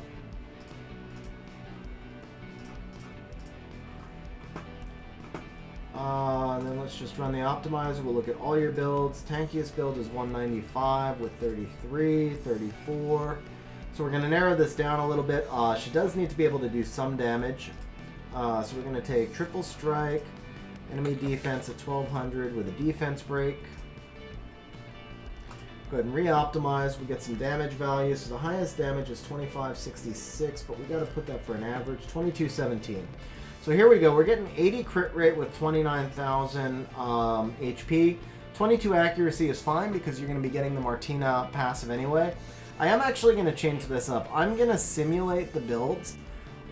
And then let's just run the optimizer. We'll look at all your builds. Tankiest build is 195 with 33, 34. So we're going to narrow this down a little bit. She does need to be able to do some damage. So we're going to take Triple Strike, enemy defense at 1200 with a defense break. Go ahead and re-optimize. We get some damage value. So the highest damage is 2566, but we got to put that for an average 2217. So here we go. We're getting 80 crit rate with 29,000 HP. 22 accuracy is fine because you're going to be getting the Martina passive anyway. I am actually going to change this up. I'm going to simulate the builds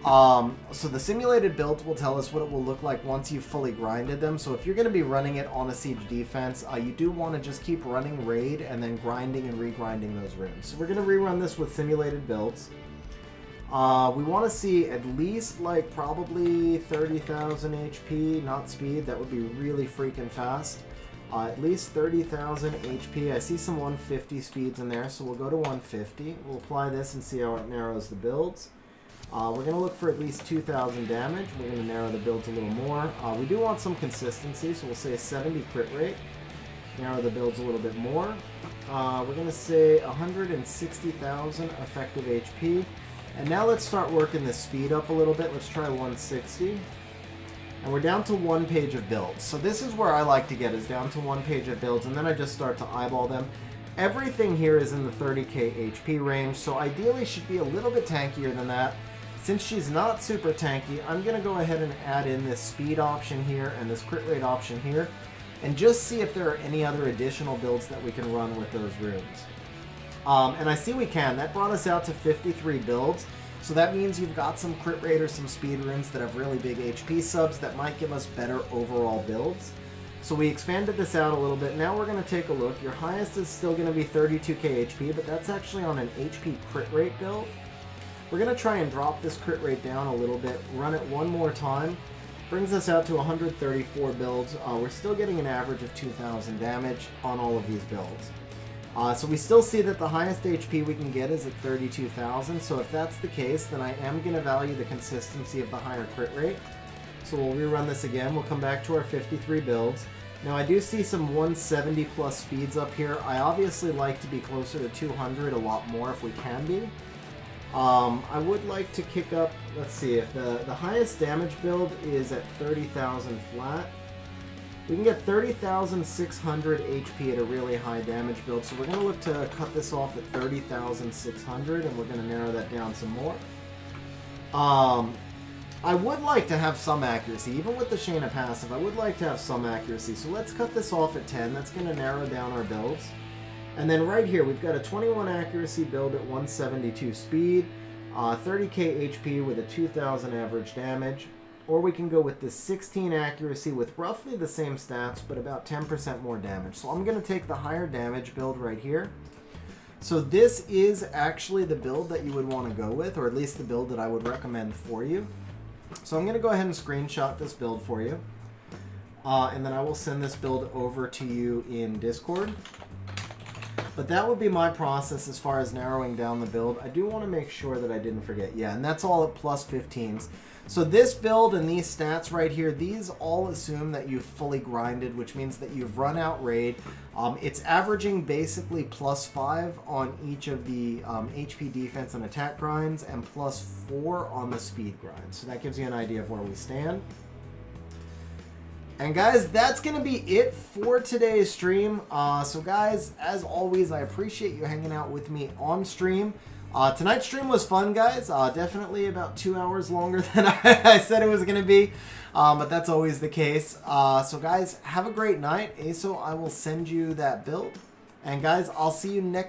So the simulated build will tell us what it will look like once you've fully grinded them. So if you're going to be running it on a siege defense, you do want to just keep running raid and then grinding and regrinding those runes. So we're going to rerun this with simulated builds. We want to see at least like probably 30,000 HP, not speed. That would be really freaking fast. At least 30,000 HP. I see some 150 speeds in there, so we'll go to 150. We'll apply this and see how it narrows the builds. We're going to look for at least 2,000 damage. We're going to narrow the builds a little more. We do want some consistency, so we'll say 70 crit rate. Narrow the builds a little bit more. We're going to say 160,000 effective HP. And now let's start working this speed up a little bit. Let's try 160. And we're down to 1 page of builds. So this is where I like to get, is down to 1 page of builds, and then I just start to eyeball them. Everything here is in the 30k HP range, so ideally should be a little bit tankier than that. Since she's not super tanky, I'm going to go ahead and add in this speed option here and this crit rate option here, and just see if there are any other additional builds that we can run with those runes. And I see we can. That brought us out to 53 builds. So that means you've got some crit rate or some speed runes that have really big HP subs that might give us better overall builds. So we expanded this out a little bit. Now we're going to take a look. Your highest is still going to be 32k HP, but that's actually on an HP crit rate build. We're going to try and drop this crit rate down a little bit, run it one more time. Brings us out to 134 builds. We're still getting an average of 2,000 damage on all of these builds. So we still see that the highest HP we can get is at 32,000, so if that's the case, then I am going to value the consistency of the higher crit rate. So we'll rerun this again. We'll come back to our 53 builds. Now I do see some 170 plus speeds up here. I obviously like to be closer to 200 a lot more if we can be. I would like to kick up, let's see, if the highest damage build is at 30,000 flat. We can get 30,600 HP at a really high damage build, so we're going to look to cut this off at 30,600, and we're going to narrow that down some more. I would like to have some accuracy, even with the Shayna passive, I would like to have some accuracy, so let's cut this off at 10, that's going to narrow down our builds. And then right here, we've got a 21 accuracy build at 172 speed, 30k HP with a 2,000 average damage. Or we can go with this 16 accuracy with roughly the same stats, but about 10% more damage. So I'm going to take the higher damage build right here. So this is actually the build that you would want to go with, or at least the build that I would recommend for you. So I'm going to go ahead and screenshot this build for you. And then I will send this build over to you in Discord. But that would be my process as far as narrowing down the build. I do want to make sure that I didn't forget. Yeah, and that's all at plus 15s. So this build and these stats right here, these all assume that you've fully grinded, which means that you've run out raid. It's averaging basically plus 5 on each of the HP defense and attack grinds, and plus 4 on the speed grind. So that gives you an idea of where we stand. And guys, that's going to be it for today's stream. So guys, as always, I appreciate you hanging out with me on stream. Tonight's stream was fun, guys. Definitely about 2 hours longer than I said it was going to be. But that's always the case. So guys, have a great night. ASO, I will send you that build. And guys, I'll see you next